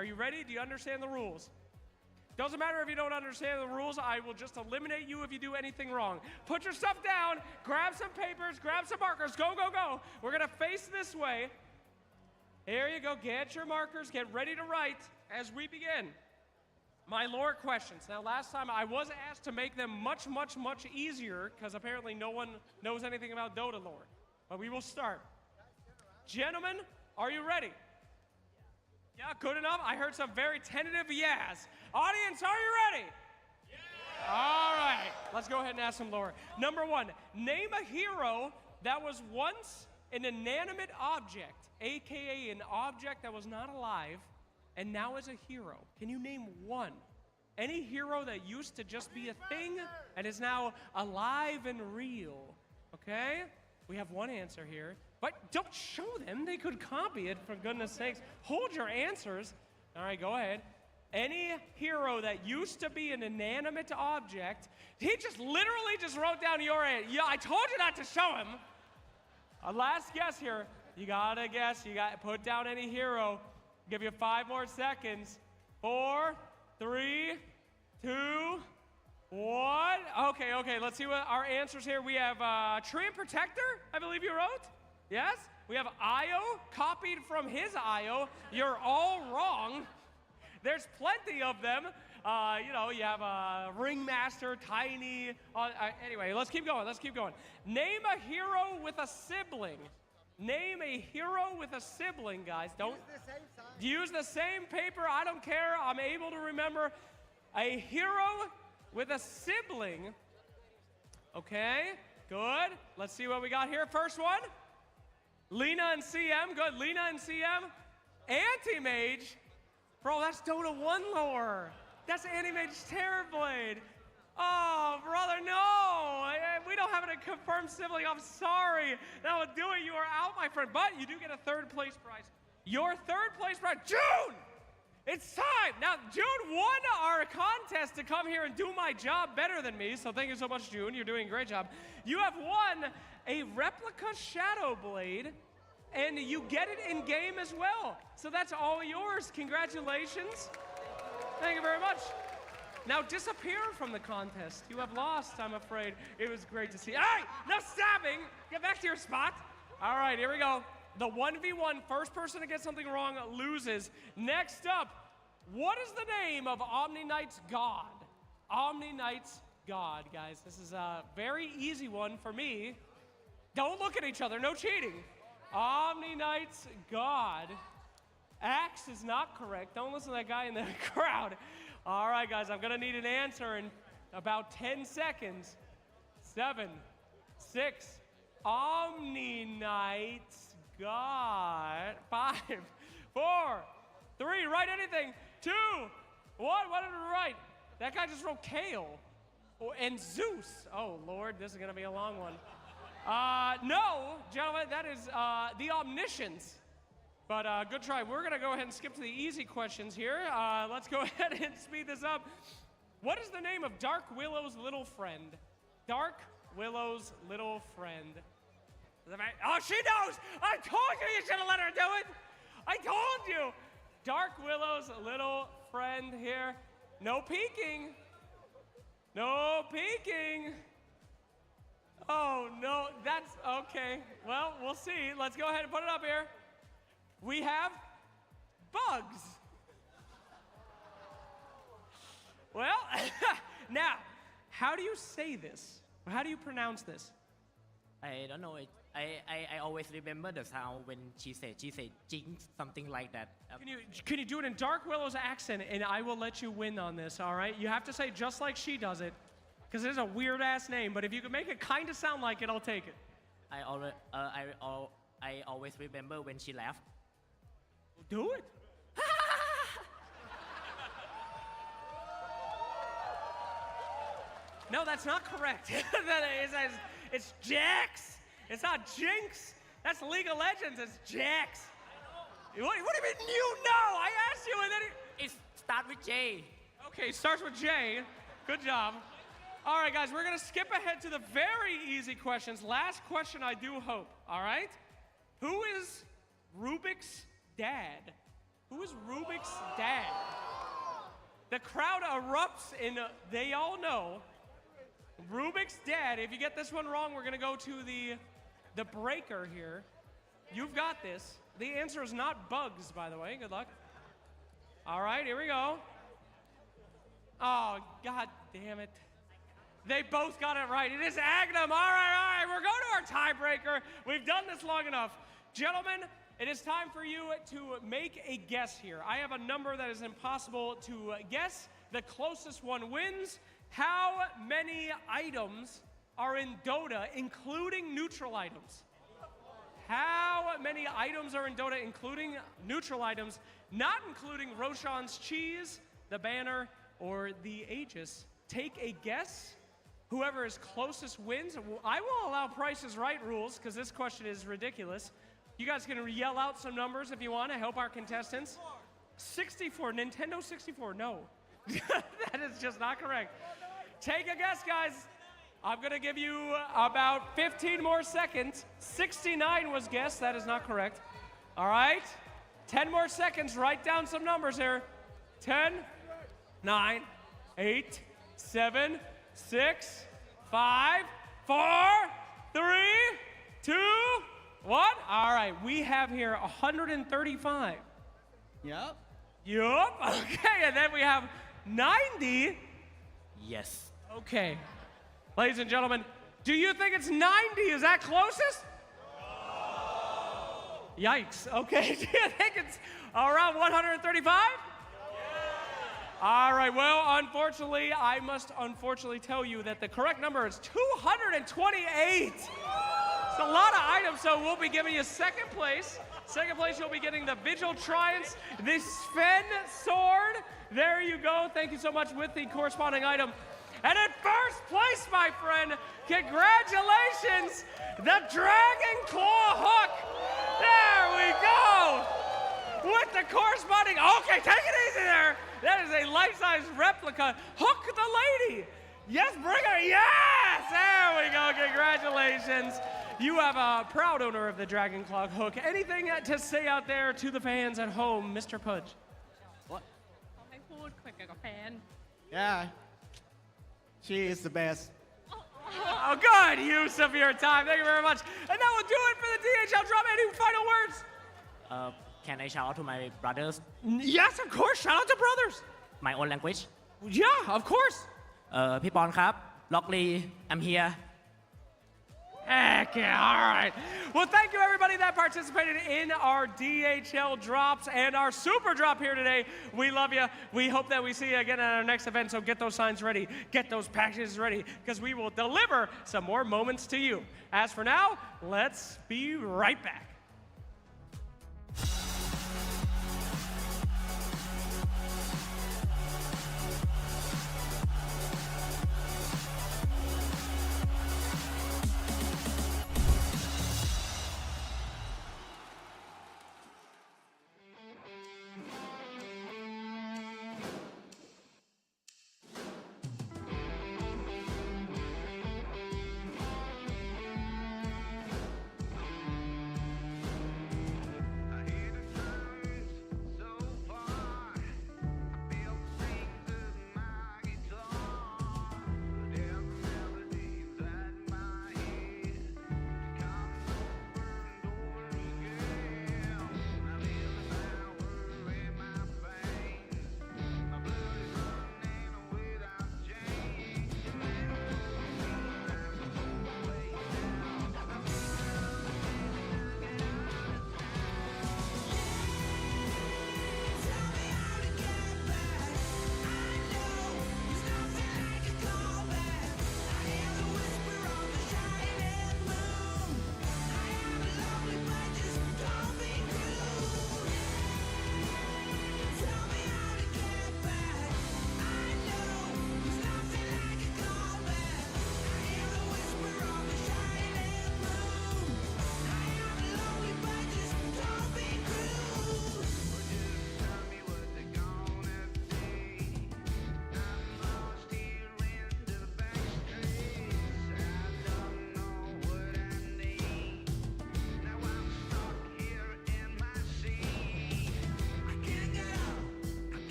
Are you ready? Do you understand the rules? Doesn't matter if you don't understand the rules. I will just eliminate you if you do anything wrong. Put your stuff down. Grab some papers. Grab some markers. Go, go, go. We're going to face this way. Here you go. Get your markers. Get ready to write as we begin. My lore questions. Now, last time I was asked to make them much, much, much easier because apparently no one knows anything about Dota lore. But we will start. Gentlemen, are you ready? Yeah, good enough. I heard some very tentative yes. Audience, are you ready? Yeah. All right, let's go ahead and ask some lore. Number one, name a hero that was once an inanimate object, AKA an object that was not alive, and now is a hero. Can you name one? Any hero that used to just be a thing and is now alive and real, okay? We have one answer here. But don't show them. They could copy it, for goodness sakes. Hold your answers. All right, go ahead. Any hero that used to be an inanimate object, he just literally just wrote down your answer. Yeah, I told you not to show him. A last guess here. You gotta guess. You gotta put down any hero. Give you 5 more seconds. 4, 3, 2, 1. Okay, let's see what our answers here. We have Treant Protector, I believe you wrote. Yes? We have Io, copied from his Io. You're all wrong. There's plenty of them. You have Ringmaster, Tiny. Anyway, let's keep going. Name a hero with a sibling. Name a hero with a sibling, guys. Don't use the same paper. I don't care. I'm able to remember a hero with a sibling. Okay, good. Let's see what we got here. First one. Lina and CM, good. Lina and CM. Anti-Mage. Bro, that's Dota 1 lore. That's Anti-Mage's Terrorblade. Oh, brother, no. We don't have a confirmed sibling. I'm sorry. That would do it. You are out, my friend. But you do get a 3rd place prize. Your 3rd place prize. June! It's time. Now, June won our contest to come here and do my job better than me. So thank you so much, June. You're doing a great job. You have won a replica Shadow Blade, and you get it in game as well. So that's all yours. Congratulations. Thank you very much. Now disappear from the contest. You have lost, I'm afraid. It was great to see. Hey, no stabbing. Get back to your spot. All right, here we go. The 1v1, first person to get something wrong loses. Next up, what is the name of Omni Knight's god? Omni Knight's god, guys. This is a very easy one for me. Don't look at each other, no cheating. Omni Knight's god. Axe is not correct. Don't listen to that guy in the crowd. All right, guys, I'm gonna need an answer in about 10 seconds. 7, 6, Omni Knight's god. 5, 4, 3, write anything. 2, 1, what did we write? That guy just wrote Kale. Oh, and Zeus. Oh, Lord, this is gonna be a long one. No, gentlemen, that is the Omniscience. But good try. We're going to go ahead and skip to the easy questions here. Let's go ahead and speed this up. What is the name of Dark Willow's little friend? Dark Willow's little friend. Oh, she knows! I told you you should have let her do it! I told you! Dark Willow's little friend here. No peeking. No peeking. Oh, no, that's okay. Well, we'll see. Let's go ahead and put it up here. We have bugs. Well, now, how do you say this? How do you pronounce this? I don't know. I always remember the sound when she said jinx, something like that. Can you do it in Dark Willow's accent, and I will let you win on this, all right? You have to say just like she does it, because it's a weird-ass name, but if you can make it kind of sound like it, I'll take it. I always remember when she laughed. Do it. No, that's not correct. It's Jax. It's not Jinx. That's League of Legends. It's Jax. What do you mean you know? I asked you and then It starts with J. Okay, starts with J. Good job. All right, guys, we're going to skip ahead to the very easy questions. Last question, I do hope. All right? Who is Rubik's dad? Who is Rubik's dad? The crowd erupts in, they all know, Rubik's dead. If you get this one wrong, we're going to go to the breaker here. You've got this. The answer is not bugs, by the way. Good luck. All right, here we go. Oh, God damn it. They both got it right. It is Agnum. All right. We're going to our tiebreaker. We've done this long enough. Gentlemen, it is time for you to make a guess here. I have a number that is impossible to guess. The closest one wins. How many items are in Dota, including neutral items? How many items are in Dota, including neutral items, not including Roshan's cheese, the banner, or the Aegis? Take a guess. Whoever is closest wins. I will allow Price is Right rules, because this question is ridiculous. You guys can yell out some numbers if you want to help our contestants. 64, Nintendo 64, no. That is just not correct. Take a guess, guys. I'm going to give you about 15 more seconds. 69 was guessed. That is not correct. All right. 10 more seconds. Write down some numbers here. 10, 9, 8, 7, 6, 5, 4, 3, 2, 1. All right. We have here 135. Yep. Yup. Okay. And then we have 90. Yes. Okay. Ladies and gentlemen, do you think it's 90? Is that closest? No. Yikes. Okay. Do you think it's around 135? Yeah. All right. Well, unfortunately, I must tell you that the correct number is 228. It's a lot of items, so we'll be giving you second place. Second place, you'll be getting the Vigil Triumphs, the Sven Sword. There you go. Thank you so much with the corresponding item. And in first place, my friend, congratulations, the Dragon Claw Hook. There we go. With the corresponding, okay, take it easy there. That is a life-size replica. Hook the lady. Yes, bring her. Yes, there we go. Congratulations. You have a proud owner of the Dragon Claw Hook. Anything to say out there to the fans at home, Mr. Pudge? What? ให้พูดคุยกับแฟน Yeah. She is the best. Oh, good use of your time. Thank you very much. And that will do it for the DHL drop. Any final words? Can I shout out to my brothers? Yes, of course. Shout out to brothers. My own language? Yeah, of course. พี่ปอนครับ ล็อกลี I'm here. Heck yeah, all right. Well, thank you everybody that participated in our DHL drops and our super drop here today. We love you. We hope that we see you again at our next event, so get those signs ready, get those packages ready, because we will deliver some more moments to you. As for now, let's be right back.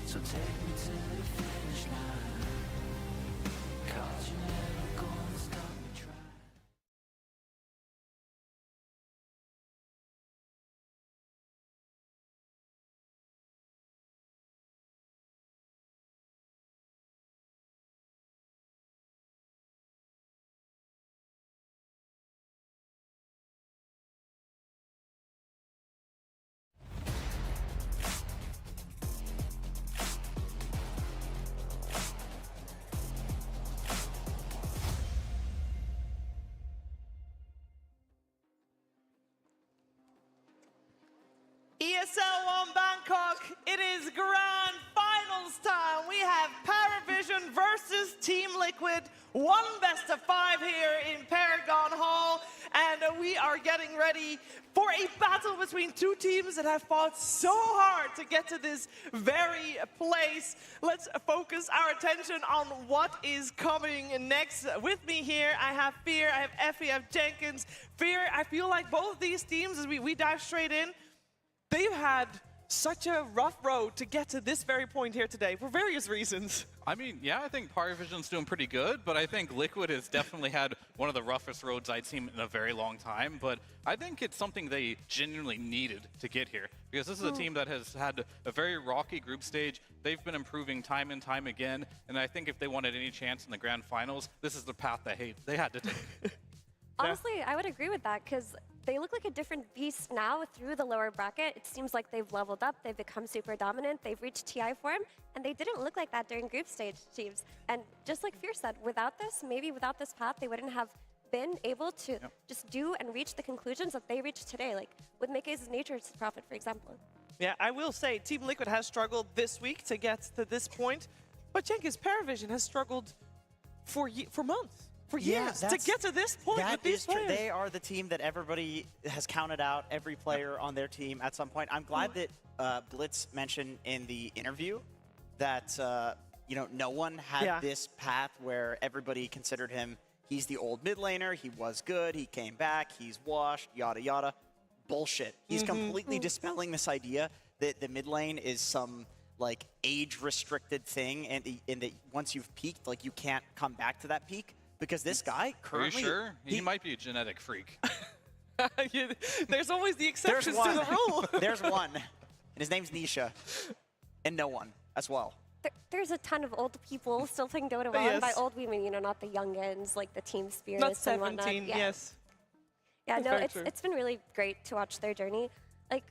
So take me to the finish line, 'cause you're never gonna stop me trying. ESL One Bangkok, it is grand finals time. We have PARIVISION versus Team Liquid, one best of 5 here in PARIVISION Hall, and we are getting ready for a battle between two teams that have fought so hard to get to this very place. Let's focus our attention on what is coming next. With me here, I have Fear, I have Effie, I have Jenkins. Fear, I feel like both these teams, as we dive straight in, they've had such a rough road to get to this very point here today for various reasons. I mean, yeah, I think PARIVISION's doing pretty good, but I think Liquid has definitely had one of the roughest roads I'd seen in a very long time. But I think it's something they genuinely needed to get here, because this is a team that has had a very rocky group stage. They've been improving time and time again, and I think if they wanted any chance in the grand finals, this is the path they had to take. Honestly, I would agree with that, because they look like a different beast now through the lower bracket. It seems like they've leveled up, they've become super dominant, they've reached TI form, and they didn't look like that during group stage teams. And just like Fear said, without this, maybe without this path, they wouldn't have been able to just do and reach the conclusions that they reached today, like with Mickey's Nature's Prophet, for example. Yeah, I will say Team Liquid has struggled this week to get to this point, but Jenkins, PARIVISION has struggled for months. For years to get to this point with these players. They are the team that everybody has counted out, every player on their team at some point. I'm glad that Blitz mentioned in the interview that you know, no one had this path where everybody considered him, he's the old mid laner, he was good, he came back, he's washed, yada yada. Bullshit. He's completely dispelling this idea that the mid lane is some like age-restricted thing, and that once you've peaked, like you can't come back to that peak. Because this guy currently... Are you sure? He might be a genetic freak. There's always the exceptions to the rule. There's one. And his name's Nisha. And no one as well. There's a ton of old people still playing Dota 1. And by old, we mean, you know, not the youngins, like the team spirits not 17, and whatnot. yes. Yeah, no, it's been really great to watch their journey. Like,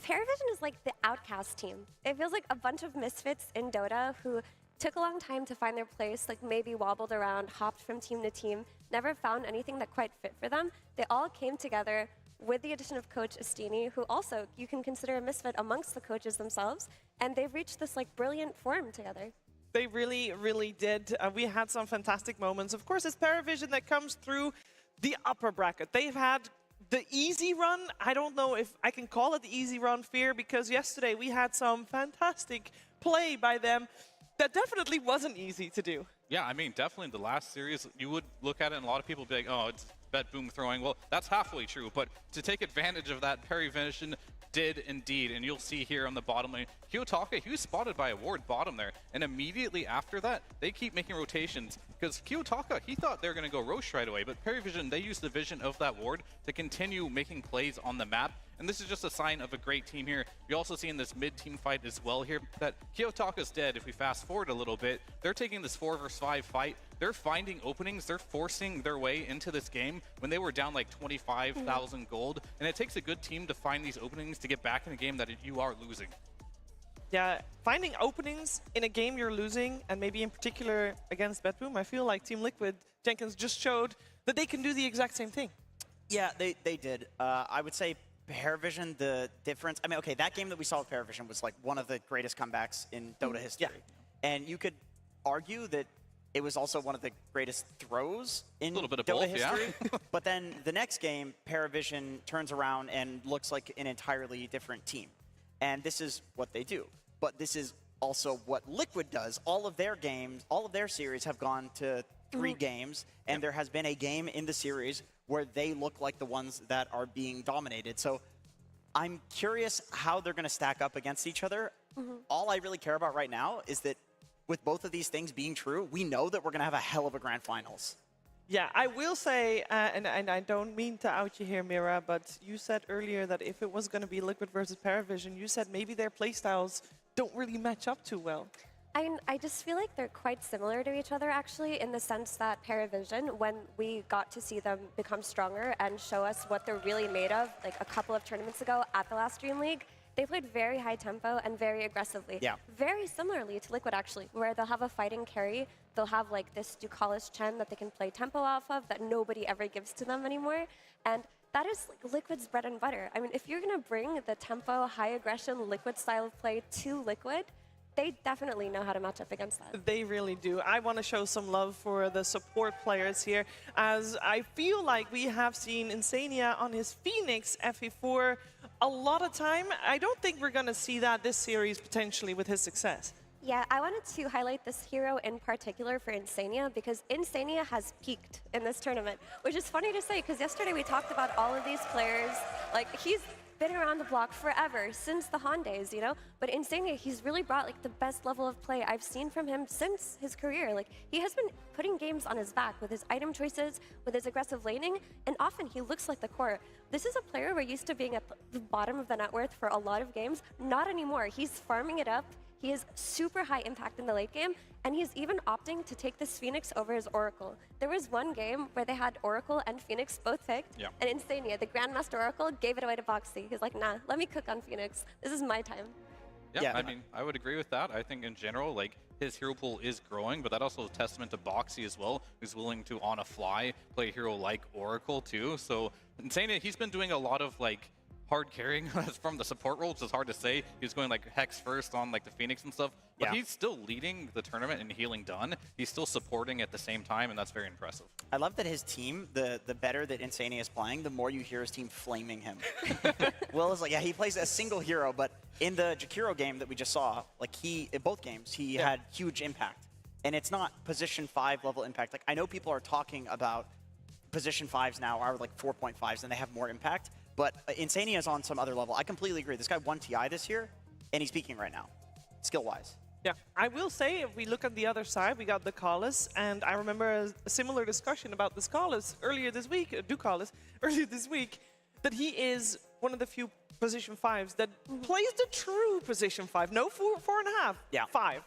PARIVISION is like the outcast team. It feels like a bunch of misfits in Dota who took a long time to find their place, like maybe wobbled around, hopped from team to team, never found anything that quite fit for them. They all came together with the addition of Coach Astini, who also you can consider a misfit amongst the coaches themselves, and they've reached this like brilliant form together. They really, really did. We had some fantastic moments. Of course, it's PARIVISION that comes through the upper bracket. They've had the easy run. I don't know if I can call it the easy run, Fear, because yesterday we had some fantastic play by them. That definitely wasn't easy to do. Yeah, I mean, definitely the last series, you would look at it and a lot of people would be like, oh, it's Bet Boom throwing. Well, that's halfway true, but to take advantage of that, PARIVISION did indeed, and you'll see here on the bottom lane, Kiyotaka, he was spotted by a ward bottom there, and immediately after that, they keep making rotations, because Kiyotaka, he thought they were going to go Roche right away, but PARIVISION, they used the vision of that ward to continue making plays on the map, and this is just a sign of a great team here. You also see in this mid-team fight as well here that Kiyotaka's dead. If we fast forward a little bit, they're taking this 4 versus 5 fight. They're finding openings. They're forcing their way into this game when they were down like 25,000 gold. And it takes a good team to find these openings to get back in a game that you are losing. Yeah, finding openings in a game you're losing, and maybe in particular against BetBoom, I feel like Team Liquid, Jenkins just showed that they can do the exact same thing. Yeah, they did. I would say PARIVISION, the difference, I mean, okay, that game that we saw with PARIVISION was like one of the greatest comebacks in Dota history. Yeah. And you could argue that it was also one of the greatest throws in Dota history. Yeah. But then the next game, PARIVISION turns around and looks like an entirely different team. And this is what they do. But this is also what Liquid does. All of their games, all of their series have gone to 3 games, and there has been a game in the series where they look like the ones that are being dominated. So I'm curious how they're going to stack up against each other. All I really care about right now is that with both of these things being true, we know that we're going to have a hell of a grand finals. Yeah, I will say, and I don't mean to out you here, Mira, but you said earlier that if it was going to be Liquid versus PARIVISION, you said maybe their playstyles don't really match up too well. I just feel like they're quite similar to each other, actually, in the sense that PARIVISION, when we got to see them become stronger and show us what they're really made of, like a couple of tournaments ago at the last Dream League, they played very high tempo and very aggressively. Yeah. Very similarly to Liquid, actually, where they'll have a fighting carry, they'll have like this Ducalis Chen that they can play tempo off of that nobody ever gives to them anymore. And that is like Liquid's bread and butter. I mean, if you're going to bring the tempo, high aggression, Liquid style of play to Liquid, they definitely know how to match up against that. They really do. I want to show some love for the support players here, as I feel like we have seen Insania on his Phoenix FE4 a lot of time. I don't think we're going to see that this series potentially with his success. Yeah, I wanted to highlight this hero in particular for Insania because Insania has peaked in this tournament, which is funny to say because yesterday we talked about all of these players. Like, he's been around the block forever, since the Han days, you know? But Insania, he's really brought like the best level of play I've seen from him since his career. Like, he has been putting games on his back with his item choices, with his aggressive laning, and often he looks like the core. This is a player we're used to being at the bottom of the net worth for a lot of games. Not anymore. He's farming it up. He is super high impact in the late game, and he's even opting to take this Phoenix over his Oracle. There was one game where they had Oracle and Phoenix both picked, and Insania, the Grandmaster Oracle, gave it away to Boxy. He's like, nah, let me cook on Phoenix. This is my time. Yeah, I mean, I would agree with that. I think in general, like, his hero pool is growing, but that also is a testament to Boxy as well, who's willing to, on a fly, play a hero like Oracle too. So Insania, he's been doing a lot of, like, hard carrying from the support role, which is hard to say. He's going like Hex first on like the Phoenix and stuff, but he's still leading the tournament and healing done. He's still supporting at the same time, and that's very impressive. I love that his team, the better that Insania is playing, the more you hear his team flaming him. Will is like, yeah, he plays a single hero, but in the Jakiro game that we just saw, like in both games, he had huge impact. And it's not position 5 level impact. Like, I know people are talking about position 5s now are like 4.5s and they have more impact. But Insania is on some other level. I completely agree. This guy won TI this year, and he's peaking right now, skill-wise. Yeah, I will say, if we look on the other side, we got Ducalis, and I remember a similar discussion about Ducalis earlier this week, that he is one of the few position 5s that plays the true position 5. No 4.5, 5.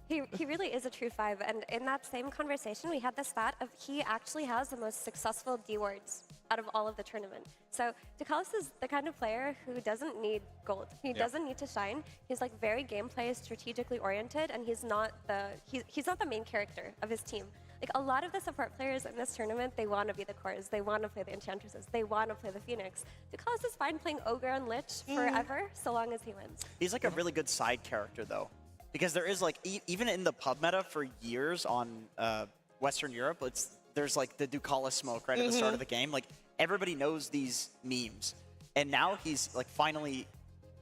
He really is a true 5, and in that same conversation, we had the stat of he actually has the most successful D-wards out of all of the tournament. So Ducalis is the kind of player who doesn't need gold. He doesn't need to shine. He's like very gameplay strategically oriented, and he's not the main character of his team. Like, a lot of the support players in this tournament, they want to be the cores, they want to play the Enchantresses, they want to play the Phoenix. Ducalis is fine playing Ogre and Lich forever, so long as he wins. He's like a really good side character, though. Because there is, like, even in the pub meta for years on Western Europe, there's, like, the Ducalis smoke right at the start of the game. Like, everybody knows these memes. And now he's, like, finally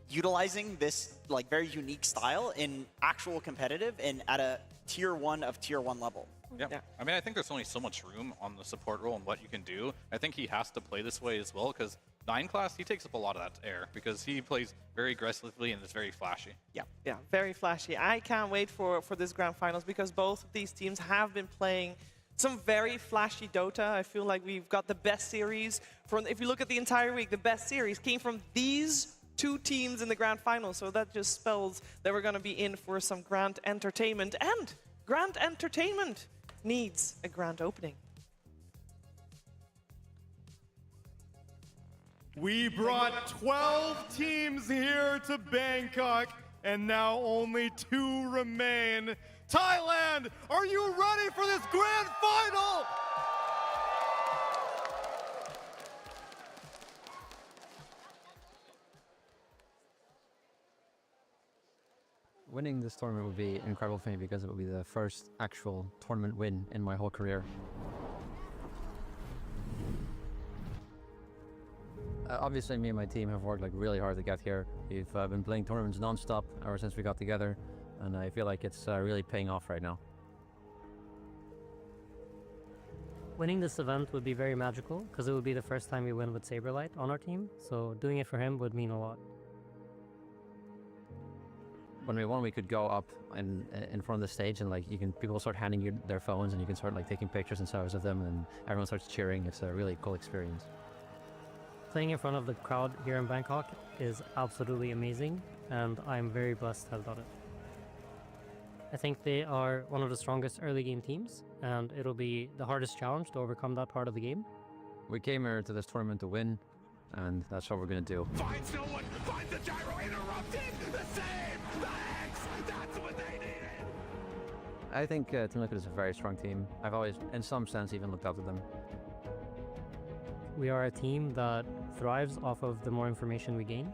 utilizing this, like, very unique style in actual competitive and at a tier 1 of tier 1 level. Yeah. I mean, I think there's only so much room on the support role and what you can do. I think he has to play this way as well, because 9 class, he takes up a lot of that air because he plays very aggressively and is very flashy. Yeah, very flashy. I can't wait for this grand finals because both of these teams have been playing some very flashy Dota. I feel like we've got the best series. If you look at the entire week, the best series came from these two teams in the grand finals. So that just spells that we're going to be in for some grand entertainment. And grand entertainment needs a grand opening. We brought 12 teams here to Bangkok, and now only 2 remain. Thailand, are you ready for this grand final? Winning this tournament would be incredible for me because it would be the first actual tournament win in my whole career. Obviously, me and my team have worked really hard to get here. We've been playing tournaments non-stop ever since we got together, and I feel like it's really paying off right now. Winning this event would be very magical because it would be the first time we win with Saberlight on our team, so doing it for him would mean a lot. when we won, we could go up in front of the stage and like people start handing you their phones and you can start like taking pictures and selfies of them and everyone starts cheering. It's a really cool experience. Playing in front of the crowd here in Bangkok is absolutely amazing, and I'm very blessed to have done it. I think they are one of the strongest early game teams, and it'll be the hardest challenge to overcome that part of the game. We came here to this tournament to win, and that's what we're going to do. Finds no one, finds the gyro, interrupted, the save, the X, that's what they needed! I think Team Liquid is a very strong team. I've always, in some sense, even looked up to them. We are a team that thrives off of the more information we gain,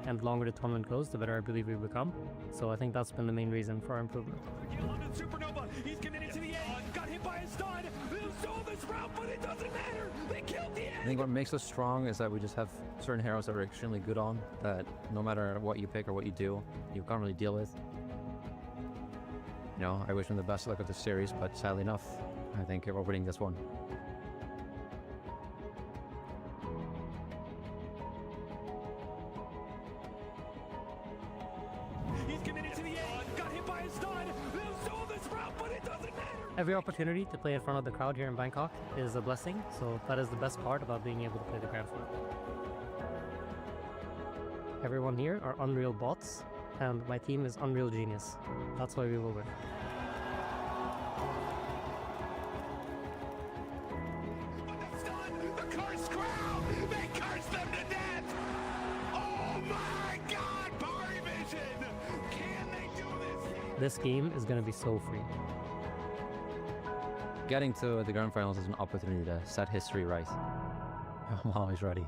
and the longer the tournament goes, the better I believe we become. So I think that's been the main reason for our improvement. Supernova, he's committed to the end, got hit by a stun, they'll solve this route, but it doesn't matter, they killed the end! I think what makes us strong is that we just have certain heroes that we're extremely good on, that no matter what you pick or what you do, you can't really deal with. You know, I wish them the best luck of this series, but sadly enough, I think we're winning this one. Every opportunity to play in front of the crowd here in Bangkok is a blessing, so that is the best part about being able to play the Grand Final. Everyone here are Unreal bots, and my team is Unreal Genius. That's why we will win. The cursed crowd! They cursed them to death! Oh my god, PARIVISION! Can they do this? This game is going to be so free. Getting to the Grand Finals is an opportunity to set history right. I'm always ready.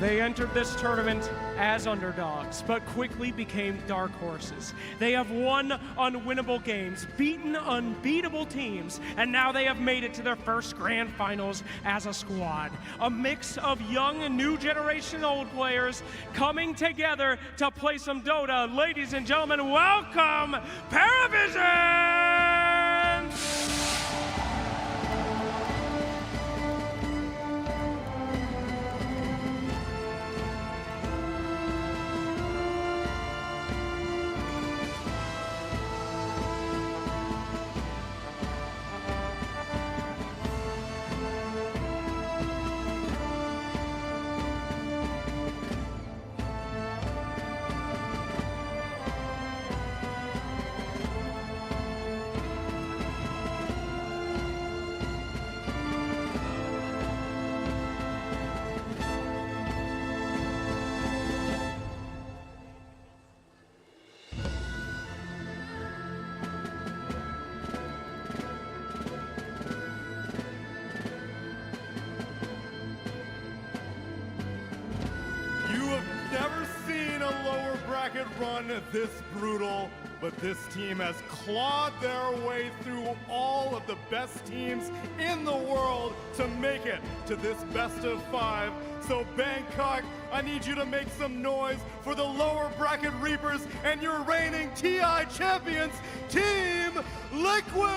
They entered this tournament as underdogs, but quickly became dark horses. They have won unwinnable games, beaten unbeatable teams, and now they have made it to their first Grand Finals as a squad. A mix of young and new generation old players coming together to play some Dota. Ladies and gentlemen, welcome PARIVISION! bracket run this brutal, but this team has clawed their way through all of the best teams in the world to make it to this best of 5. So Bangkok, I need you to make some noise for the lower bracket Reapers and your reigning TI champions, Team Liquid!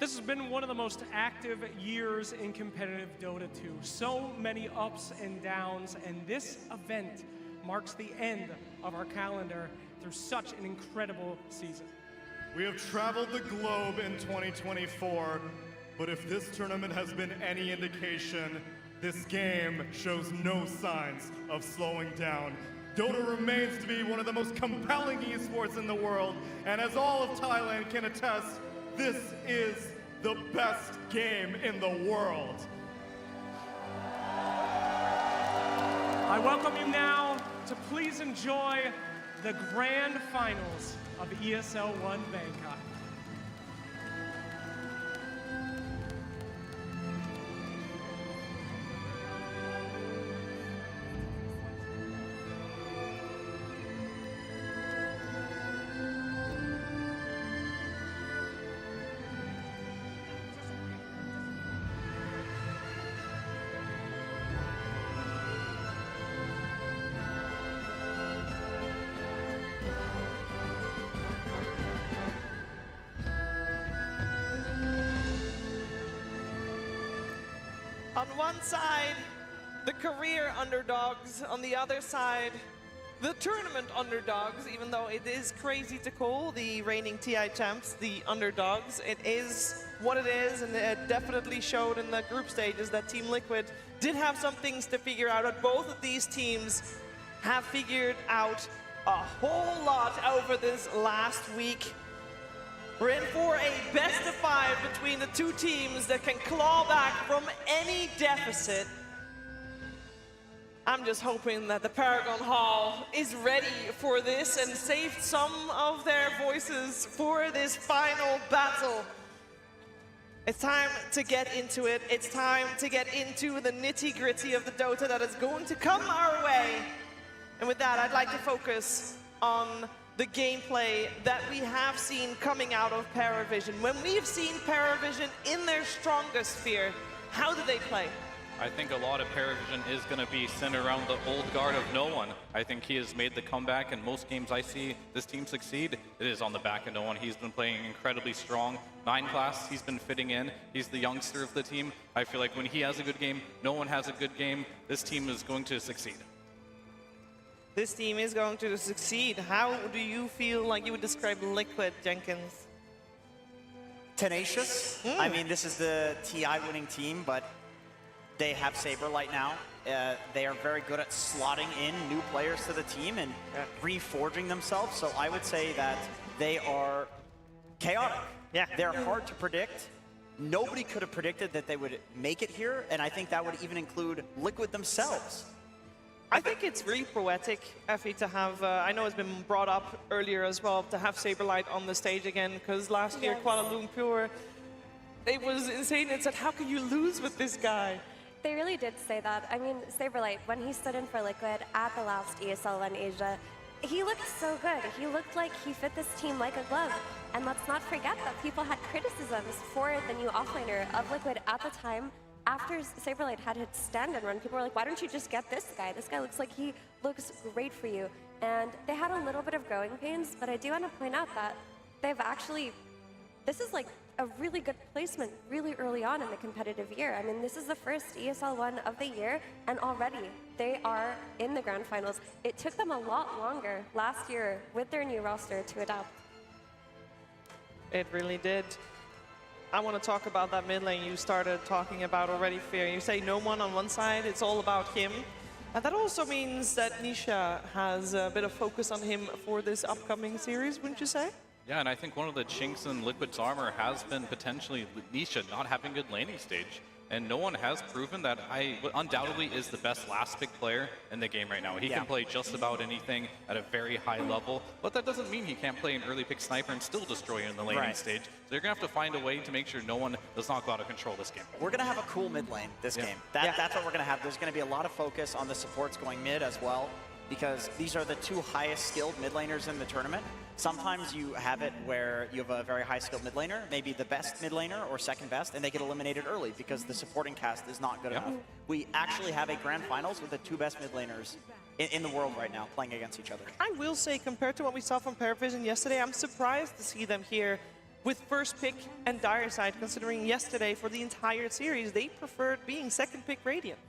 This has been one of the most active years in competitive Dota 2. So many ups and downs, and this event marks the end of our calendar through such an incredible season. We have traveled the globe in 2024, but if this tournament has been any indication, this game shows no signs of slowing down. Dota remains to be one of the most compelling esports in the world, and as all of Thailand can attest, this is the best game in the world. I welcome you now to please enjoy the grand finals of ESL One Bangkok. On one side, the career underdogs. On the other side, the tournament underdogs, even though it is crazy to call the reigning TI champs the underdogs. It is what it is, and it definitely showed in the group stages that Team Liquid did have some things to figure out, but both of these teams have figured out a whole lot over this last week. We're in for a best of 5 between the two teams that can claw back from any deficit. I'm just hoping that the Paragon Hall is ready for this and saved some of their voices for this final battle. It's time to get into it. It's time to get into the nitty-gritty of the Dota that is going to come our way. And with that, I'd like to focus on the gameplay that we have seen coming out of PARIVISION. When we've seen PARIVISION in their strongest sphere, how do they play? I think a lot of PARIVISION is going to be centered around the old guard of no one. I think he has made the comeback, and most games I see this team succeed, it is on the back of no one. He's been playing incredibly strong. 9 class, he's been fitting in. He's the youngster of the team. I feel like when he has a good game, no one has a good game. This team is going to succeed. This team is going to succeed. How do you feel like you would describe Liquid, Jenkins? Tenacious. I mean, this is the TI winning team, but they have Saberlight now. They are very good at slotting in new players to the team and reforging themselves. So I would say that they are chaotic. Yeah. They're hard to predict. Nobody could have predicted that they would make it here, and I think that would even include Liquid themselves. I think it's really poetic, Effie, to have, I know it's been brought up earlier as well, to have Saberlight on the stage again, because last year, Kuala Lumpur, it was insane. It said, how can you lose with this guy? They really did say that. I mean, Saberlight, when he stood in for Liquid at the last ESL One Asia, he looked so good. He looked like he fit this team like a glove. And let's not forget that people had criticisms for the new offlaner of Liquid at the time. After Saberlight had his stand and run, people were like, why don't you just get this guy? This guy looks like he looks great for you. And they had a little bit of growing pains, but I do want to point out that they've actually, this is like a really good placement really early on in the competitive year. I mean, this is the first ESL One of the year, and already they are in the grand finals. It took them a lot longer last year with their new roster to adapt. It really did. I want to talk about that mid lane you started talking about already, Fear. You say no one on one side, it's all about him. And that also means that Nisha has a bit of focus on him for this upcoming series, wouldn't you say? Yeah, and I think one of the chinks in Liquid's armor has been potentially Nisha not having good laning stage. And no one has proven that undoubtedly is the best last pick player in the game right now. He can play just about anything at a very high level, but that doesn't mean he can't play an early pick sniper and still destroy you in the laning stage. So you're going to have to find a way to make sure no one does not go out of control this game. We're going to have a cool mid lane this game. That's what we're going to have. There's going to be a lot of focus on the supports going mid as well, because these are the two highest skilled mid laners in the tournament. Sometimes you have it where you have a very high skilled mid laner, maybe the best mid laner or second best, and they get eliminated early because the supporting cast is not good enough. We actually have a grand finals with the two best mid laners in the world right now playing against each other. I will say, compared to what we saw from PARIVISION yesterday, I'm surprised to see them here with first pick and Dire side, considering yesterday for the entire series, they preferred being second pick Radiant.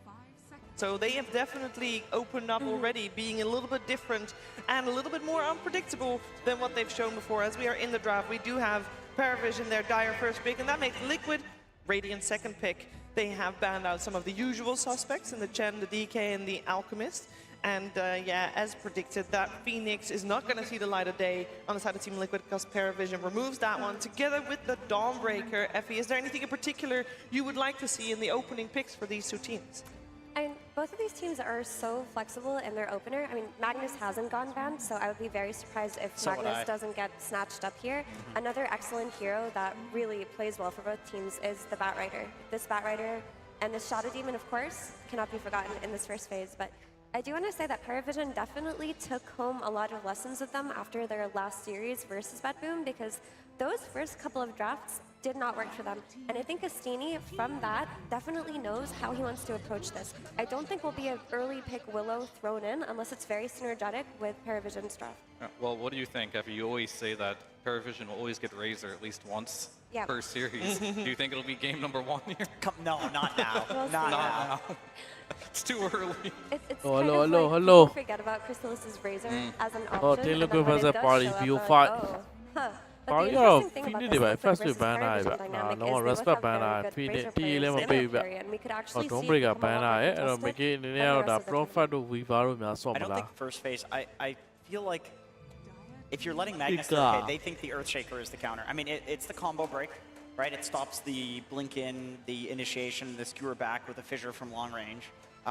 So they have definitely opened up already, being a little bit different and a little bit more unpredictable than what they've shown before. As we are in the draft, we do have PARIVISION, their Dire first pick, and that makes Liquid Radiant second pick. They have banned out some of the usual suspects in the Chen, the DK, and the Alchemist. And yeah, as predicted, that Phoenix is not going to see the light of day on the side of Team Liquid because PARIVISION removes that one together with the Dawnbreaker. Effie, is there anything in particular you would like to see in the opening picks for these two teams? I mean, both of these teams are so flexible in their opener. I mean, Magnus hasn't gone banned, so I would be very surprised if Magnus doesn't get snatched up here. Another excellent hero that really plays well for both teams is the Batrider. This Batrider and this Shadow Demon, of course, cannot be forgotten in this first phase. But I do want to say that PARIVISION definitely took home a lot of lessons with them after their last series versus BetBoom, because those first couple of drafts did not work for them. And I think Astini, from that, definitely knows how he wants to approach this. I don't think we'll be an early pick Willow thrown in unless it's very synergetic with PARIVISION's draft. Well, what do you think, Effie? You always say that PARIVISION will always get Razor at least once per series. Do you think it'll be game number 1 here? No, not now. Not now. It's too early. It's hello. People forget about Crystallis's Razor as an option. Oh, they look and then when as it a does party show up, view we're like, fight. oh, huh. But Party the interesting thing about Phoenix this device Liquid first versus ban PARIVISION dynamic no is they respect both have ban very good Phoenix Razor T players level in baby their carry, and we could actually don't see break it up become a ban lot more I contested make it than in the the rest of the profile to we baru mya so I don't mala think first phase. I feel like if you're letting Magnus, okay, they think the Earthshaker is the counter. I mean, it's the combo break, right? It stops the blink in, the initiation, the skewer back with a fissure from long range,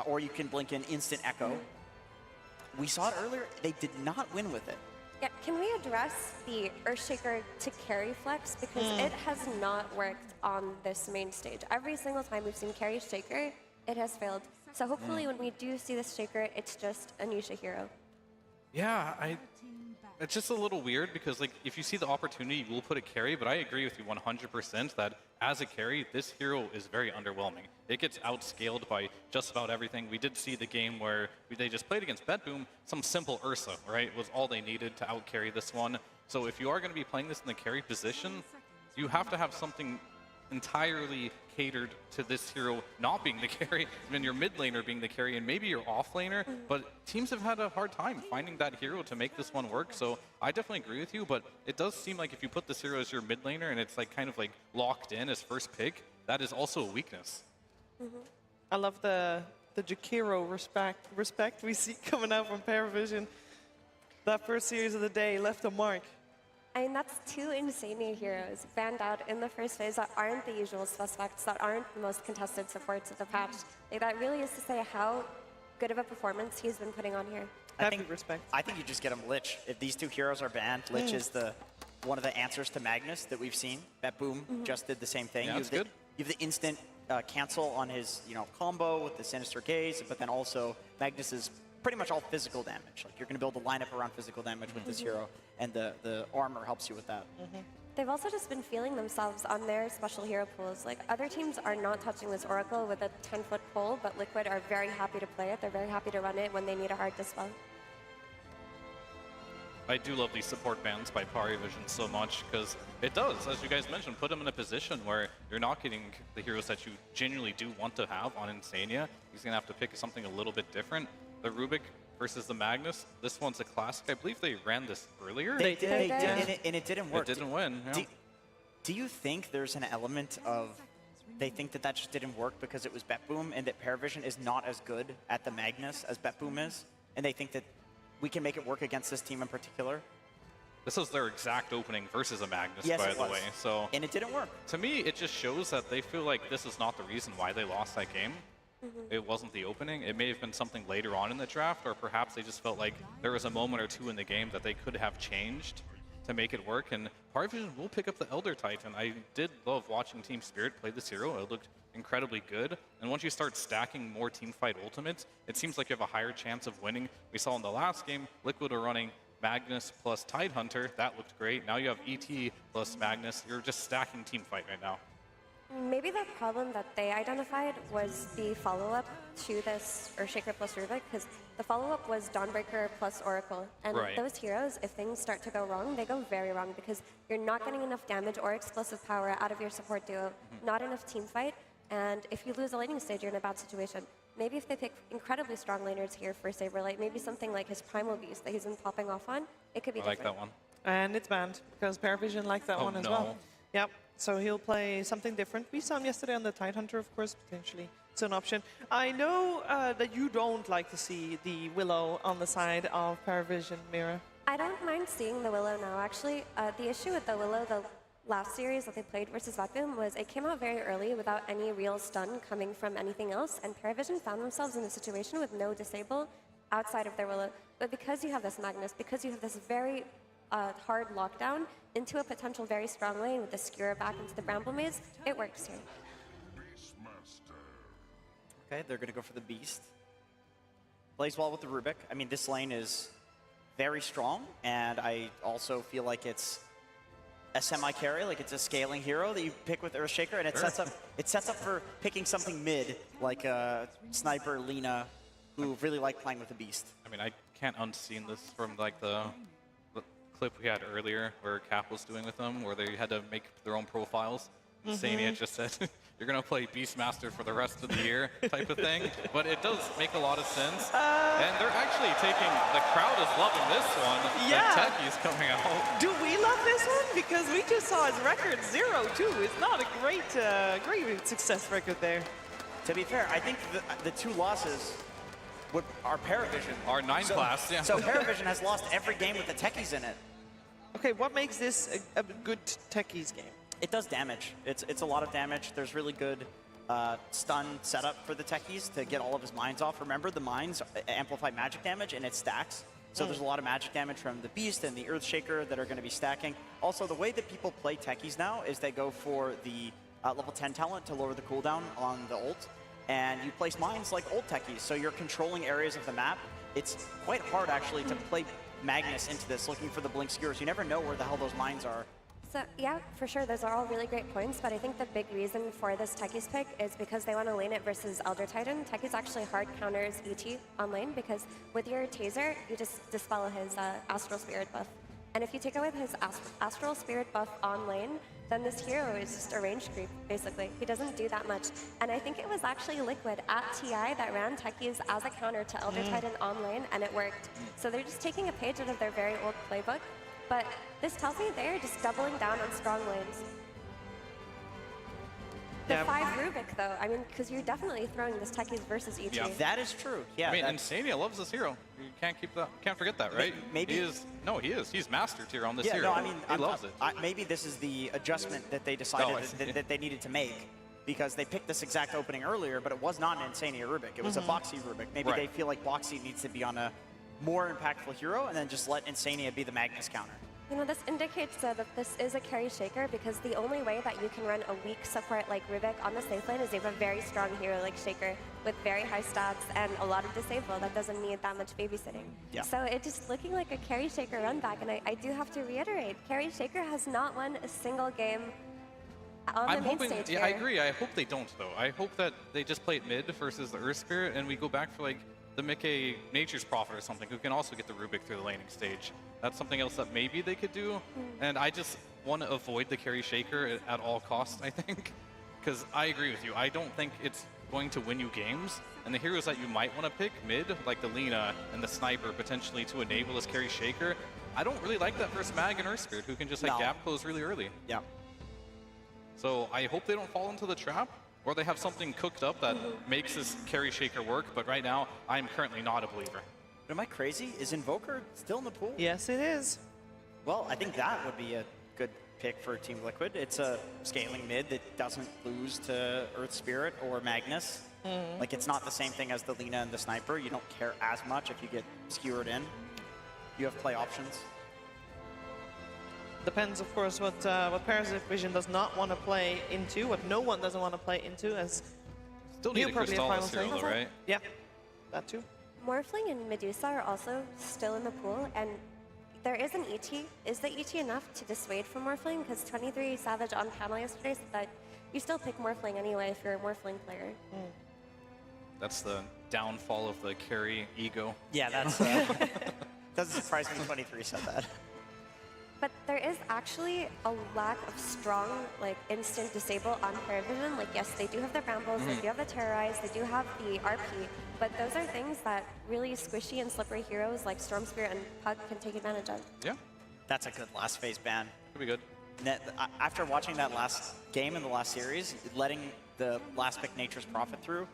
or you can blink in instant echo. We saw it earlier. They did not win with it. Yeah, can we address the Earthshaker to carry flex? Because it has not worked on this main stage. Every single time we've seen carry Shaker, it has failed. So hopefully when we do see this Shaker, it's just a Nisha hero. Yeah, it's just a little weird because, like, if you see the opportunity, you will put a carry, but I agree with you 100% that as a carry, this hero is very underwhelming. It gets outscaled by just about everything. We did see the game where they just played against BetBoom. Some simple Ursa, right, was all they needed to outcarry this one. So if you are going to be playing this in the carry position, you have to have something entirely catered to this hero not being the carry, and your mid laner being the carry, and maybe your off laner, but teams have had a hard time finding that hero to make this one work, so I definitely agree with you, but it does seem like if you put this hero as your mid laner and it's like kind of like locked in as first pick, that is also a weakness. I love the Jakiro respect we see coming out from PARIVISION. That first series of the day left a mark. I mean, that's two insane heroes banned out in the first phase that aren't the usual suspects, that aren't the most contested supports of the patch. Like, that really is to say how good of a performance he's been putting on here. I think you just get him Lich. If these two heroes are banned, Lich is one of the answers to Magnus that we've seen. That Boom just did the same thing. Yeah, that's good. You have the instant cancel on his combo with the Sinister Gaze, but then also Magnus is pretty much all physical damage. Like you're going to build a lineup around physical damage with this hero, and the armor helps you with that. They've also just been feeling themselves on their special hero pools. Like other teams are not touching this Oracle with a 10-foot pole, but Liquid are very happy to play it. They're very happy to run it when they need a hard dispel. I do love these support bans by PARIVISION so much because it does, as you guys mentioned, put them in a position where you're not getting the heroes that you genuinely do want to have on Insania. He's going to have to pick something a little bit different. The Rubik versus the Magnus, this one's a classic. I believe they ran this earlier. They did, and it didn't work. It didn't win. Yeah. Do you think there's an element of they think that just didn't work because it was BetBoom and that PARIVISION is not as good at the Magnus as BetBoom is, and they think that we can make it work against this team in particular? This was their exact opening versus a Magnus, Yes, by it the was. way. So, and it didn't work. To me, it just shows that they feel like this is not the reason why they lost that game. It wasn't the opening. It may have been something later on in the draft, or perhaps they just felt like there was a moment or two in the game that they could have changed to make it work. And PARIVISION will pick up the Elder Titan. I did love watching Team Spirit play this hero. It looked incredibly good. And once you start stacking more teamfight ultimates, it seems like you have a higher chance of winning. We saw in the last game, Liquid are running Magnus plus Tidehunter. That looked great. Now you have ET plus Magnus. You're just stacking teamfight right now. Maybe the problem that they identified was the follow-up to this Earthshaker plus Rubik, because the follow-up was Dawnbreaker plus Oracle. And those heroes, if things start to go wrong, they go very wrong, because you're not getting enough damage or explosive power out of your support duo, not enough team fight, and if you lose a laning stage, you're in a bad situation. Maybe if they pick incredibly strong laners here for Saberlight, maybe something like his Primal Beast that he's been popping off on, it could be different. I like that one. And it's banned, because PARIVISION likes that one as well. Yep. So he'll play something different. We saw him yesterday on the Tidehunter, of course, potentially. It's an option. I know that you don't like to see the Willow on the side of PARIVISION, Mira. I don't mind seeing the Willow now, actually. The issue with the Willow, the last series that they played versus Vacuum, was it came out very early without any real stun coming from anything else, and PARIVISION found themselves in a situation with no disable outside of their Willow. But because you have this Magnus, because you have this very hard lockdown into a potential very strong lane with the Skewer back into the Bramble Maze, it works here. Okay, they're going to go for the Beast. Plays well with the Rubik. I mean, this lane is very strong, and I also feel like it's a semi-carry, like it's a scaling hero that you pick with Earthshaker, and it sets up for picking something mid, like Sniper, Lina, who really like playing with the Beast. I mean, I can't unseen this from like the clip we had earlier where Cap was doing with them, where they had to make their own profiles. Insania just said, you're going to play Beastmaster for the rest of the year type of thing. But it does make a lot of sense. And they're actually taking, the crowd is loving this one. Yeah. The Techie's coming out. Do we love this one? Because we just saw his record 0-2. It's not a great success record there. To be fair, I think the two losses are PARIVISION. Our 9 class, yeah. So PARIVISION has lost every game with the Techies in it. Okay, what makes this a good Techies game? It does damage. It's a lot of damage. There's really good stun setup for the Techies to get all of his mines off. Remember, the mines amplify magic damage, and it stacks. So there's a lot of magic damage from the Beast and the Earthshaker that are going to be stacking. Also, the way that people play Techies now is they go for the level 10 talent to lower the cooldown on the ult. And you place mines like old Techies, so you're controlling areas of the map. It's quite hard, actually, to play Magnus into this, looking for the blink skewers. You never know where the hell those mines are. So yeah, for sure, those are all really great points, but I think the big reason for this Techies pick is because they want to lane it versus Elder Titan. Techies actually hard counters ET on lane, because with your Taser, you just dispel his Astral Spirit buff. And if you take away his Astral Spirit buff on lane, then this hero is just a range creep, basically. He doesn't do that much. And I think it was actually Liquid at TI that ran Techies as a counter to Elder Titan on lane, and it worked. So they're just taking a page out of their very old playbook. But this tells me they're just doubling down on strong lanes. The 5 Rubik, though, I mean, because you're definitely throwing this Techies versus ET. Yeah, that is true. Yeah, I mean, Insania loves this hero. You can't forget that, right? Maybe he is. No, he is. He's master tier on this yeah, hero. No, I mean, he loves it. Maybe this is the adjustment that they decided that they needed to make. because they picked this exact opening earlier, but it was not an Insania Rubik. It was a Boxy Rubik. Maybe they feel like Boxy needs to be on a more impactful hero and then just let Insania be the Magnus counter. You know, this indicates that this is a carry shaker because the only way that you can run a weak support like Rubik on the safe lane is you have a very strong hero like Shaker with very high stats and a lot of disable that doesn't need that much babysitting. Yeah. So it's just looking like a carry shaker run back, and I do have to reiterate, carry shaker has not won a single game on the main stage yeah, here. I agree. I hope they don't, though. I hope that they just play it mid versus the Earth Spirit, and we go back for like the Mickey Nature's Prophet or something, who can also get the Rubik through the laning stage. That's something else that maybe they could do. And I just want to avoid the carry shaker at all costs, I think. Because I agree with you. I don't think it's going to win you games. And the heroes that you might want to pick mid, like the Lina and the Sniper, potentially to enable this carry shaker, I don't really like that versus Mag and Earth Spirit, who can just like gap close really early. Yeah. So I hope they don't fall into the trap, or they have something cooked up that makes this carry shaker work. But right now, I'm currently not a believer. But am I crazy? Is Invoker still in the pool? Yes, it is. Well, I think that would be a good pick for Team Liquid. It's a scaling mid that doesn't lose to Earth Spirit or Magnus. Like, it's not the same thing as the Lina and the Sniper. You don't care as much if you get skewered in. You have play options. Depends, of course, what PARIVISION does not want to play into, what no one doesn't want to play into, as Still need a Crystallis hero, though, right? Yeah, that too. Morphling and Medusa are also still in the pool, and there is an ET. Is the ET enough to dissuade from Morphling? Because 23 Savage on panel yesterday said that you still pick Morphling anyway if you're a Morphling player. That's the downfall of the carry ego. Yeah, that's... doesn't surprise me 23 said that. But there is actually a lack of strong, like, instant disable on PARIVISION. Like, yes, they do have the Brambles, they do have the Terrorize, they do have the RP, but those are things that really squishy and slippery heroes like Storm Spirit and Pug can take advantage of. Yeah. That's a good last phase ban. Could be good. After watching that last game in the last series, letting the last pick Nature's Prophet through,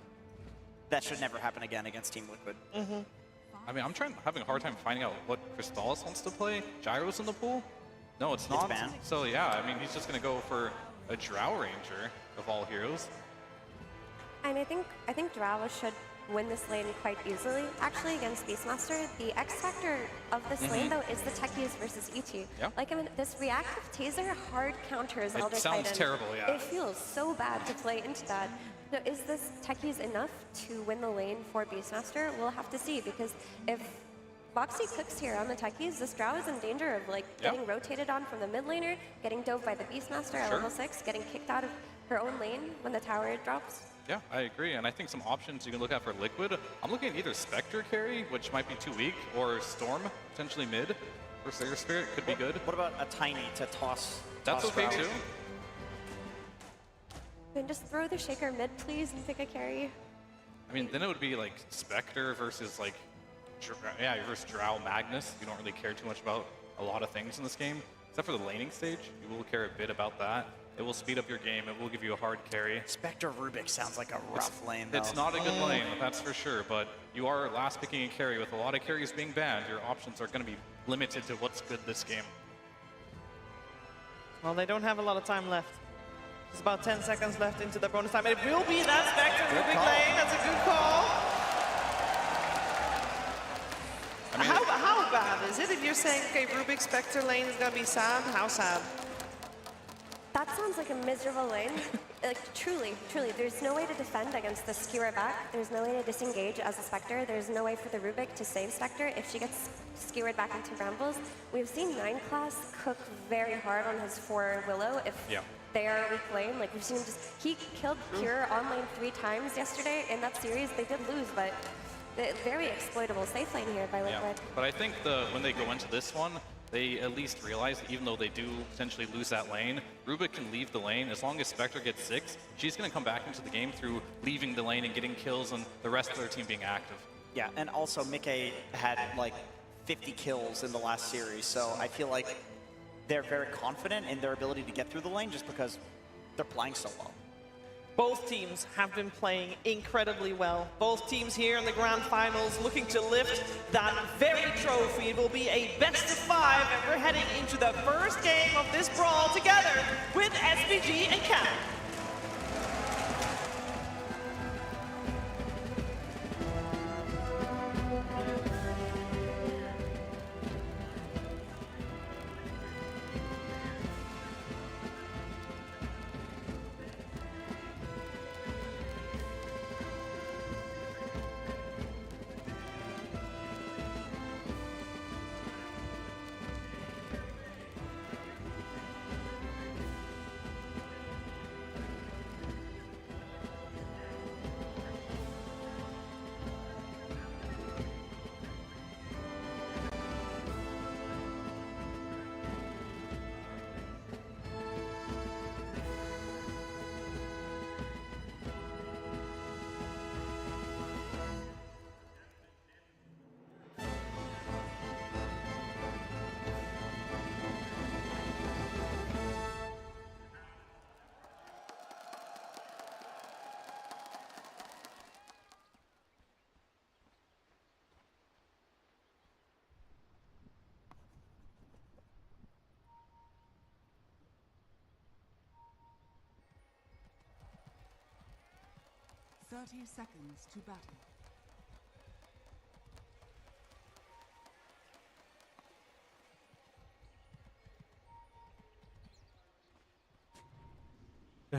that should never happen again against Team Liquid. I mean, I'm having a hard time finding out what Crystallis wants to play. Gyro's in the pool? No, it's not. banned. So yeah, I mean, he's just going to go for a Drow Ranger of all heroes. And I think Drow should win this lane quite easily. Actually, against Beastmaster, the X factor of this lane, though, is the techies versus ET. Yep. Like, I mean, this reactive taser hard counters Elder sounds Titan. terrible, yeah. It feels so bad to play into that. Now, is this techies enough to win the lane for Beastmaster? We'll have to see, because if Boxy cooks here on the techies, this Drow is in danger of like getting rotated on from the mid laner, getting dove by the Beastmaster at level 6, getting kicked out of her own lane when the tower drops. Yeah, I agree, and I think some options you can look at for Liquid. I'm looking at either Spectre carry, which might be too weak, or Storm, potentially mid, versus Air Spirit, could be good. What about a Tiny to toss? That's okay Drow? too. Then just throw the Shaker mid, please, and pick a carry. I mean, then it would be like Spectre versus like, versus Drow Magnus. You don't really care too much about a lot of things in this game, except for the laning stage. You will care a bit about that. It will speed up your game. It will give you a hard carry. Spectre Rubik sounds like a rough lane, though. It's not a good lane, that's for sure, but you are last picking a carry. With a lot of carries being banned, your options are going to be limited to what's good this game. Well, they don't have a lot of time left. There's about 10 seconds left into the bonus time. It will be that Spectre Rubik lane. That's a good call. I mean, how bad is it if you're saying, okay, Rubik Spectre lane is going to be sad? How sad? That sounds like a miserable lane. Like, truly, there's no way to defend against the skewer back. There's no way to disengage as a Spectre. There's no way for the Rubik to save Spectre if she gets skewered back into Brambles. We've seen 9 class cook very hard on his 4 Willow if they are weak lane. Like, we've seen him he killed Pure on lane 3 times yesterday in that series. They did lose, but very exploitable safe lane here by Liquid. Yeah. But I think when they go into this one, they at least realize that even though they do potentially lose that lane, Rubik can leave the lane. As long as Spectre gets 6, she's going to come back into the game through leaving the lane and getting kills and the rest of their team being active. Yeah, and also Mickey had like 50 kills in the last series, so I feel like they're very confident in their ability to get through the lane just because they're playing so well. Both teams have been playing incredibly well. Both teams here in the grand finals looking to lift that very trophy. It will be a best of 5, and we're heading into the first game of this brawl together with SBG and Cam. 30 seconds to battle.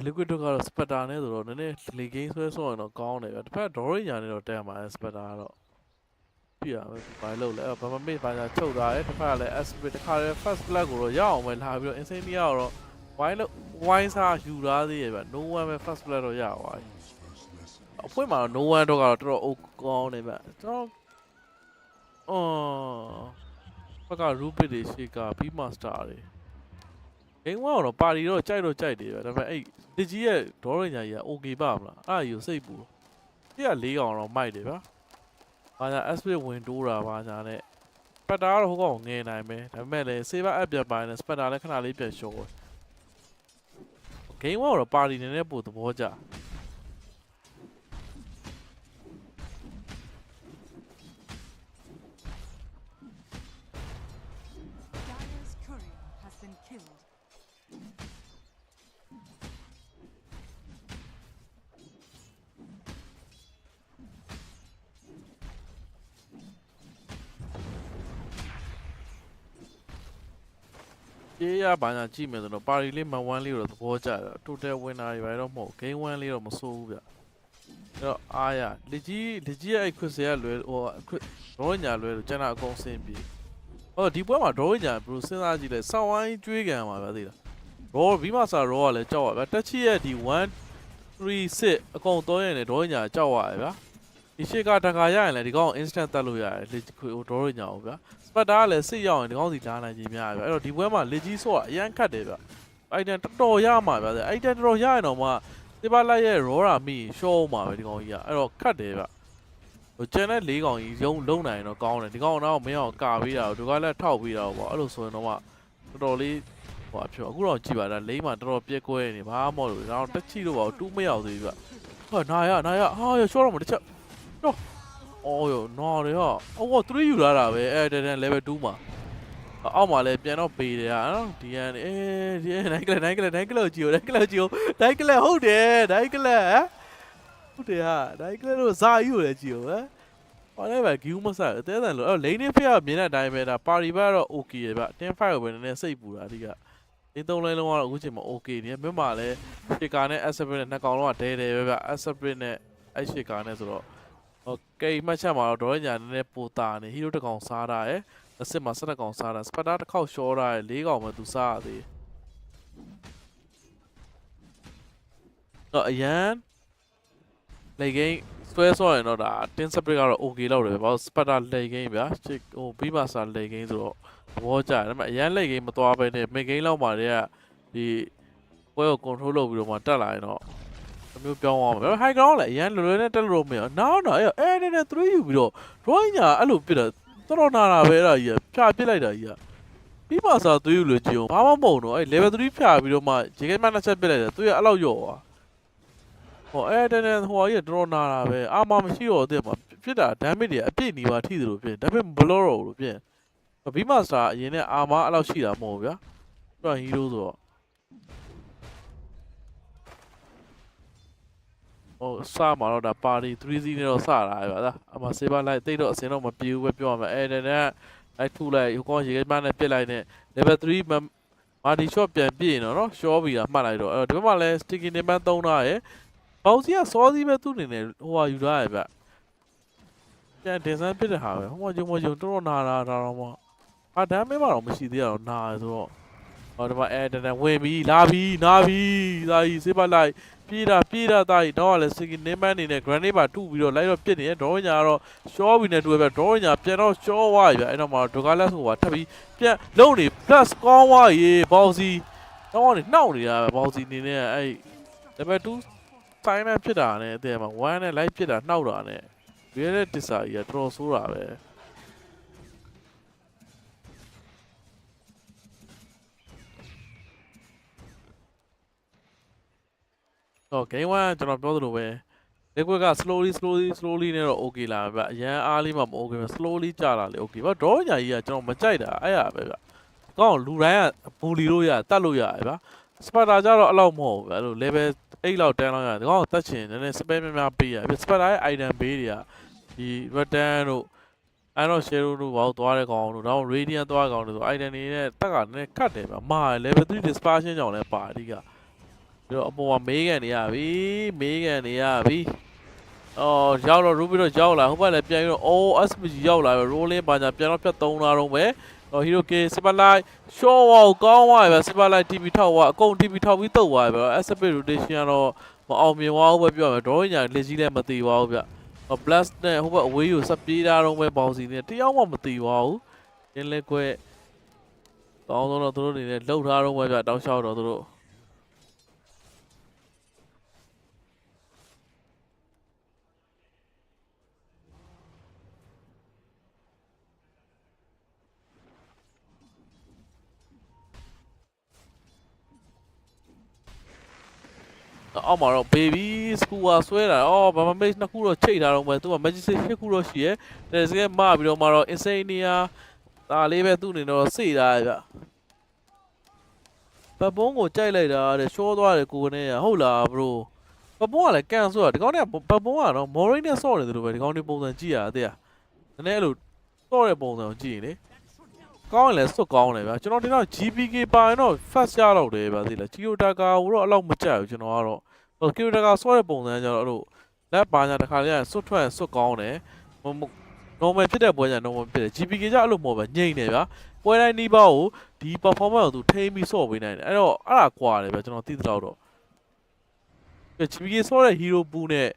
liquid ကတော့ spatter နဲ့ဆိုတော့နည်းနည်း delay game ဆွဲဆော့ရင်တော့ကောင်းတယ်ဗျတစ်ဖက် drawing ညာနဲ့တော့တက်ရမှာ spatter ကတော့ပြရမယ်ဘာလို့လဲဘာမှမေ့ပါညာချုပ်သွားတယ်တစ်ဖက်ကလည်း aspect တစ်ခါလည်း first blood ကိုတော့ရအောင်ပဲလာပြီးတော့ insania ကိုတော့ wine စားယူထားသေးရဲ့ဗျ no one ပဲ first blood တော့ရသွားပြီအဖွင့်မှာတော့ no one တော့ကတော့တော်တော် ကောင်းနေဗျကျွန်တော်ဘက်က rupit တွေရှေ့က b master တွေGame 1တော့ပါတီတော့ကြိုက်တယ်ဗျဒါပေမဲ့အဲ့ဒီကြီးရဲ့ဒေါ်ရညာကြီးက okay ပါမလားအဲ့ဒါကြီးကိုစိတ်ပူဒီက၄កောင်တော့မိုက်တယ်ဗျဘာညာ SP ဝင်တိုးတာဘာညာနဲ့ပတ်တာကတော့ဟိုကောင်ငယ်နိုင်မယ်ဒါပေမဲ့လည်း saver app ပြန်ပိုင်းနဲ့ spatter လည်းခဏလေးပြန်ရှော့ Game 1တော့ပါတီနည်းနည်းပို့သဘောကျကြေးရဘာညာကြည့်မယ်ဆိုတော့ပါရီလေးမန်1လေးတော့သဘောကျတယ် total winner တွေပဲတော့မဟုတ် game 1လေးတော့မစိုးဘူးဗျအဲ့တော့အားရလက်ကြီးရဲ့အဲ့ခွစ်စရာလွယ်ဟိုဒေါ်ညာလွယ်လို့ကျန်တာအကုန်ဆင်းပြီဟောဒီပွဲမှာဒေါ်ညာဘယ်လိုစဉ်းစားကြည့်လဲစောင်းဝိုင်းကျွေးကန်ပါဗျာသိလားရောဘီမာဆာရောကလည်းကြောက်ရဗျာတက်ချီရဲ့ဒီ136အကုန်တော့ရင်လည်းဒေါ်ညာကြောက်ရတယ်ဗျာဒီရှေ့ကတခါရရင်လည်းဒီကောင် instant တက်လို့ရတယ်လက်ခွေဒေါ်ညာကိုဗျာSpatter ကလည်းစစ်ရောက်ရင်ဒီကောင်းစီလာနိုင်ခြင်းများဗျအဲ့တော့ဒီပွဲမှာလက်ကြီးဆော့အရန်ခတ်တယ်ဗျအိုက်တန်တော်တော်ရမှာဗျအိုက်တန်တော်တော်ရရင်တော့မှစေပါလိုက်ရဲ့ရောရာမိရှော့မှာပဲဒီကောင်ကြီးကအဲ့တော့ခတ်တယ်ဗျဟိုကျန်တဲ့၄ကောင်ကြီးရုံလုံးနိုင်ရင်တော့ကောင်းတယ်ဒီကောင်တော့မင်းအောင်ကာပေးတာဒီကလည်းထောက်ပေးတာပေါ့အဲ့လိုဆိုရင်တော့မှတော်တော်လေးဟိုအဖြစ်အခုတော့ကြည့်ပါလားလိမ့်မှာတော်တော်ပြက်ကွဲနေဘာမှမဟုတ်ဘူးဒါတော့တက်ချီလို့ပါတူးမရောက်သေးဘူးဗျဟာနာရဟာရရှော့တော့မတစ်ချက်တော့အော်ယောနော်လေဟာအော်3ယူလာတာပဲအဲ့တန် level 2မှာအောက်မှာလည်းပြန်တော့ပေးတယ်ဟာနော်ဒီကဒီနိုင်ကလကြည့်ဒိုင်ကလဟုတ်တယ်ဒိုင်ကလဟုတ်တယ်ဟာဒိုင်ကလလို့ဇာယူလည်းကြည့်ဟဲ့ဟောလည်းပဲဂီယူမဆာအသေးအံလို့အဲ့လိန်နေဖေးကမြင်တဲ့အတိုင်းပဲဒါပါရီဘက်တော့ okay ပဲ10 5ကိုပဲနည်းနည်းစိတ်ပူတာအဓိကဒီ3လိုင်းလုံးကတော့အခုချိန်မှာ okay နေမြတ်မှာလည်းရှစ်ကာနဲ့ asabrit နဲ့နှစ်ကောင်လုံးကဒဲပဲဗျ asabrit နဲ့အဲ့ရှစ်ကာနဲ့ဆိုတော့Okay မှတ်ချက်မှာတော့ဒေါ်ညာနည်းနည်းပိုတာနေဟီးရိုတစ်ကောင်စားတာရယ်အစစ်မှာ12ကောင်စားတာစပတ်တာတစ်ခေါက်ရှော့တာရယ်4ကောင်ပဲသူစားရသေးတော့အရန်လေဂိမ်းဆွဲဆော့ရင်တော့ဒါ10 split ကတော့ okay လောက်တယ်ပဲဘာလို့စပတ်တာလေဂိမ်းဗျာဟိုပြီးမှစားလေဂိမ်းဆိုတော့ဘောကြတယ်ဒါပေမဲ့အရန်လေဂိမ်းမသွားဘဲနဲ့ mid game လောက်မှာတည်းကဒီပွဲကို control လုပ်ပြီးတော့မှတက်လာရင်တော့မျိုးပြောင်းသွားမှာ high ground လည်းအရင်လွယ်လွယ်နဲ့တက်လို့မရနောက်တော့အဲ့နဲ့3ယူပြီးတော့ drawing ညာအဲ့လိုပြစ်တာတော်နာတာပဲအဲ့ဒါကြီးဖြာပစ်လိုက်တာကြီးပြီးမှစား3ယူလို့ကြည့်အောင်ဘာမှမဟုတ်တော့အဲ့ level 3ဖြာပြီးတော့မှဂျေကိမနှစ်ချက်ပစ်လိုက်တယ်သူရအဲ့လောက်ရော့သွားဟောအဲ့တဲ့ဟိုကြီးတော်နာတာပဲအာမမရှိတော့တဲ့မှာဖြစ်တာ damage တွေအပြည့်နေပါထိသလိုဖြစ်ဒါပေမဲ့ဘလော့တော့လို့ဖြစ်ပြီးမှစားအရင်နဲ့အာမအဲ့လောက်ရှိတာမဟုတ်ဗျာသူက hero ဆိုတော့ဟိုစမှာတော့ဒါပါတီ3C နဲ့တော့စတာပဲဗျာအမစေးပါလိုက်တိတ်တော့အစင်တော့မပြေဘူးပဲပြောရမယ်အဲ့ဒါနဲ့လိုက်ထုလိုက်ဟိုကောင်ရေကိမနဲ့ပြစ်လိုက်နဲ့ level 3မာဒီ shot ပြန်ပြည့်နေတော့ရှော့ပြီးတာမှတ်လိုက်တော့အဲ့ဒီဘက်မှာလဲ sticky နေမှန်းသုံးထားရယ်ဘောင်စီကစောစီးပဲသူ့အနေနဲ့ဟိုဟာယူထားရဗျပြန်တင်ဆန်းပြစ်တဲ့ဟာပဲဟိုမှာဂျုံတော်တော်နာတာဒါတော့မှအာဒမ်းမဲမှာတော့မရှိသေးရတော့နာရဆိုတော့ဟောဒီမှာအဲ့ဒါဝင်ပြီးလာပြီးနာပြီးဒါကြီးစေးပါလိုက်ပြေးတာတာကြီးတော့လည်းစကင်နေမန်းနေနဲ့ grenade ပါထုပြီးတော့လိုက်တော့ပြစ်နေတယ်ဒေါ်ညာကတော့ရှော့ပြီးနေတွေ့ပဲဒေါ်ညာပြန်တော့ရှော့ဝါရပြီအဲ့တော့မှဒိုကာလက်ဆိုပါထပ်ပြီးပြန်လုံးနေ plus ကောင်းဝါရေဘောက်စီတော့နေနှောက်နေတာပဲဘောက်စီနေနဲ့အဲ့ level 2 sign နဲ့ဖြစ်တာနဲ့အဲ့မှာ1နဲ့ live ဖြစ်တာနှောက်တာနဲ့ real တစ္ဆာကြီးကတော်တော်ဆိုးတာပဲတော့ game 1ကျွန်တော်ပြောသလိုပဲ liquid က slowly နဲ့တော့ okay လာပဲဗျအရန်အားလေးမှမ okay ပဲ slowly ကြာလာလေ okay ဘာဒေါ်ညာကြီးကကျွန်တော်မကြိုက်တာအဲ့ရပဲဗျကောင်းလူတိုင်းကဘူလီလို့ရတတ်လို့ရတယ်ဗျ Sparta ကြတော့အဲ့လောက်မဟုတ်ဘူးအဲ့လို level 8လောက်တန်းလောက်ရတယ်ဒီကောင်တက်ချင်နည်းနည်း spell များများပေးရပြီး spell တိုင်း item ပေးတွေကဒီ return တို့အဲ့တော့ share တို့ဘာလို့သွားတဲ့ကောင်တို့တော့ radiant သွားကောင်တို့ဆို item တွေနဲ့တက်ကနည်းနည်းခတ်တယ်ဗျမာ level 3 dispersion ကြောင့်လည်းပါအဓိကပြီးတော့အပေါ်မှာမေးကန်နေရပြီအော်ရောက်တော့ Ruby တော့ရောက်လာဟိုဘက်လည်းပြန်ပြီးတော့ SPG ရောက်လာပြီ rolling ပါညာပြန်တော့ဖြတ်3လာတော့ပဲHero K Spotlight show ကောင်းသွားပြီဗျ Spotlight TV ထောက်သွားအကုန် TV ထောက်ပြီးတုတ်သွားပြီဗျ SPG rotation ကတော့မအောင်မြင်သွားဘူးပဲပြောရမယ် drawing ညာလက်ကြီးလည်းမတည်ပါဘူးဗျ blast နဲ့ဟိုဘက်အဝေးကိုစပ်ပြေးတာတော့ပဲပေါင်းစီနေတယောက်မှမတည်ပါဘူးရင်းလက်ခွဲတောင်းတော့သူတို့အနေနဲ့လှုပ်ထားတော့ပဲဗျတောင်းလျှောက်တော့သူတို့အောက်မှာတော့ baby school ဆွဲတာအော်ဘာမှ mage နှစ်ခုတော့ချိတ်ထားတော့မယ်သူက magic 8ခုတော့ရှိရဲတဲ့စကဲမပြီးတော့မှတော့ insania ဒါလေးပဲသူ့အနေနဲ့တော့စေ့တာဗျပပုံးကိုကြိုက်လိုက်တာတဲ့ရှောသွားတယ်ကိုကနေရဟုတ်လား bro ပပုံးကလည်းကန်ဆိုတော့ဒီကောင်ကပပုံးကတော့ moray နဲ့ဆော့နေတယ်လို့ပဲဒီကောင်ဒီပုံစံကြည့်ရတဲ့နည်းနည်းအဲ့လိုဆော့တဲ့ပုံစံကိုကြည့်ရင်လေကောင်းရင်လည်းစွတ်ကောင်းတယ်ဗျာကျွန်တော်ဒီတော့ GPK ပါရင်တော့ fast ရတော့တယ်ဗျာသိလား Kiyotaka ကိုတော့အဲ့လောက်မကြိုက်ဘူးကျွန်တော်ကတော့Kiyotaka ဆော့တဲ့ပုံစံကျတော့အဲ့လိုလက်ပါညာတစ်ခါလေးစွတ်ထွက်စွတ်ကောင်းတယ် normal ဖြစ်တဲ့ပွဲညာ normal ဖြစ်တယ် GPK ကျအဲ့လိုမဟုတ်ပဲညိမ့်နေဗျာပွဲတိုင်းနီးပါးကိုဒီ performance ကိုသူထိန်းပြီးဆော့ပေးနိုင်တယ်အဲ့တော့အဲ့ဒါကွာတယ်ဗျာကျွန်တော်သိသလောက်တော့ GPK ဆော့တဲ့ hero pool နဲ့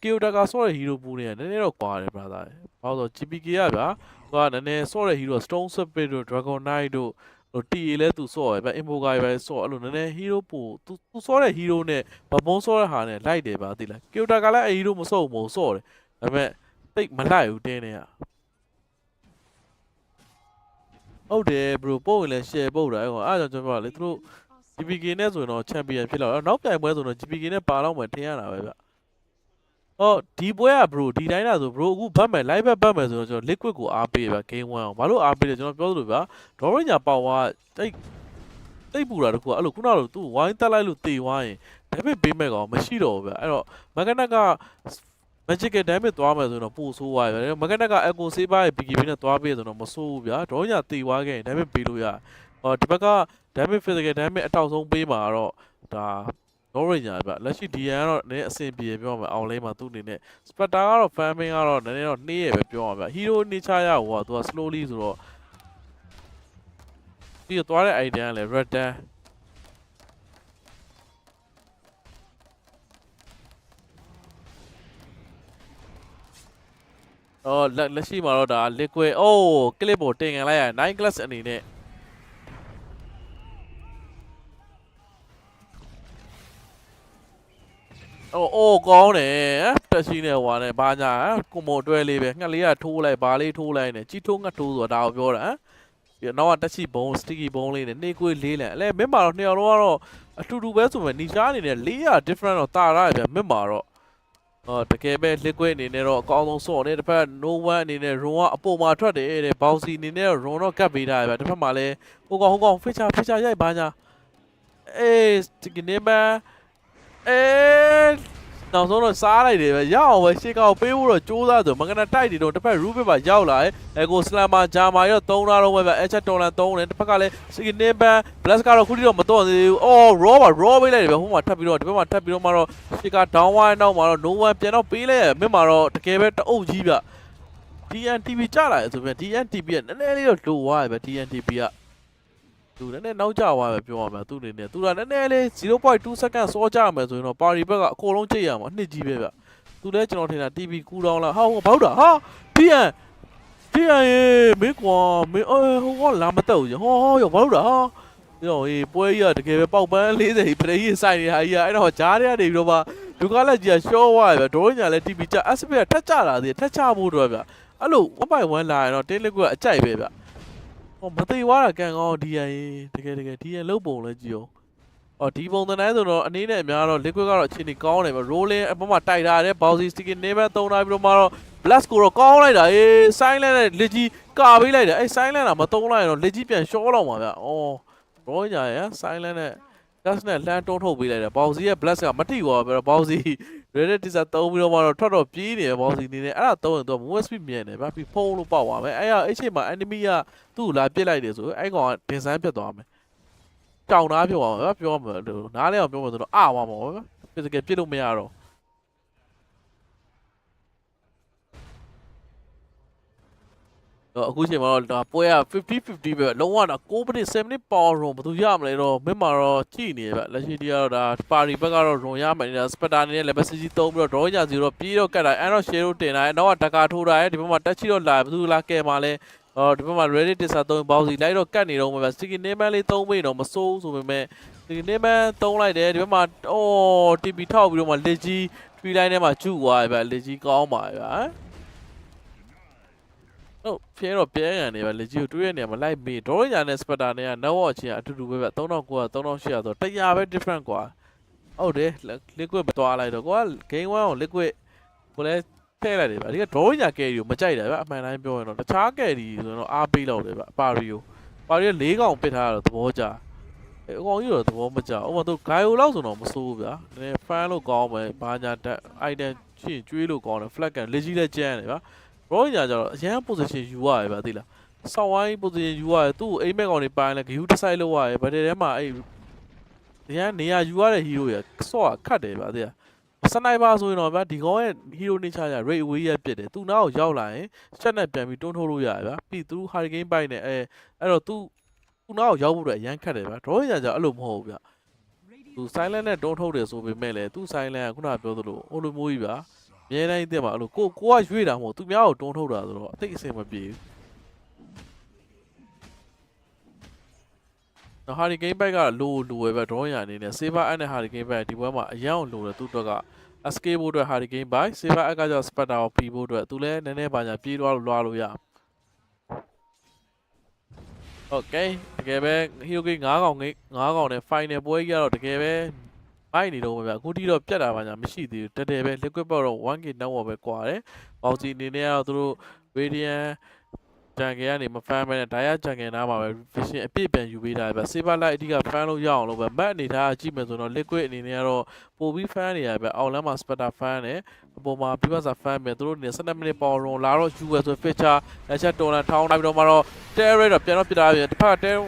Kiyotaka ဆော့တဲ့ hero pool နဲ့နည်းနည်းတော့ကွာတယ် brother ဘာလို့ဆို GPK ကဗျာသူကနည်းနည်းဆော့တဲ့ hero stone spirit တို့ dragon knight တို့TA လဲသူဆော့ရယ်ဗျ invoker ပဲဆော့အဲ့လိုနည်းနည်း hero ပို့သူဆော့တဲ့ hero နဲ့ဘဘုံဆော့တဲ့ဟာနဲ့လိုက်တယ်ဗျာသိလား Kiyotaka ကလည်း hero မဆော့ဘူးဆော့တယ်ဒါပေမဲ့တိတ်မလိုက်ဘူးတင်းနေရဟုတ်တယ် bro ပို့ရင်လည်း share ပို့တာအဲ့ကောင်အဲ့ကြောင့်ကျွန်တော်ကလေသူတို့ GPK နဲ့ဆိုရင်တော့ champion ဖြစ်လာတော့နောက်ပြိုင်ပွဲဆိုတော့ GPK နဲ့ပါတော့မှထင်ရတာပဲဗျဒီပွဲက bro ဒီတိုင်းလားဆို bro အခုဘတ်မယ် live ဘတ်မယ်ဆိုတော့ကျွန်တော် liquid ကိုအားပေးဗျ game 1အောင်ဘာလို့အားပေးလဲကျွန်တော်ပြောသလိုဗျ drawing ညာပေါဝါတိတ်ပူတာတခုအဲ့လိုခုနကသူဝိုင်းတက်လိုက်လို့တေသွားရင် damage ပေးမဲ့ကောင်မရှိတော့ဘူးဗျအဲ့တော့ mechanic က magical damage သွားမယ်ဆိုတော့ပို့ဆိုးသွားပြီဗျ mechanic က echo saber ရဲ့ BKB နဲ့သွားပေးဆိုတော့မဆိုးဘူးဗျ drawing ညာတေသွားခဲ့ရင် damage ပေးလို့ရဒီဘက်က damage physical damage အထောက်ဆုံးပေးမှာတော့ဒါOrange ညာဗျလက်ရှိ DN ကတော့နည်းအဆင်ပြေပြောမှာအောင်လေးမှာသူ့အနေနဲ့ Spectre ကတော့ farming ကတော့နည်းနည်းတော့နှေးရပဲပြောမှာဗျ Hero nature ရဟိုကသူက slowly ဆိုတော့ပြီးတော့သွားတဲ့ item ကလည်း return လက်ရှိမှာတော့ဒါ liquid clip ကိုတင်ခံလိုက်ရ9 class အနေနဲ့ကောင်းတယ်တက်ရှိနေဟွာနဲ့ဘာညာကွန်မိုတွဲလေးပဲငှက်လေးကထိုးလိုက်ဘာလေးထိုးလိုက်နေကြီးထိုးငှက်ထိုးဆိုတာဒါကိုပြောတာပြီးတော့နောက်ကတက်ရှိဘုံ sticky ဘုံလေးနဲ့နှေးကွေးလေးလံမင်းမာတော့နှစ်ယောက်လုံးကတော့အတူတူပဲဆိုမှနီရှားအနေနဲ့400 different တော့တာရတယ်ဗျမင်းမာတော့တကယ်ပဲ liquid အနေနဲ့တော့အကောင်းဆုံးဆော့နေတစ်ဖက် no one အနေနဲ့ run ကအပေါ်မှာထွက်တယ်တဲ့ bouncy အနေနဲ့တော့ run တော့ကတ်ပေးထားရဗျတစ်ဖက်မှာလည်းဟိုကောင် feature ရိုက်ဘာညာsticky နေမနောက်ဆုံးတော့စားလိုက်တယ်ပဲရအောင်ပဲရှေ့ကောက်ပေးဖို့တော့ကြိုးစားဆိုမကနာတိုက်နေတော့တစ်ဖက် roof ပဲရောက်လာတယ်ကိုစလမ်မာဂျာမာရော3ထားတော့ပဲဗျ Hတော်လန်3တယ်တစ်ဖက်ကလည်း skin ban blast ကတော့ခုထိတော့မတော့သေးဘူး raw ပေးလိုက်တယ်ဗျဟိုမှာထပ်ပြီးတော့ဒီဘက်မှာထပ်ပြီးတော့မှတော့ရှေ့က down wire နောက်မှာတော့ no one ပြန်တော့ပေးလိုက်ရမြင့်မှာတော့တကယ်ပဲတအုပ်ကြီးဗျ DNTP ကြလာတယ်ဆိုပြန် DNTP ကနည်းနည်းလေးတော့လိုသွားတယ်ဗျ DNTP ကသူနည်းနည်းနောက်ကျသွားပဲပြောရမှာသူ့အနေနဲ့သူကနည်းနည်းလေး 0.2 second စောကြမယ်ဆိုရင်တော့ပါရီဘက်ကအကုန်လုံးကြိတ်ရမှာနှစ်ကြီးပဲဗျသူလည်းကျွန်တော်ထင်တာ TV ကူးတောင်းလားဟာဘောက်တာဟာ DN ရေမင်းကွာမင်းဟိုကလာမတော့ဘူးဟောရောဘောက်တာဟာရောပွဲကြီးကတကယ်ပဲပေါက်ပန်း40ပရိကြီးစိုက်နေတာကြီးအဲ့တော့ဂျားတွေကနေပြီးတော့မှလူကလည်းကြီးကရှော့သွားပဲဒိုးညာလည်း TV ကြ SP ကထက်ကြလာသေးတယ်ထက်ချဖို့တော့ဗျအဲ့လို 1by1 လာရင်တော့တင်းလစ်ကအကြိုက်ပဲဗျမသိသွားတာကန်ကောင်း DN တကယ် DN လုတ်ပုံလဲကြည့်အောင်ဒီပုံသဏ္ဍာန်ဆိုတော့အနေနဲ့အများတော့ liquid ကတော့အခြေအနေကောင်းတယ်ဗျ rolling အပေါ်မှာတိုက်ထားတယ် bouncy sticky နေပဲသုံးထားပြီးတော့မှတော့ blast ကိုတော့ကောင်းလိုက်တာsilent နဲ့လက်ကြီးကာပေးလိုက်တယ်silent ကမသုံးလိုက်ရင်တော့လက်ကြီးပြန်ရှော့လောက်မှာဗျroll ညာရ silent နဲ့ just နဲ့လှမ်းတွန်းထုတ်ပေးလိုက်တယ်ဘောက်စီရဲ့ bless ကမထိဘူးပဲဘောက်စီ Reddit တိစားသုံးပြီးတော့မှတော့ထွက်တော့ပြေးနေတယ်ဘောက်စီနေနေအဲ့ဒါသုံးရင်သူက movement speed မြင်တယ်ဗျာပြီးဖုံးလို့ပေါက်သွားမယ်အဲ့အချိန်မှာ enemy ကသူ့ကိုလာပစ်လိုက်တယ်ဆိုအဲ့ကောင်ကဒင်ဆန်းပြတ်သွားမယ်ကြောင်သားဖြစ်သွားမှာဗျာပြောမှာနားလဲအောင်ပြောမှာဆိုတော့အားသွားမှာဗျာ physical ပြစ်လို့မရတော့အခုချိန်မှာတော့ပွဲက50-50ပဲလုံးဝတော့6 minute 7 minute power run ဘယ်သူရမလဲတော့မင်းမှာတော့ကြည့်နေပဲလက်ရှိတီးကတော့ဒါပါရီဘက်ကတော့ run ရမယ်နေတာ specter နေနဲ့ level 60 သုံးပြီးတော့ draw ညာစီတော့ပြေးတော့ကတ်တာအဲ့တော့ share တို့တင်လာတယ်နောက်ကတကာထိုးတာရဲ့ဒီဘက်မှာတက်ချီတော့လာဘယ်သူလာကဲမှာလဲဒီဘက်မှာ ready တစ်စားသုံးပေါင်းစီလိုက်တော့ကတ်နေတော့မှာ sticky name လေးသုံးပြီးတော့မစိုးဆိုပေမဲ့ sticky name သုံးလိုက်တယ်ဒီဘက်မှာTP ထောက်ပြီးတော့မှလက်ကြီး tree line ထဲမှာကျူသွားပြီဗျလက်ကြီးကောင်းပါဗျာဖျဲတော့ပြဲကန်နေပဲလက်ကြီးကိုတွေးရနေမှာလိုက်မေးဒေါ်ရညာနဲ့ specter နဲ့က network ချင်းအတူတူပဲဗျ3900 3800ဆိုတော့100ပဲ different กว่าဟုတ်တယ် liquid မသွားလိုက်တော့ကွာ game 1ကို liquid ကိုလည်းထည့်လိုက်တယ်ဗျဒီကဒေါ်ရညာ carry ကိုမကြိုက်တာဗျအမှန်တိုင်းပြောရင်တော့တခြား carry ဆိုတော့အားပေးလောက်တယ်ဗျပါရီကို4កောင်ပစ်ထားတာတော့သဘောကျအကောင်ကြီးတော့သဘောမကျဥပမာသူ gaio လောက်ဆိုတော့မစိုးဘူးဗျာနည်း fan လို့ကောင်းမယ်ဘာညာ item ချင်းကျွေးလို့ကောင်းတယ် flag ကန်လက်ကြီးလည်းကျန်းတယ်ဗျာရောညာကျတော့အရန် position ယူရတယ်ဗျာသိလားစောင်းဝိုင်း position ယူရတယ်သူ့အိမ်မက်ကောင်တွေပိုင်းလဲဂယူတစ်ဆိုင်လောက်ရတယ်ဗတဲ့ထဲမှာအဲ့အရန်နေရာယူရတဲ့ hero ရဆော့ခတ်တယ်ဗျာသိလားစနိုက်ပါဆိုရင်တော့ဗျာဒီကောင်ရဲ့ hero nature ရ rate away ရပြစ်တယ်သူနောက်ကိုရောက်လာရင်ချက်နဲ့ပြန်ပြီးတွန်းထုတ်လို့ရတယ်ဗျာပြီးသူ hurricane ပိုင်းနဲ့အဲ့တော့သူနောက်ကိုရောက်ဖို့အတွက်အရန်ခတ်တယ်ဗျာရောညာကျအဲ့လိုမဟုတ်ဘူးဗျာသူ silent နဲ့တွန်းထုတ်တယ်ဆိုပေမဲ့လည်းသူ silent ကခုနပြောသလိုဟိုလိုမျိုးကြီးဗျာအများတိုင်းတက်မှာအဲ့လိုကိုကရွေ့တာမဟုတ်သူများကိုတွန်းထုတ်တာဆိုတော့အသိအစင်မပြေဘူးနော် hurricane bike ကလိုပဲဗျ draw ရအနေနဲ့ saver အပ်နဲ့ hurricane bike ဒီဘက်မှာအရန်လိုတယ်သူ့အတွက်က escape ဖို့အတွက် hurricane bike saver အပ်ကကြောင့် specter ကိုပြီးဖို့အတွက်သူလည်းနည်းနည်းပါညာပြေးသွားလို့လွှားလို့ရOkay တကယ်ပဲ hero game 9កောင်နဲ့ final ပွဲကြီးကတော့တကယ်ပဲမိုက်နေတော့ဗျအခုတိတော့ပြတ်တာပါညာမရှိသေးဘူးတက်တယ်ပဲ liquid ပေါ့တော့ 1k network ပဲကွာတယ်ပေါက်စီအနေနဲ့ကတော့သူတို့ radiant ဂျန်ကယ်ကနေမဖမ်းမဲနဲ့ဒါရဂျန်ကယ်နားမှာပဲ vision အပြည့်ပြန်ယူပေးတာပဲ saver light အဓိကဖမ်းလို့ရအောင်လို့ပဲ map အနေထားကြည့်မယ်ဆိုတော့ liquid အနေနဲ့ကတော့ပို့ပြီးဖမ်းနေရပဲအောက်လမ်းမှာ specter ဖမ်းတယ်အပေါ်မှာပြီးမှစာဖမ်းမယ်သူတို့နေ12 minute power run လာတော့ UL ဆို feature လက်ချက်တော်လန်ထောင်းလိုက်ပြီးတော့မှတော့ terror တော့ပြန်တော့ပြတာပဲတစ်ဖက် terror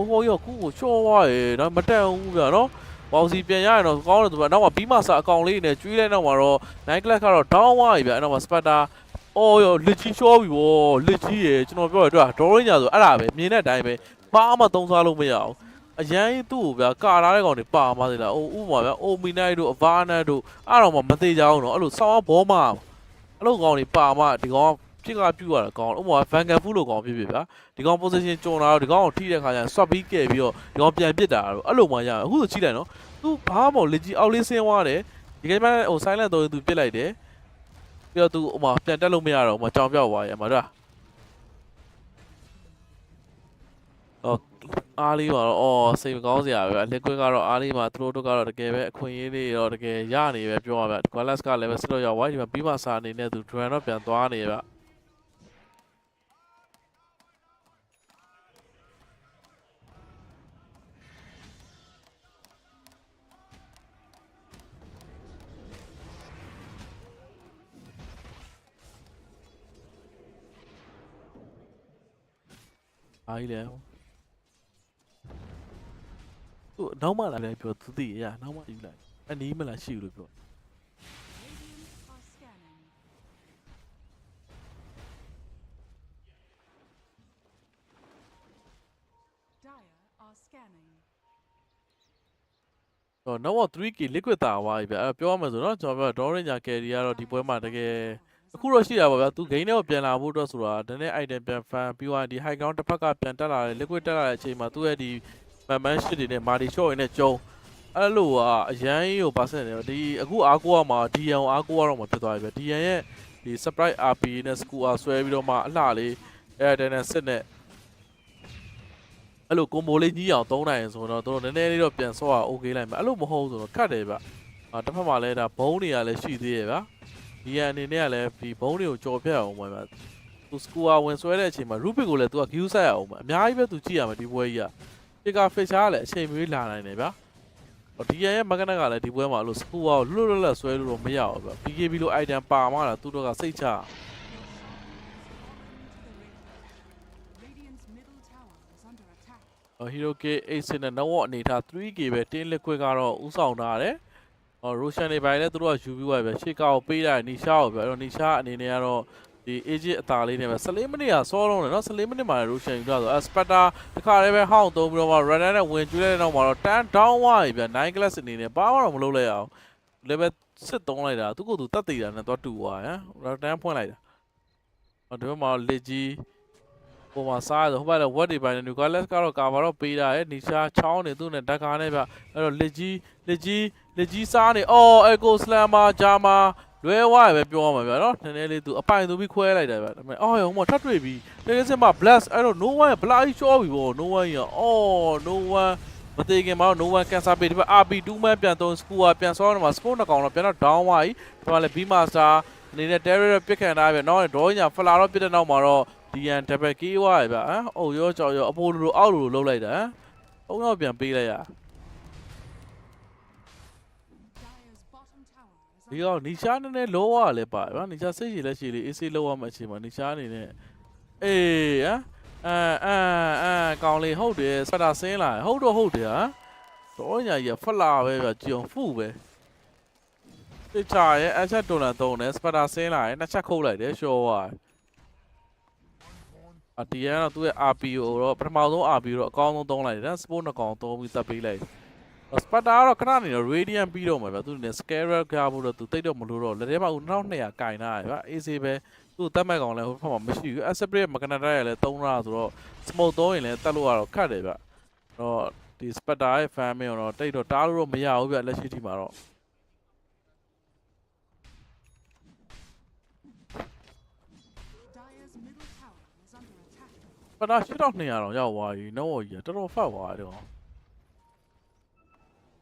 ဟိုရောကူကိုချောသွားရေတော့မတက်ဘူးဗျာနော်ပေါစီပြန်ရရင်တော့ကောင်းတယ်သူကနောက်မှာပြီးမှစာအကောင်လေးနဲ့ကျွေးလိုက်တော့မှာတော့ night class ကတော့ down သွားပြီဗျအဲ့တော့မှာ specter ရောလက်ကြီးချောပြီဗောလက်ကြီးရေကျွန်တော်ပြောရတော့ဒေါ်ရင်းညာဆိုအဲ့ဒါပဲမြင်တဲ့အတိုင်းပဲဘာမှသုံးစားလို့မရအောင်အရန်သူ့ကိုဗျာကာထားတဲ့ကောင်တွေပါမှသေးလားဥပမာဗျာအိုမီနိုက်တို့အဗာနတ်တို့အဲ့တော့မှမသေးကြအောင်တော့အဲ့လိုဆောင်းဘောမှာအဲ့လိုကောင်တွေပါမှဒီကောင်ပြစ်ကပြူရတာကောင်ဥပမာဗန်ကန်ဖူးလိုကောင်ဖြစ်ဗျာဒီကောင် position ကျွံလာတော့ဒီကောင်ကိုထိတဲ့ခါကျရင် swap ပြီးကဲပြီးတော့ဒီကောင်ပြန်ပစ်တာတော့အဲ့လိုမှရအခုဆိုကြည့်လိုက်နော်သူဘာမှမလက်ကြီးအောက်လေးဆင်းသွားတယ်ဒီကိစ္စမှဟို silent တော့သူပစ်လိုက်တယ်ပြီးတော့သူဟိုမှာပြန်တက်လို့မရတော့ဟိုမှာကြောင်ပြောက်သွားရမှာတော့အားလေးပါတော့စိတ်မကောင်းစရာပဲလက်ကွင်းကတော့အားလေးပါသူတို့ကတော့တကယ်ပဲအခွင့်အရေးလေးတော့တကယ်ရနေပဲပြောရမှာ Qualas ကလည်းပဲစစ်တော့ရောက်သွားဒီမှာပြီးမှစာအနေနဲ့သူ Dran တော့ပြန်သွားနေဗျအားကြီးလေနောက်မှလာတယ်ပြောသူသိရနောက်မှယူလိုက်အနီးမလားရှိလို့ပြောနောက် 3k liquid တာသွားပြီဗျပြောရမယ်ဆိုတော့ကျွန်တော်ပြော Doranger carry ကတော့ဒီပွဲမှာတကယ်အခုတော့ရှိတာပါဗျာသူ game ထဲကိုပြန်လာဖို့အတွက်ဆိုတာတနေ့ item ပြန်ဖန်ပြီးသွားဒီ high ground တစ်ဖက်ကပြန်တက်လာတယ် liquid တက်လာတဲ့အချိန်မှာသူ့ရဲ့ဒီman shit တွေနဲ့ marty shot တွေနဲ့ကျုံအဲ့လိုကအရန်ကိုပါဆက်နေတော့ဒီအခုအားကိုးရမှာ DN အားကိုးရတော့မှဖြစ်သွားပြီဗျ DN ရဲ့ဒီ surprise RP နဲ့ score ဆွဲပြီးတော့မှအလှလေးအဲ့ဒါနဲ့စစ်နဲ့အဲ့လို combo လေးကြီးအောင်သုံးနိုင်ရင်ဆိုတော့တို့နည်းနည်းလေးတော့ပြန်ဆော့ရ okay လိုက်မယ်အဲ့လိုမဟုတ်ဆိုတော့ခတ်တယ်ဗျတစ်ဖက်မှာလည်းဒါဘုံတွေကလည်းရှိသေးရဲ့ဗျ DN အနေနဲ့ကလည်းဒီဘုံတွေကိုကြော်ဖြတ်အောင်ပါဗျသူ score ဝင်ဆွဲတဲ့အချိန်မှာ Rubik ကိုလည်းသူက view ဆက်ရအောင်ဗျအများကြီးပဲသူကြည့်ရမယ်ဒီပွဲကြီးက ဒီက feature လည်းအချိန်မီလာနိုင်တယ်ဗျာဒီရဲ့မကနကလည်းဒီပွဲမှာလို့စကူအောလွတ်လွတ်လပ်ဆွဲလို့တော့မရဘူးဗျ BKB လို့ item ပါမှလားသူတို့ကစိတ်ချ Hero K 8နဲ့ Nowo အနေထား 3K ပဲတင်း liquid ကတော့ဥဆောင်ထားတယ်Roshan တွေပိုင်းလည်းသူတို့ကယူပြီးသွားပြီရှေ့ကောက်ပေးတာနီရှာကိုဗျအဲ့တော့နီရှာအနေနဲ့ကတော့ဒီ agent အသာလေးနဲ့ပဲ14မိနစ်ကစောလုံးတယ်နော်14မိနစ်မှာ Roshan ယူသွားဆို Spectre တခါတည်းပဲဟောင်းသုံးပြီးတော့မှ runner နဲ့ဝင်ကျွေးတဲ့နောက်မှာတော့ turn down ဝါပြီဗျ9 class အနေနဲ့ဘာမှတော့မလုပ်လိုက်အောင် level စစ်သုံးလိုက်တာသူကသူတတ်တည်တာနဲ့တော့တူသွားဟမ် turn ဖွင့်လိုက်တာဒီဘက်မှာလက်ကြီးပေါ်မှာစားရဟိုဘက်လည်း what တွေပိုင်းနဲ့ nucleus ကတော့ cover တော့ပေးတာရဲ့နီရှာချောင်းနေသူ့နဲ့ဓာတ်ကားနဲ့ဗျအဲ့တော့လက်ကြီးစားနေအော် echo slammer ဂျာမာလွဲဝါရပဲပြောရမှာဗျာနော်နည်းနည်းလေးသူအပိုင်သူပြီးခွဲလိုက်တယ်ဗျာဒါပေမဲ့အော်ဟိုမှာထပ်တွေ့ပြီတကယ်စင်မှာ blast အဲ့တော့ no one ဘလာကြီးရှော့ပြီဗော no one ရအော် no one မသေးခင်မှာ no one cancer ပေးဒီဘက် RP2 မှန်ပြန်သုံး school ကပြန်စောနေမှာ sport နှစ်ကောင်တော့ပြန်တော့ down ဝါကြီးဒီမှာလည်း B master အနေနဲ့ terror ပြစ်ခံထားပြီနော် draw ညာ fla တော့ပြစ်တဲ့နောက်မှာတော့ DN double K ဝါရဗျာဟမ်အိုရောကြောက်ရောအပိုလိုအောက်လိုလှုပ်လိုက်တာဟမ်3ယောက်ပြန်ပေးလိုက်ရဒီတော့နီရှာနည်းနည်းလောရလဲပါဗျာနီရှာစိတ်ရှည်လက်ရှည်လေးအေးဆေးလောက်ရမယ့်အချိန်မှာနီရှာအနေနဲ့အေးဟမ်ကောင်းလေးဟုတ်တယ်စတာဆင်းလာဟုတ်တော့ဟုတ်တယ်ဟာတော့ညာကြီးဖလာပဲဗျာကြုံဖူပဲတိချာရဲ့အချက်ဒေါ်လာ3နဲ့စပတာဆင်းလာရဲ့နှစ်ချက်ခုတ်လိုက်တယ်ရှော့ဝါဒီကတော့သူ့ရဲ့ RPO တော့ပထမဆုံး RPO တော့အကောင်းဆုံးသုံးလိုက်တယ်စပို့နှစ်ကောင်သုံးပြီးတက်ပေးလိုက်စပတာကတော့ခဏနေတော့ radiant ပြီးတော့မှာဗျသူနဲ့ scarer ကြဖို့တော့သူတိတ်တော့မလို့တော့လက်ထဲမှာ2200ကင်ထားရဗျ AC ပဲသူ့တက်မဲ့ကောင်လည်းဟိုဘက်မှာမရှိဘူး Asprey မကနဒါရလည်း3ရဆိုတော့ smoke သုံးရင်လည်းတက်လို့ကတော့ခတ်တယ်ဗျတော့ဒီ spectre ရဲ့ fan မင်းတော့တိတ်တော့တားလို့တော့မရဘူးဗျလက်ရှိထိမှာတော့ပဒါ8200တော့ရောက်သွားပြီနော်ကြီးတော်တော်ဖတ်သွားတယ်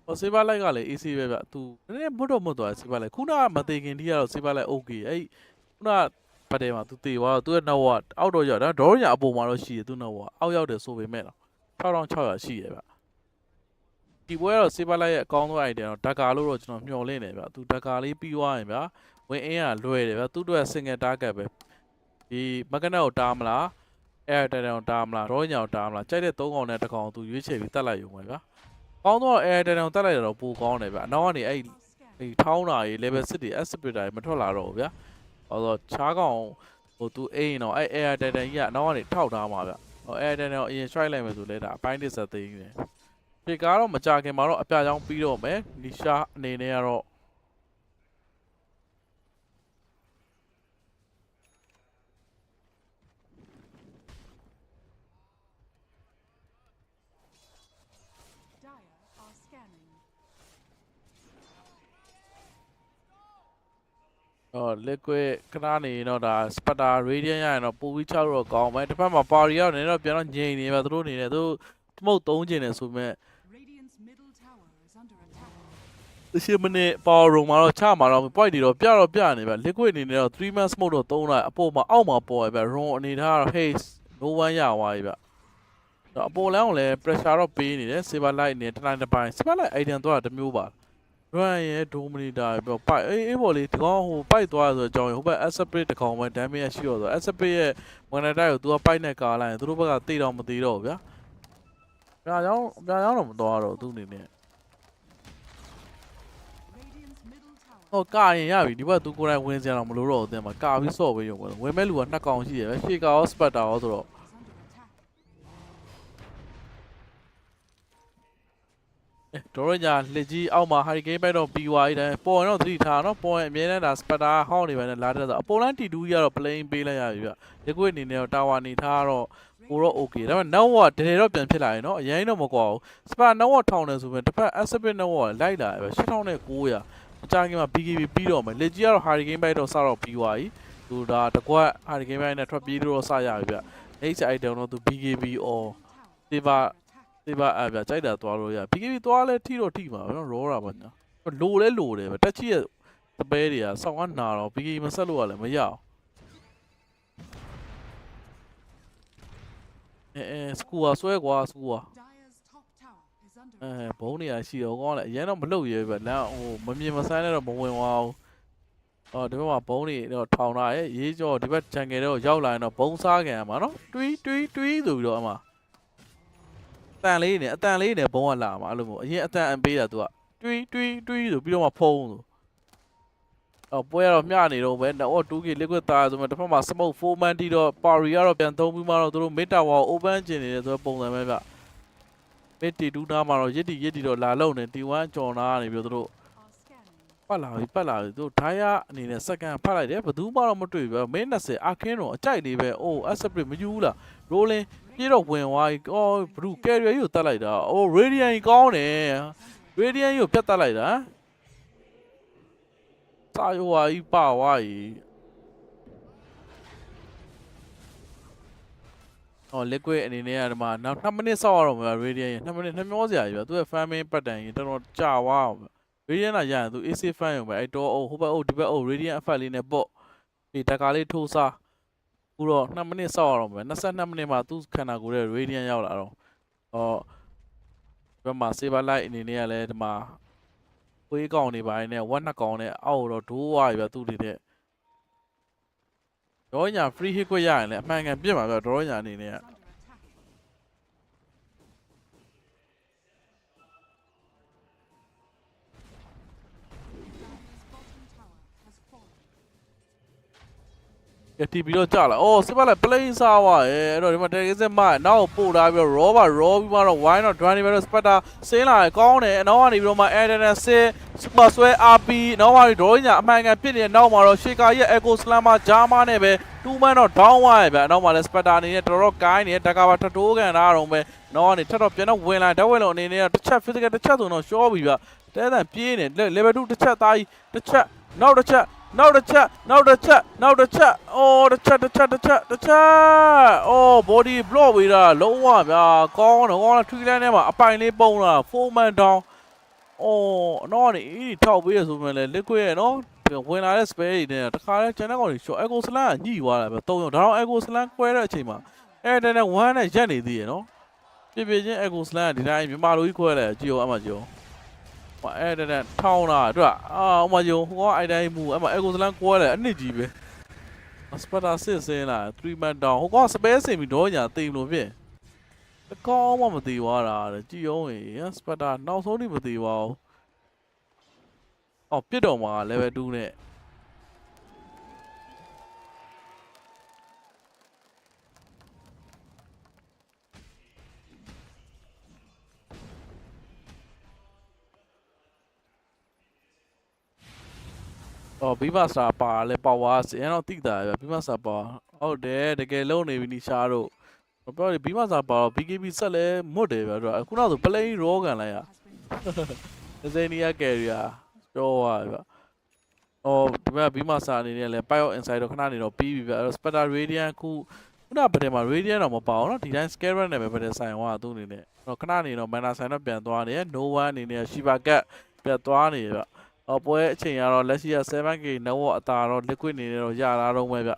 ဟိုစေးပါလိုက်ကလည်း AC ပဲဗျသူနည်းနည်းမွတ်တော့မွတ်သွားစေးပါလိုက်ခုနကမသေးခင်တီးကတော့စေးပါလိုက် okay အဲ့ခုနပတ်တယ်မှာသူတေသွားတော့သူရဲ့နောက်ဝအောက်တော့ရောက်တာဒေါ်ညာအပေါ်မှာတော့ရှိတယ်သူနောက်ဝအောက်ရောက်တယ်ဆိုပေမဲ့တော့6600ရှိရဗျဒီပွဲတော့စေးပါလိုက်ရဲ့အကောင်းဆုံး item တော့ဒကာလို့တော့ကျွန်တော်မျှော်လင့်နေဗျသူဒကာလေးပြီးသွားရင်ဗျဝင်အင်းကလွယ်တယ်ဗျသူတို့က single target ပဲဒီမကနက်ကိုတားမလားအဲ့တဲတောင်တားမလားရောညောင်တားမလားကြိုက်တဲ့3កောင်နဲ့1កောင်သူရွေးချယ်ပြီးတက်လိုက်ရုံပဲဗျာကောင်းတော့အဲ့တဲတောင်တက်လိုက်တော့ပိုကောင်းတယ်ဗျာနောက်ကနေအဲ့ထောင်းတာကြီး level 6တွေ aspirator တွေမထွက်လာတော့ဘူးဗျာဟောတော့ချားကောင်ဟိုသူအိမ်တော့အဲ့တဲတောင်ကြီးကနောက်ကနေထောက်ထားမှာဗျာဟောအဲ့တဲတောင်အရင် strike လိုက်မယ်ဆိုလဲဒါအပိုင်းတစ်ဆက်သိနေတယ်ဒီကားတော့မကြခင်မှာတော့အပြချောင်းပြီးတော့မယ်နီရှာအနေနဲ့ကတော့liquid ခဏနေတော့ဒါ spectre radiant ရရင်တော့ပိုပြီးချလို့တော့ကောင်းမယ်တစ်ဖက်မှာ party ရောက်နေတော့ပြန်တော့ငြိမ်နေပါသူတို့အနေနဲ့သူတမုတ်3ကျင်နေဆိုပေမဲ့10 minute power room မှာတော့ချမှာတော့ point တွေတော့ပြနေဗျ liquid အနေနဲ့တော့3 man smoke တော့3လိုက်အပေါ်မှာအောက်မှာပေါ်ရဗျ run အနေထားကတော့ haze no one ရသွားပြီဗျအပေါ်လမ်းကိုလည်း pressure တော့ပေးနေတယ် saber light နဲ့တစ်တိုင်းတစ်ပိုင်း saber light item တော့တစ်မျိုးပါrun ရဲ့ dominator ပဲပိုက်အေးပေါ်လေးဒီကောင်ဟိုပိုက်သွားဆိုတော့ကြောင်းဟိုဘက် Asprey တကောင်ပဲ damage ရှိတော့ဆို Asprey ရဲ့ monitor ကို तू ကပိုက်နဲ့ကာလိုက်ရင်သူတို့ဘက်ကတိတော့မတိတော့ဘူးဗျာပြာကြောင်းတော့မသွားတော့သူ့အနေနဲ့ဟိုကာရင်ရပြီဒီဘက် तू ကိုယ်တိုင်ဝင်စရာတော့မလိုတော့ဘူးတင်မှာကာပြီးဆော့ပေးရုံပဲဝင်မဲ့လူက2ကောင်ရှိတယ်ပဲရှေ့ကရော spectre ရောဆိုတော့ဒေါ်ရညာလက်ကြီးအောက်မှာ hurricane ပဲတော့ပြီးသွားပြီတဲ့ပေါ်ရင်တော့သတိထားနော်ပေါ်ရင်အမြဲတမ်းဒါ spectre ဟောင်းနေပဲနဲ့လာတဲ့ဆိုအပေါ်လန်း T2 ကြီးကတော့ plane ပေးလိုက်ရပြီဗျ liquid အနေနဲ့တော့ tower နေထားတော့ပိုတော့ okay ဒါပေမဲ့နောက်ဝဒဲတော့ပြန်ဖြစ်လာရင်နော်အရင်တော့မကွာဘူး spectre နောက်ဝထောင်နေဆိုပေမဲ့တစ်ဖက် Asprey နောက်ဝလိုက်လာပဲ8900အကြခင်မှာ BKB ပြီးတော့မယ်လက်ကြီးကတော့ hurricane ပဲတော့စတော့ပြီးသွားပြီသူဒါတကွက် hurricane ပဲနဲ့ထွက်ပြေးတော့စရပြီဗျ next item တော့သူ BKB or saver အဲ့ဗျကြိုက်တာသွားလို့ရ BKB သွားလဲထိတော့ထိမှာပဲနော်ရောတာပါညာလိုလဲလိုတယ်ပဲတက်ချီရဲ့စပဲတွေကစောင်းကနာတော့ BKB မဆက်လို့ရလဲမရအောင်စကူဆွဲကွာစကူ ဘုံနေရရှိတော့ကောင်းလေအရင်တော့မလုပ်ရဲပဲလမ်းဟိုမမြင်မဆန်းနဲ့တော့မဝင်သွားဘူးအော်ဒီဘက်မှာဘုံနေတော့ထောင်ထားရဲ့ရေးကြောဒီဘက်ဂျန်ကယ်တော့ရောက်လာရင်တော့ဘုံစားခံရမှာနော်တွေးဆိုပြီးတော့အမအတန်လေးနဲ့ဘုံကလာမှာအဲ့လိုမျိုးအရင်အတန်အပေးတာ तू ကတွေးဆိုပြီးတော့မှဖုံးဆိုအော်ပွဲကတော့မျှနေတော့ပဲတော့ 2K liquid သားဆိုမှတစ်ဖက်မှာ smoke 4 man တီတော့ parry ကတော့ပြန်သုံးပြီးမှတော့သူတို့ mid tower open ကျင်နေတယ်ဆိုတော့ပုံစံပဲဗျmid T2 နားမှာတော့ရစ်တီတော့လာလုံနေ T1 ကြော်နာကနေပြီးတော့သူတို့ပတ်လာပြီသူတို့ဒိုင်းရအနေနဲ့ second ဖတ်လိုက်တယ်ဘယ်သူမှတော့မတွေ့ဘူးမိနစ်20အခင်းတော့အကြိုက်လေးပဲအိုး asset မယူဘူးလား rolling ပြေတော့ဝင်သွားပြီအော်ဘလူး carrier ကြီးကိုတက်လိုက်တာအိုး radiant ကြီးကောင်းတယ် radiant ကြီးကိုဖြတ်တက်လိုက်တာစာရွာကြီးပါဝါကြီးအော် liquid အနေနဲ့ကဒီမှာနောက်2မိနစ်စောက်ရတော့မှာ radiant 2မိနစ်နှမျောစရာကြီးပဲသူက farming pattern ကြီးတော်တော်ကြာသွားအောင် radiant ကရရင်သူ AC fan ရုံပဲအဲ့တော့ဟိုဘက်ဒီဘက် radiant effect လေးနဲ့ပေါ့ဒီတကားလေးထိုးစားအခုတော့2မိနစ်စောက်ရတော့မယ်22မိနစ်မှာသူခန္ဓာကိုယ်ရဲ့ radiant ရောက်လာတော့ဒီဘက်မှာ saber light အနေနဲ့ကလည်းဒီမှာခွေးကောင်နေပါရင်နဲ့ဝက်နှစ်ကောင်နဲ့အောက်တော့ဒိုးဝါပြီသူတွေတဲ့တော့ညာ free hit ခွက်ရရင်လည်းအမှန်ကန်ပြစ်မှာပဲတော့ညာအနေနဲ့ကတီပြီးတော့ကြာလာအော်စစ်ပါလိုက် plane စားသွားရဲ့အဲ့တော့ဒီမှာတက်စစ်မနောက်ပို့ထားပြီးတော့ raw ပြီးမှတော့ wine တော့ 20 ပဲ spatter ဆင်းလာရင်ကောင်းတယ်အနောက်ကနေပြီးတော့မှ air နဲ့ super ဆွဲ RP နောက်မှတော့ညာအမှန်ကန်ဖြစ်နေတဲ့နောက်မှာတော့ shaker ရဲ့ echo slammer ဂျာမာနဲ့ပဲ2 man တော့ down သွားရဲ့ဗျအနောက်မှာလည်း spatter အနေနဲ့တော်တော်ကိုင်းနေတက်ကပါထတိုးကန်ထားတော့ပဲနောက်ကနေထပ်တော့ပြန်တော့ဝင်လာဓာတ်ဝင်လုံးအနေနဲ့တစ်ချက် physical တစ်ချက်ဆိုတော့ short ပြီဗျတဲတန်ပြေးနေ level 2တစ်ချက်သားကြီးတစ်ချက်နောက်တစ်ချက်နောက်တစ်ချက်အိုးတစ်ချက်အိုး body block ဝေးတာလုံးဝဗျာကောင်းတော့ tree line ထဲမှာအပိုင်လေးပုံလာ 4 man down အိုးတော့နေထောက်ပေးရဆိုမှလည်း liquid ရဲ့နော်ဝင်လာတဲ့ spare တွေနဲ့တခါလဲ channel ကောင်တွေ short echo slam ညှိသွားတာပဲ3ယောက်ဒါတော့ echo slam ကွဲတဲ့အချိန်မှာအဲ့တဲ့နဲ့1နဲ့ရက်နေသေးရနော်ပြချင်း echo slam ဒီတိုင်းမြန်မာလိုကြီးခွဲလိုက်ကြည့်အောင်အမှကြည့်အောင်အဲ့တဲ့ထောင်းတာတွေ့အမယုံဟိုကအဲ့တိုင်းမူအဲ့မှာ echo slam ကွဲတယ်အနှစ်ကြီးပဲ spatter စစ်စင်းလာ3 man down ဟိုက spare စင်ပြီးတော့ညာတိမ်လို့ဖြစ်အကောင်းမှမသေးသွားတာတဲ့ကြည့်အောင်ဟေး spatter နောက်ဆုံးထိမသေးပါဘူးအော်ပြစ်တော်မှာ level 2နဲ့အော်ဘီမာစာပါလဲပါဝါစရတော့တိတာပဲဘီမာစာပါဟုတ်တယ်တကယ်လုံးနေပြီနီရှာတို့ပြောတယ်ဘီမာစာပါတော့ BKB ဆက်လဲမွတ်တယ်ဗျာတို့အခုနောက်ဆို play ရောကန်လိုက်ရဇေနီယာကယ်ရီယာပြောသွားဗျာအော်ဒီမှာဘီမာစာအနေနဲ့လဲ Bio Inside တော့ခဏနေတော့ပြီးပြီဗျာ Spatter Radiant ခုနဗတဲ့မှာ Radiant တော့မပါအောင်နော်ဒီတိုင်း Scare နဲ့ပဲဗတဲ့ဆိုင်သွားသူ့အနေနဲ့တော့ခဏနေတော့ Mana ဆိုင်တော့ပြန်သွားနေ No one အနေနဲ့ Shiba Cat ပြန်သွားနေဗျာပွဲအချိန်ကတော့လက်ရှိက 7K 9W အသာတော့ liquid နေနေတော့ရလာတော့မယ်ဗျ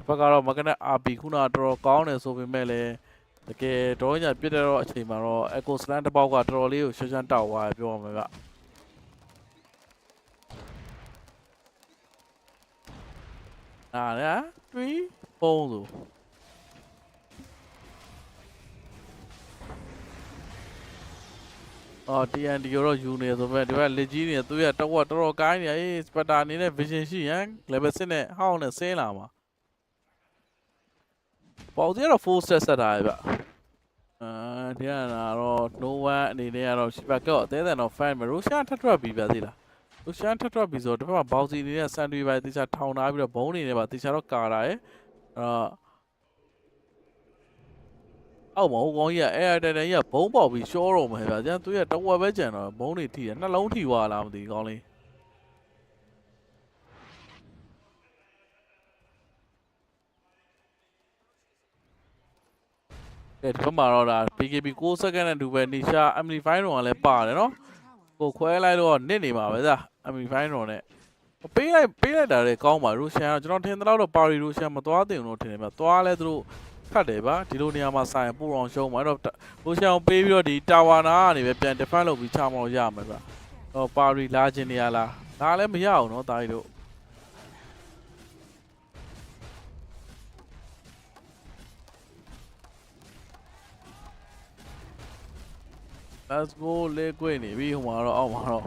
ဘက်ကတော့ magnet RP ခုနတော်တော်ကောင်းတယ်ဆိုပေမဲ့လည်းတကယ်တော့ညာပြစ်တဲ့တော့အချိန်မှာတော့ echo slam တစ်ပေါက်ကတော်တော်လေးကိုရှင်းတောက်သွားပြောရမှာဗျအားရ3ပုံးဆိုအော် TND ရောယူနေဆိုမဲ့ဒီဘက်လက်ကြီးနေသူရတော့တော်တော်ကိုင်းနေအေး spatter အနေနဲ့ vision ရှိရန် level 6နဲ့ဟောင်းနဲ့ဆင်းလာမှာပေါ့စီကတော့ full set ဆက်ထားရဗျဒီကတော့ no one အနေနဲ့ကတော့ shiba ကအသေးသေးတော့ fan မရိုရှာထပ်ထွက်ပြီးပြသေးလားရိုရှာထပ်ထွက်ပြီးဆိုတော့ဒီဘက်မှာ bouncy အနေနဲ့ sandwich ပဲတေချာထောင်ထားပြီးတော့ဘုံနေနေပါတေချာတော့ကာတာရယ်အောက်မှာဟိုကောင်ကြီးကအဲ့တဲ့ကြီးကဘုံပေါက်ပြီးရှောတော့မယ်ဗျာကျန်သူရတဝက်ပဲကြံတော့ဘုံတွေထိတယ်နှလုံးထိသွားလားမသိကောင်းလေးဒီဘက်မှာတော့ဒါ PKB 6 second နဲ့တူပဲနီရှာ amplify တော့လည်းပါတယ်နော်ကိုခွဲလိုက်တော့နစ်နေမှာပဲဗျာ amplify တော့နဲ့ပေးလိုက်တာလည်းကောင်းပါရူရှန်ကျွန်တော်ထင်တယ်တော့ပါရီရူရှန်မသွားတင်လို့ထင်တယ်ဗျာသွားလဲသူတို့ ခတ်တယ်ဗျာဒီလိုနေရာမှာဆိုင်ပို့အောင်ရှုံးမှာတော့လိုရှောင်းပေးပြီးတော့ဒီတာဝါနာကနေပဲပြန် defend လုပ်ပြီးချမလို့ရမှာဗျာတော့ပါရီလာခြင်းနေရလားဒါလည်းမရအောင်နော်တာရီတို့ Let's go လေးကွေ့နေပြီဟိုမှာတော့အောက်မှာတော့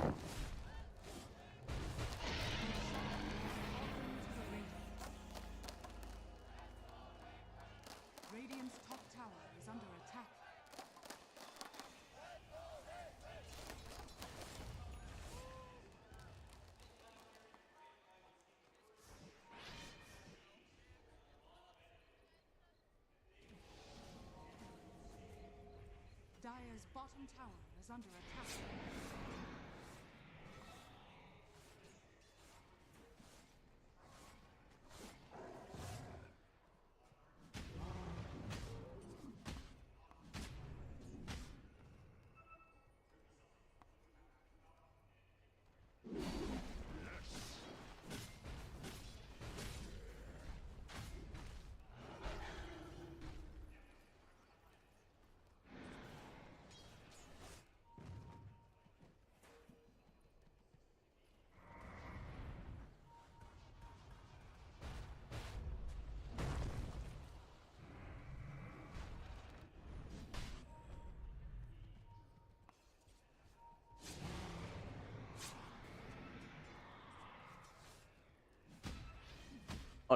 Radiant's top tower is under attack. Dire's bottom tower is under attack.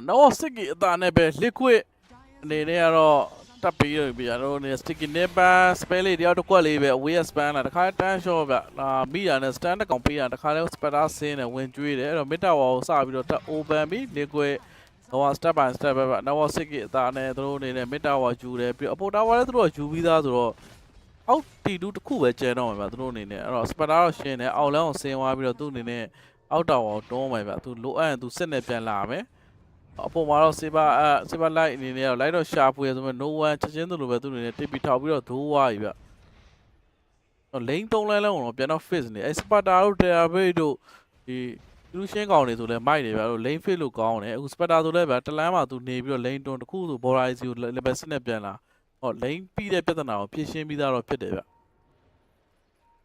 No sticky အတာနဲ့ပဲ liquid အနေနဲ့ကတော့တက်ပြီးတော့ပြရတော့နေ sticky နဲ့ပါ spell လေးတယောက်တစ်ခွက်လေးပဲ away span လာတခါတန်း shot ဗျဒါမိရနဲ့ stand ကောင်ပေးရတခါလဲ spatter ဆင်းနဲ့ဝင်ကျွေးတယ်အဲ့တော့ mid tower ကိုစပြီးတော့တက် open ပြီး liquid တော့ step by step ပဲဗျ no sticky အတာနဲ့သူတို့အနေနဲ့ mid tower ယူတယ်ပြီးအပေါ် tower လည်းသူတို့ယူပြီးသားဆိုတော့အောက်တီတူတစ်ခုပဲကျန်တော့မှာဗျသူတို့အနေနဲ့အဲ့တော့ spatter တော့ရှင်းတယ်အောက်လမ်းကိုဆင်းသွားပြီးတော့သူ့အနေနဲ့အောက် tower ကိုတွန်းမှာဗျသူလိုအပ်ရင်သူစစ်နဲ့ပြန်လာမယ်အပေါ်မှာတော့ saber light အနေနဲ့တော့ light တော့ရှာဖွေဆိုပေမဲ့ no one ချက်ချင်းသူလိုပဲသူအနေနဲ့တိတ်ပြီးထောက်ပြီးတော့ဒိုးသွားပြီဗျတော့ lane 3 lane လုံးတော့ပြန်တော့ fix နေ Sparta တို့ Terrabate တို့ဒီလူရှင်းကောင်တွေဆိုလဲမိုက်တယ်ဗျတို့ lane fix လို့ကောင်းတယ်အခု Sparta ဆိုလဲဗျတလန်းမှာသူနေပြီးတော့ lane တွန်းတစ်ခုဆို border IC ကို level 6နဲ့ပြန်လာဟော lane ပြီးတဲ့ပြဿနာကိုဖြေရှင်းပြီးသားတော့ဖြစ်တယ်ဗျ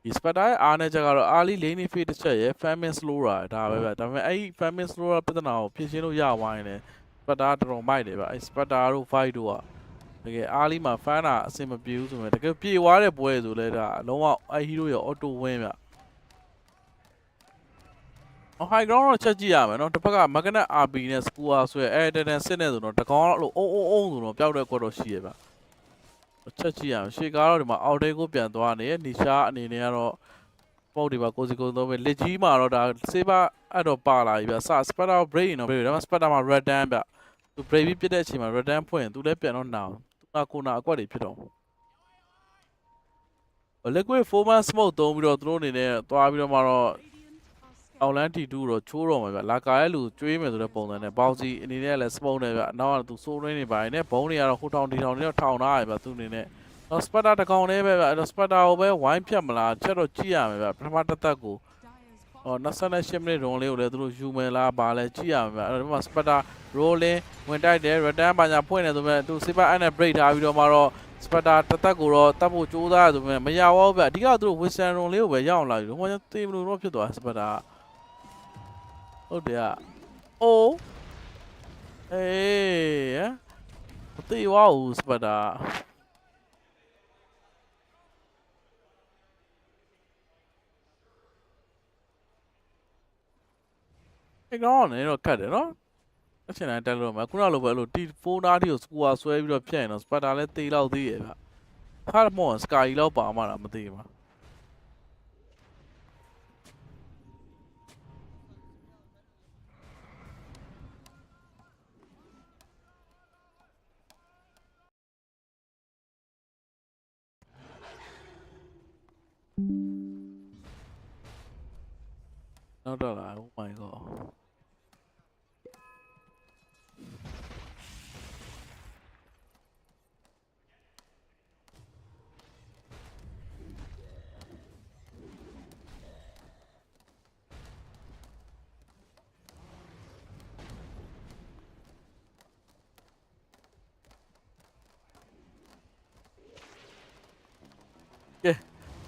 ဒီ Sparta ရဲ့အားနဲ့ချက်ကတော့ early lane fix တစ်ချက်ရယ် famine slow ဒါပဲဗျဒါပေမဲ့အဲ့ဒီ famine slow ပြဿနာကိုဖြေရှင်းလို့ရသွားရင်လည်း Sparta တော်တော်မိုက်တယ်ဗျအဲ့ Sparta တို့ fight တို့ကတကယ်အားလီမှာဖမ်းတာအဆင်မပြေဘူးဆိုရင်တကယ်ပြေသွားတဲ့ပွဲဆိုလဲဒါလုံးဝအဲ့ hero ရဲ့ auto win ဗျhigh ground တော့ချက်ကြည့်ရမယ်နော်တစ်ဖက်က magnet RP နဲ့ score ဆွဲအဲ့တန်စစ်နေဆိုတော့တကောင်လို့အုံဆိုတော့ပျောက်တဲ့ကွက်တော့ရှိရဗျချက်ကြည့်ရမယ်ရှေ့ကားတော့ဒီမှာ out day ကိုပြန်သွားနေနီရှာအနေနဲ့ကတော့ပုတ်ဒီမှာကိုစီကိုသုံးပဲလက်ကြီးမှာတော့ဒါ saber အဲ့တော့ပါလာပြီဗျစ Sparta break နော် break ဒါမှ Sparta မှာ red dan ဗျသူ break ပြီးပြတဲ့အချိန်မှာ red dan ဖွင့်သူလည်းပြန်တော့နောင်သူကကိုနာအကွက်တွေဖြစ်တော့liquid 4 man smoke သုံးပြီးတော့သူတို့အနေနဲ့သွားပြီးတော့မှတော့အောင်လန်းတီ2တော့ချိုးတော့မှာဗျလာကာရဲ့လူကျွေးမယ်ဆိုတဲ့ပုံစံနဲ့ပေါင်းစီအနေနဲ့လည်း smoke နေဗျနောက်ကသူစိုးရင်းနေပါနေဘုံတွေကတော့ဟိုထောင်ဒီထောင်တွေတော့ထောင်ထားရဗျသူအနေနဲ့တော့ Sparta တကောင်လေးပဲဗျအဲ့တော့ Sparta ကိုပဲဝိုင်းဖြတ်မလားချက်တော့ကြည့်ရမယ်ဗျပထမတစ်သက်ကို28 minute ရုံးလေးကိုလည်းသူတို့ယူမယ်လားပါလဲကြည့်ရမယ်ဗျအဲ့တော့ဒီမှာ Sparta rolling ဝင်တိုက်တယ် return ပါညာဖွင့်နေဆိုမဲ့သူ saber အဲ့နဲ့ break ထားပြီးတော့မှတော့ Sparta တစ်သက်ကိုတော့တတ်ဖို့ကြိုးစားရဆိုပေမဲ့မရပါဘူးဗျအဓိကသူတို့ Western ရုံးလေးကိုပဲရအောင်လာပြီဟိုမှာတေးမလို့တော့ဖြစ်သွား Sparta ဟုတ်တယ်အိုးအေးမတေးဝါဦး Spartaအဲ့ကောင်နဲ့တော့ကတ်တယ်နော်အချိန်တိုင်းတက်လို့မှာခုနလိုပဲအဲ့လို T4 နားတီကို score ဆွဲပြီးတော့ဖြတ်ရင်တော့ Sparta လည်းတေးလောက်သေးရဲ့ဗျခါမော် Sky လောက်ပါမှလားမသိဘူးနောက်တော့လာ oh my god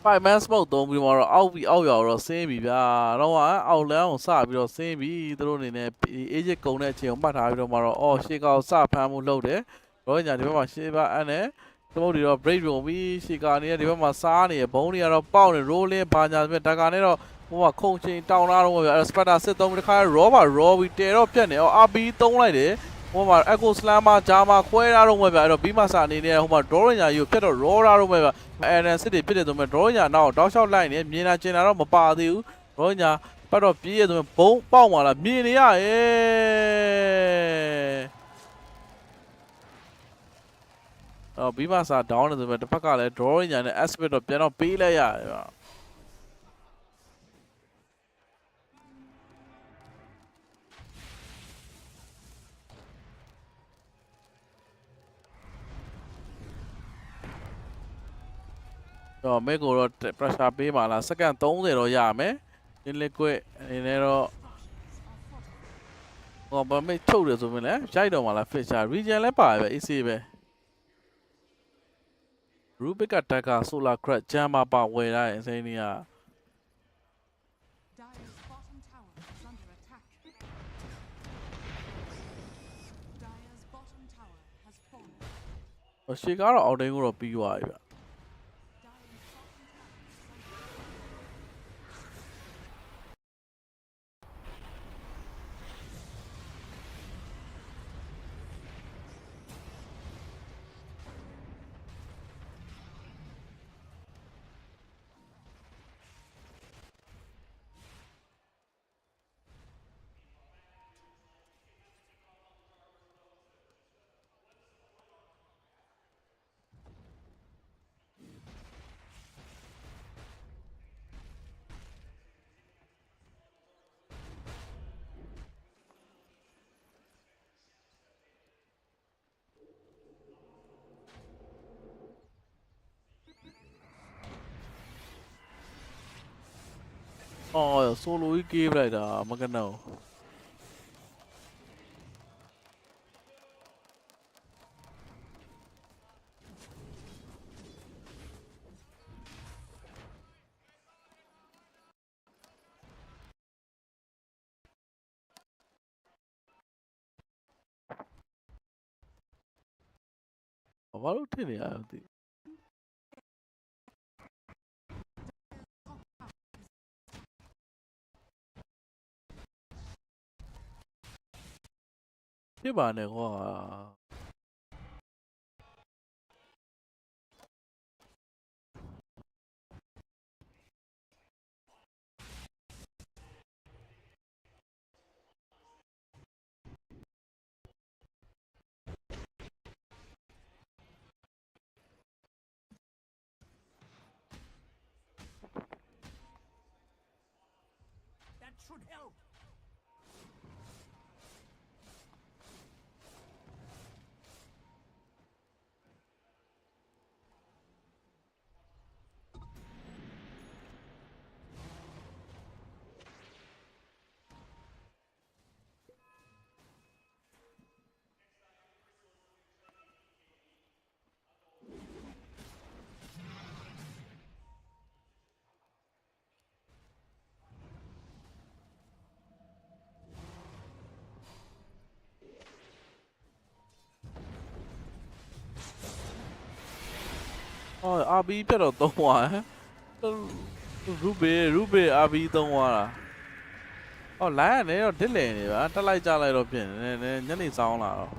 5-man smoke သုံးပြီးတော့အောက်ပြီးအောက်ရောက်တော့ဆင်းပြီဗျာတော့အောက်လမ်းကိုစပြီးတော့ဆင်းပြီသူတို့အနေနဲ့ agent ကုံတဲ့အချိန်ကိုမှတ်ထားပြီးတော့မှတော့အော်ရှေ့ကောက်စဖမ်းမှုလုပ်တယ်တော့ညာဒီဘက်မှာရှေ့ဘက်အဲ့နဲ့သမုတ်တွေတော့ break ရုံပြီးရှေ့ကနေဒီဘက်မှာစားနေရဘုံတွေကတော့ပေါက်နေ rolling ဘာညာဆိုဒါကနဲ့တော့ဟိုမှာခုံချင်းတောင်းလာတော့ဗျာ Sparta စစ်သုံးပြီးတခါ raw ပါ raw ပြီးတဲတော့ပြတ်နေအော် RB သုံးလိုက်တယ်ဟိုမှာ Echo Slammer ဂျာမာခွဲထားတော့ဗျာအဲ့တော့ပြီးမှစာအနေနဲ့ဟိုမှာ draw ညာကြီးကိုဖြတ်တော့ raw ထားတော့ဗျာအဲ့ဒါစစ်တွေဖြစ်တယ်ဆိုမဲ့ draw ညာနောက်တောက်လျှောက်လိုက်နေမြင်လာကျင်လာတော့မပါသေးဘူး draw ညာပတ်တော့ပြေးရဆိုမဲ့ဘုံပေါက်มาလားမြင်နေရရဲ့အော်ပြီးမှစာ down နေဆိုမဲ့တစ်ဖက်ကလည်း draw ညာနဲ့ aspect တော့ပြန်တော့ပေးလိုက်ရတယ်ဗျာတော့မဲကိုတော့ pressure ပေးပါလားစက္ကန့်30တော့ရမယ်ဒီ liquid အနေနဲ့တော့ဟောဘာမဲချုပ်တယ်ဆိုရင်လည်းရိုက်တော့မှာလား feature region လည်းပါပဲ easy ပဲ Rubik ကတက်က solar crack ဂျမ်းမှာပါဝယ်ထားရင်အစိမ်းကြီးက Dire's bottom tower is under attack. Dire's bottom tower has fallen. ရှေ့ကတော့အောက်တိန်ကိုတော့ပြီးသွားပြီဗျအော်ဆိုလိုကြီးကေးပလိုက်တာမကနော်ဘာလို့ထင်နေရလဲဒီဖြစ်ပါနဲ့ကွာအော် RB ပြတ်တော့သုံးသွားRuby RB သုံးသွားတာအော်လိုင်းကနေတော့ဒစ်လည်နေပါတက်လိုက်ကြလိုက်တော့ပြင်နေညနေဆောင်လာတော့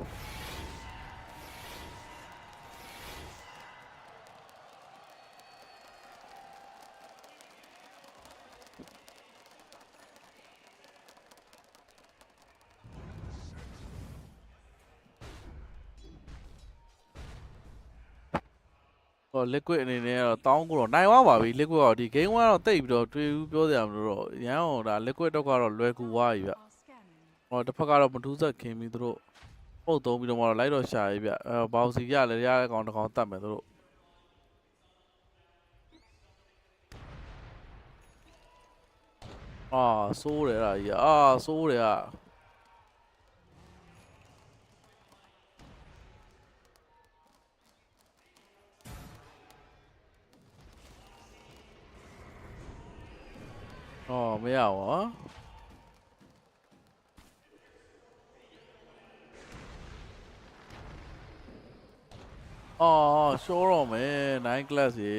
liquid အနေနဲ့တော့တောင်းကိုတော့နိုင်သွားပါပြီ liquid တော့ဒီ game ကတော့တိတ်ပြီးတော့တွေ့ဘူးပြောစရာမလိုတော့ရန်အောင်ဒါ liquid တော့ကတော့လွယ်ကူသွားပြီဗျဟောတစ်ဖက်ကတော့မထူးဆက်ခင်ပြီးသူတို့ပုတ်သုံးပြီးတော့မှတော့လိုက်တော့ရှာရေးဗျဘောက်စီရလည်းရတဲ့ကောင်တစ်ကောင်တတ်မယ်သူတို့စိုးတယ်အဲ့ဒါကြီးစိုးတယ် အော်မရဘူးဟောအော်ရှောတော့မယ်9 class ရေ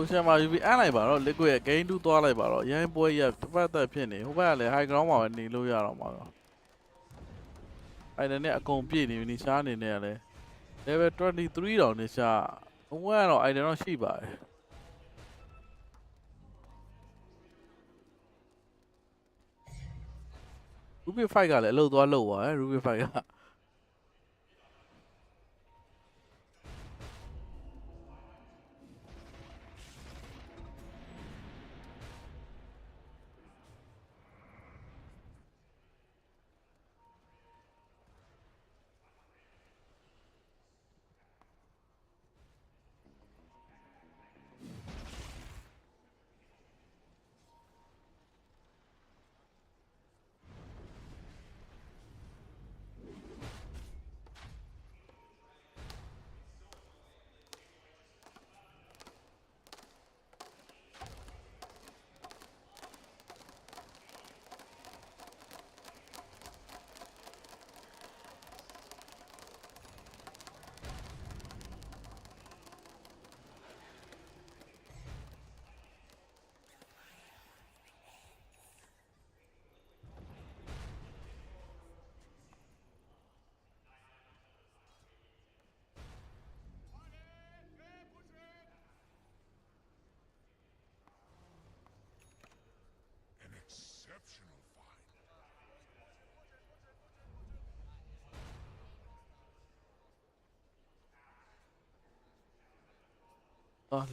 ရိုရှာမှာ UV အန်းလိုက်ပါတော့ liquid ရဲ့ gain 2သွားလိုက်ပါတော့ရိုင်းပွဲရတစ်ပတ်သက်ဖြစ်နေဟိုဘက်ကလည်း high ground မှာပဲနေလို့ရတော့မှာတော့အဲ့ဒါနဲ့အကုန်ပြည့်နေပြီနေရှားအနေနဲ့ကလည်း level 23တောင်နေရှားဟိုဘက်ကတော့ item တော့ရှိပါတယ် Ruby fight ကလည်းအလုပ်သွားလုပ်ပါRuby fight က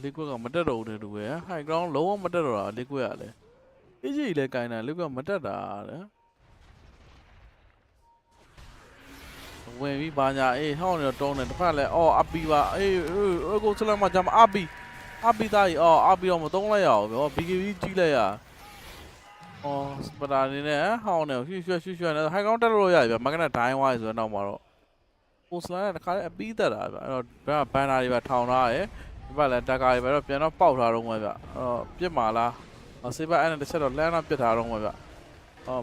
liquid ကမတက်တော့ဘူးတဲ့သူပဲ high ground လုံးဝမတက်တော့တာ liquid ကလည်း AG လည်းကိုင်းတာ liquid ကမတက်တာတဲ့ဝင်ပြီးဘာညာအေးဟောင်းနေတော့တုံးတယ်တစ်ဖက်လည်းအော်အပီပါအေးကိုစလမ်းမှာဂျမ်အပီသားကြီးအော်အပီတော့မသုံးလိုက်ရအောင်ဗျာ BKB ကြီးလိုက်ရအော်စပတာနေနဲ့ဟောင်းနေရွှှနဲ့ high ground တက်လို့ရပြီဗျာမကနဲ့ဒိုင်းဝိုင်းဆိုတော့နောက်မှာတော့ကိုစလမ်းကတခါလေးအပီးတက်တာဗျာအဲ့တော့ဘန်နာတွေပဲထောင်ထားတယ်ဒီဘက်လည်းတက်ကာတွေပဲတော့ပြန်တော့ပေါက်ထားတော့မှာဗျပြစ်မှာလားစေးဘက်အဲ့နဲ့တစ်ချက်တော့လမ်းတော့ပြစ်ထားတော့မှာဗျ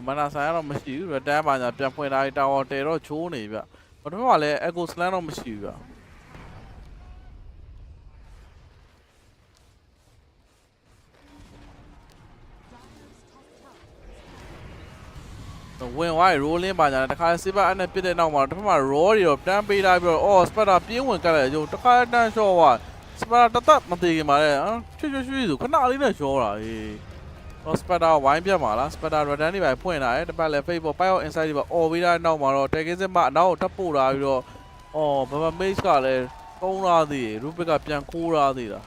မနာဆိုင်ကတော့မရှိဘူးဗျတန်းပါညာပြန်ဖွင့်ထားပြီးတာဝါတဲတော့ချိုးနေဗျပထမကလည်း echo slam တော့မရှိဘူးဗျဝင်ဝိုင်း rolling ပါညာတခါစေးဘက်အဲ့နဲ့ပြစ်တဲ့နောက်မှာတစ်ဖက်မှာ raw တွေတော့တန်းပေးထားပြီးတော့အော် sputter ပြင်းဝင်ကတ်လိုက်ရုံတခါတန်းလျှော့သွားစပတာတတ်မသေးခင်ပါလေချွတ်ဆိုခဏလေးနဲ့ရှောတာဟေးစပတာဝိုင်းပြတ်မှာလားစပတာရဒန်တွေပဲဖွင့်လာတယ်တပတ်လည်း Facebook ပိုက်အောင် inside တွေပါအော်ပေးတာနောက်မှာတော့တဲကင်းစစ်မအနောက်ကိုထပ်ပို့လာပြီးတော့အော်ဘဘမေ့စ်ကလည်းကုန်းလာသေးရူဘစ်ကပြန်ခိုးလာသေးတာ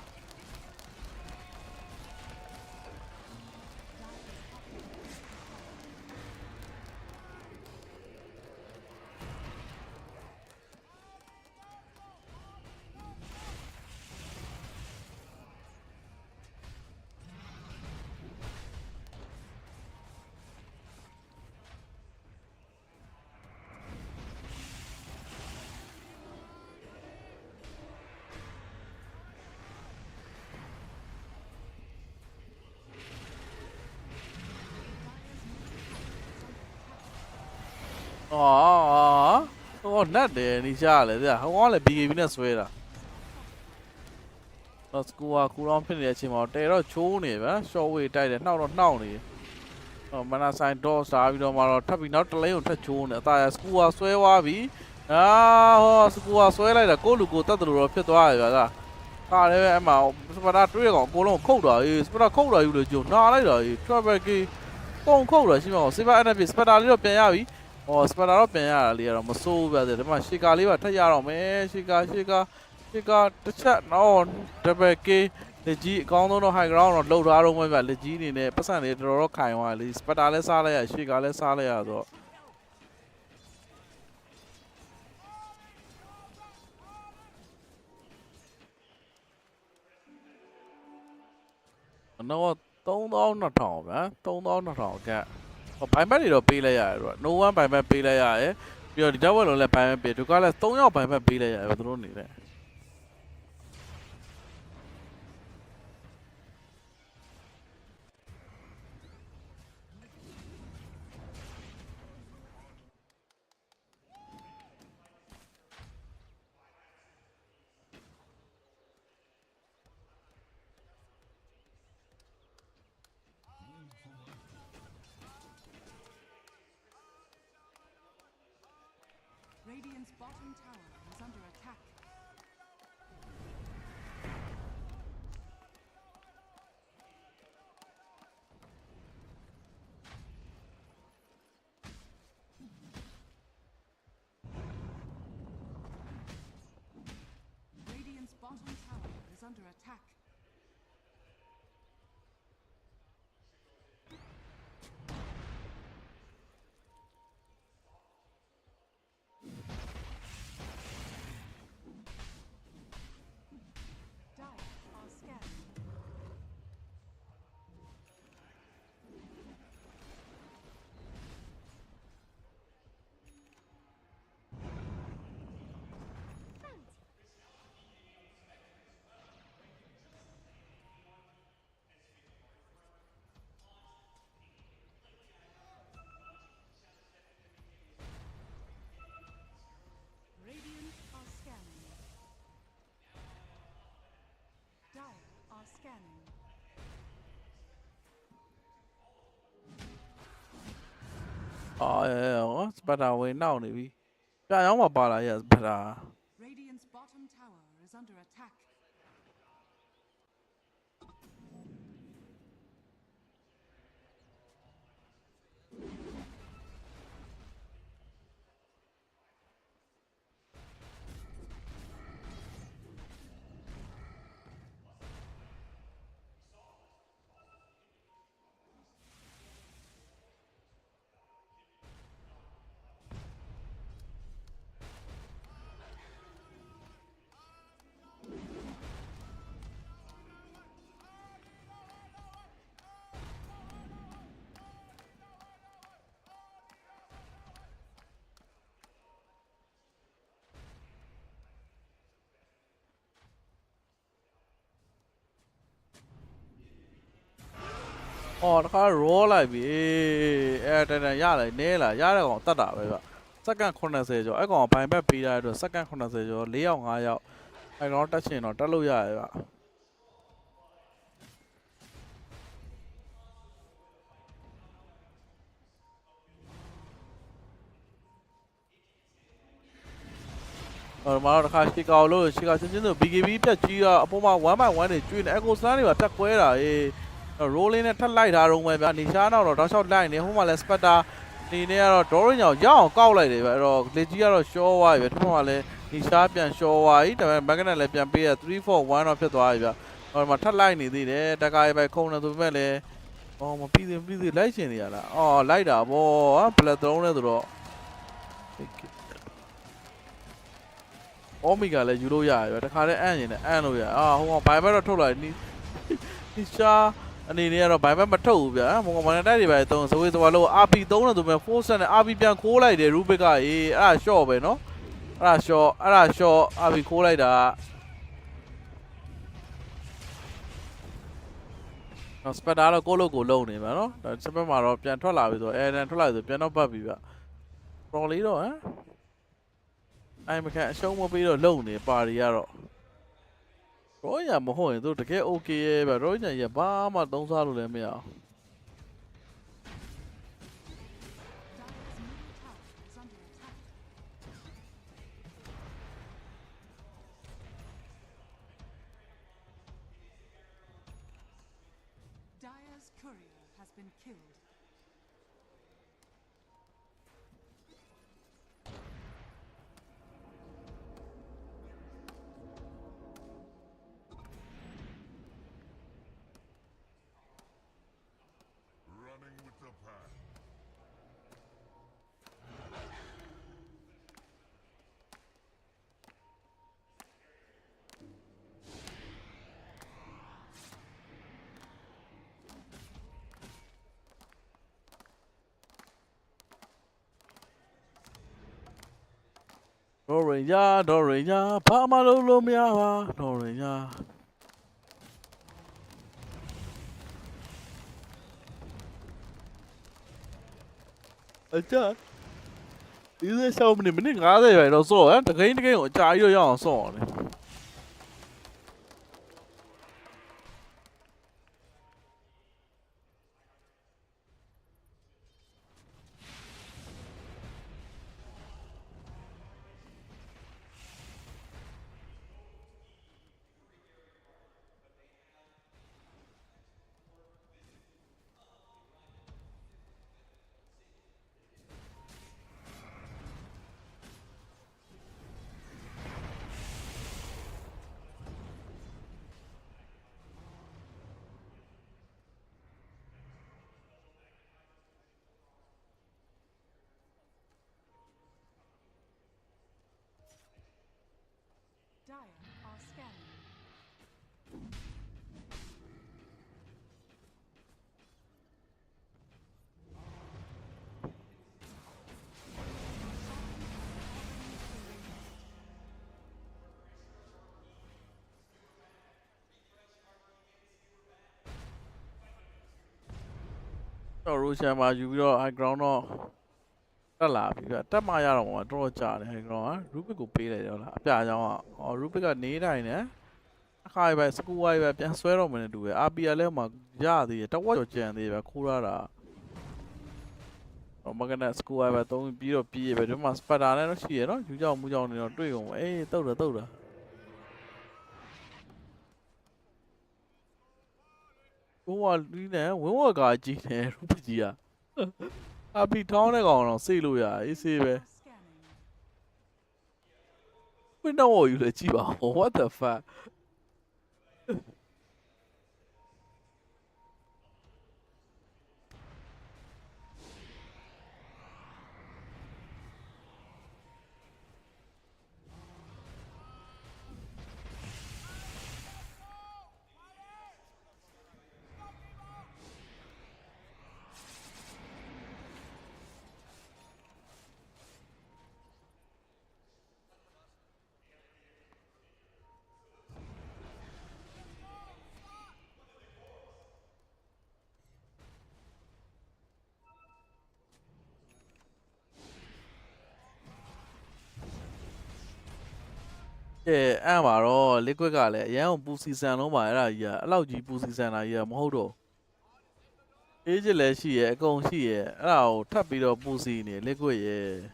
ဟိုနတ်တယ်နေရှာလေဗျာဟိုကလည်း BKB နဲ့ဆွဲတာတော့စကူကကူလောင်းဖြစ်နေတဲ့အချိန်မှာတဲတော့ချိုးနေဗျာ short way တိုက်တယ်နှောက်တော့နှောက်နေမနာဆိုင်တော့စားပြီးတော့မှတော့ထပ်ပြီးနောက်တလိန်းကိုထပ်ချိုးနေအသာရစကူကဆွဲသွားပြီဟောစကူကဆွဲလိုက်တာကိုလူကိုတတ်တယ်လို့တော့ဖြစ်သွားရဗျာခါလည်းအဲ့မှာစပတာတွေးကောင်အကုန်လုံးခုတ်တာစပတာခုတ်တာယူလို့ကြုံနာလိုက်တာ travel key ကုန်ခုတ်တာရှိမှာစပတာ NP စပတာလေးတော့ပြန်ရပြီစပတာတော့ပြန်ရတာလေးကတော့မစိုးဘူးဗျာဒီမှာရှေကာလေးပါထပ်ရတော့မယ်ရှေကာတစ်ချက်တော့ double k လက်ကြီးအကောင်းဆုံးတော့ high ground တော့လှုပ်ထားတော့မှဗျာလက်ကြီးအနေနဲ့ပတ်စံလေးတော်တော်ခိုင်သွားလေစပတာလည်းစားလိုက်ရရှေကာလည်းစားလိုက်ရတော့တော့3200ဗျာ3200ကဘိုင်ဘက်တွေတော့ပေးလိုက်ရတယ်တော့ no one ဘိုင်ဘက်ပေးလိုက်ရတယ်ပြီးတော့ဒီတော့ဝက်လုံးလည်းဘိုင်ဘက်ပေးသူကလည်း3ယောက်ဘိုင်ဘက်ပေးလိုက်ရတယ်သူတို့နေတယ် Radiant's bottom tower is under attack. Radiant's bottom tower is under attack. Scanning. စပတာဝင်နောက်နေပြီပြရောင်းမှာပါလာရစပတာ Radiant's bottom tower is under attack. တခါ roll လိုက်ပြီတန်ရလိုက်နဲလာရတဲ့ကောင်တတ်တာပဲဗျစက္ကန့်80ကျော်အဲ့ကောင်ဘိုင်ဘက်ပေးတဲ့အတွက်စက္ကန့်80ကျော်4ယောက်5ယောက်အဲ့ကောင်တက်ချင်တော့တက်လို့ရတယ်ဗျမှာတော့တခါရှီကာလို့ရှီကာချင်းချင်းဆို BKB ပြက်ကြီးကအပေါ်မှာ1 by 1တွေကျွေးနေအကိုစလန်းတွေပါတက်ကွဲတာ rolling နဲ့ထပ်လိုက်ထားတော့မယ်ဗျာနေရှားနောက်တော့တောက်လျှောက်လိုက်နေဟိုမှာလဲ spatter နေနေကတော့ draw ညောင်ရအောင်ကောက်လိုက်တယ်ဗျအဲ့တော့လက်ကြီးကတော့ short သွားပြီဗျဒီမှာလဲနေရှားပြန် short သွားပြီဒါပေမဲ့ magnet လည်းပြန်ပေးရ3 4 1တော့ဖြစ်သွားပြီဗျဟိုမှာထပ်လိုက်နေသေးတယ်တကားပဲခုံနေဆိုပေမဲ့လည်းမပြီးသေးလိုက်ရှင်နေရလားလိုက်တာဗောဘလက်3နဲ့ဆိုတော့အိုမီဂါလည်းယူလို့ရရတခါတည်းအန်ရင်လည်းအန်လို့ရဟိုမှာဘိုင်ဘက်တော့ထုတ်လိုက်နီရှာအနေနဲ့ကတော့ဘိုင်ဘက်မထုတ်ဘူးဗျာမောင်မန်တိုက်တွေပဲတုံးစဝေးစဝါလို့ RP 3နဲ့ဆိုပေမဲ့4 set နဲ့ RP ပြန်ခိုးလိုက်တယ်ရူဘစ်ကအဲ့ဒါ short ပဲနော်အဲ့ဒါ short RP ခိုးလိုက်တာနော်စပက်တာတော့ကိုယ့်လို့ကိုလုံနေမှာနော်ဒါစပက်မှာတော့ပြန်ထွက်လာပြီဆိုအဲတန်ထွက်လာပြီဆိုပြန်တော့ပတ်ပြီဗျ တော်လေးတော့ဟမ်အိုင်မကန်အရှုံးမပေးတော့လုံနေပါရီကတော့ရောညာမဟုတ်ရင်သူတကယ် okay ရဲ့ဗျရောညာရဘာမှသုံးစားလို့လည်းမရအောင် Dire's courier has been killed. Running with the pack. Dorinya, Pamalolo Miawa, Dorinya. Acha. Is there so many minutes? I don't know. The game again, Chayo Young song. Dire are scanning. Russia, my you high ground or a lap. You got Tamaya or draw a chart. High ground, Ruby could pay it or Ruby got need I know. High by school, I have swear on when I do it. I'll be a lemma, Jadi, at what your they were Kurara. Oh, Magana school, I have told me of P, but you must put on a sheer, no? You don't move on in your dream. Eh, Toda. Who are there? We were got Gina, Rupia. I'll be turning on, see Luya, you see, we know you the Chiba. What the fuck? Yeah, I'm liquid galley. Yeah, pussy san on my area. Allow you pussy san a year modo. Age she, a gone she, oh, tap it up pussy in a liquid, yeah.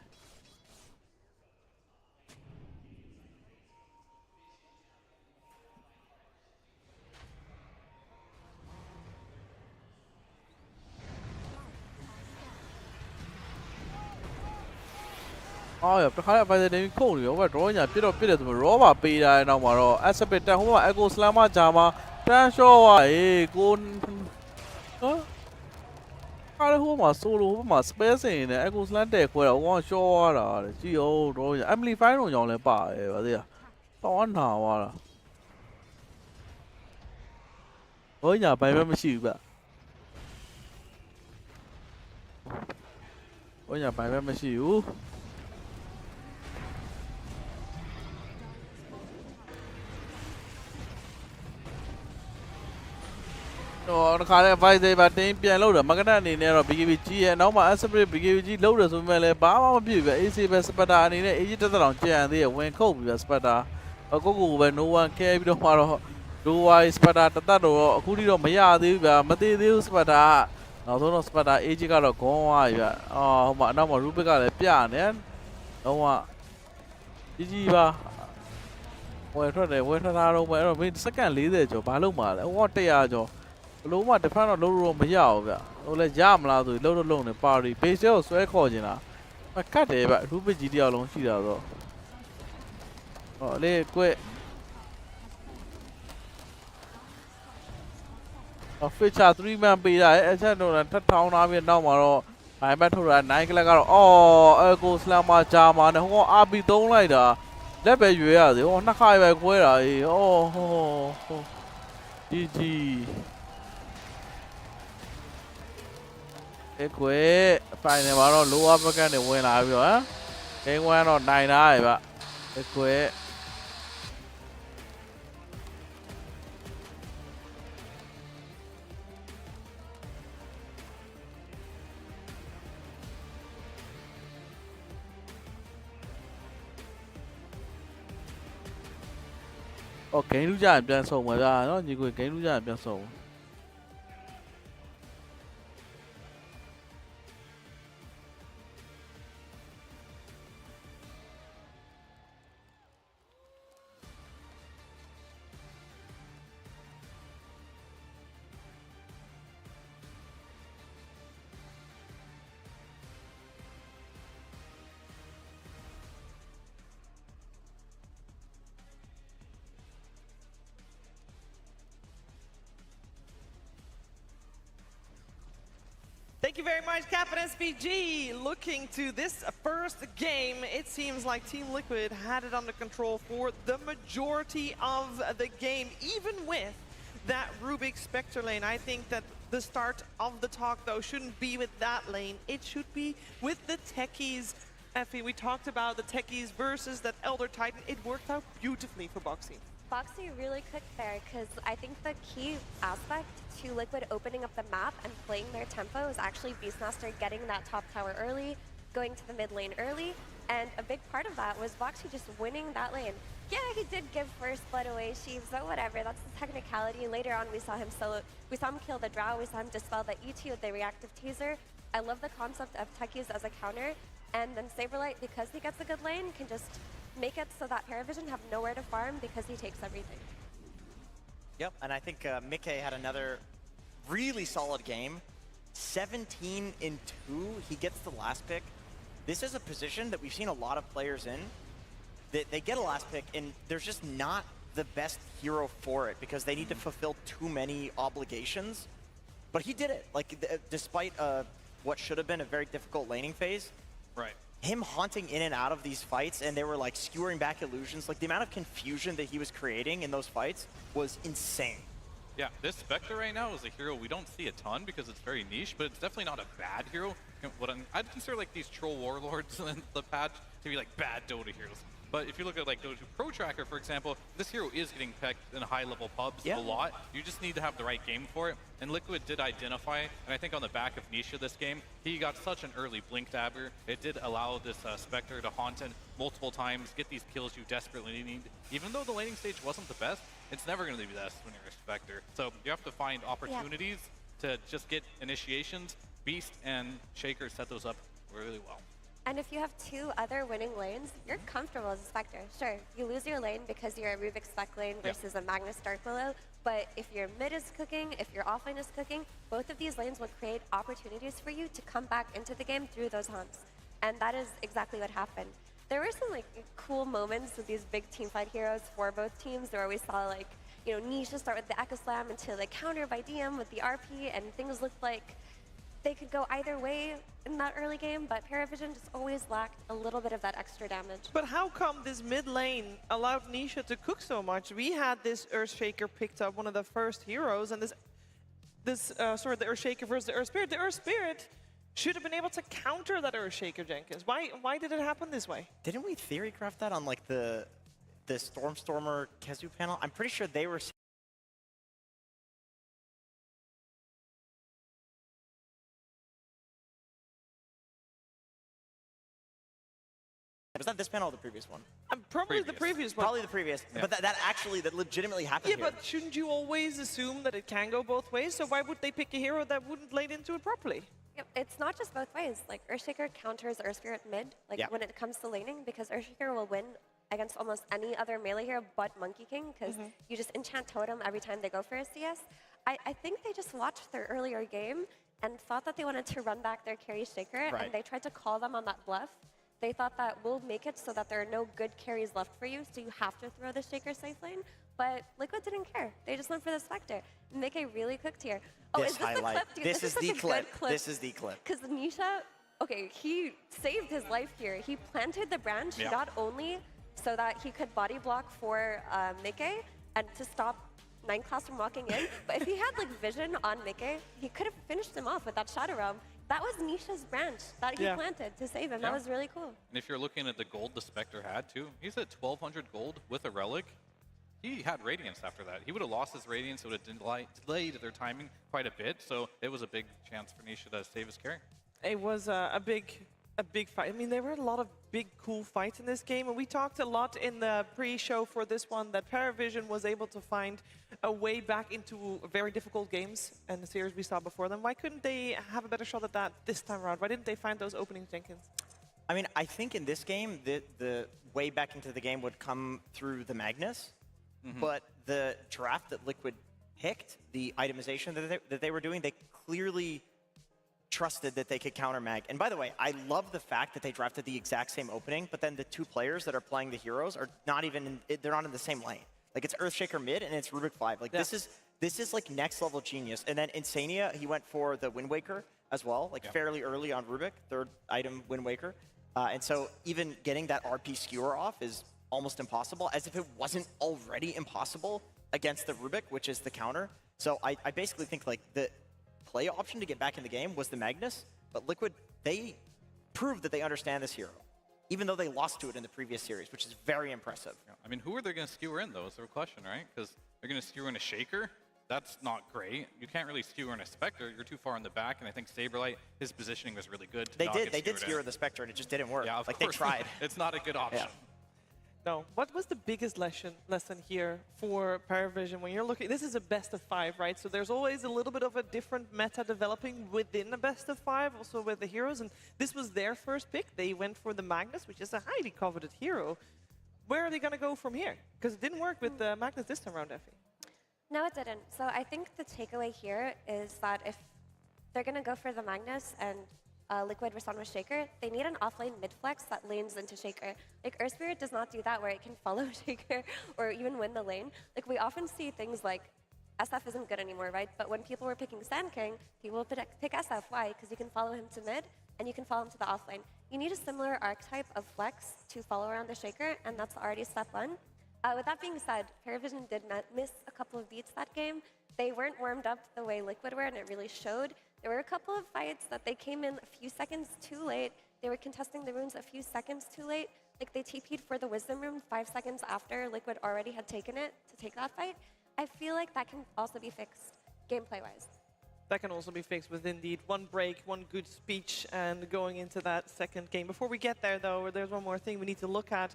Oh, yeah, by the name call you over drawing a bit of Rova Pida and Amaro. As a bit, I go Slama Jama, Transhaw, eh, go. Huh? I who must solo must space in the Echoes Landec where I want show. Geo drawing. Emily Fine on your bar, there. On now. Oh, yeah, by membership. Oh, yeah, by membership. တစ်ခါလဲ advice တွေပါတင်းပြန်လို့တော့မကနအနေနဲ့တော့ BKB ကြီးရဲ့နောက်မှ Aspirate BKB ကြီးလို့တယ်ဆိုပေမဲ့လည်းဘာမှမဖြစ်ဘူး AC ပဲ Spectre အနေနဲ့ AG တက်တောင်ကြံသေးရဝင်ခုတ်ပြီး Spectre ကိုပဲ no one care ပြီးတော့မှတော့ low wise Spectre တတ်တော့အခုထိတော့မရသေးဘူးဗျာမသေးသေးဘူး Spectre နောက်ဆုံးတော့ Spectre AG ကတော့ဂွန်သွားပြီဗျဟိုမှာအနောက်မှာ Rubik ကလည်းပြနေတော့မှကြီးပါဝယ်ထွက်ထားတော့ပဲအဲ့တော့မင်းစက္ကန့်40ကျော်ဘာလို့မှာလဲဟိုက100ကျော်ဘလို့မှ defend တော့လုံးလို့မရဘူးဗျဟိုလဲရမလားဆိုလုံးလုံးနေပါရီ base ကိုဆွဲခေါ်နေတာမကတ်တယ်ဗျ Rubik ကြီးတယောက်လုံးရှိတာဆိုဟောလေကွဲFeature 3 man ပေးတာအဲ့ချက်တော့ထပ်ထောင်းထားပြီးနောက်မှာတော့ဘိုင်ဘက်ထုတ်တာ9ကလပ်ကတော့အော်အကိုစလမ်မာဂျာမာနဲ့ဟိုက RP 3လိုက်တာလက်ပဲရွေရသေးဟောနှစ်ခါပဲခွဲတာအေးအော်ဟို GG အဲ့ကွယ်ဖိုင်နယ်မှာတော့ lower bracket နဲ့ဝင်လာပြီတော့ဟမ် game 1တော့နိုင်တာရဗျအဲ့ကွယ်ဂိမ်းလူကြရင်ပြန်ဆုံမှာဗျာနော်ညီကိုဂိမ်းလူကြရင်ပြန်ဆုံ Thank you very much, Captain SPG. Looking to this first game, it seems like Team Liquid had it under control for the majority of the game, even with that Rubik Spectre lane. I think that the start of the talk, though, shouldn't be with that lane. It should be with the techies. Effie, we talked about the techies versus that Elder Titan. It worked out beautifully for Boxy. Boxy really cooked there because I think the key aspect to Liquid opening up the map and playing their tempo is actually Beastmaster getting that top tower early, going to the mid lane early, and a big part of that was Boxy just winning that lane. Yeah, he did give first blood away, Sheaves, but whatever, that's the technicality. Later on, we saw him kill the Drow, we saw him dispel the ET with the reactive teaser. I love the concept of techies as a counter, and then Saberlight, because he gets a good lane, can just make it so that PARIVISION have nowhere to farm because he takes everything. Yep, and I think Mickey had another really solid game. 17 in 2, he gets the last pick. This is a position that we've seen a lot of players in. They get a last pick, and there's just not the best hero for it because they need to fulfill too many obligations. But he did it, like despite what should have been a very difficult laning phase. Right. Him haunting in and out of these fights, and they were like skewering back illusions. Like the amount of confusion that he was creating in those fights was insane. Yeah, this Spectre right now is a hero we don't see a ton because it's very niche, but it's definitely not a bad hero. I'd consider like these troll warlords in the patch to be like bad Dota heroes. But if you look at like Dota 2 Pro Tracker, for example, this hero is getting pecked in high-level pubs a lot. You just need to have the right game for it. And Liquid did identify, and I think on the back of Nisha this game, he got such an early blink dabber. It did allow this Spectre to haunt in multiple times, get these kills you desperately need. Even though the laning stage wasn't the best, it's never going to be the best when you're a Spectre. So you have to find opportunities to just get initiations. Beast and Shaker set those up really well. And if you have two other winning lanes, you're comfortable as a Spectre. Sure, you lose your lane because you're a Rubik Spec lane versus a Magnus Dark Willow, but if your mid is cooking, if your offlane is cooking, both of these lanes will create opportunities for you to come back into the game through those humps. And that is exactly what happened. There were some like cool moments with these big teamfight heroes for both teams where we saw like, you know, Nisha start with the Echo Slam until like counter by DM with the RP, and things looked like they could go either way in that early game, but PARIVISION just always lacked a little bit of that extra damage. But how come this mid lane allowed Nisha to cook so much? We had this Earthshaker picked up, one of the first heroes, and the Earthshaker versus the Earth Spirit. The Earth Spirit should have been able to counter that Earthshaker, Jenkins. Why did it happen this way? Didn't we theory craft that on like the Stormstormer Kezu panel? I'm pretty sure they were Was that this panel or the previous one? Probably the previous one. Probably the previous. Yeah. But that legitimately happened Yeah, here. but shouldn't you always assume that it can go both ways? So why would they pick a hero that wouldn't lane into it properly? Yep, it's not just both ways. Like, Earthshaker counters Earth Spirit mid, like, when it comes to laning, because Earthshaker will win against almost any other melee hero but Monkey King, because you just enchant Totem every time they go for a CS. I think they just watched their earlier game and thought that they wanted to run back their carry Shaker, and they tried to call them on that bluff. They thought that we'll make it so that there are no good carries left for you, so you have to throw the Shaker safe lane. But Liquid didn't care. They just went for the Spectre. Make really cooked here. Oh, This is this highlight. the clip? Dude, This is the such a clip. good clip. This is the clip. Because Nisha, okay, he saved his life here. He planted the branch not only so that he could body block for Mickey and to stop 9 class from walking in, but if he had like vision on Mickey, he could have finished him off with that Shadow Realm. That was Nisha's branch that he planted to save him. That was really cool. And if you're looking at the gold the Spectre had too, he's at 1,200 gold with a relic. He had Radiance after that. He would have lost his Radiance. It would have delayed their timing quite a bit. So it was a big chance for Nisha to save his carry. It was a big fight. I mean, there were a lot of big, cool fights in this game, and we talked a lot in the pre-show for this one that PARIVISION was able to find a way back into very difficult games and the series we saw before them. Why couldn't they have a better shot at that this time around? Why didn't they find those openings, Jenkins? I mean, I think in this game, the way back into the game would come through the Magnus, but the draft that Liquid picked, the itemization that they were doing, they clearly trusted that they could counter mag. And by the way, I love the fact that they drafted the exact same opening, but then the 2 players that are playing the heroes are not even they're not in the same lane. Like, it's Earthshaker mid and it's Rubik 5. Like, this is like next level genius. And then Insania, he went for the Wind Waker as well, like fairly early on Rubik, 3rd item Wind Waker. And so even getting that RP skewer off is almost impossible, as if it wasn't already impossible against the Rubik, which is the counter. So I basically think like the play option to get back in the game was the Magnus, but Liquid, they proved that they understand this hero, even though they lost to it in the previous series, which is very impressive. Yeah. I mean, who are they going to skewer in, though, is the question, right? Because they're going to skewer in a Shaker. That's not great. You can't really skewer in a Spectre. You're too far in the back, and I think Saberlight, his positioning was really good. They did skewer the Spectre, and it just didn't work. Yeah, of like course. They tried. It's not a good option. Yeah. No. What was the biggest lesson here for PARIVISION when you're looking? This is a best of 5, right? So there's always a little bit of a different meta developing within a best of 5, also with the heroes. And this was their first pick. They went for the Magnus, which is a highly coveted hero. Where are they going to go from here? Because it didn't work with the Magnus this time around, Effie. No, it didn't. So I think the takeaway here is that if they're going to go for the Magnus and Liquid respond with Shaker, they need an offlane mid-flex that lanes into Shaker. Like, Earth Spirit does not do that, where it can follow Shaker or even win the lane. Like, we often see things like SF isn't good anymore, right? But when people were picking Sand King, people would pick SF. Why? Because you can follow him to mid, and you can follow him to the offlane. You need a similar archetype of flex to follow around the Shaker, and that's already step 1. With that being said, PARIVISION did miss a couple of beats that game. They weren't warmed up the way Liquid were, and it really showed. There were a couple of fights that they came in a few seconds too late. They were contesting the runes a few seconds too late. Like, they TP'd for the Wisdom Rune 5 seconds after Liquid already had taken it to take that fight. I feel like that can also be fixed gameplay-wise. That can also be fixed with indeed one break, one good speech, and going into that second game. Before we get there, though, there's one more thing we need to look at.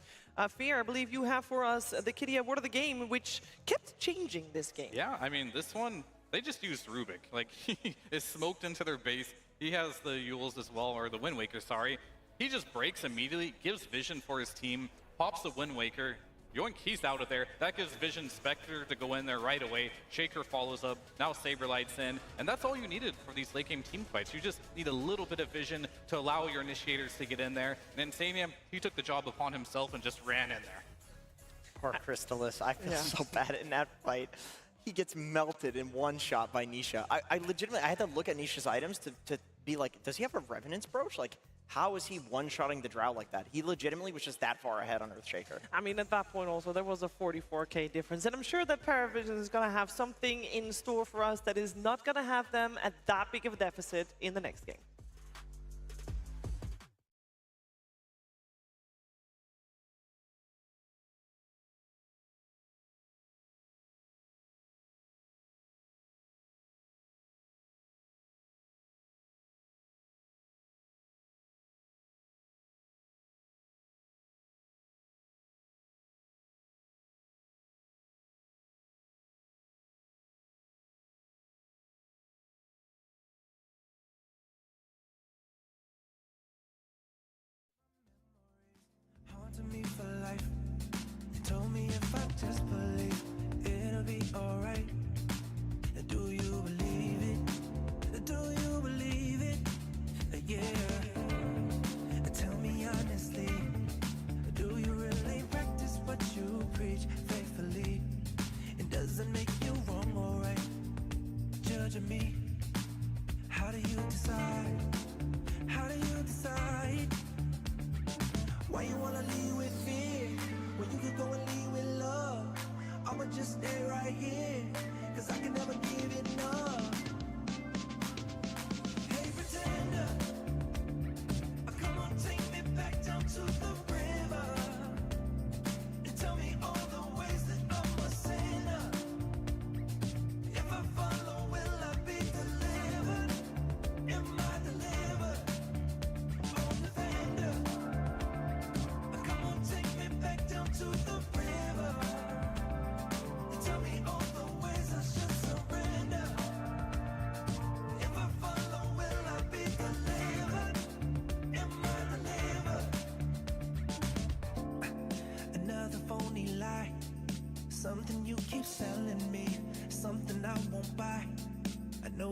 Fear, I believe you have for us the Kitty Award of the game, which kept changing this game. Yeah, I mean, this one, they just used Rubik. Like, he is smoked into their base. He has the Yules as well, or the Wind Waker, sorry. He just breaks immediately, gives vision for his team, pops the Wind Waker. Yoink, he's out of there. That gives Vision Spectre to go in there right away. Shaker follows up. Now Saberlight's in. And that's all you needed for these late game team fights. You just need a little bit of vision to allow your initiators to get in there. And Insania, he took the job upon himself and just ran in there. Poor Crystallis. I feel so bad in that fight. He gets melted in one shot by Nisha. I legitimately, I had to look at Nisha's items to be like, does he have a Revenant's Brooch? Like, how is he one-shotting the Drow like that? He legitimately was just that far ahead on Earthshaker. I mean, at that point also, there was a 44k difference. And I'm sure that PARIVISION is going to have something in store for us that is not going to have them at that big of a deficit in the next game.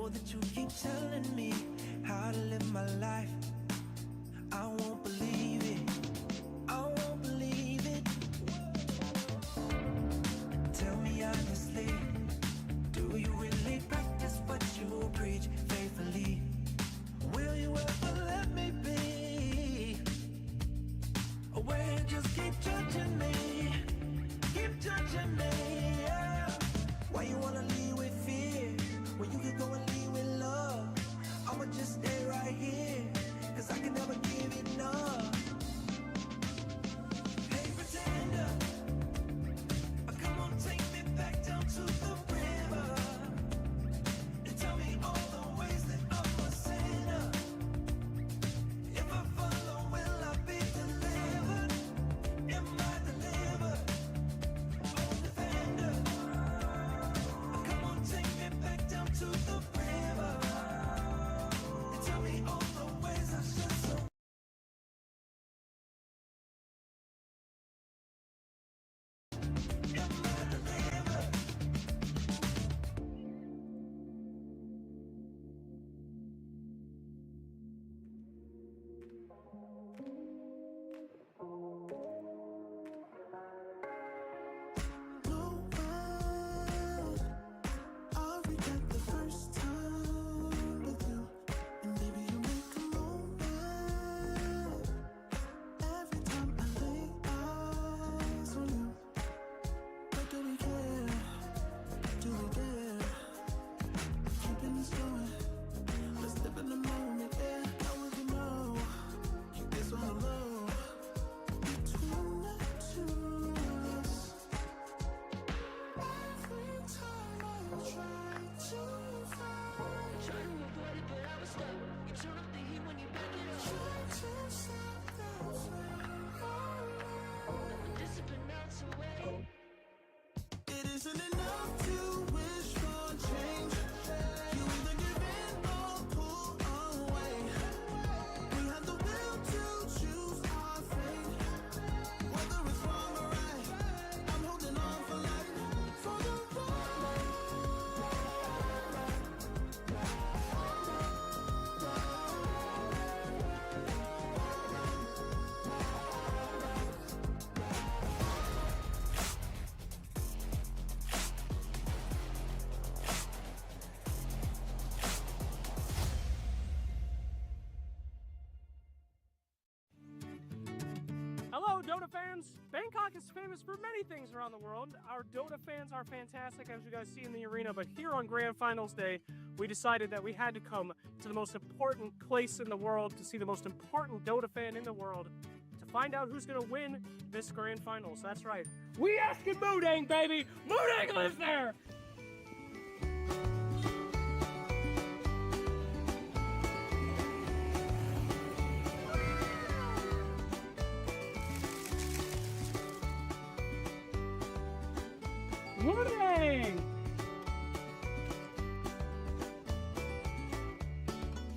know that you keep telling me how to live my life. I won't believe it. I won't believe it. Tell me honestly, do you really practice what you preach faithfully? Will you ever let me be? Or will you just keep judging me? Keep judging me, yeah. Why you wanna lead with fear when you could go and lead with love? I'ma just stay right here, cause I can never give enough. Hey pretender, come on, take me back down to the river and tell me all the ways that I'm a sinner. If I follow, will I be delivered? Am I delivered? Oh, defender, come on, take me back down to the river and tell me all the ways I should so. I'll forget the first time with you, and baby you make a moment. Every time I lay eyes on you, but do we care? Do we dare? Keeping this going, let's live in the moment. Yeah, I want to know. Keep this on the low between the two of us. Every time I try to find, try to avoid it, but I was stuck. You turn up the heat when you back it up. Try to stop the flame. Discipline melts away. It isn't enough to wish for change. You either give in or pull away. We have the will to choose our fate. Whether it's wrong or right, I'm holding on for life. For the Hello, Dota fans! Bangkok is famous for many things around the world. Our Dota fans are fantastic, as you guys see in the arena, but here on Grand Finals Day, we decided that we had to come to the most important place in the world to see the most important Dota fan in the world to find out who's going to win this Grand Finals. That's right. We asking Moodang, baby! Moodang lives there! Moodang!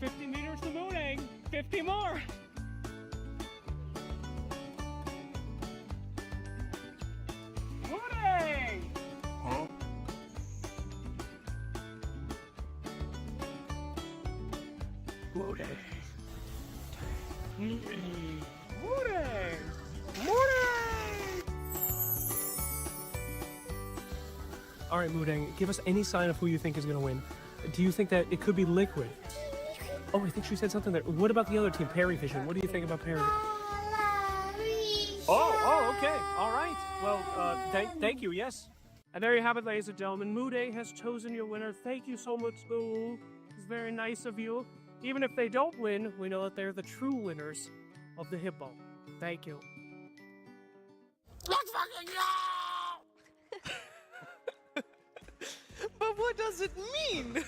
50 meters to Moodang, 50 more! Moodang! Huh? Moodang! Moodang! Moodang! All right, Moodang, give us any sign of who you think is going to win. Do you think that it could be Liquid? Oh, I think she said something there. What about the other team, PARIVISION? What do you think about PARIVISION? Oh, okay. All right. Well, thank you, yes. And there you have it, ladies and gentlemen. Moodang has chosen your winner. Thank you so much, Boo. It's very nice of you. Even if they don't win, we know that they're the true winners of the Hippo. Thank you. Let's fucking go! But what does it mean?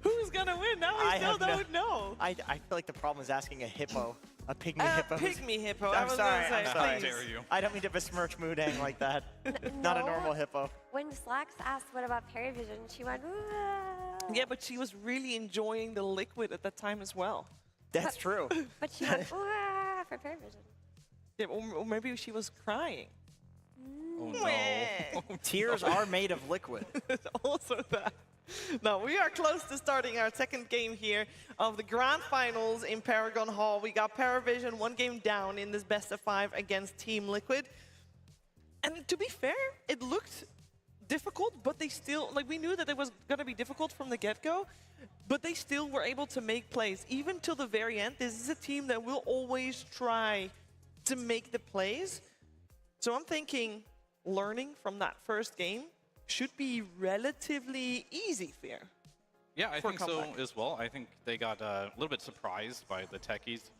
Who's gonna win? Now we still don't know. I feel like the problem is asking a hippo. A pygmy hippo. Pygmy hippo. I'm sorry. Say, I'm sorry. How dare you? I don't mean to besmirch Moodang like that. Not a No. normal hippo. When Slacks asked what about PARIVISION, she went, "Ooh." Yeah, but she was really enjoying the Liquid at that time as well. That's true. But she went, "Ooh," for PARIVISIon. Yeah, or maybe she was crying. Oh no. Tears are made of liquid. Also that. No, we are close to starting our second game here of the grand finals in Paragon Hall. We got PARIVISION 1 game down in this best of 5 against Team Liquid. And to be fair, it looked difficult, but they still, like, we knew that it was going to be difficult from the get-go, but they still were able to make plays. Even till the very end, this is a team that will always try to make the plays. So I'm thinking learning from that first game should be relatively easy here. Yeah, I think so as well. I think they got a little bit surprised by the Techies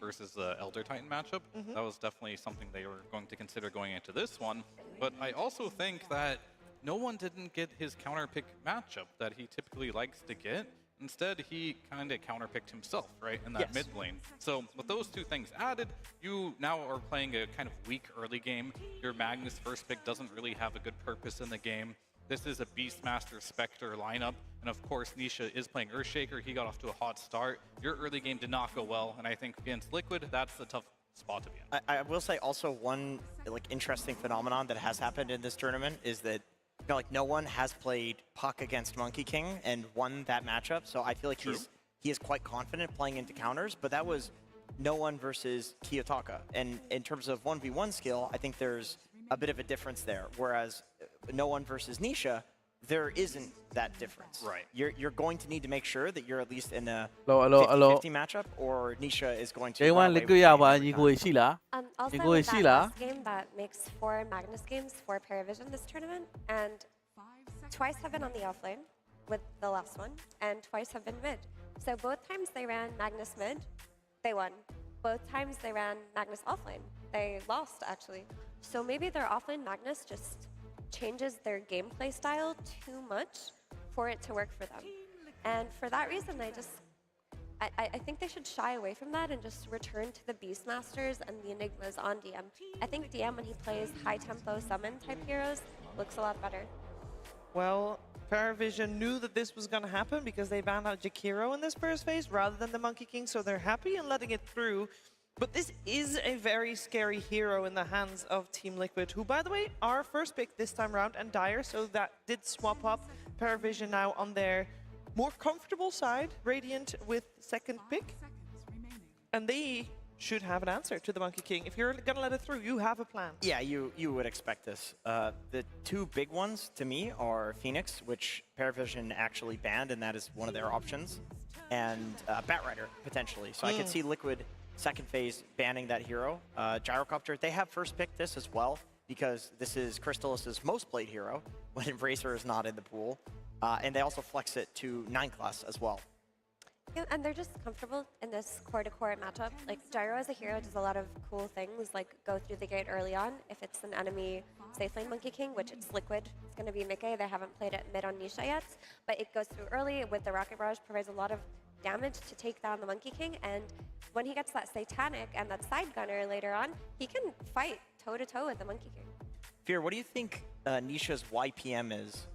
versus the Elder Titan matchup. That was definitely something they were going to consider going into this one. But I also think that no one didn't get his counter-pick matchup that he typically likes to get. Instead, he kind of counter-picked himself, right, in that mid lane. So with those two things added, you now are playing a kind of weak early game. Your Magnus first pick doesn't really have a good purpose in the game. This is a Beastmaster Spectre lineup, and of course, Nisha is playing Earthshaker. He got off to a hot start. Your early game did not go well, and I think against Liquid, that's the tough spot to be in. I will say also one interesting phenomenon that has happened in this tournament is that no one has played Puck against Monkey King and won that matchup. So I feel like he is quite confident playing into counters, but that was no one versus Kiyotaka. And in terms of 1v1 skill, I think there's a bit of a difference there. Whereas no one versus Nisha, there isn't that difference. Right. You're going to need to make sure that you're at least in a Hello. 50-50 matchup, or Nisha is going to. Game 1 Liquidရပါညီကိုရှိလား Also, ညီကို with ရှိ that လား last game that makes 4 Magnus games for PARIVISION this tournament, and twice have been on the offlane with the last one, and twice have been mid. So both times they ran Magnus mid, they won. Both times they ran Magnus offlane, they lost actually. So maybe their offlane Magnus just changes their gameplay style too much for it to work for them. And for that reason, I think they should shy away from that and just return to the Beastmasters and the Enigmas on DM. I think DM, when he plays high-tempo summon type heroes, looks a lot better. Well, PARIVISION knew that this was going to happen because they banned out Jakiro in this first phase rather than the Monkey King, so they're happy and letting it through. But this is a very scary hero in the hands of Team Liquid, who, by the way, are first pick this time around, and Dire, so that did swap up PARIVISION now on their more comfortable side, Radiant with second pick. And they should have an answer to the Monkey King. If you're going to let it through, you have a plan. Yeah, you would expect this. The two big ones to me are Phoenix, which PARIVISION actually banned, and that is one of their options, and Batrider, potentially. So I could see Liquid second phase banning that hero. Gyrocopter, they have first picked this as well, because this is Crystallis' most played hero when Embracer is not in the pool. And they also flex it to 9 class as well. Yeah, and they're just comfortable in this core-to-core matchup. Like, Gyro as a hero does a lot of cool things, like go through the gate early on. If it's an enemy safe lane Monkey King, which it's Liquid, it's going to be Mickey. They haven't played it mid on Nisha yet, but it goes through early with the Rocket Barrage, provides a lot of damage to take down the Monkey King, and when he gets that Satanic and that Side Gunner later on, he can fight toe-to-toe with the Monkey King. Fear, what do you think Nisha's YPM is?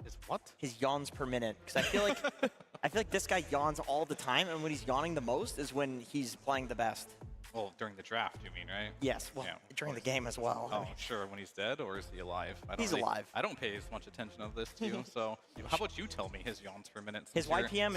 Is what? His yawns per minute. Because I feel like this guy yawns all the time, and when he's yawning the most is when he's playing the best. Well, during the draft, you mean, right? Yes, well, during the game as well. Oh, sure. When he's dead, or is he alive? He's alive. I don't pay as much attention of this to you, so how about you tell me his yawns per minute? His YPM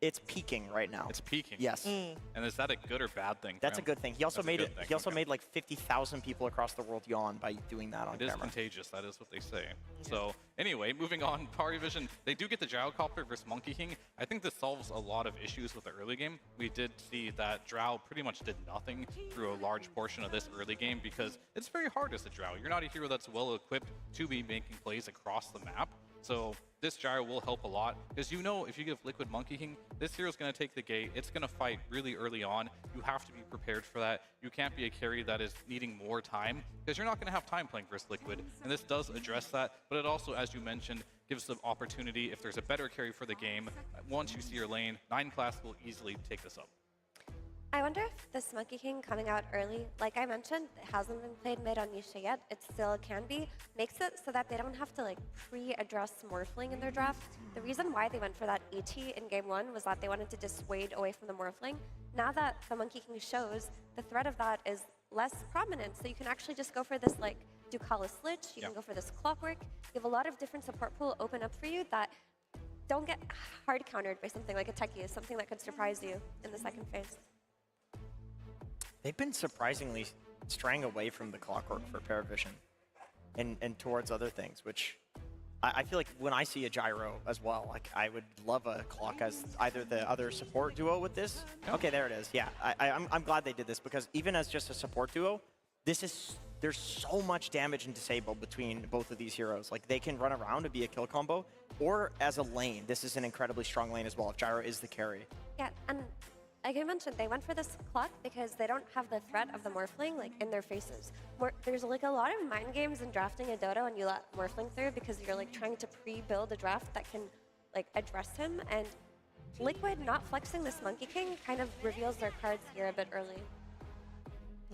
it's peaking right now. It's peaking. Yes. And is that a good or bad thing? That's a good thing. He also made like 50,000 people across the world yawn by doing that on camera. It is contagious. That is what they say. So anyway, moving on, PARIVISION, they do get the Gyrocopter versus Monkey King. I think this solves a lot of issues with the early game. We did see that Drow pretty much did nothing through a large portion of this early game because it's very hard as a Drow. You're not a hero that's well equipped to be making plays across the map. So this Gyro will help a lot, because you know if you give Liquid Monkey King, this hero's going to take the gate. It's going to fight really early on. You have to be prepared for that. You can't be a carry that is needing more time, because you're not going to have time playing versus Liquid. And this does address that, but it also, as you mentioned, gives the opportunity, if there's a better carry for the game, once you see your lane, 9 class will easily take this up. I wonder if this Monkey King coming out early, like I mentioned, it hasn't been played mid on Nisha yet, it still can be, makes it so that they don't have to like pre-address Morphling in their draft. The reason why they went for that ET in game 1 was that they wanted to dissuade away from the Morphling. Now that the Monkey King shows, the threat of that is less prominent, so you can actually just go for this like Ducalis Lich, you can go for this Clockwork. You have a lot of different support pool open up for you that don't get hard countered by something like a techie, is something that could surprise you in the second phase. They've been surprisingly straying away from the clockwork for PARIVISION and towards other things, which I feel like when I see a gyro as well, like I would love a clock as either the other support duo with this. Okay, there it is. Yeah, I'm glad they did this because even as just a support duo, there's so much damage and disable between both of these heroes. Like they can run around and be a kill combo, or as a lane, this is an incredibly strong lane as well if gyro is the carry. Yeah, and like I mentioned, they went for this clock because they don't have the threat of the Morphling like in their faces. There's like a lot of mind games in drafting a Dodo and you let Morphling through because you're like trying to pre-build a draft that can like address him, and Liquid not flexing this Monkey King kind of reveals their cards here a bit early.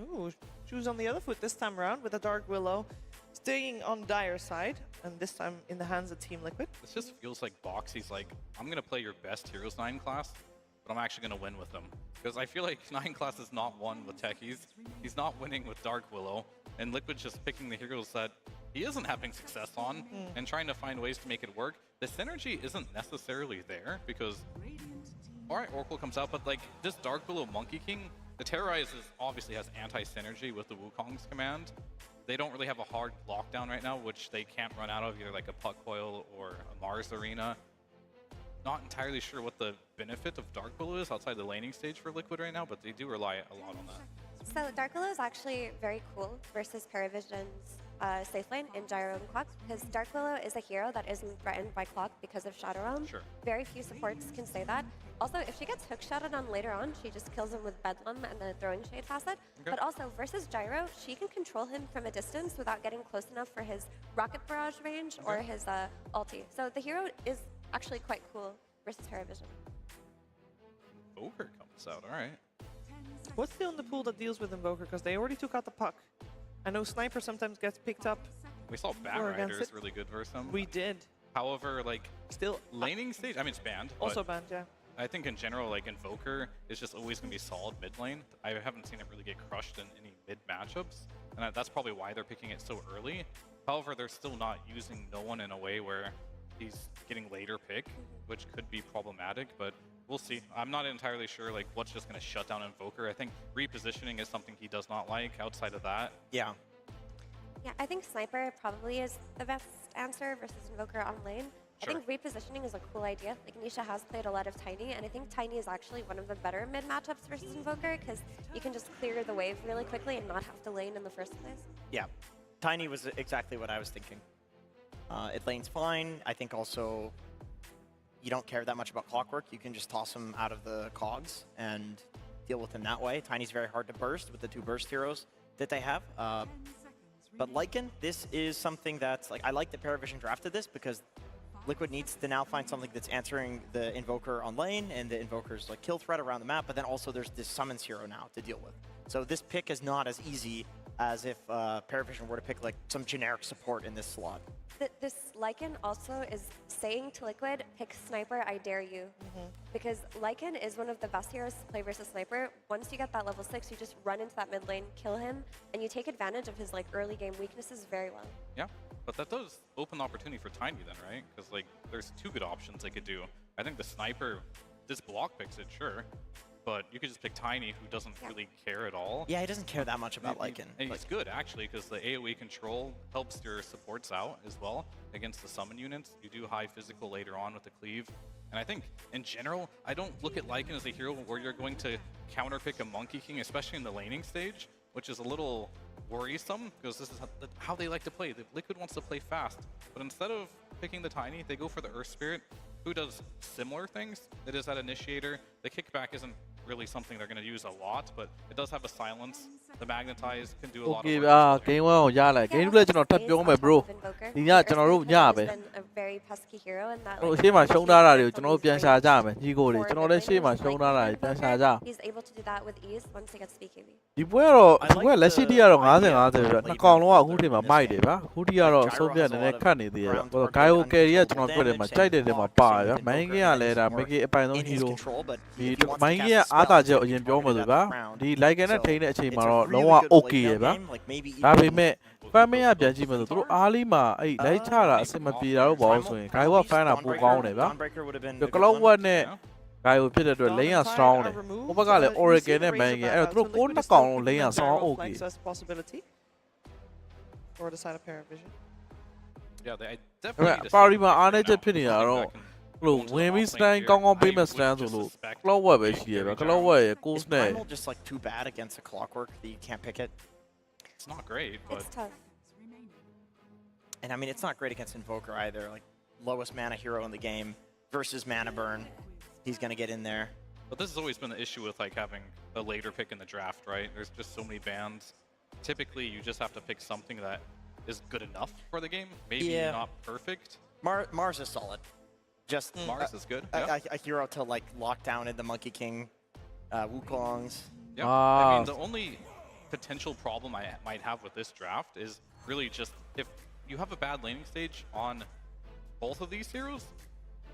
Ooh, shoes on the other foot this time around with a Dark Willow staying on Dire's side, and this time in the hands of Team Liquid. This just feels like Boxy's like, I'm going to play your best Heroes 9 class, but I'm actually going to win with them. Because I feel like 9 class is not won with techies. He's not winning with Dark Willow. And Liquid's just picking the heroes that he isn't having success on and trying to find ways to make it work. The synergy isn't necessarily there because, all right, Oracle comes out, but like this Dark Willow Monkey King, the Terrorize obviously has anti-synergy with the Wukong's command. They don't really have a hard lockdown right now, which they can't run out of either like a Puck Coil or a Mars Arena. Not entirely sure what the benefit of Dark Willow is outside the laning stage for Liquid right now, but they do rely a lot on that. So Dark Willow is actually very cool versus PARIVISION's safe lane in Gyro and Clock, because Dark Willow is a hero that isn't threatened by Clock because of Shadow Realm. Sure. Very few supports can say that. Also, if she gets hookshotted on later on, she just kills him with Bedlam and the Throwing Shade facet. Okay. But also, versus Gyro, she can control him from a distance without getting close enough for his Rocket Barrage range or his ulti. So the hero is actually quite cool versus PARIVISION. Invoker comes out, all right. What's the only pool that deals with Invoker? Because they already took out the Puck. I know Sniper sometimes gets picked up. We saw Bat Rider is really good versus him. We did. However, like, still laning stage, I mean, it's banned. Also banned, yeah. I think in general, like, Invoker is just always going to be solid mid lane. I haven't seen it really get crushed in any mid matchups, and that's probably why they're picking it so early. However, they're still not using no one in a way where he's getting later pick, which could be problematic, but we'll see. I'm not entirely sure like what's just going to shut down Invoker. I think repositioning is something he does not like. Outside of that, yeah, I think Sniper probably is the best answer versus Invoker on lane. Sure. I think repositioning is a cool idea. Like Nisha has played a lot of Tiny, and I think Tiny is actually one of the better mid matchups versus Invoker because you can just clear the wave really quickly and not have to lane in the first place. Yeah, Tiny was exactly what I was thinking. It lanes fine. I think also you don't care that much about Clockwork. You can just toss him out of the cogs and deal with him that way. Tiny's very hard to burst with the 2 burst heroes that they have. But Lycan, this is something that's like, I like that PARIVISION drafted this because Liquid needs to now find something that's answering the Invoker on lane and the Invoker's like kill threat around the map, but then also there's this Summons hero now to deal with. So this pick is not as easy as if PARIVISION were to pick like some generic support in this slot. This Lycan also is saying to Liquid, pick Sniper, I dare you. Because Lycan is one of the best heroes to play versus Sniper. Once you get that level 6, you just run into that mid lane, kill him, and you take advantage of his like early game weaknesses very well. yeah. But that does open the opportunity for Tiny then, right? Because like there's 2 good options they could do. I think the Sniper, this block picks it, sure. But you could just pick Tiny, who doesn't really care at all. Yeah, he doesn't care that much about Lycan. And he's good, actually, because the AoE control helps your supports out as well against the summon units. You do high physical later on with the cleave. And I think, in general, I don't look at Lycan as a hero where you're going to counterpick a Monkey King, especially in the laning stage, which is a little worrisome, because this is how they like to play. The Liquid wants to play fast. But instead of picking the Tiny, they go for the Earth Spirit, who does similar things. It is that initiator. The kickback isn't really something they're going to use a lot, but it does have a silence. The magnetize can do a lot of Okay, work. game 1 ကိုရလိုက် game 2လည်းကျွန်တော်ထပ်ပြောမယ် bro ဒီညကျွန်တော်တို့ညပဲ A very pesky hero in that ဟိုရှေ့မှာရှုံးထားတာတွေကိုကျွန်တော်တို့ပြန်ရှာကြမယ်ညီကိုတွေကျွန်တော်လည်းရှေ့မှာရှုံးထားတာတွေပြန်ရှာကြ He's able to do that with ease once he gets BKB. ဒီပွဲကတော့ဒီပွဲလက်ရှိတိကတော့50-50ဆိုတော့နှစ်ကောင်လုံးကအခုထိမှာမိုက်တယ်ဗျာအခုထိကတော့ဆုံးဖြတ်နည်းနည်းခတ်နေသေးတယ်ဗျာဂိုင်ကယ်ရီကကျွန်တော်တွေ့တယ်မှာကြိုက်တဲ့တဲ့မှာပါတယ်ဗျာမိုင်းကင်းကလည်းဒါမကီအပိုင်ဆုံးဟီရိုဒီမိုင်းကင်းကအားသာချက်အရင်ပြောမှာဆိုဗျာဒီလိုက်ကန်နဲ့ထိန်းတဲ့အချိန်မှာတော့ လုံးဝ okay ရဗျာဒါပေမဲ့ fan မရပြန်ကြည့်မယ်ဆိုသူတို့အားလေးမှာအဲ့လိုက်ချတာအဆင်မပြေတာတော့ဘာလို့ဆိုရင် guy က fan တာပိုကောင်းတယ်ဗျာပြီး cloud wet နဲ့ guy ကိုဖြစ်တဲ့အတွက် lane က strong တယ်ဟိုဘက်ကလည်း oracle နဲ့ mankin အဲ့တော့သူတို့ကိုနှစ်ကောင်လုံး lane က strong okay for the side of PARIVISION Yeah, they definitely. ပါရီမှာအားနေချက်ဖြစ်နေတာတော့လို့ဝင်ပြီး stand ကောင်းကောင်းပေးမဲ့ stand ဆိုလို့ cloud wet ပဲရှိရဗျာ cloud wet ရဲ့ course နဲ့ just like too bad against a clockwork that you can't pick it. It's not great, but It's tough. And I mean, it's not great against Invoker either. Like lowest mana hero in the game versus mana burn, he's gonna get in there. But this has always been the issue with like having a later pick in the draft, right? There's just so many bans. Typically, you just have to pick something that is good enough for the game. Maybe not perfect. Mars is solid. Just Mars is good. A hero to like lock down in the Monkey King, Wukongs. Yeah. I mean, the only potential problem I might have with this draft is really just if you have a bad laning stage on both of these heroes,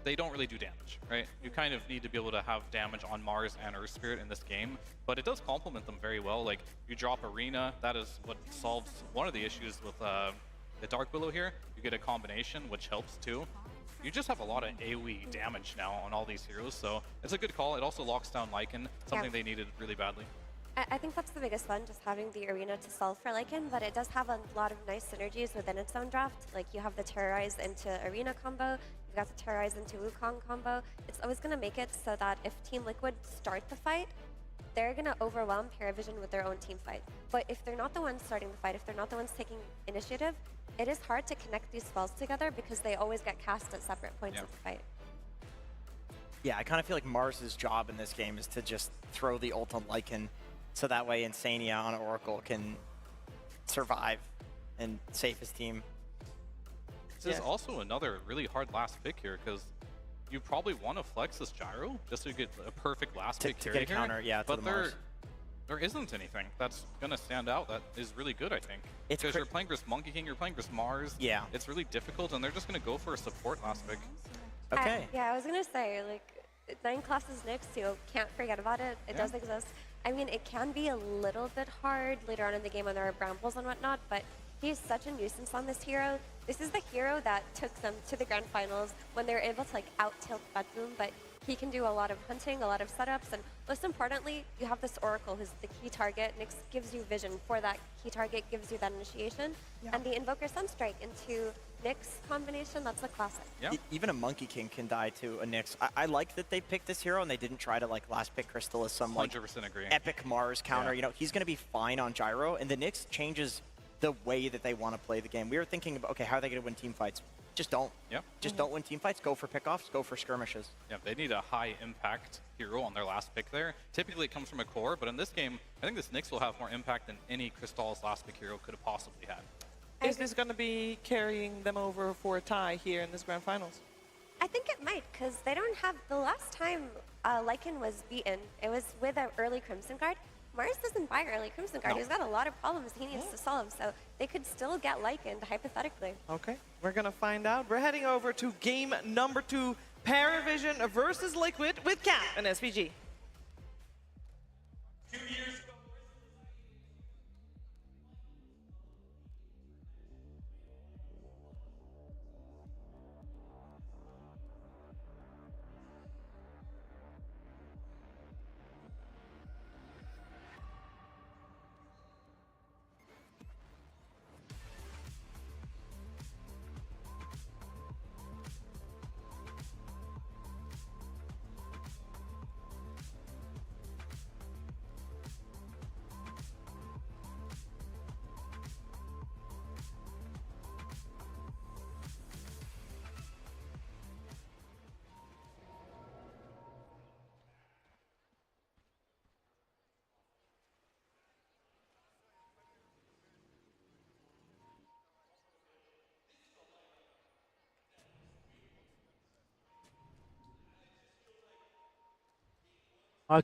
they don't really do damage, right? You kind of need to be able to have damage on Mars and Earth Spirit in this game, but it does complement them very well. Like, you drop Arena, that is what solves one of the issues with the Dark Willow here. You get a combination, which helps too. You just have a lot of AoE damage now on all these heroes, so it's a good call. It also locks down Lycan, something they needed really badly. I think that's the biggest one, just having the arena to solve for Lycan, but it does have a lot of nice synergies within its own draft. Like, you have the Terrorize into Arena combo, you've got the Terrorize into Wukong combo. It's always going to make it so that if Team Liquid start the fight, they're going to overwhelm PARIVISION with their own team fight. But if they're not the ones starting the fight, if they're not the ones taking initiative, it is hard to connect these spells together because they always get cast at separate points of the fight. Yeah, I kind of feel like Mars's job in this game is to just throw the ult on Lycan, so that way Insania on Oracle can survive and save his team. This is also another really hard last pick here because you probably want to flex this gyro just to get a perfect last pick to get a counter, here. But Mars. there isn't anything that's gonna stand out that is really good, I think. Because you're playing versus Monkey King, you're playing versus Mars. Yeah. It's really difficult, and they're just gonna go for a support last pick. Okay. Yeah, I was gonna say, like, 9 classes next to, can't forget about it. It does exist. I mean, it can be a little bit hard later on in the game when there are brambles and whatnot, but he's such a nuisance on this hero. This is the hero that took them to the grand finals when they were able to like out-tilt Budboom, but he can do a lot of hunting, a lot of setups, and most importantly, you have this Oracle who's the key target. Nyx gives you vision for that key target, gives you that initiation, and the Invoker Sunstrike into Nyx combination, that's a classic. Even a Monkey King can die to a Nyx. I like that they picked this hero and they didn't try to like last pick Crystal as some like 100% agree. Epic Mars counter. You know, he's going to be fine on Gyro, and the Nyx changes the way that they want to play the game. We were thinking about, okay, how are they going to win team fights? Just don't. Just don't win team fights. Go for pickoffs. Go for skirmishes. Yeah, they need a high impact hero on their last pick there. Typically, it comes from a core, but in this game, I think this Nyx will have more impact than any Crystal's last pick hero could have possibly had. Is this going to be carrying them over for a tie here in this grand finals? I think it might, because they don't have, the last time Lycan was beaten, it was with an early Crimson Guard. Mars doesn't buy early Crimson Guard. He's got a lot of problems he needs to solve, so they could still get Lycaned, hypothetically. Okay, we're going to find out. We're heading over to game number 2, PARIVISION versus Liquid with Cap and SVG. 2 years ago.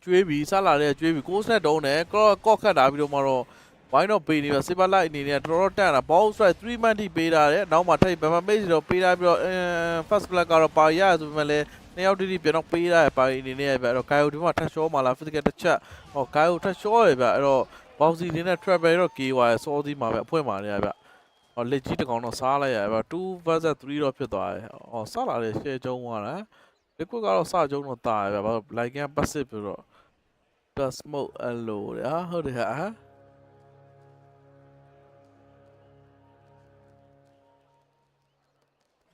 ကျွေးပြီစလာတဲ့ကျွေးပြီကိုးစနဲ့တုံးတယ်ကော့ခတ်တာပြီးတော့မှတော့ဝိုင်းတော့ပေးနေပြီစေပါလိုက်အနေနဲ့တော်တော်တန့်တာဘောက်စရိုက်3 man ထိပေးထားတယ်နောက်မှထိပ်ဘယ်မှာမေ့စီတော့ပေးထားပြီးတော့ first blood ကတော့ပါရဆိုပေမဲ့လည်းနှစ်ယောက်တိတိပြန်တော့ပေးထားရပါအနေနဲ့ပဲအဲ့တော့ဂိုင်ယိုဒီမှာထပ်ရှောမှာလား physical တစ်ချက်ဟောဂိုင်ယိုထပ်ရှောရပဲအဲ့တော့ ပေါစီနေနဲ့ travel တော့ကေးသွားတယ်စောသီးမှာပဲအဖွင့်မှာနေရဗျဟောလက်ကြီးတကောင်တော့စားလိုက်ရဗျ2 versus 3တော့ဖြစ်သွားတယ်ဟောစလာတယ် share ကျုံသွားတာ liquid ကတော့စကျုံတော့တာရဗျဘာလို့ like and passive ပြီးတော့ plus smoke အလိုတဲ့ဟာဟုတ်တယ်ဟာ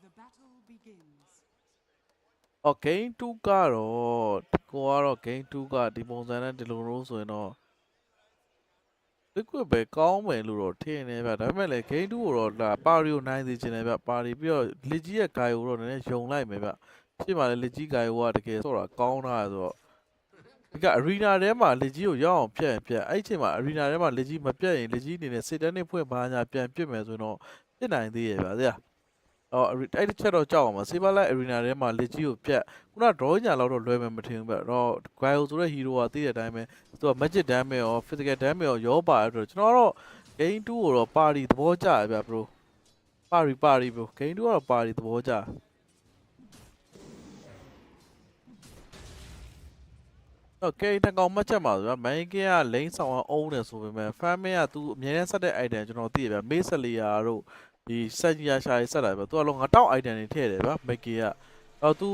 The battle begins. အော် game 2ကတော့ကိုကတော့ game 2ကဒီပုံစံနဲ့ဒီလိုလို့ဆိုရင်တော့ liquid ပဲကောင်းမယ်လို့တော့ထင်နေဗျဒါပေမဲ့လည်း game 2ကိုတော့ဒါပါရီကိုနိုင်စေချင်တယ်ဗျပါရီပြီးတော့လက်ကြီးရဲ့ guy ကိုတော့နည်းနည်းယုံလိုက်မယ်ဗျရှေ့မှာလည်းလက်ကြီး guy ကတကယ်ဆိုတာကောင်းတာဆိုတော့ဒီက arena ထဲမှာလက်ကြီးကိုရောက်အောင်ဖြတ်ရင်ဖြတ်အဲ့ချိန်မှာ arena ထဲမှာလက်ကြီးမပြတ်ရင်လက်ကြီးအနေနဲ့စစ်တန်းနဲ့ဖွင့်ပါညာပြန်ပြစ်မယ်ဆိုတော့ပြစ်နိုင်သေးရဲ့ဗျာသိလားအော်အဲ့ဒီချက်တော့ကြောက်အောင်ပါ Saber Light Arena ထဲမှာလက်ကြီးကိုပြတ်ခုန draw ညာလောက်တော့လွယ်မယ်မထင်ဘူးဗျတော့ Guile ဆိုတဲ့ hero ကသိတဲ့အတိုင်းပဲသူက magic damage ရော physical damage ရောပါအဲ့တော့ကျွန်တော်တော့ game 2ကိုတော့ပါရီသဘောကျရဗျ bro ပါရီ bro game 2ကတော့ပါရီသဘောကျโอเคတကောင်မှတ်ချက်ပါဆိုဗျာ main game က lane ဆောင်အောင်တယ်ဆိုပေမဲ့ farming ကသူအမြဲတမ်းဆက်တဲ့ item ကျွန်တော်သိရဗျ mace slayer တို့ဒီစက်ကြီးရှာရေးဆက်လာပဲသူကလုံးငါတောက် item တွေထည့်တယ်ဗျာ make ကတော့သူ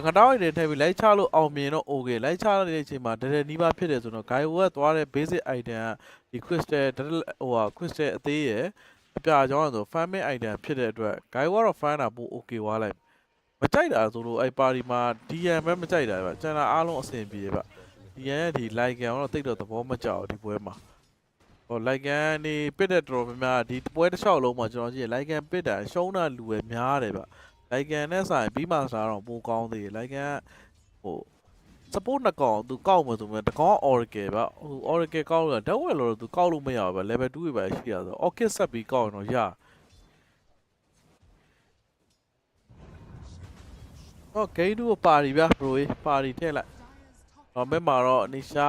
ငါတောက် item ထည့်ပြီးလိုက်ချလို့အောင်မြင်တော့ okay လိုက်ချတဲ့အချိန်မှာတရနီးပါးဖြစ်တယ်ဆိုတော့ guy ကသွားတဲ့ basic item ကဒီ crystal ဟိုဟာ crystal အသေးရယ်အပြာကြောင်းဆို farming item ဖြစ်တဲ့အတွက် guy ကတော့ fan တာပို okay ွားလိုက်မကြိုက်တာဆိုလို့အဲ့ပါရီမှာ DM ပဲမကြိုက်တာဗျကျန်တာအားလုံးအဆင်ပြေဗျ DM ရဲ့ဒီ like ကတော့တိတ်တော့သဘောမကျဘူးဒီပွဲမှာဟို like နေပစ်တဲ့တော်တော်များများဒီပွဲတစ်လျှောက်လုံးမှာကျွန်တော်ကြည့် like ပစ်တာရှုံးတာလူပဲများတယ်ဗျ like နဲ့ဆိုင်ပြီးမှစားတော့ပိုကောင်းသေးတယ် like ဟို support နှစ်ကောင်သူကောက်မှဆိုမှတကောင် oracle ဗျဟို oracle ကောက်လို့ဓာတ်ဝက်လို့သူကောက်လို့မရဘူးဗျ level 2ပဲရှိရဆို orchid ဆက်ပြီးကောက်ရင်တော့ရโอเคดูပါရီဗျ bro ပါရီထည့်လိုက်တော့မဲ့မှာတော့အနိရှာ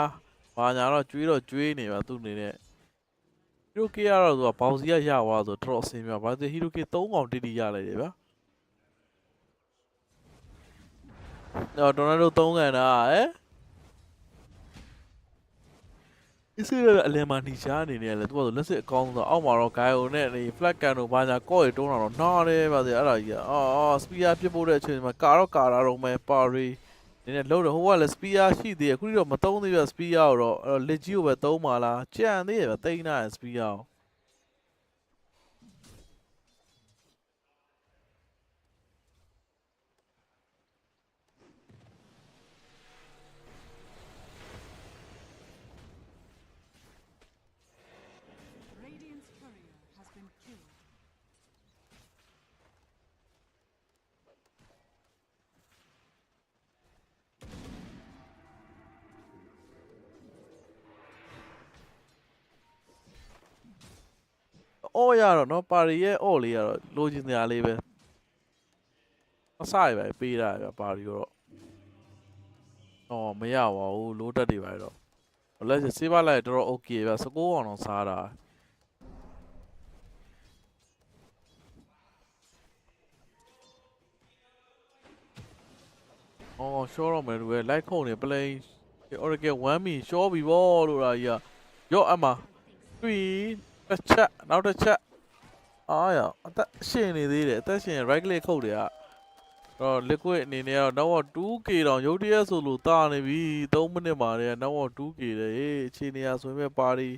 ဘာညာတော့ကျွေးနေပါသူ့အနေနဲ့ဟီရိုကေကတော့သူကဘောင်စီကရသွားဆိုတော့အဆင်ပြေပါဘာလို့ဟီရိုကေ3កောင်တိတိရလိုက်တယ်ဗျာတော့ဒေါ်နယ်ဒို3ကန်တာဟဲ့အစ်ရအလယ်မှာနေရှားအနေနဲ့လေသူကဆိုလက်စစ်အကောင်းဆုံးအောက်မှာတော့ဂိုင်ယိုနဲ့ဒီ flat ကန်တို့ဘာညာကော့ရီတုံးတာတော့နားတယ်ဗျာအဲ့ဒါကြီးအော်စပီယာပြစ်ဖို့တဲ့အချိန်မှာကာတော့မယ်ပါရီနည်းနည်းလုံးတော့ဟိုကလည်း spear ရှိသေးတယ်ခုတော့မသုံးသေးပြ spear ကိုတော့လက်ကြီးကိုပဲသုံးပါလားကြံသေးရပဲတိန်းထားရ spear ကို Radiant's courier has been killed. အော်ရတော့နော်ပါရီရဲ့အော်လေးကတော့လိုချင်စရာလေးပဲအစရပဲပေးတာဗျပါရီတော့အော်မရပါဘူးလိုးတက်တွေပါတော့လက်စေးပါလိုက်တော့ okay ဗျ19အောင်တော့စားတာအော်ရှော့တော့မယ်လူရဲ့ like ခုံနေ play oracle 1 me ရှော့ပြီဗောလို့ရာကြီးရော့အမ3တစ်ချက်နောက်တစ်ချက်အားရအသက်ရှင်နေသေးတယ်အသက်ရှင် right click ခုတ်တယ်တော့ liquid အနေနဲ့တော့နောက် 2k တောင်ရုပ်တရက်ဆိုလို့တာနေပြီ3မိနစ်မှာတည်းနောက် 2k တယ်ဟေးအခြေအနေရဆိုရင်ပါရီ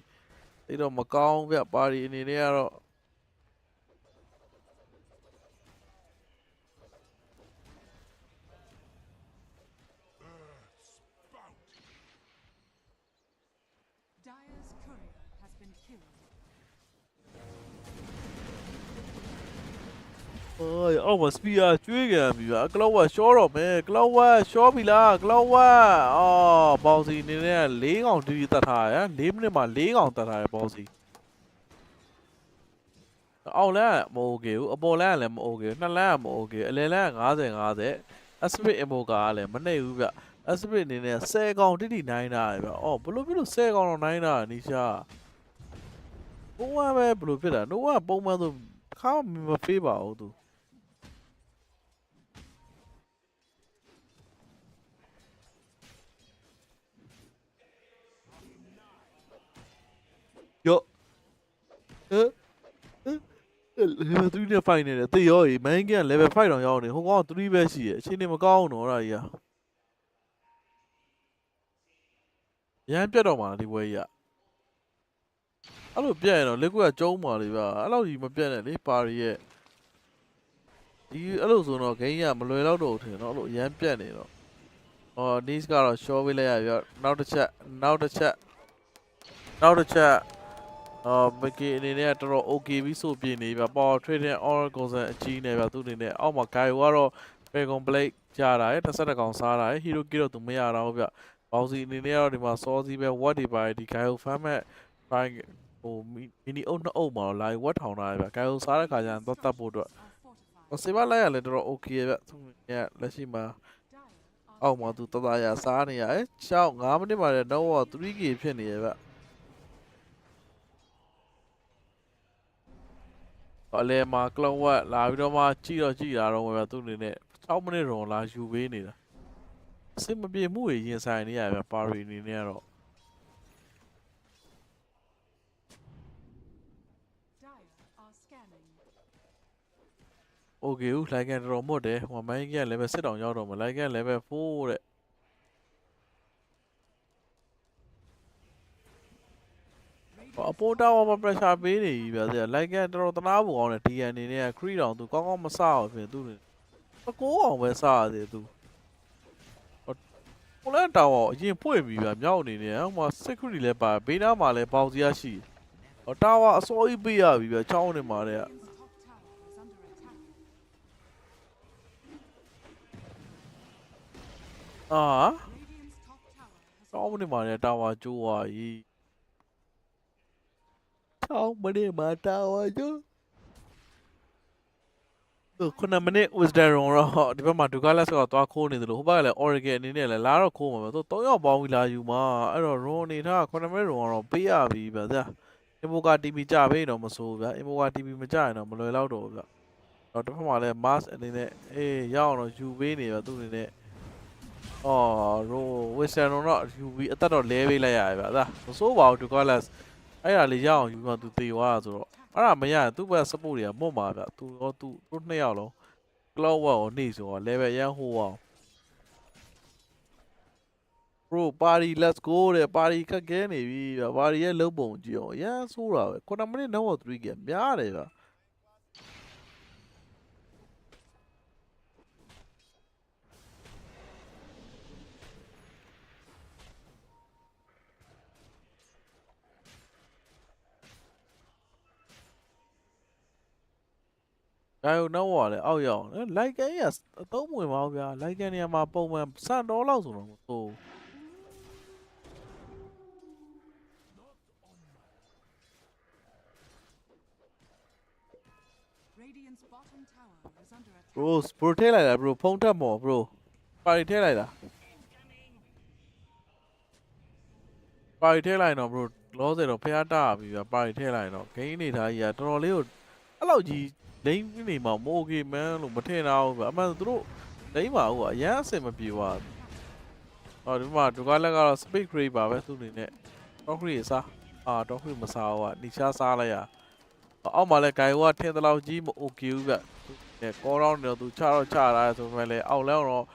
အဲ့တော့မကောင်းဗျပါရီအနေနဲ့ကတော့ Dire's courier has been killed. အော်မစပီယာကျွေးကြပြီဗျာကလောက်ဝါရှော့တော့မယ်ကလောက်ဝါရှော့ပြီလားကလောက်ဝါအော်ဘောင်စီအနေနဲ့4កောင်တီးတတ်ထားရ4မိနစ်မှာ4កောင်တတ်ထားရဘောင်စီအောက်လမ်းမโอเคဘူးအပေါ်လမ်းကလည်းမโอเคနှစ်လမ်းကမโอเคအလယ်လမ်းက50 အစပစ်အမိုကလည်းမနှိပ်ဘူးဗျအစပစ်အနေနဲ့10កောင်တိနိုင်တာဗျအော်ဘလို့ဖြစ်လို့10កောင်တော့နိုင်တာနီရှာဘုံဝမ်းပဲဘလို့ဖြစ်တာနိုးဝပုံမှန်ဆိုခါမဖေးပါဘူးသူ level 3နဲ့ fight နေတယ်တေရောကြီး main game က level 5 တောင်ရောက်နေဟိုကောင်က3ပဲရှိရအချိန်နေမကောင်းတော့အဲ့ဒါကြီးရမ်းပြတ်တော့မှာဒီပွဲကြီးကအဲ့လိုပြတ်ရင်တော့ liquid ကကျုံးပါလေဗျာအဲ့လိုကြီးမပြတ်နဲ့လေပါရီရဲ့ဒီအဲ့လိုဆိုတော့ game ကမလွယ်တော့ထင်တော့အဲ့လိုရမ်းပြတ်နေတော့Nice ကတော့ short ပေးလိုက်ရပြီနောက်တစ်ချက်မကီအနေနဲ့တော်တော် okay ပြီဆိုပြနေပြီ power trade နဲ့ oracle ဆန်အကြီးနေပြီသူအနေနဲ့အောက်မှာ guy ကတော့ dragon blade ကြာတာရယ်တစ်ကောင်စားတာရယ် hero key တော့သူမရတော့ဘူးဗျဘောင်စီအနေနဲ့ကတော့ဒီမှာ စောစီးပဲ what တွေပါတယ်ဒီ guy ကို fan မဲ့ try ဟို mini အုပ်နှစ်အုပ်မှာတော့ live what ထောင်ထားရဗျ guy ကိုစားတဲ့ခါကျရင်တော့တတ်ဖို့အတွက်စေပါလိုက်ရလဲတော်တော် okay ဗျသူကလက်ရှိမှာအောက်မှာသူတသားရစားနေရတယ်ရှောက်9မိနစ်မှာလည်းတော့ 3k ဖြစ်နေရဗျအလဲမှာ cloud ဝက်လာပြီးတော့မှကြည့်တာတော့ပဲသူအနေနဲ့6မိနစ်တော့လာယူပေးနေတာအစစ်မပြေမှုတွေရင်ဆိုင်နေရဗျပါရီအနေနဲ့ကတော့โอเคဦးလိုက်ကန်တော်မွတ်တယ်ဟိုမိုင်းက level 7တောင်ရောက်တော့မလိုက်ကန် level 4တဲ့အပေါ်တာဝါ pressure ပေးနေပြီဗျာလိုက်ကန်တော်တနာဖို့ကောင်းတယ် DN အနေနဲ့ Cree တောင်သူကောင်းမစအောင်ဖြစ်သူအကိုအောင်ပဲစရတယ်သူဟိုလည်းတောင်အရင်ဖွင့်ပြီဗျာမြောက်အနေနဲ့ဟိုမှာ security လည်းပါဘေးနားမှာလည်းပေါင်စီရရှိတာဝါအစိုးရပေးရပြီဗျာချောင်းနေမှာတဲ့တောင်းမနေမှာလည်းတာဝါကျိုးသွားပြီတောင်းမနေမှာတာဝါကျိုး9မိနစ် wisdom တော့ဒီဘက်မှာ Dugalas ကသွားခိုးနေတယ်လို့ဟိုဘက်ကလည်း Oracle အနေနဲ့လည်းလာတော့ခိုးမှာပဲသူ3ယောက်ပေါင်းပြီးလာယူမှာအဲ့တော့ Ron အနေထား9မိနစ်တော့ပေးရပြီဗျာInvoker TP ကြပေးတော့မစိုးဗျာ Invoker TP မကြရင်တော့မလွယ်တော့တော့ဗျာတော့တစ်ဖက်မှာလည်း Mask အနေနဲ့ရောက်တော့ယူပေးနေဗျာသူအနေနဲ့Wisdom တော့ယူပြီးအသက်တော့လဲပေးလိုက်ရဗျာမစိုးပါဘူး Dugalas အဲ့ဒါလေးရအောင်ယူမှသူတေသွားတာဆိုတော့အဲ့ဒါမရရင်သူ့ဘက် support တွေကမွတ်မှာဗျသူရောသူတို့နှစ်ယောက်လုံး cloud ဝက်ကိုနေဆိုတော့ level ရန်ဟိုအောင် bro party let's go တဲ့ party ခက်ခဲနေပြီဗျ party ရဲ့လုံးပုံကြည့်အောင်ရန်ဆိုးတာပဲ9မိနစ်တော့ 3k များတယ်ဗျဒါရောနောက်ဝါလဲအောက်ရောက်လိုက်ကန်ရအသုံးဝင်ပါဦးဗျာလိုက်ကန်နေရာမှာပုံမှန်စံတော်လောက်ဆိုတော့မဟုတ် bro ထဲလိုက်တာ bro ဖုန်းထက်မော် bro ပါရီထဲလိုက်တာပါရီထဲလိုက်တော့ bro လောဆယ်တော့ဖျားတာပြီဗျာပါရီထဲလိုက်တော့ game အနေထားကြီးကတော်တော်လေးကိုအဲ့လောက်ကြီးလိမ့်နေမှာမ okay man လို့မထင်တော့ဘူးဗျာအမှန်သူတို့လိမ့်ပါဦးအရန်အဆင်မပြေပါဘူးဒီမှာဒုကလက်ကတော့ speed crate ပါပဲသူအနေနဲ့ top crate စားtop crate မစားဘူးနီချာစားလိုက်ရအောက်မှာလဲ guy ကထင်တဲ့လောက်ကြီးမ okay ဘူးဗျကောင်းတော့နေတော့သူချတော့ချတာဆိုပေမဲ့လည်းအောက်လဲတော့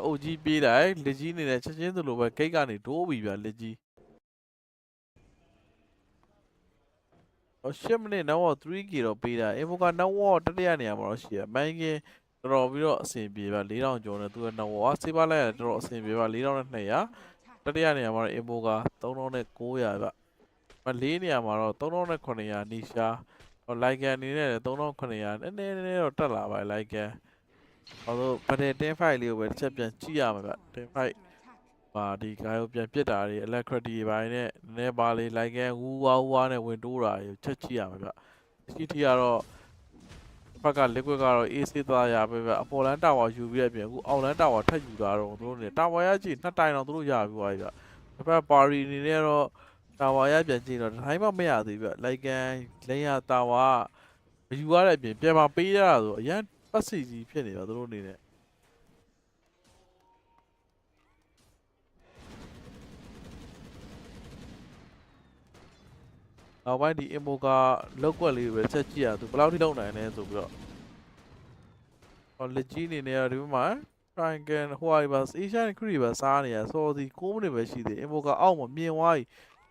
အုပ်ကြီးပြေးလိုက်လက်ကြီးနေနဲ့ချက်ချင်းသလိုပဲဂိတ်ကနေဒိုးပြီဗျလက်ကြီး10မိနစ်နောက် 3k တော့ပေးတာ Invoker နောက်တတိယနေရာမှာတော့ရှိရမိုင်းကင်းတော်တော်ပြီးတော့အဆင်ပြေဗျ4000ကျော်နဲ့သူကနောက်စေးပါလိုက်ရတော်တော်အဆင်ပြေဗျ4200တတိယနေရာမှာတော့ Invoker 3900ဗျ4နေရာမှာတော့3900နီရှာလိုက်ကန်အနေနဲ့3900နည်းနည်းတော့တက်လာပါလိုက်ကန်တော့ဗတဲ့10 fight လေးကိုပဲတစ်ချက်ပြန်ကြည့်ရမှာဗျ10 fight ပါဒီ guy ကိုပြန်ပစ်တာတွေ electricity တွေပိုင်းနဲ့နည်းနည်းပါလေးလိုက်ကန်ဝူဝါနဲ့ဝင်တိုးတာတွေချက်ကြည့်ရမှာဗျစီတီကတော့ဘက်က liquid ကတော့ AC သားရပဲဗျအပေါ်လန်တာဝါယူပြီးရပြန်အခုအောက်လန်တာဝါထပ်ယူတာတော့သူတို့နေတာဝါရကြည့်2တိုင်တော့သူတို့ရပြီးသွားပြီဗျတစ်ဖက် party အနေနဲ့တော့တာဝါရပြန်ကြည့်တော့တိုင်းမှမရသေးဗျလိုက်ကန်လိမ့်ရတာဝါမယူရတဲ့အပြင်ပြန်မပေးရတာဆိုအရန်ပတ်စီကြီးဖြစ်နေတာသူတို့အနေနဲ့ နောက်ပိုင်းဒီ immo ကလောက်ကွက်လေးပဲချက်ကြည့်ရသူဘယ်လောက်ထိလောက်နိုင်လဲဆိုပြီးတော့လက်ကြီးအနေနဲ့ဒီဘက်မှာ triangle ဟိုဟာပါ Asian Creed ပါစားနေရစောစီ6မိနစ်ပဲရှိသေး immo ကအောက်မှာမြင်သွားပြီ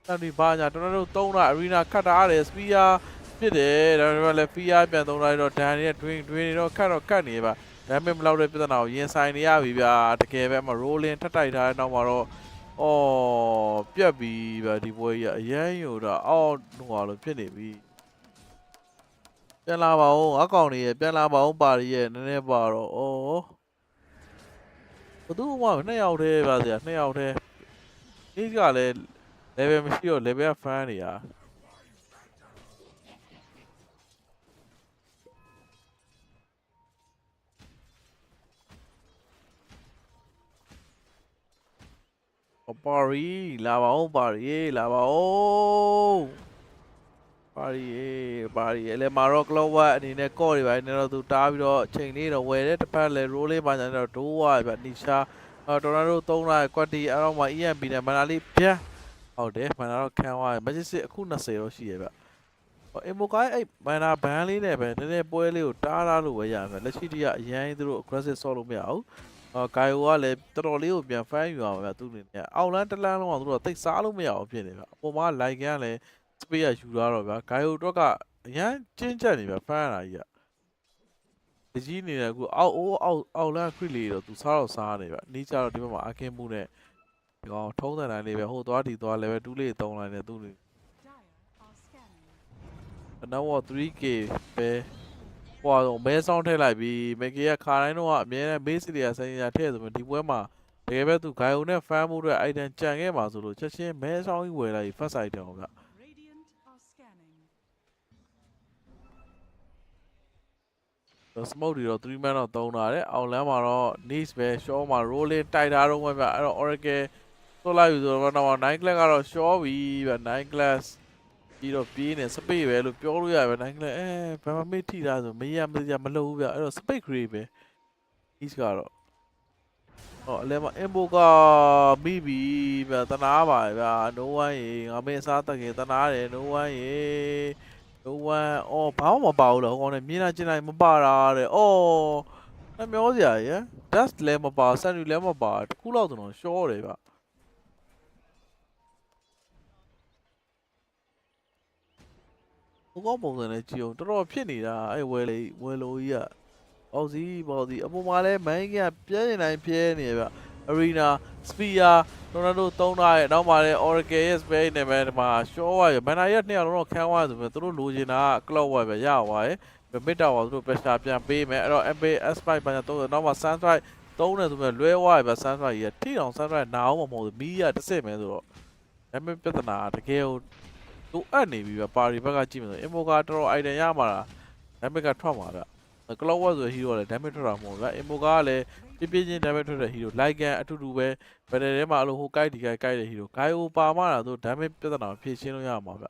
တန်ဒီဘာညာတော်တော်သုံးတာ arena ခတ်တာရတယ် spear ဖြစ်တယ်ဒါပေမဲ့လည်း fear ပြန်သုံးလိုက်တော့ဒန်ရဲ့ twin တွေတော့ခတ်နေပါဒါပေမဲ့မလောက်တဲ့ပြဿနာကိုရင်ဆိုင်နေရပြီဗျာတကယ်ပဲမ rolling ထပ်တိုက်ထားတဲ့နောက်မှာတော့အော်ပြက်ပြီဗျာဒီပွဲကြီးအရန်ယူတော့အော်ဟိုဟာလိုဖြစ်နေပြီပြန်လာပါဦးအကောင်တွေရပြန်လာပါဦးပါရီရဲ့နည်းနည်းပါတော့အော်ဘသူမှ2ယောက်တည်းပါဗျာ2ယောက်တည်းဒီကလည်း level မရှိတော့ level ဖန်နေရပါရီလာပါဦးပါရီလာပါဦးပါရီလေမာရော့ကလောဝတ်အနေနဲ့ကော့တွေပါနေတော့သူတားပြီးတော့ချိန်လေးတော့ဝယ်တဲ့တစ်ဖက်လေ roll လေးပါညာတော့ဒိုးဝါဗျနီရှာတော်နာတို့3လိုက်ကွက်တီအဲ့တော့မှ EMP နဲ့မနာလေးဗျာဟုတ်တယ်မနာတော့ခံသွား Magic အခု20တော့ရှိရဗျimmo ကအဲ့မနာဘန်လေးနဲ့ပဲနည်းနည်းပွဲလေးကိုတားထားလို့ပဲရမယ်လက်ရှိတည်းကအရင်သူတို့ aggressive ဆော့လို့မရဘူးဂိုင်ယိုကလည်းတော်တော်လေးကိုပြန်ဖမ်းယူအောင်ဗျာသူအနေနဲ့အောက်လန်းတစ်လန်းလုံးအောင်သူတို့တိတ်စားလို့မရအောင်ဖြစ်နေဗျာအပေါ်မှာလိုက်ကန်လည်း space ယူထားတော့ဗျာဂိုင်ယိုတော့ကအရန်ကျင်းချက်နေဗျာဖမ်းရတာကြီးကကြီးနေတယ်အခုအောက်လန်းခရစ်လေးတော့သူစားတော့စားနေဗျာနီးကြတော့ဒီဘက်မှာအကင်းမှုနဲ့ဒီကောင်ထုံးတဲ့တိုင်းလေးပဲဟိုသွားတီသွား level 2လေး3လိုက်နေသူနေနောက် 3k ပဲဟိုတော့မဲဆောင်းထည့်လိုက်ပြီးမေကီကခါတိုင်းတော့အမြဲတမ်း base တွေကစနေရထည့်ဆိုပြီးဒီပွဲမှာတကယ်ပဲသူဂိုင်ယိုနဲ့ဖမ်းမှုတွေ item ကြံခဲ့ပါဆိုလို့ချက်ချင်းမဲဆောင်းကြီးဝယ်လိုက် first item ကိုဗျတော့ smoke တွေတော့3 man တော့သုံးတာတဲ့အောက်လမ်းမှာတော့ niche ပဲ show မှာ rolling တိုက်ထားတော့မှဗျအဲ့တော့ oracle သွတ်လိုက်ပြီဆိုတော့နောက်9 class ကတော့ show ပြီဗျ9 classပြီးတော့ပြေးနေစပိတ်ပဲလို့ပြောလို့ရပဲနိုင်ကလေးဘာမှမေ့ထိတာဆိုမရမလို့ဘူးဗျအဲ့တော့စပိတ်ခရီးပဲ east ကတော့အလဲမှာ imbo ကမိပြီဗျတနာပါဗျာ no one ရေငါမင်းအစားတက်ခင်တနာတယ် no one ရေ no one အော်ဘာမှမပါဘူးလားဟိုကောင်နဲ့မြင်လာကျင်လိုက်မပါတာတဲ့အော်နှမျောစရာရယ် dust လည်းမပါဆန်ယူလည်းမပါတခုလောက်တော့ရှော့တယ်ဗျဘုကောပုံစံနဲ့ကြည့်အောင်တော်တော်ဖြစ်နေတာအဲ့ဝဲလိုကြီးကပေါ့စီအပေါ်မှာလဲမိုင်းကပြဲနေတိုင်းပြဲနေဗျ arena spear တော်တော်သုံးထားရဲ့နောက်မှာလဲ oracle ရဲ့ space နဲ့ပဲဒီမှာ show ရရဘန်နာရက်2ယောက်လုံးတော့ခံသွားရဆိုပေမဲ့သူတို့လိုချင်တာက clock ဝဲပဲရသွားရဲ့မစ်တာဝါသူတို့ pressure ပြန်ပေးမယ်အဲ့တော့ MPS5 ဘာညာသုံးနောက်မှာ sunstrike သုံးတယ်ဆိုပေမဲ့လွဲသွားရပဲ sunstrike ကြီးထိအောင် sunstrike နာအောင်မဟုတ်ဘူးမီးရတစ်စစ်မယ်ဆိုတော့ဒါပေမဲ့ပြဿနာတကယ်ကိုလိုအပ်နေပြီဗျပါရီဘက်ကကြည့်မယ်ဆို immo ကတော်တော် item ရမှာလားဒါပေမဲ့ကထွက်မှာဗျ clock ဝဲဆို hero လည်း damage ထွက်တာမဟုတ်ဗျ immo ကလည်းပြင်းချင်း damage ထွက်တဲ့ hero လိုက်ကန်အတူတူပဲ battle ထဲမှာအလိုဟိုကိုက်ဒီကိုက်တဲ့ hero ဂိုင်ယိုပါမှတာဆို damage ပြဿနာဖြေရှင်းလို့ရမှာဗျ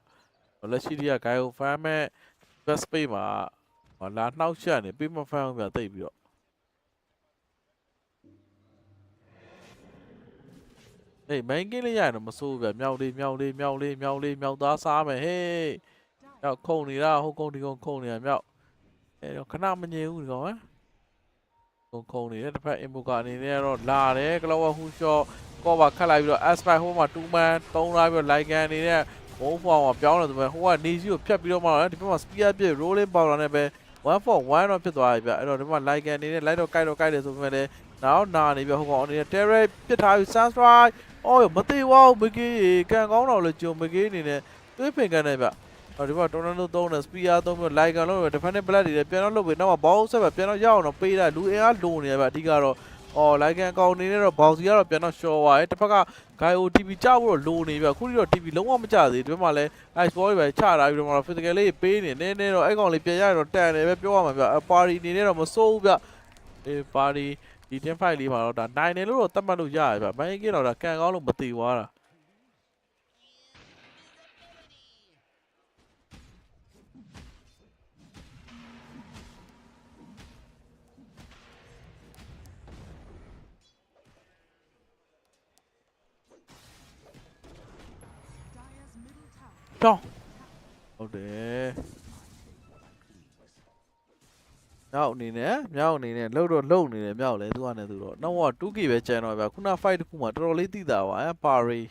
လက်ရှိတည်းကဂိုင်ယို fan မဲ့ best space မှာလာနှောက်ချက်နေပြီးမ fan ဘူးဗျတိတ်ပြီးတော့အေး main game လေးရရင်တော့မစိုးဗျမြောက်သားစားမယ်ဟေးရောက်ခုံနေတာဟိုကုန်းဒီကုန်းခုံနေတာမြောက်အဲ့တော့ခဏမငြိမ်ဘူးဒီကောင်ခုံနေတဲ့တစ်ဖက် immo ကအနေနဲ့တော့လာတယ်ကလောဝဟူရှော့ကောပါခတ်လိုက်ပြီးတော့ aspect ဟိုမှာ2 man 3လိုက်ပြီးတော့ like ကန်နေတဲ့ဘုံဖောင်မှာပြောင်းတယ်ဆိုပေမဲ့ဟိုကနေစီကိုဖြတ်ပြီးတော့မှဒီဘက်မှာ spear ပြည့် rolling powder နဲ့ပဲ1 for 1တော့ဖြစ်သွားပြီဗျအဲ့တော့ဒီမှာ like ကန်နေတဲ့ light တော့ကြိုက်တယ်ဆိုပေမဲ့လည်းနောက်နာနေပြီဟိုကောင်အနေနဲ့ terror ပစ်ထားပြီး sunstrike အော်မသေးဝါဘူးမကြီးကန်ကောင်းတော့လေဂျုံမကြီးအနေနဲ့တွေးဖင်ကန်နေဗျဒီမှာ tornado သုံးတယ် spear သုံးပြီး like ကန်လို့ defending blood တွေပြန်တော့လုပ်ပြီးနောက်မှာ bow ဆက်ပဲပြန်တော့ရအောင်တော့ပေးတာလူအင်အားလိုနေရဗျအဓိကတော့အော် like ကန်ကောင်းနေနဲ့တော့ bow စီကတော့ပြန်တော့ short သွားတယ်တစ်ဖက်က guy OTP ကြောက်ဖို့တော့လိုနေဗျအခုတော့ TP လုံးဝမကြသေးဒီဘက်မှာလဲ ice ball တွေပဲချထားပြီးတော့ physical လေးပေးနေနည်းတော့အဲ့ကောင်လေးပြန်ရတော့တန်တယ်ပဲပြောရမှာဗျ party အနေနဲ့တော့မစိုးဘူးဗျအေး party ဒီ team fight လေးမှာတော့ဒါနိုင်တယ်လို့တော့သတ်မှတ်လို့ရတယ်ဗျမိုင်းကင်းတော့ဒါကန်ကောင်းလို့မတည်သွားတာတော့ ဟုတ်တယ်မြောက်အနေနဲ့လှုပ်နေတယ်မြောက်လဲသူကလည်းသူတော့နောက်တော့ 2K ပဲကျန်တော့ဗျာခုန fight တစ်ခုမှတော်တော်လေးသိတာပါပါရီ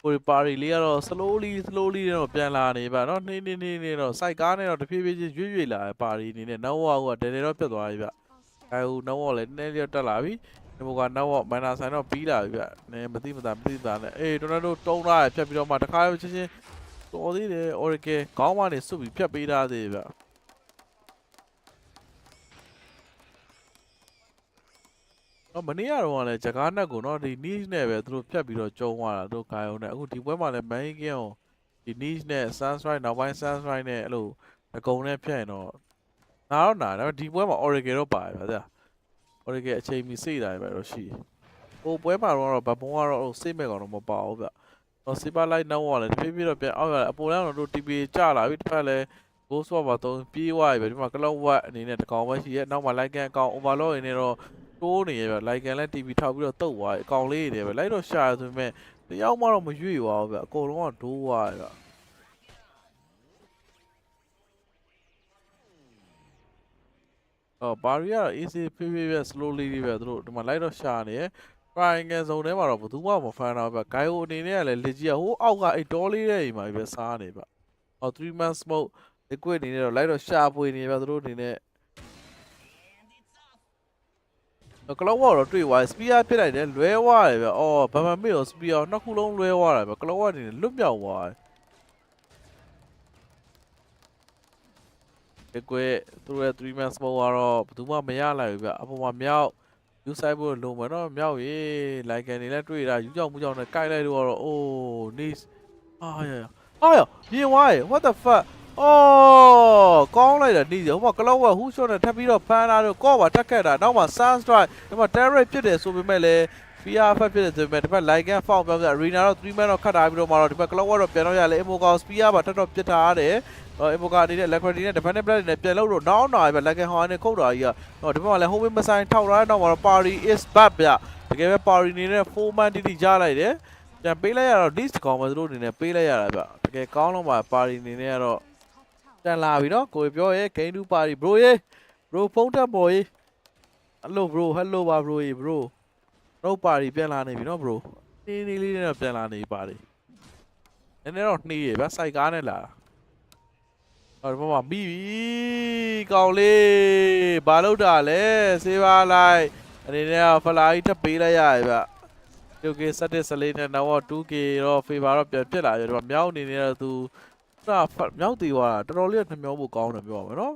ကိုပါရီလေးကတော့ slowly တော့ပြန်လာနေပါတော့နေတော့ site ကားနဲ့တော့တဖြည်းဖြည်းချင်းရွေ့လာပါရီအနေနဲ့နောက်ဝါကဒဲတော့ပြတ်သွားပြီဗျအဲဟိုနောက်ဝါလည်းနည်းနည်းလေးတက်လာပြီဒီဘောကနောက်ဝါမန်နာဆိုင်တော့ပြီးလာပြီဗျနည်းမသိမသာနဲ့အေးတော်တော်တုံးလာဖြတ်ပြီးတော့မှတခါချင်းတော်သေးတယ် Oracle ခေါင်းကနေစွတ်ပြီးဖြတ်ပေးထားသေးဗျမနေ့ကတော့လည်းဂျကားနက်ကိုနော်ဒီ niche နဲ့ပဲသူတို့ဖြတ်ပြီးတော့ကျုံသွားတာတို့ဂိုင်းအောင်နဲ့အခုဒီပွဲမှာလည်း main game ကိုဒီ niche နဲ့ sunstrike နောက်ပိုင်း sunstrike နဲ့အဲ့လိုအကုန်နဲ့ဖြတ်ရင်တော့နားဒါပေမဲ့ဒီပွဲမှာ Oracle တော့ပါတယ်ဗျာ Oracle အချိန်မီစိတ်တာပဲတော့ရှိဟိုပွဲမှာတော့ဘဘုံကတော့စိတ်မဲ့ကောင်တော့မပါဘူးဗျတော့ super light နောက်တော့လည်းတဖြည်းဖြည်းတော့ပြန်အောက်ရအပေါ်လမ်းတော့တို့ TP ကျလာပြီတစ်ဖက်လည်း go swap ပါတော့ပြေးသွားပြီဒီမှာ cloud watt အနေနဲ့တကောင်ပဲရှိရဲ့နောက်မှာ like ကန်အကောင် overload အနေနဲ့တော့တိုးနေရဗျ like ကန်လည်း TP ထောက်ပြီးတော့တုတ်သွားအကောင်လေးနေပဲလိုက်တော့ရှာဆိုပေမဲ့တယောက်မှတော့မရွေ့သွားဘူးဗျအကုန်လုံးကဒိုးသွားဗျပါရီကတော့ easy ဖေးဖေးပဲ slowly လေးပဲသူတို့ဒီမှာလိုက်တော့ရှာနေရ triangle zone ထဲမှာတော့ဘယ်သူမှမဖမ်းတော့ဗျ guy အနေနဲ့ကလည်းလက်ကြီးကဟိုအောက်ကအဲ့တော်လေးတဲ့အိမ်မှာပဲစားနေဗျ3 man smoke liquid အနေနဲ့တော့လိုက်တော့ရှာဖွေနေဗျသူတို့အနေနဲ့ကလောဝါတော့တွေ့သွား spear ဖြစ်လိုက်တယ်လွဲသွားတယ်ဗျအော်ဗမာမေရော spear နှစ်ခုလုံးလွဲသွားတာဗျကလောဝါအနေနဲ့လွတ်မြောက်သွားတယ်ကွယ်သူတို့ရဲ့3 man smoke ကတော့ဘယ်သူမှမရလိုက်ဘူးဗျအပေါ်မှာမြောက်ယူဆိုင်ဖို့လုံးမတော့မြောက်ရေလိုက်ကန်နေလဲတွေ့တာယူကြောင်မှုကြောင်နဲ့ကိုက်လိုက်တော့အိုး nice အာရမြင်သွားရေ what the fuck အော်ကောင်းလိုက်တာနေဟိုမှာကလောဝဟူးရှော့နဲ့ထပ်ပြီးတော့ဖမ်းလာတော့ကော့ပါတက်ခက်တာနောက်မှာ sunstrike ဒီမှာ terrorist ဖြစ်တယ်ဆိုပေမဲ့လည်း PR ဖက်ဖြစ်တယ်ဆိုပေမဲ့ဒီဘက် like and foul ပြောင်းပြ arena တော့3 man တော့ခတ်ထားပြီးတော့မှတော့ဒီဘက်ကလောဝတော့ပြန်တော့ရလေ emoka spear ပါတက်တော့ပြစ်ထားရတယ် emoka အနေနဲ့ electricity နဲ့ defensive blade နဲ့ပြန်လို့တော့နောက်နာပဲ like and hard နဲ့ခုတ်တာကြီးကဒီဘက်မှာလည်း home win မဆိုင်ထောက်ထားတဲ့နောက်မှာတော့ party is back ဗျတကယ်ပဲ party အနေနဲ့ 4 man တိကြားလိုက်တယ်ပြန်ပေးလိုက်ရတော့ list ကောင်းမှသူတို့အနေနဲ့ပေးလိုက်ရတာဗျတကယ်ကောင်းလုံးပါ party အနေနဲ့ကတော့တန်လာပြီနော်ကိုပြောရဲ game to party bro ရေ bro ဖုန်းတက်ပေါ်ရေ hello bro hello ပါ bro ရေ bro တော့ party ပြန်လာနေပြီနော် bro နေလေးနဲ့ပြန်လာနေပါလေနည်းနည်းတော့နှီးရေဗျစိုက်ကားနဲ့လာဟောဒီမှာမိပြီကောင်းလေးဘာလို့တာလဲစေးပါလိုက်အနေနဲ့ဖလာကြီးတက်ပေးလိုက်ရရဗျ 2K 7 select နဲ့နောက်တော့ 2K တော့ favor တော့ပြန်ပြစ်လာပြီဒီမှာမြောက်အနေနဲ့တော့သူမြောက်တီသွားတာတော်တော်လေးနှမျောဖို့ကောင်းတယ်ပြောပါမယ်နော်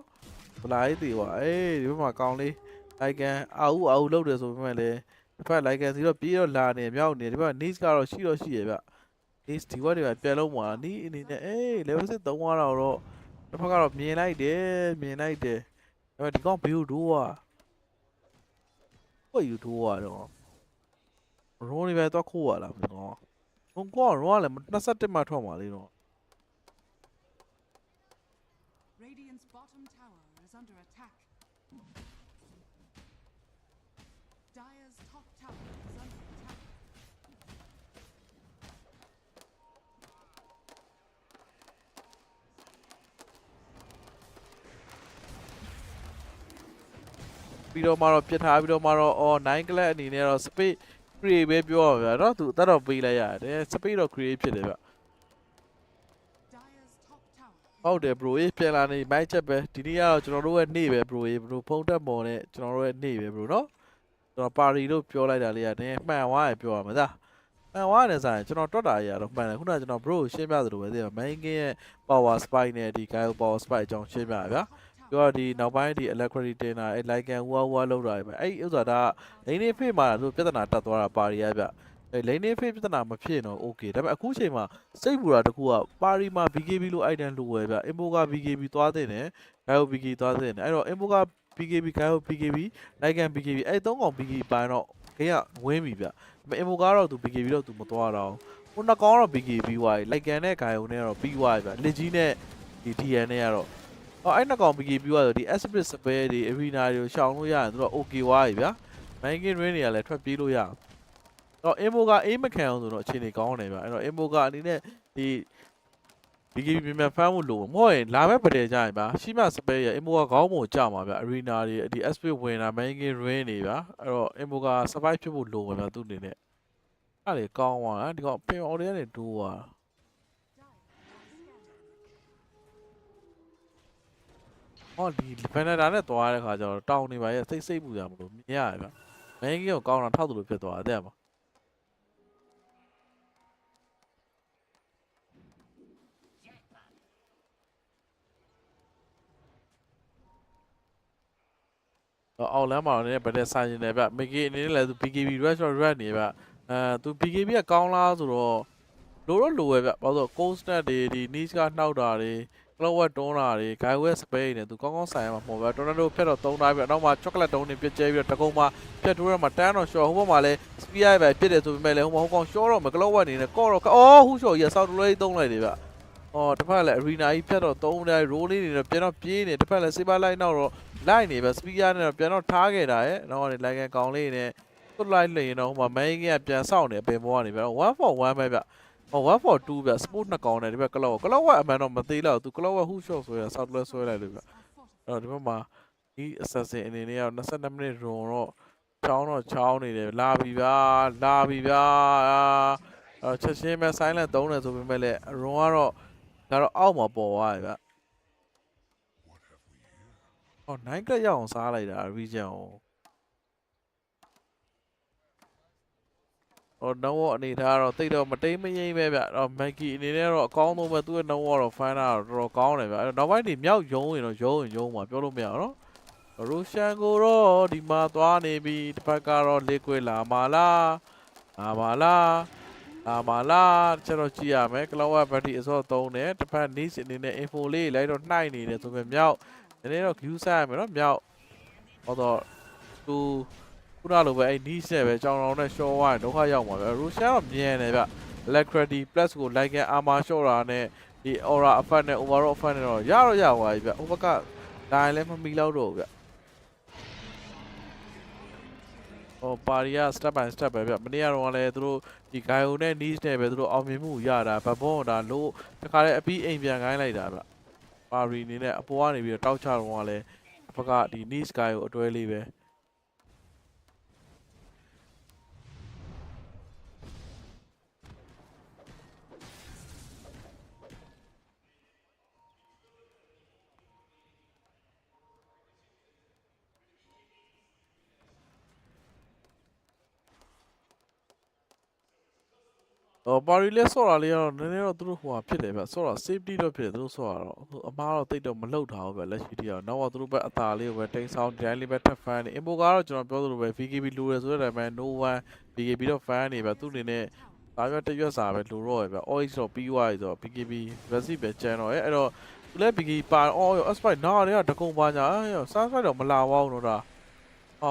ဗလာကြီးတီသွားအေးဒီဘက်မှာကောင်းလေးလိုက်ကန်အာဦးလောက်တယ်ဆိုပေမဲ့လည်းဒီဘက်လိုက်ကန်စီတော့ပြေးတော့လာနေမြောက်နေဒီဘက် niche ကတော့ရှိရဗျ niche ဒီဘက်တွေပြန်လုံးမှာနီးအနေနဲ့အေး level 6 3သွားတော့တစ်ဖက်ကတော့မြင်လိုက်တယ်ဒါပေမဲ့ဒီကောင်ဘေးကိုဒိုးอ่ะကိုယူဒိုးอ่ะတော့ရောနေပဲတော့ခိုးရလားဘယ်ကောင်ဘုံကောရောလည်း27မှာထွက်မှာလေတော့Radiant's bottom tower is under attack. Dire's top tower is under attack. ပြီးတော့မှတော့ပြစ်ထားပြီးတော့မှတော့အော်9 class အနေနဲ့တော့ space create ပဲပြောရမှာဗျာနော်သူတတ်တော့ပေးလိုက်ရတယ် space တော့ create ဖြစ်တယ်ဗျ ဟုတ်တယ် bro ပြန်လာနေမိုက်ချက်ပဲဒီနေ့ကတော့ကျွန်တော်တို့ရဲ့နေ့ပဲ bro ဖုန်းတက်မော်နဲ့ကျွန်တော်တို့ရဲ့နေ့ပဲ bro နော်ကျွန်တော်ပါရီလို့ပြောလိုက်တာလေးကတည်းကမှန်သွားရပြောရမှာသားမှန်သွားတယ်ဆိုရင်ကျွန်တော်တွတ်တာကြီးကတော့မှန်တယ်ခုနကကျွန်တော် bro ရှင်းပြသလိုပဲသိပါ main game ရဲ့ power spike နဲ့ဒီ guy power spike အကြောင်းရှင်းပြရဗျာပြောတော့ဒီနောက်ပိုင်းဒီ electricity တင်တာအဲ like and wah wah လောက်တာပဲအဲ့ဥစ္စာဒါလိန်နေဖေးမှာလို့ပြဿနာတက်သွားတာပါရီရဗျအဲလိန်နေဖေးပြဿနာမဖြစ်တော့ okay ဒါပေမဲ့အခုချိန်မှာစိတ်ပူတာတခုကပါရီမှာ BKB လို့ item လိုဝယ်ဗျ Imboga BKB သွားတဲ့နဲ့ Gaio BKB သွားတဲ့နဲ့အဲ့တော့ Imboga BKB Gaio BKB like and BKB အဲ့သုံးကောင် BKB ပိုင်းတော့ခေကဝင်းပြီဗျဒါပေမဲ့ Imboga တော့သူ BKB တော့သူမသွားတော့ခုနှစ်ကောင်တော့ BKB ဝိုင်း like and နဲ့ Gaio နဲ့တော့ပြီးသွားပြီဗျလက်ကြီးနဲ့ဒီ DN နဲ့ကတော့အဲ့နှစ်ကောင် BKB ကဆိုဒီ Esprit Spare တွေ Arena တွေကိုရှောင်လို့ရရင်သူတို့ okay ဝါးပြီဗျာ Main game rain တွေကလည်းထွက်ပြေးလို့ရအောင်တော့ Imboga အေးမခံအောင်ဆိုတော့အခြေအနေကောင်းတယ်ဗျအဲ့တော့ Imboga အနေနဲ့ဒီ BKB ပြန်ဖမ်းဖို့လိုမဟုတ်ရင်လာမဲ့ပတယ်ကြရင်ဗျာရှိမှ Spare ရ Imboga ခေါင်းပုံကြမှာဗျ Arena တွေဒီ Esprit ဝင်တာ Main game rain တွေဗျာအဲ့တော့ Imboga survive ဖြစ်ဖို့လိုမှာဗျာသူ့အနေနဲ့အဲ့လေကောင်းသွားတာဒီကောင်ပင်အော်တွေကနေတိုးသွားဟောဒီဘန်နာတာနဲ့သွားတဲ့ခါကျတော့တောင်းနေပါရဲ့စိတ်ပူကြမလို့မြင်ရရဗျမင်းကြီးကိုကောင်းတာထောက်သူလိုဖြစ်သွားတယ်တဲ့မှာအောက်လမ်းမှာလည်းဗတဲ့ဆိုင်နေဗျမီကီအနေနဲ့လည်းသူ BKB rush နေဗျသူ BKB ကကောင်းလားဆိုတော့လိုပဲဗျဘာလို့ coast net တွေဒီ niche ကနှောက်တာတွေCloud တွန်းတာတွေ Guy Space နဲ့သူကောင်းကောင်းဆိုင်ရမှာမဟုတ်ဘူး Tornado ဖြတ်တော့3တိုင်းပြီးတော့နောက်မှာ Chocolate တုံးနေပြစ်ကျဲပြီးတော့တကုံမှာဖြတ်ထိုးရမှာတန်းတော့ short ဟိုဘက်မှာလည်း Spear ပဲပြစ်တယ်ဆိုပေမဲ့လည်းဟိုမှာဟိုကောင် short တော့မ Cloud အနေနဲ့ကော့တော့အော်ဟူ short ကြီးဆောက်တလွဲသုံးလိုက်တယ်ဗျတစ်ဖက်လည်း Arena ကြီးဖြတ်တော့3တိုင်း rolling နေတော့ပြန်တော့ပြေးနေတစ်ဖက်လည်း Saber Light နောက်တော့ Light နေပဲ Spear နဲ့တော့ပြန်တော့ထားခဲ့တာရဲ့နောက်ကနေ like ကောင်လေးနဲ့ Good Light လျင်တော့ဟိုမှာ main ကပြန်ဆောက်နေပင်ပေါ်ကနေဗျ1 for 1ပဲဗျ1 for 2ဗျ sport နှစ်ကောင်နဲ့ဒီဘက် Cloud ကအမှန်တော့မသေးတော့သူ Cloud ဟူ short ဆိုရဆောက်တလွဲဆွဲလိုက်လို့ဗျအဲ့တော့ဒီဘက်မှာဒီ assassin အနေနဲ့ကတော့22မိနစ် run တော့ချောင်းနေတယ်လာပြီဗျာချက်ချင်းပဲ silent သုံးတယ်ဆိုပေမဲ့လည်း run ကတော့ဒါတော့အောက်မှာပေါ်သွားတယ်ဗျ9ကလပ်ရအောင်စားလိုက်တာ region ကိုတော့အနေထားတော့တိတ်တော့မတိမ်မငိမ့်ပဲဗျတော့ Maggie အနေနဲ့တော့အကောင်းဆုံးပဲသူ့ရဲ့တော့ fan တာတော့တော်တော်ကောင်းတယ်ဗျအဲ့တော့နောက်ပိုင်းဒီမြောက်ယုံရင်တော့ယုံမှာပြောလို့မရအောင်နော်ရိုရှန်ကိုတော့ဒီမှာသွားနေပြီတစ်ဖက်ကတော့ liquid လာမှာလားကျွန်တော်ကြည့်ရမယ် Cloud battery အစောသုံးတယ်တစ်ဖက် niche အနေနဲ့ info လေးလိုက်တော့နှိုက်နေတယ်ဆိုပေမဲ့မြောက်နည်းနည်းတော့ view စားရမယ်နော်မြောက်ဟောတော့သူခုနလိုပဲအဲ့ niche နဲ့ပဲကြောင်တောင်နဲ့ short ဝိုင်းဒုက္ခရောက်မှာပဲ Russia တော့မြန်တယ်ဗျ electricity plus ကို like and armor short တာနဲ့ဒီ aura effect နဲ့ overall effect နဲ့တော့ရသွားပြီဗျဟိုဘက်ကဒါလည်းမမီလောက်တော့ဗျပါရီယာ step by step ပဲဗျမနေ့ကတော့လည်းသူတို့ဒီ Gaio နဲ့ niche နဲ့ပဲသူတို့အောင်မြင်မှုရတာဗဘွန်ဒါလို့တခါလေအပြီးအိမ်ပြန်ခိုင်းလိုက်တာဗျပါရီနေနဲ့အပေါ်ကနေပြီးတော့တောက်ချတော့လည်းဘက်ကဒီ niche Gaio အတွဲလေးပဲပါရီလက်ဆော့တာလေးကတော့နည်းနည်းတော့သူတို့ဟိုဟာဖြစ်တယ်ဗျဆော့တာ safety တော့ဖြစ်တယ်သူတို့ဆော့တာတော့အမားတော့တိတ်တော့မလှုပ်ထားဘူးဗျလက်ရှိတီးကတော့နောက်တော့သူတို့ဘက်အသာလေးကိုပဲတိန်ဆောင်ဒီတိုင်းလေးပဲထပ်ဖန်နေ Imbo ကတော့ကျွန်တော်ပြောသလိုပဲ VKB လိုတယ်ဆိုတဲ့အတိုင်းပဲ no one VKB တော့ဖန်နေဗျသူ့အနေနဲ့ဒါရွက်တရွက်စာပဲလိုတော့ရဗျ OH တော့ပြီးသွားပြီဆိုတော့ VKB versus ပဲကျန်တော့ရဲ့အဲ့တော့သူလည်း VKB ပါအော်ရော Aspite နားတွေကတကုံပါညာရော Sunspite တော့မလာပါဘူးတော့ဒါ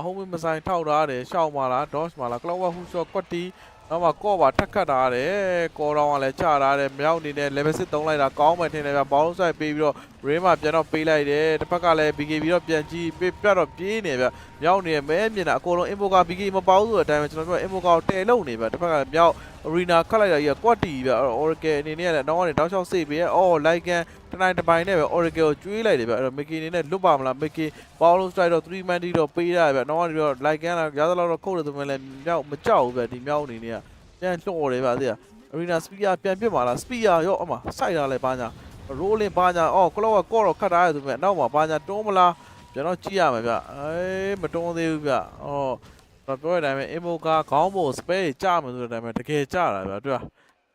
ဟုတ်မဆိုင်ထောက်ထားတယ်ရှောက်มาလား dodge มาလား Cloud ဟူရှော့ကွက်တီနောက်မှကော့ပါထက်ခတ်ထားတယ်ကော်တောင်ကလည်းချထားတယ်မြောက်အနေနဲ့ level 6သုံးလိုက်တာကောင်းမှထင်တယ်ဗျဘောင်းဆိုင်ပေးပြီးတော့ rain မှာပြန်တော့ပေးလိုက်တယ်တစ်ဖက်ကလည်း BKB တော့ပြန်ကြည့်ပြတ်တော့ပြေးနေဗျမြောက်နေမဲမြင်တာအကုန်လုံး Imbo က BKB မပေါဘူးဆိုတဲ့အတိုင်းပဲကျွန်တော်ပြော Imbo ကိုတဲလုံနေဗျတစ်ဖက်ကလည်းမြောက် arena ခတ်လိုက်တာကြီးက quad တီဗျ Oracle အနေနဲ့လည်းနောက်ကနေတောက်လျှောက်စိတ်ပြီးအော် like ကန်တပိုင်းနဲ့ပဲ Oracle ကိုကျွေးလိုက်တယ်ဗျအဲ့တော့ Mickey အနေနဲ့လွတ်ပါမလား Mickey ပေါလုံး strike တော့3 man တီတော့ပေးရတယ်ဗျနောက်ကနေပြီးတော့ like ကန်လာရသလောက်တော့ခုတ်တယ်ဆိုမှလည်းမြောက်မကြောက်ဘူးဗျဒီမြောက်အနေနဲ့ပြန်လှော်တယ်ဗျသိလား Arena Spear ပြန်ပြစ်ပါလား Spear ရောအမစိုက်တာလဲပါညာ rolling ဘာညာအော်ကလောကကော့တော့ခတ်ထားရဆိုပေမဲ့နောက်မှာဘာညာတွန်းမလားကျွန်တော်ကြည့်ရမယ်ဗျမတွန်းသေးဘူးဗျအော်တော့ပြောရတဲ့အတိုင်းပဲ Invoca ခေါင်းပေါ် spare ကြမယ်ဆိုတဲ့အတိုင်းပဲတကယ်ကြတာဗျတွေ့လား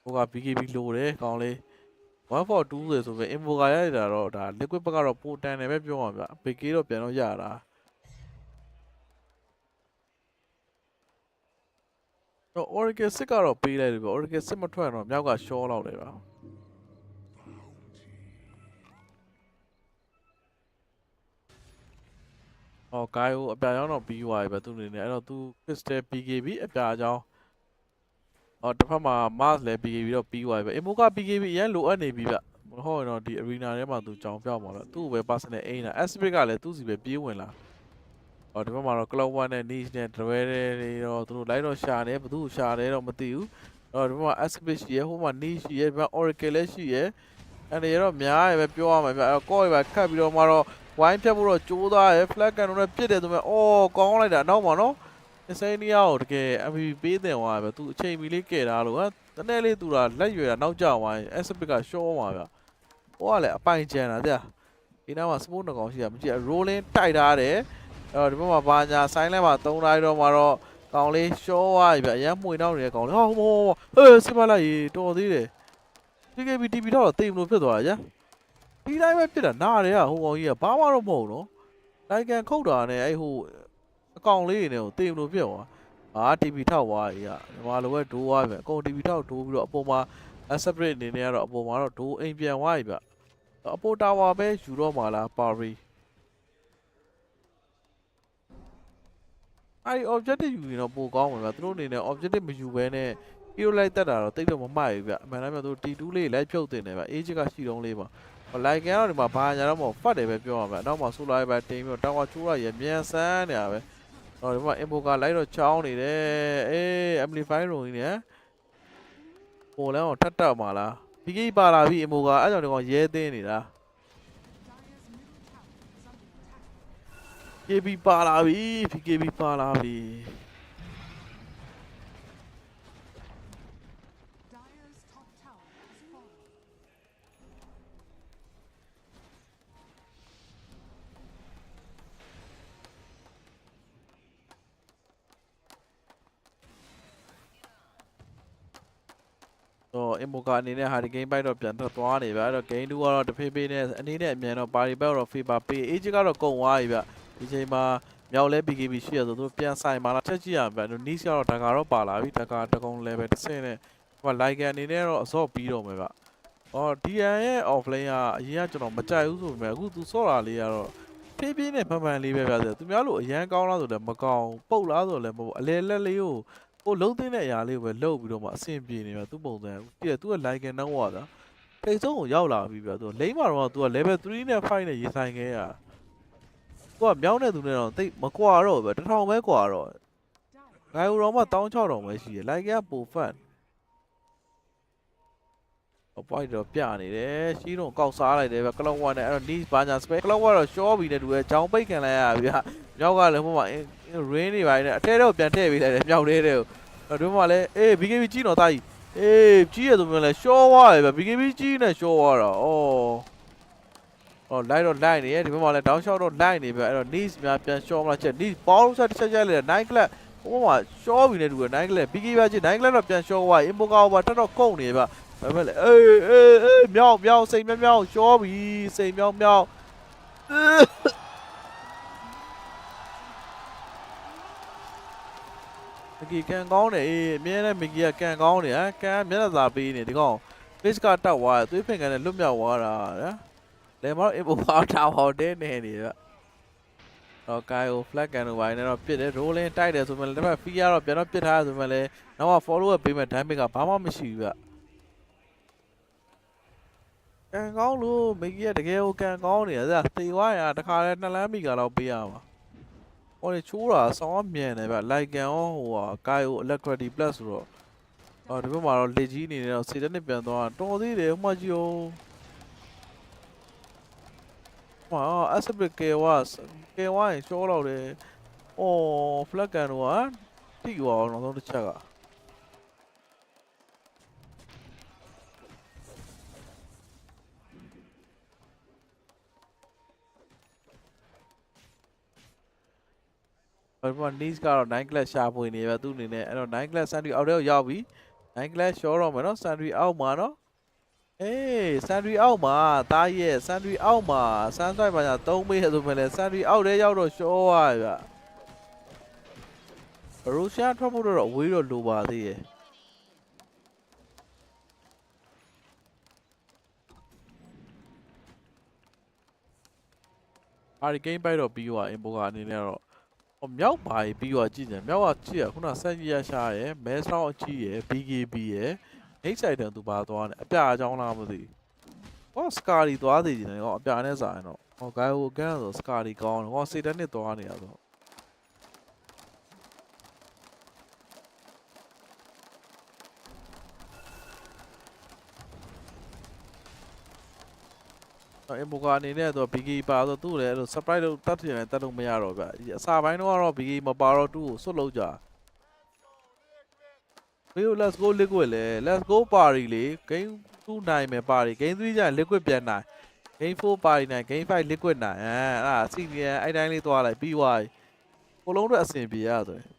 ဟိုက BKB လိုတယ်ကောင်းလေး142ဆိုပေမဲ့ Invoca ရရတာတော့ဒါ liquid ဘက်ကတော့ပိုတန်တယ်ပဲပြောမှာဗျ BK တော့ပြန်တော့ရတာတော့ Oracle စစ်ကတော့ပေးလိုက်တယ်ဗျ Oracle စစ်မထွက်တော့မြောက်ကရှောလောက်တယ်ဗျအော်ဂိုင်းကိုအပြာရောင်းတော့ပြီးသွားပြီပဲသူ့အနေနဲ့အဲ့တော့သူ Crystal BKB အပြာကြောင်းအော်တစ်ဖက်မှာ Mars လည်း BKB တော့ပြီးသွားပြီပဲ Invoca BKB အရင်လိုအပ်နေပြီဗျမဟုတ်ရင်တော့ဒီ arena ထဲမှာသူကြောင်ပြောက်မှာဗျသူ့ပဲ personal aim လား Aspect ကလည်းသူ့စီပဲပြေးဝင်လာအော်ဒီဘက်မှာတော့ Cloud 1နဲ့ Niche နဲ့ Dwell တွေတော့သူတို့လိုက်တော့ရှာတယ်ဘသူ့ရှာတယ်တော့မသိဘူးအော်ဒီဘက်မှာ Aspect ရှိရဲဟိုမှာ Niche ရှိရဲဒီဘက် Oracle လည်းရှိရဲအဲ့ဒါရောများရပဲပြောရမှာဗျအဲ့တော့ Coil ပဲခတ်ပြီးတော့မှတော့ဝိုင်းဖြတ်ဖို့တော့ကြိုးစားရဲ flag ကန်တော့ပြစ်တယ်ဆိုမဲ့အော်ကောင်းလိုက်တာနောက်မှာနော် Insania ကိုတကယ် MVP ပေးတင်သွားပဲသူအချိန်မီလေးကဲတာလို့တနေ့လေးသူကလက်ရွယ်တာနောက်ကျသွားရင် Aspect ကရှောမှာဗျဟိုကလည်းအပိုင်ကျန်တာဗျဒီနောက်မှာ support နှကောင်ရှိတာမကြည့် rolling တိုက်ထားတယ်အဲ့တော့ဒီဘက်မှာဘာညာ sign လိုက်မှာ3တိုင်းတော့မှာတော့ကောင်လေးရှောသွားပြီဗျအရန်မှွေနောက်နေတဲ့ကောင်လေးဟောစစ်မလိုက်ရေတော်သေးတယ် PKB TP တော့တိမ်လို့ဖြစ်သွားကြဒီတိုင်းပဲဖြစ်တာနားတယ်ဟိုကောင်ကြီးကဘာမှတော့မဟုတ်နော်လိုက်ကန်ခုတ်တာနဲ့အဲ့ဟိုအကောင်လေးတွေနဲ့ကိုတိမ်လို့ဖြစ်သွားTP ထောက်သွားကြီးကဒီမှာလိုပဲဒိုးသွားပြီအကုန် TP ထောက်ဒိုးပြီးတော့အပေါ်မှာ separate အနေနဲ့ကတော့အပေါ်မှာတော့ဒိုးအိမ်ပြန်သွားပြီဗျအပေါ်တာဝါပဲယူတော့မှာလားပါရီအဲ့ objective ယူရင်တော့ပိုကောင်းမှာဗျသူတို့အနေနဲ့ objective မယူဘဲနဲ့ hero လိုက်တက်တာတော့တိတ်တော့မမှိုက်ဘူးဗျအမှန်တမ်းပြောသူ T2 လေးလိုက်ဖြုတ်တင်တယ်ဗျ age ကရှိတုံးလေးပါလိုက်ကန်တော့ဒီမှာဘာညာတော့မဟုတ်ဖတ်တယ်ပဲပြောရမှာနောက်မှာ solar ပဲတင်ပြီးတော့တောင်ကချိုးရရမြန်ဆန်းနေတာပဲဒီမှာ Invoca လိုက်တော့ချောင်းနေတယ်amplify ရုံကြီးနဲ့ပေါ်လမ်းကိုထပ်တက်မှာလား PK ပါလာပြီ Invoca အဲ့ကြောင့်ဒီကောင်ရဲသင်းနေတာ PKB ပါလာပြီ PKB ပါလာပြီတော့ Invoca အနေနဲ့ဟာဒီ game ဘိုက်တော့ပြန်ထွက်သွားနေဗျအဲ့တော့ game 2ကတော့တဖေးဖေးနဲ့အနေနဲ့အမြန်တော့ party ဘက်တော့ favor ပေး age ကတော့ကုန်သွားပြီဗျဒီချိန်မှာမြောက်လဲ BKB ရှိရဆိုသူပြန်ဆိုင်မှာလားချက်ကြည့်ရဗျ niche ကတော့ဒါကတော့ပါလာပြီဒါကတကုံ level 10နဲ့ဟို like အနေနဲ့တော့အစော့ပြီးတော့မယ်ဗျအော် DN ရဲ့ offlane ကအရင်ကကျွန်တော်မကြိုက်ဘူးဆိုပေမဲ့အခုသူစော့တာလေးကတော့ဖြည်းဖြည်းနဲ့ဖန်ဖန်လေးပဲဗျသူများလို့အရန်ကောင်းလားဆိုလည်းမကောင်းပုတ်လားဆိုလည်းမဟုတ်အလဲလက်လေးကိုဟိုလုံးသိတဲ့အရာလေးကိုပဲလှုပ်ပြီးတော့မှအဆင်ပြေနေဗျသူ့ပုံစံကြည့်ရသူက like နှောင်းသွားတာထိတ်ဆုံးကိုရောက်လာပြီဗျသူလိမ့်မှာတော့သူက level 3နဲ့5နဲ့ရင်ဆိုင်ခဲ့ရသူကမြောင်းတဲ့သူနဲ့တော့တိတ်မကွာတော့ဗျ1000ပဲကွာတော့ငါ့ဦးတော့မှ16000ပဲရှိရ like ကပိုဖတ်အပွိုက်တော့ပြနေတယ်ရှီးတော့ကောက်စားလိုက်တယ်ဗျကလော့ဝါနဲ့အဲ့တော့ niche ဘာညာ space ကလော့ဝါတော့ short ပြီးနေတူရဲ့ဂျောင်းပိတ်ခံလိုက်ရဗျမြောက်ကလည်းဟိုမှာ rain တွေပါနေအထဲတော့ပြန်ထည့်ပေးလိုက်တယ်မြောက်သေးတယ်ဒီမှာလည်းBKB ကြီးတော့တာကြီးကြီးရဆိုမျိုးလဲ short ဝါရဗျ BKB ကြီးနဲ့ short ဝါတာလိုက်တော့လိုက်နေရဒီဘက်မှာလည်း down shot တော့လိုက်နေဗျအဲ့တော့ niche များပြန် short မလားချက် niche ပေါင်းဆက်တစ်ချက်လိုက် night club ဟိုမှာ short ပြီးနေတူရဲ့ night club BKB ကြီး night club တော့ပြန် short ဝါ Invoca ဘာတက်တော့ကုန်နေဗျဒါပေမဲ့လေမြောက်စိန်မြောက်ရှောပြီစိန်မြောက်မကီကန်ကောင်းတယ်အမြဲတမ်းမကီကကန်ကောင်းတယ်ကန်မျက်နှာသာပေးနေဒီကောင် face ကတောက်သွားတယ်သွေးဖင်ကန်နဲ့လွတ်မြောက်သွားတာလေမောင်Invocaတာဟော်တင်းနေပြီဗျတော့ကိုင်ကို flag ကန်လိုပိုင်းနဲ့တော့ပြစ်တယ် rolling တိုက်တယ်ဆိုမှလည်းတစ်ဖက် fear တော့ပြန်တော့ပြစ်ထားရဆိုမှလည်းနောက်မှ follow up ပေးမဲ့ damage ကဘာမှမရှိဘူးဗျကန်ကောင်းလို့မိကြီးကတကယ်ကိုကန်ကောင်းနေတယ်သေသွားရတခါလဲ2လမ်းမိကတော့ပေးရမှာဟိုလေချိုးတာဆောင်းမြန်တယ်ဗျလိုက်ကန်ရောဟိုဟာကိုင်ကို electricity plus ဆိုတော့ဒီဘက်မှာတော့လက်ကြီးအနေနဲ့တော့စေတနစ်ပြန်သွားတော်သေးတယ်ဟိုမှကြည့်အောင်ဟော aspect KW ရင်ရှောတော့တယ်အော် flag ကန်တော့တိသွားအောင်နောက်ဆုံးတစ်ချက်က ဘာနီးစ်ကတော့9 class ရှာဖွေနေပဲသူ့အနေနဲ့အဲ့တော့9 class Sandry အောက်ထဲကိုရောက်ပြီ9 class ရှောတော့မယ်နော် Sandry အောက်မှာနော်အေး Sandry အောက်မှာတားရဲ့ Sandry အောက်မှာစမ်းဆိုင်ပါညာ3မေးဆိုမှလည်း Sandry အောက်ထဲရောက်တော့ရှောသွားဗျရုရှားထွက်ဖို့တော့အဝေးတော့လိုပါသေးရဲ့အာရီဂိမ်းပိုက်တော့ပြီးသွားအင်ပိုကအနေနဲ့တော့မြောက်ပါပြီးတော့ကြည့်နေမြောက်ကကြည့်ရခုနဆက်ကြီးရရှာရယ်မဲဆောင်းအကြီးရယ် BKB ရယ်အိတ်ဆိုင်တန်သူပါသွားတယ်အပြအကြောင်းလားမသိဟောစကာရီသွားသေးတယ်ဟောအပြနဲ့စားရင်တော့ဟောဂိုင်ဟိုကန်ဆိုစကာရီကောင်းတယ်ဟောစေတန်နဲ့သွားနေရဆိုအင်ပိုကအနေနဲ့တော့ BK ပါဆိုသူ့လည်းအဲ့လို surprise လို့တတ်တယ်တတ်လို့မရတော့ဗျအစာပိုင်းတော့ BK မပါတော့သူ့ကိုစွတ်လို့ကြဘေး let's go liquid လေ let's go ပါရီလေ game 2နိုင်မယ်ပါရီ game 3ကျရင် liquid ပြန်နိုင် game 4ပါရီနိုင် game 5 liquid နိုင်အဲ့ဒါစီနီယံအဲ့တိုင်းလေးသွားလိုက်ပြီးသွားပြီကိုလုံးတော့အဆင်ပြေရဆိုရင်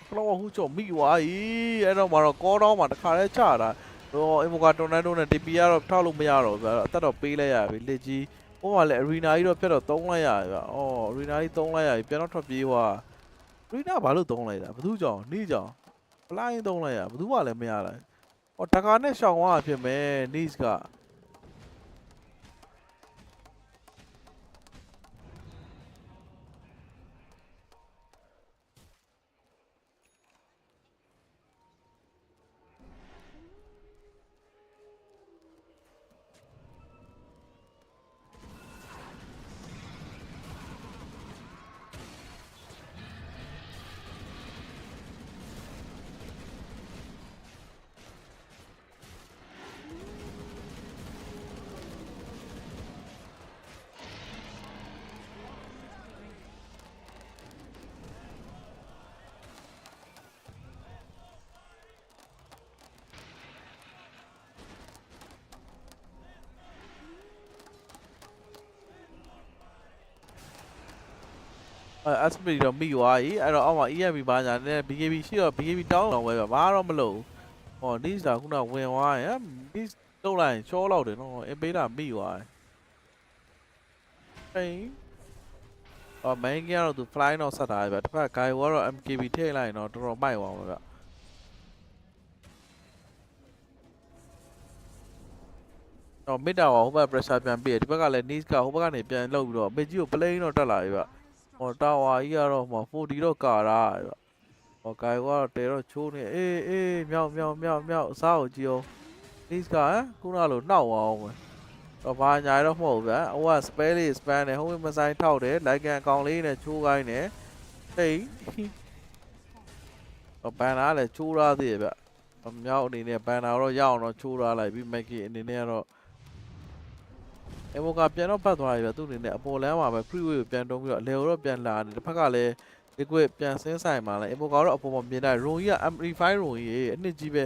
ခလောဟူးချုံမိသွားပြီအဲ့တော့မှတော့ကောတော့မှတခါလဲချတာတော့အင်မိုကတော်နန်ဒိုနဲ့ TP ကတော့ထောက်လို့မရတော့ဗျအသက်တော့ပေးလိုက်ရပြီလက်ကြီးဟိုမှာလည်း arena ကြီးတော့ပြတ်တော့သုံးလိုက်ရပြီဗျအော် arena ကြီးသုံးလိုက်ရပြီပြန်တော့ထွက်ပြေးသွား arena ဘာလို့သုံးလိုက်တာဘသူကြောင့်နေကြောင့်ဖလိုင်းသုံးလိုက်ရဘသူမှလည်းမရလိုက်ဟောတခါနဲ့ရှောင်သွားဖြစ်မယ် nice ကအစပီတော့မိသွားပြီအဲ့တော့အောက်မှာ EMB ဘာညာနဲ့ BKB ရှိတော့ BKB တောင်းတော့ပဲဘာတော့မလို့ဟော nice ကခုနဝင်သွားရင် nice တုံးလိုက်ချောလောက်တယ်နော်အင်ပေးတာမိသွားတယ်ဟိဟော main ကတော့သူ fly တော့ဆက်ထားတယ်ဗျတစ်ဖက် guy ကတော့ MKB ထည့်လိုက်ရင်တော့တော်တော်မိုက်သွားမှာဗျတော့ mid tower ဟိုဘက် pressure ပြန်ပေးတယ်ဒီဘက်ကလည်း nice ကဟိုဘက်ကနေပြန်လှုပ်ပြီးတော့ mid ကြီးကို plane တော့တက်လာပြီဗျဟောတာဝါကြီးကတော့ဟို40တော့ကာတာဗျဟောဂိုင်ကတော့တဲတော့ချိုးနေအေးမြောက်အစားကိုကြည့်အောင် nice ကခုနလိုနှောက်အောင်ပဲတော့ဘာညာတော့မဟုတ်ဗျဟိုက spell လေး span နဲ့ဟိုမဆိုင်ထောက်တယ်လိုက်ကန်အကောင်လေးနဲ့ချိုးခိုင်းတယ်ဟေးတော့ဘန်နာလည်းချိုးရသေးတယ်ဗျမြောက်အနေနဲ့ဘန်နာတော့ရအောင်တော့ချိုးရလိုက်ပြီး make အနေနဲ့ကတော့အမိုကပြန်တော့ပတ်သွားပြီဗျသူ့အနေနဲ့အပေါ်လမ်းမှာပဲ freeway ကိုပြန်တုံးပြီးတော့အလဲတော့ပြန်လာတယ်တစ်ဖက်ကလည်း liquid ပြန်ဆင်းဆိုင်မှာလဲအမိုကတော့အပေါ်မှာမြင်တယ်ရုံကြီးက amplify ရုံကြီးအနှစ်ကြီးပဲ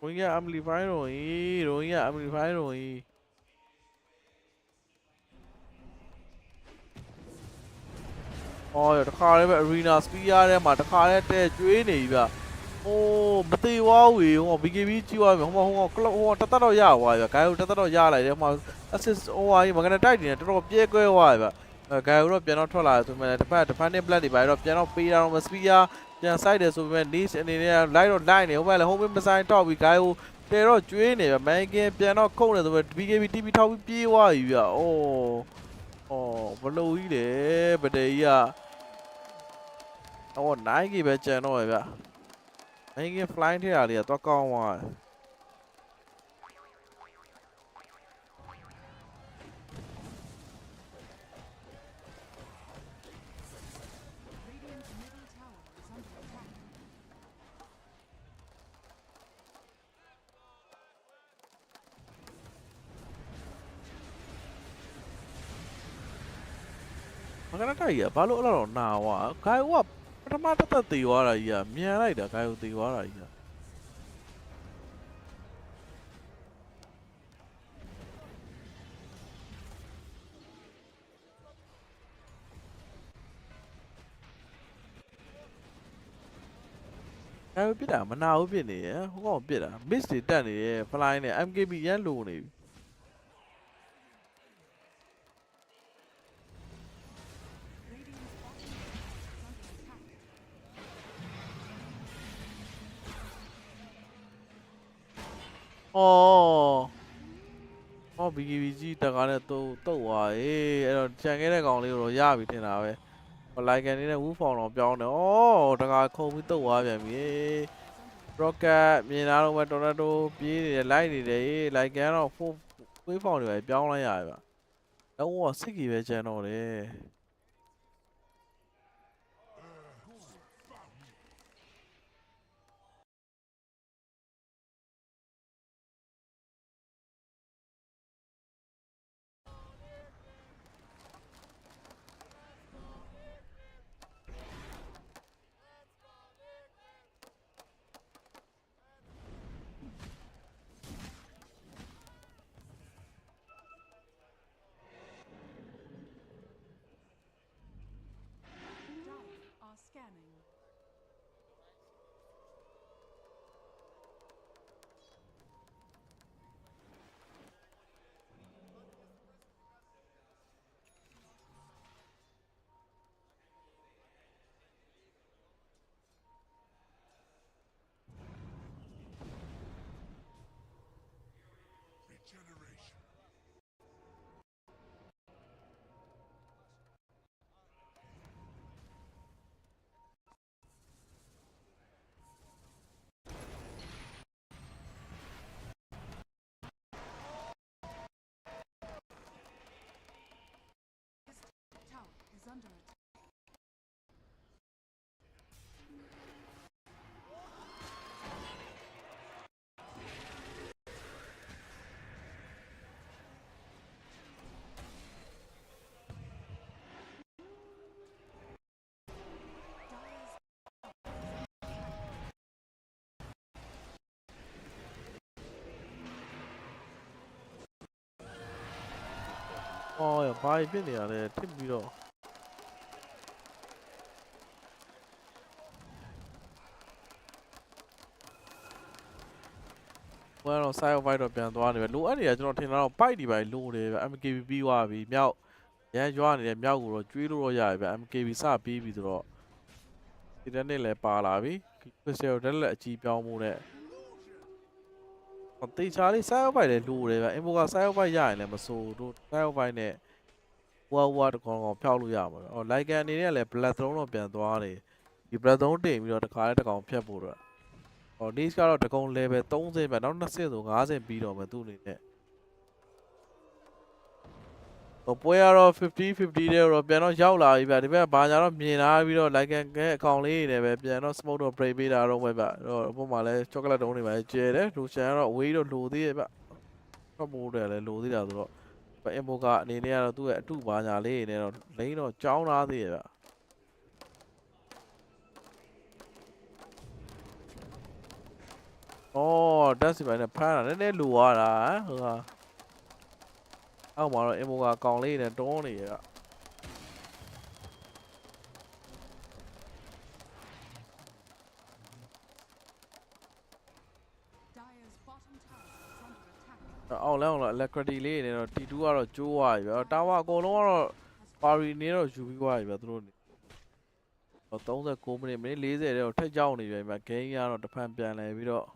ရုံကြီးက amplify ရုံကြီးက amplify ရုံကြီးအော်တခါလေးပဲ arena spear ထဲမှာတခါလေးတဲကျွေးနေပြီဗျ။အိုးမသေးဝါဝေဟို BKB ကြီးသွားပြီဟိုတတ်တော့ရသွားပြီဗျ။ဂိုင်ကိုတတ်တော့ရလိုက်တယ်ဟို assist ဟိုဟာကြီးမကနေတိုက်နေတယ်တော်တော်ပြဲကွဲသွားပြီဗျ။ဂိုင်တော့ပြန်တော့ထွက်လာတယ်ဆိုမှတစ်ဖက် defending blood တွေပါတော့ပြန်တော့ပေးတာတော့ spear ပြန်စိုက်တယ်ဆိုပေမဲ့ niche အနေနဲ့လိုက်တော့လိုက်နေဟိုဘက်လည်းဟိုဘက်မဆိုင်တော့ပြီဂိုင်ကိုတဲတော့ကျွေးနေဗျ။မန်ကင်ပြန်တော့ခုတ်နေဆိုပေမဲ့ BKB TP ထောက်ပြီးပြေးသွားပြီဗျ။အိုး Oh, below it, but yeah. Oh, Nike bet channel, yeah. I get flying here, yeah. Talk on one. Radiant's middle tower is under attack. I'm gonna tell you, Balo now. Guy, what? What am I to the water? Yeah, me, I like the guy with the water. Yeah. I will be there, but now be there. Who won't be there? Missed it, Danny. Flying it. I'm giving you loony. Oh, BGBG တကားနဲ့တုတ်သွားရေးအဲ့တော့ခြံခဲ့တဲ့ကောင်လေးကိုတော့ရပြီထင်တာပဲဟိုလိုက်ကန်နေတဲ့ဝူးဖောင်တော့ပြောင်းတယ်ဩတကားခုံပြီးတုတ်သွားပြန်ပြီ rocket မြင်လာတော့ပဲတော်တော်ပြေးနေတယ်လိုက်နေတယ်လိုက်ကန်တော့ဝေးဖောင်တွေပဲပြောင်းလိုက်ရတယ်ဗျတော့စိတ်ကြီးပဲကျန်တော့တယ် Are scanning. Tower is under attack. Oh, buy bin there, tip below. Well, side of white of band one, low any I don't think I'll buy the by low. I'm giving BYB, meow. Yeah, Joan and meow or drill or ya, I'm giving sa baby draw. It any le palavi, because you're a cheap young moon. But they Charlie side by the low, and we got side by yan and so do side by net. Well, what on Pauluyama or like an nearly platron of Banduani. You don't name you the car to come Pepura. Or these car of the con label don't say, but not necessarily as a beat on my doing it. A boy of 50 there of piano Jaula, if I remember Banya Mina, we don't like a conley, never piano smoke or pray beat out of my back or Pomale, chocolate only by Jade, to share wait or do the more than lose it other. But em boga ni ne aro tu a tu ba nya le ne ro lein ro chaung la thi ya Oh that's by ne phan la ne lu wa da ho ha Aw ma ro em boga kaung le ne ton ni ya Dire's bottom tower is under attack. အောက်လမ်းတော့ electricity လေးနေတော့ T2 ကတော့ကျိုးသွားပြီဗျာတာဝါအကုန်လုံးကတော့ Pari နေတော့ယူပြီးသွားပြီဗျာသူတို့39မိနစ်40တဲ့တော့ထက်ကြောက်နေပြီဗျာ game ကတော့တစ်ဖန်ပြန်လဲပြီးတော့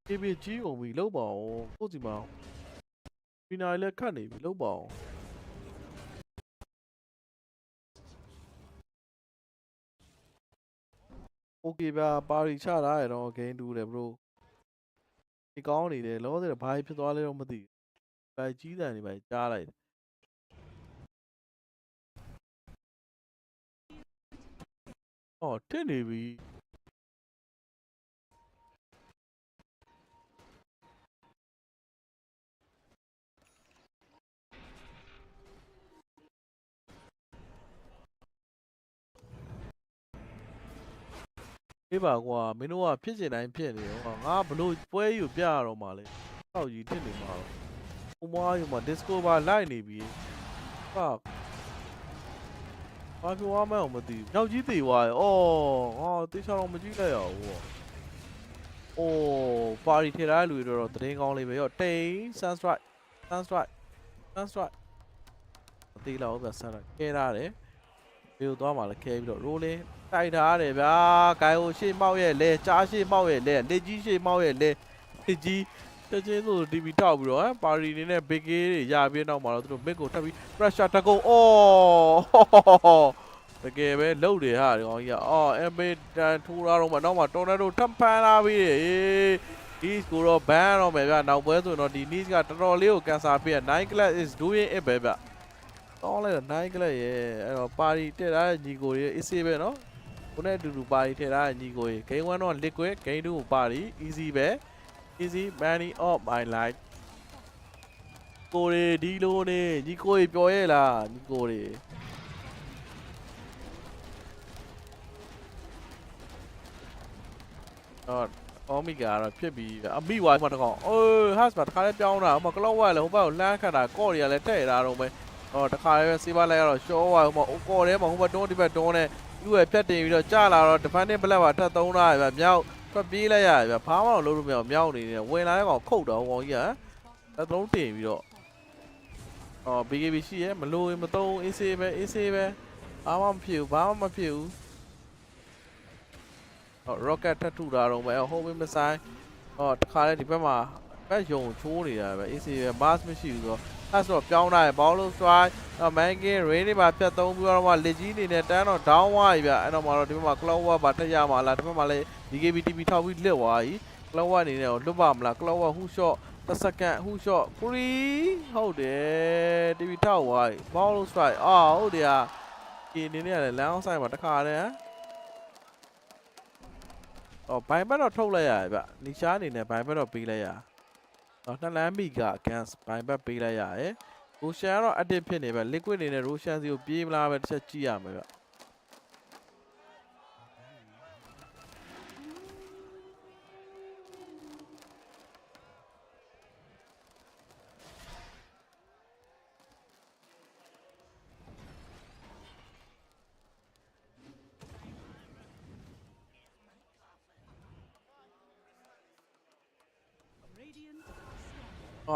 အေးပြကြီးအောင်ပြီလောက်ပါအောင်ကိုစီမအောင်ပီနာလည်းခတ်နေပြီလောက်ပါအောင်โอเคဗျာပါရီချထားရတော့ဂိမ်းတူတယ် bro ဒီကောင်းနေတယ်လောဆယ်ဘာဖြစ်သွားလဲတော့မသိဘူးဘာကြီးတန်နေပါကြားလိုက်အော်ထစ်နေပြီေးပါကွာမင်းတို့ကဖြစ်စင်တိုင်းဖြစ်နေရောငါဘလို့ပွဲကြီးကိုပြရတော့မှလဲတောက်ကြီးထစ်နေမှာတော့ဟိုမွားယူမှာ disco ပါလိုက်နေပြီဟာဘာပြောရမှန်းမသိဘူးညောက်ကြီးသေးသွားရောအော်ငါတေချာတော့မကြည့်လိုက်ရဘူးအိုးပါရီထေထားလူတွေတော့တရင်ကောင်းလေးပဲရောတိန် sunstrike မသိတော့ဗျ sunstrike ခဲရတယ်ဘယ်လိုသွားမှလဲခဲပြီးတော့ rolling တိုက်ထားရတယ်ဗျာဂိုင်ကိုရှေ့မောက်ရဲ့လဲကြားရှေ့မောက်ရဲ့လဲလက်ကြီးရှေ့မောက်ရဲ့လဲလက်ကြီးချက်ချင်းဆို TV တောက်ပြီးတော့ပါရီနေနဲ့ big game တွေရပြီးနောက်မှာတော့သူတို့ mid ကိုထပ်ပြီး pressure တကုံအော်တကယ်ပဲလှုပ်တယ်ဟာဒီကောင်ကြီးအော် MB တန်ထိုးရတော့မှနောက်မှာတော်တော်ထပ်ဖမ်းလာပြီးဒီကိုတော့ ban တော့မယ်ဗျာနောက်ပွဲဆိုရင်တော့ဒီ niche ကတော်တော်လေးကို cancer ဖြစ် 9 class is doing it ပဲဗျတောင်းလိုက်တော့9 class ရဲ့အဲ့တော့ပါရီတက်ထားတဲ့ညီကိုတွေ easy ပဲနော်ကိုနဲ့အတူတူပါရီထည့်ထားတဲ့ညီကိုရေ game 1တော့ liquid game 2ကိုပါရီ easy ပဲ easy money of my life ကိုရီဒီလိုနေညီကိုရေပျော်ရဲ့လားညီကိုရေအော်မီကတော့ဖြစ်ပြီးအမိဝိုင်းမှာတကောင်ဟတ်မှာတခါလေးပြောင်းတာဟိုမှာကလောက်ဝိုင်းလည်းဟိုဘက်ကိုလမ်းခတ်တာကော့တွေကလည်းတဲ့ထားတော့မယ်တခါလေးပဲစေးပါလိုက်ရတော့ရှောဝိုင်းဟိုမှာကော့ထဲမှာဟိုဘက်တွန်းဒီဘက်တွန်းနဲ့လူရဲ့ဖြတ်တင်ပြီးတော့ကြာလာတော့ defending black ပါထပ်သုံးတာဗျမြောက်ထွက်ပြေးလိုက်ရဗျဘာမှတော့လုံးလို့မရအောင်မြောက်နေနေဝင်လာတဲ့ကောင်ခုတ်တော့ကောင်ကြီးကသုံးတင်ပြီးတော့BKB ရှိရဲမလို့မသုံး AC ပဲဘာမှမဖြစ်ဘူးrocket ထပ်ထူတာတော့ပဲဟိုမင်းမဆိုင်တခါလဲဒီဘက်မှာဘက်ယုံချိုးနေတာပဲ AC ပဲ mask မရှိဘူးဆိုတော့အဲ့ဆိုပြောင်းလိုက်ဘောလုံး strike mankin rain တွေပါဖြတ်သုံးပြီးတော့မှလက်ကြီးအနေနဲ့တန်းတော့ down ဝါးပြီဗျအဲ့တော့မှတော့ဒီဘက်မှာ cloud ပါတက်ရမှာလားဒီဘက်မှာလည်း BKB TV ထောက်ပြီးလစ်သွားပြီ cloud အနေနဲ့လွတ်ပါမလား cloud ဟူ shot တစ်စက္ကန့်ဟူ shot ဟုတ်တယ် TV ထောက်သွားပြီဘောလုံး strike ဟုတ်တယ်ဒီအနေနဲ့လည်းလမ်းအောင်ဆိုင်မှာတခါတည်းဘိုင်ဘက်တော့ထုတ်လိုက်ရတယ်ဗျနီရှားအနေနဲ့ဘိုင်ဘက်တော့ပေးလိုက်ရနှစ်လမ်းမိက against ဘိုင်ဘက်ပေးလိုက်ရတယ်ရိုရှန်ကတော့ active ဖြစ်နေပဲ liquid အနေနဲ့ရိုရှန်စီကိုပြေးမလားပဲတစ်ချက်ကြည့်ရမယ်ဗျ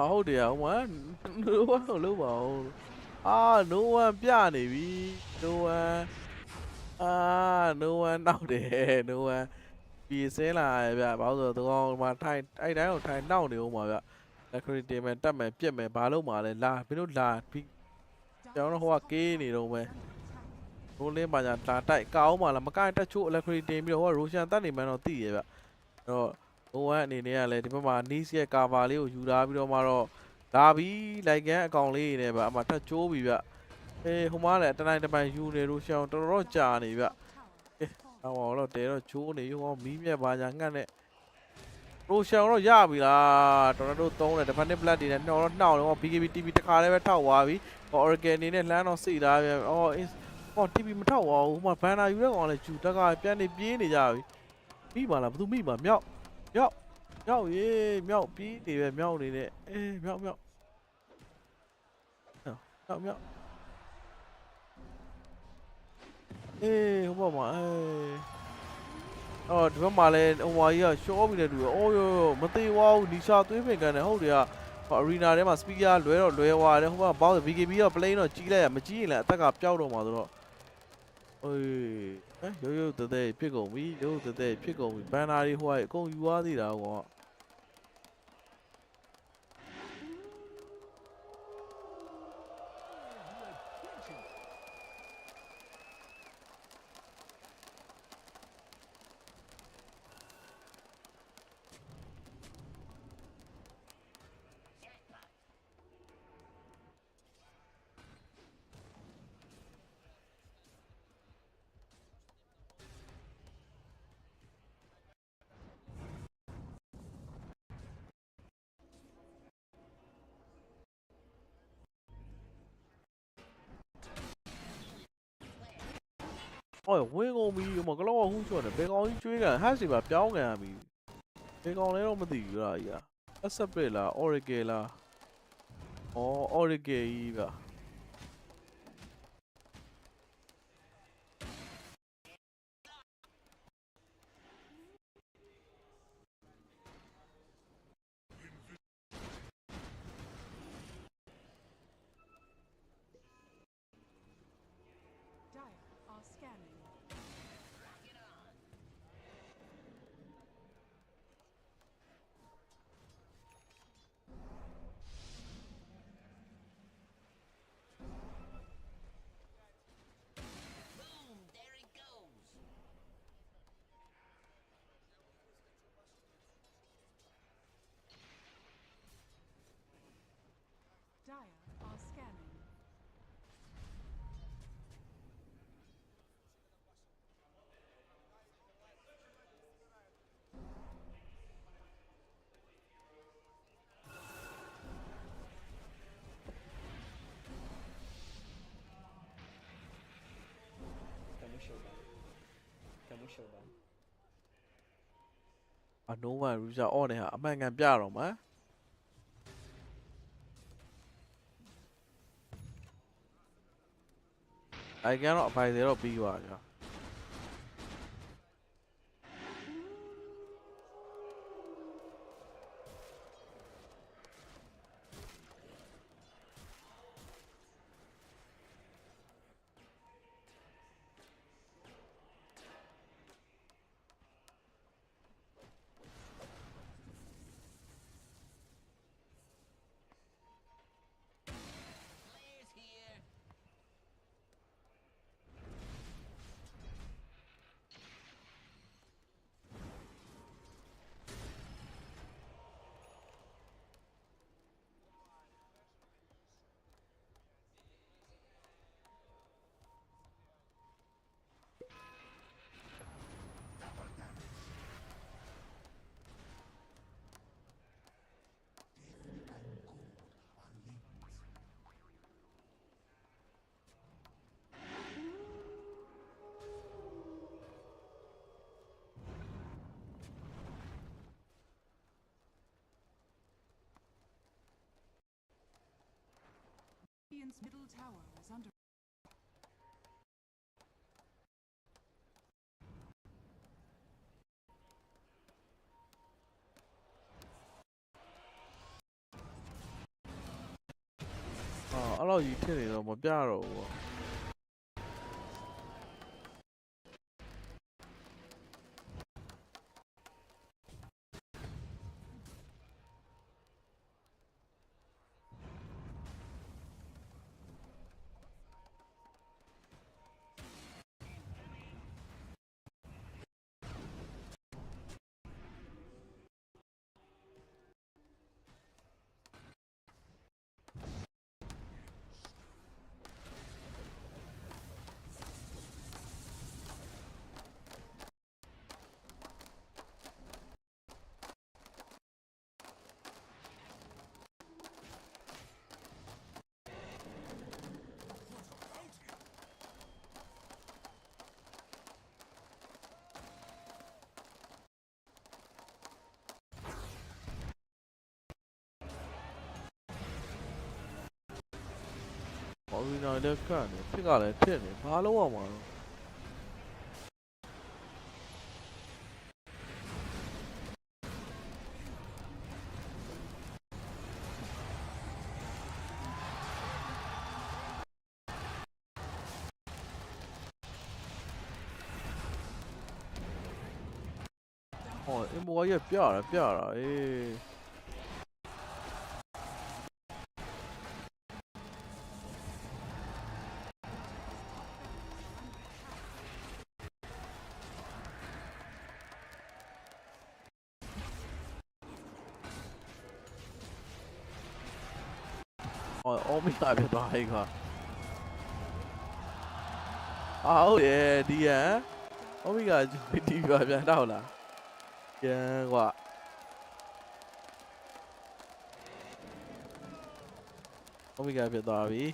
ဟုတ်တယ်ဟိုမှာ no one လို့ပါဦးno one ပြနေပြီ no one no one နောက်တယ် no one ပြေးစင်းလာရဗျဘာလို့ဆိုတော့ဒီကောင်မှာထိုင်အဲ့တိုင်းကိုထိုင်နောက်နေဦးမှာဗျ luxury team နဲ့တက်မယ်ပြက်မယ်ဘာလို့မှာလဲလာမင်းတို့လာပြီးကျွန်တော်ဟိုကကေးနေတော့မယ်ရိုးလင်းပါညာလာတိုက်ကောင်းမှာလားမကိုင်းတက်ချို့ luxury team ပြီးတော့ဟိုကရိုရှန်တက်နေမှန်းတော့သိရဗျအဲ့တော့ဟိုအနေနဲ့ကလည်းဒီဘက်မှာ niche ရဲ့ cover လေးကိုယူထားပြီးတော့မှတော့လာပြီးလိုက်ကန်အကောင်လေးနေဗျအမှထပ်ချိုးပြီဗျဟိုမှာလည်းတနိုင်တပိုင်ယူနေလို့ရှောင်းတော်တော်ကြာနေဗျဟောတော့တဲတော့ချိုးနေဟောမီးမြက်ပါညာငတ်နဲ့ရိုရှောင်းတော့ရပြီလားတော်တော်သုံးတယ် defending black တွေနဲ့နှောင်းတော့နှောင်းတော့ BKB TV တခါလည်းပဲထောက်သွားပြီOracle အနေနဲ့လှမ်းတော့စိတ်သားပြန်TV မထောက်သွားဘူးဟိုမှာ banner ယူတဲ့ကောင်လည်းဂျူတက်ကပြန်နေပြေးနေကြပြီမိပါလားဘသူမိပါမြောက်ပြေးနေပဲမြောက်နေနဲ့မြောက်ဟိုဘက်မှာဒီဘက်မှာလည်းဟိုဝါကြီးကရှောပြီးတဲ့သူမသေးဝါဘူးနီရှာသွေးပင်ကန်တယ်ဟုတ်တယ်arena ထဲမှာ speaker လွဲတော့လွဲသွားတယ်ဟိုဘက်ဘောင်း BKB က plane တော့ကြီးလိုက်ရမကြီးရင်လည်းအသက်ကပျောက်တော့မှာဆိုတော့ရုပ်တဲ့ဖြစ်ကုန်ပြီဘန်နာတွေဟိုအကုန်ယူသွားသေးတာကွာ Ôi, nguyên con mi mà cái lo hú chuột này, bé con chuyên cả hát gì mà béo nghe mi. Bé con lấy đâu mà tỉ rồi à? Nó sắp về là Orege là. Orege vậy. Dire are scanning. Dire are scanning. À đúng rồi, bây giờ on này hả? Mấy anh em bia rồi mà. Anh em nó phải thế rồi bi vào nhá. Radiant's middle tower is under. Ờ, lo gì thế này rồi mà bia rồi. Original kan 피가 내 테네 바로 와 마. 이 뭐가 얘 뼈라 이. Omega biết đó hay quá. Oh yeah, đi à? Omega đi vào bên đâu là? Yeah, quá. Omega biết đó đi.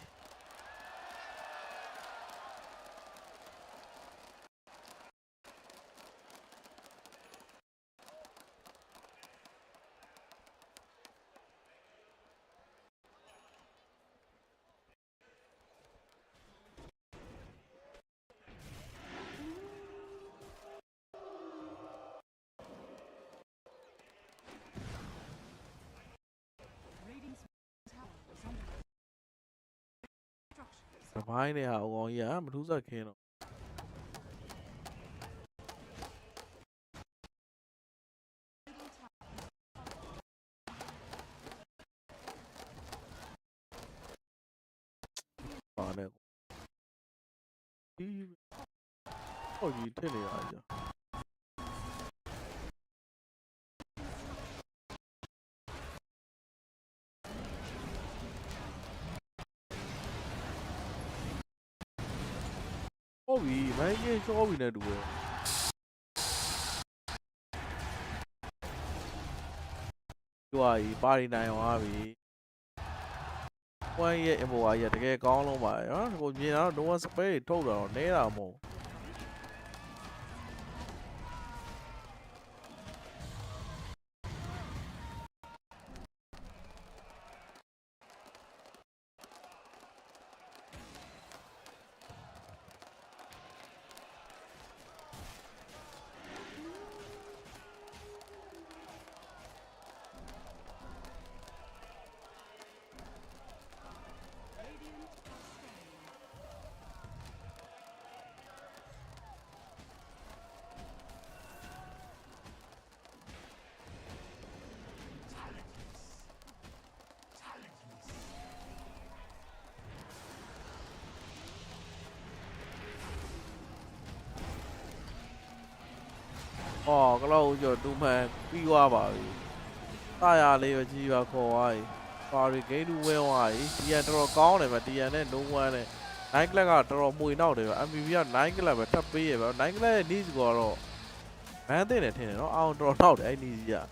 တပိုင်းနဲ့ဟာအကောင်ကြီးကမထူးစားခင်းတော့ပါနဲ့ဒီဟောကြီးထင်နေရကြဟုတ်ပြီမိုင်းကြီးချောပြီနဲ့တူပဲကြွားကြီးပါရီနိုင်အောင်ပြီဝမ်းရဲ့ impo ကြီးတကယ်ကောင်းလုံးပါနော်ကိုမြင်တော့ no one space ထုတ်တာတော့နဲတာမဟုတ်အော်ကလောက်ကျော်တူမှန်ပြီးသွားပါပြီ။တာယာလေးပဲကြီးပါခေါ်သွားပြီ။ပါရီဂိမ်းတူဝဲသွားပြီ။ဒီကတော်တော်ကောင်းတယ်ဗျ။ဒီကနဲ့no one နဲ့9 club ကတော်တော်မှွေနောက်တယ်ဗျ။ MVP က9 club ပဲထပ်ပေးရဗျ။9 club ရဲ့ needs ကတော့မန်းသိနေထင်တယ်နော်။အောင်တော်နောက်တယ်အဲ့ needs ကြီးက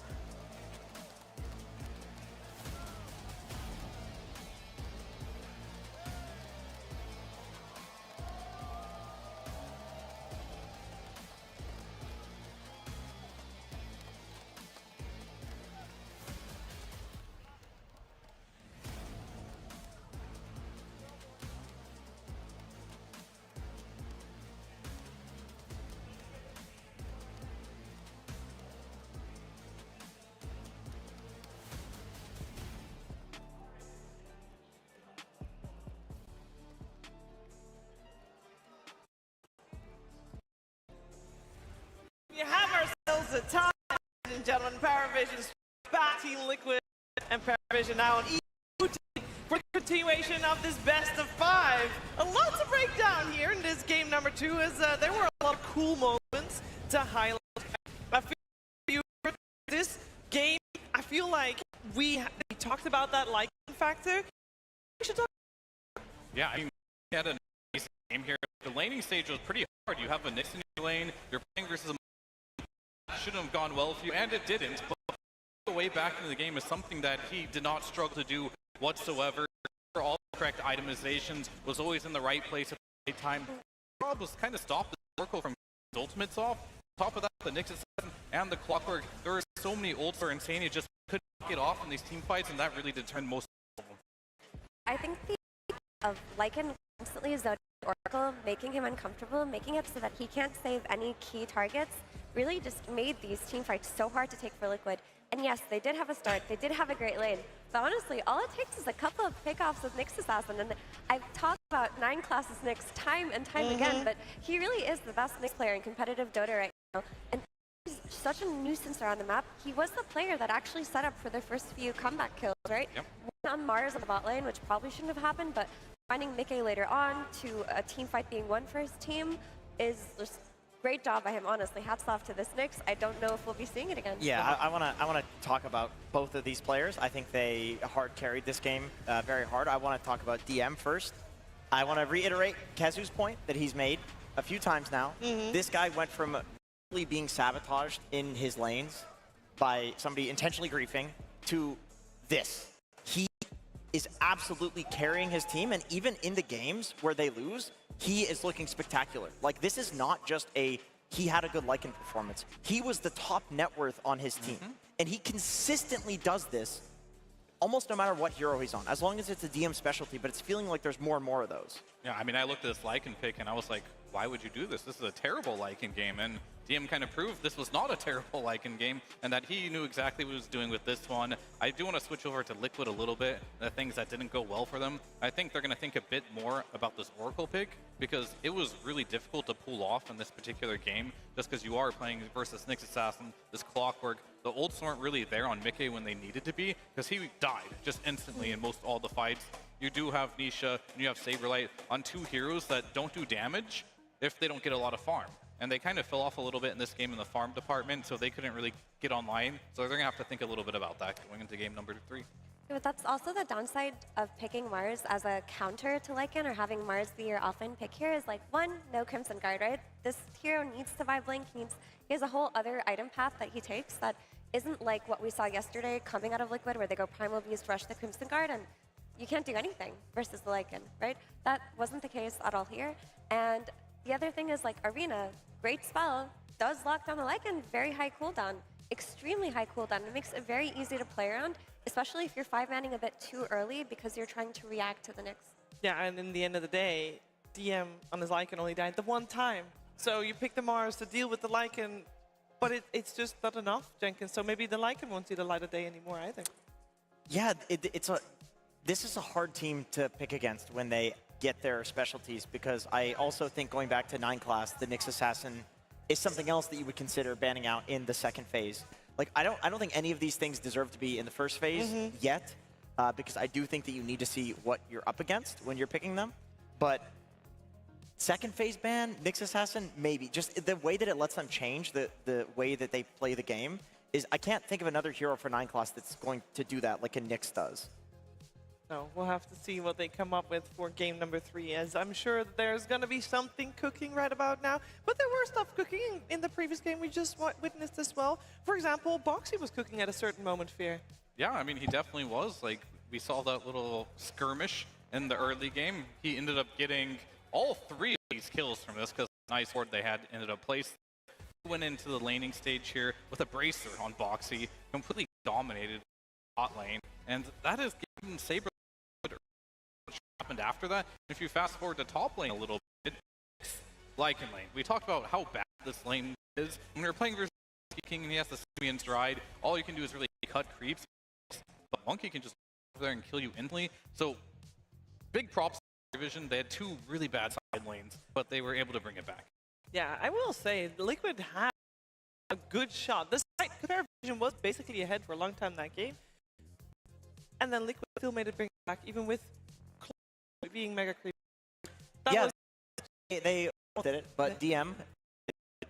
We have ourselves a tie, ladies and gentlemen. PARIVISION back Team Liquid and PARIVISION now on ESL for the continuation of this best of 5. A lot to break down here in this game number 2 as there were a lot of cool moments to highlight. I feel this game, I feel like we talked about that liking factor. We should talk. Yeah, I mean, we had a nice game here. The laning stage was pretty hard. You have a Nyx in your lane, you're playing versus a shouldn't have gone well for you, and it didn't. But the way back into the game is something that he did not struggle to do whatsoever. For all the correct itemizations, was always in the right place at the right time. The problem was kind of stop the Oracle from ultimates off. On top of that, the Nyx and the Clockwork, there were so many ults for Insane, he just couldn't get off in these team fights, and that really determined most of them. I think the of Lycan constantly zoning Oracle, making him uncomfortable, making it so that he can't save any key targets, really just made these team fights so hard to take for Liquid. And yes, they did have a start, they did have a great lane, but honestly, all it takes is a couple of pickoffs with Nyx Assassin, and I've talked about 9 classes Nyx time and time again, but he really is the best Nyx player in competitive Dota right now, and he's such a nuisance around the map. He was the player that actually set up for their first few comeback kills, right? Yep. One on Mars on the bot lane, which probably shouldn't have happened, but finding Mickey later on to a team fight being won for his team is just great job by him, honestly. Hats off to this Nyx. I don't know if we'll be seeing it again. Yeah, I want to talk about both of these players. I think they hard carried this game very hard. I want to talk about DM first. I want to reiterate Kazu's point that he's made a few times now. This guy went from being sabotaged in his lanes by somebody intentionally griefing to this. He is absolutely carrying his team, and even in the games where they lose, he is looking spectacular. Like, this is not just he had a good Lycan performance. He was the top net worth on his team. And he consistently does this almost no matter what hero he's on, as long as it's a DM specialty, but it's feeling like there's more and more of those. Yeah, I mean, I looked at this Lycan pick and I was like, why would you do this? This is a terrible Lycan game. And DM kind of proved this was not a terrible Lycan game and that he knew exactly what he was doing with this one. I do want to switch over to Liquid a little bit, the things that didn't go well for them. I think they're going to think a bit more about this Oracle pick because it was really difficult to pull off in this particular game just because you are playing versus Nyx Assassin, this Clockwork. The ults weren't really there on Mickey when they needed to be because he died just instantly in most all the fights. You do have Nisha and you have Saberlight on two heroes that don't do damage if they don't get a lot of farm. And they kind of fell off a little bit in this game in the farm department, so they couldn't really get online. So they're going to have to think a little bit about that going into game number 3. But that's also the downside of picking Mars as a counter to Lycan or having Mars be your offline pick here is like, one, no Crimson Guard, right? This hero needs to buy Blink, he has a whole other item path that he takes that isn't like what we saw yesterday coming out of Liquid where they go Primal Beast, rush the Crimson Guard, and you can't do anything versus the Lycan, right? That wasn't the case at all here. And the other thing is like Arena, great spell, does lock down the Lycan, very high cooldown, extremely high cooldown. It makes it very easy to play around, especially if you're 5-manning a bit too early because you're trying to react to the Nyx. Yeah, and in the end of the day, DM on his Lycan only died the one time. So you pick the Mars to deal with the Lycan, but it's just not enough, Jenkins. So maybe the Lycan won't see the light of day anymore either. Yeah, this is a hard team to pick against when they get their specialties, because I also think going back to 9 class, the Nyx Assassin is something else that you would consider banning out in the second phase. Like, I don't think any of these things deserve to be in the first phase yet, because I do think that you need to see what you're up against when you're picking them. But second phase ban, Nyx Assassin, maybe. Just the way that it lets them change the way that they play the game is, I can't think of another hero for 9 class that's going to do that like a Nyx does. No, we'll have to see what they come up with for game number 3, as I'm sure there's going to be something cooking right about now. But there were stuff cooking in the previous game we just witnessed as well. For example, Boxy was cooking at a certain moment, Fear. Yeah, I mean, he definitely was. Like, we saw that little skirmish in the early game. He ended up getting all 3 of these kills from this because the nice ward they had ended up placed. He went into the laning stage here with a bracer on Boxy, completely dominated bot lane. And that is giving Saber happened after that. If you fast forward to top lane a little bit, Lycan lane. We talked about how bad this lane is. When you're playing versus King and he has the Simeon Stride, all you can do is really cut creeps. But Monkey can just go over there and kill you instantly. So big props to PARIVISION. They had 2 really bad side lanes, but they were able to bring it back. Yeah, I will say, Liquid had a good shot. This PARIVISION was basically ahead for a long time that game. And then Liquid still made it bring it back, even with being mega creepy. Yeah, they did it, but DM,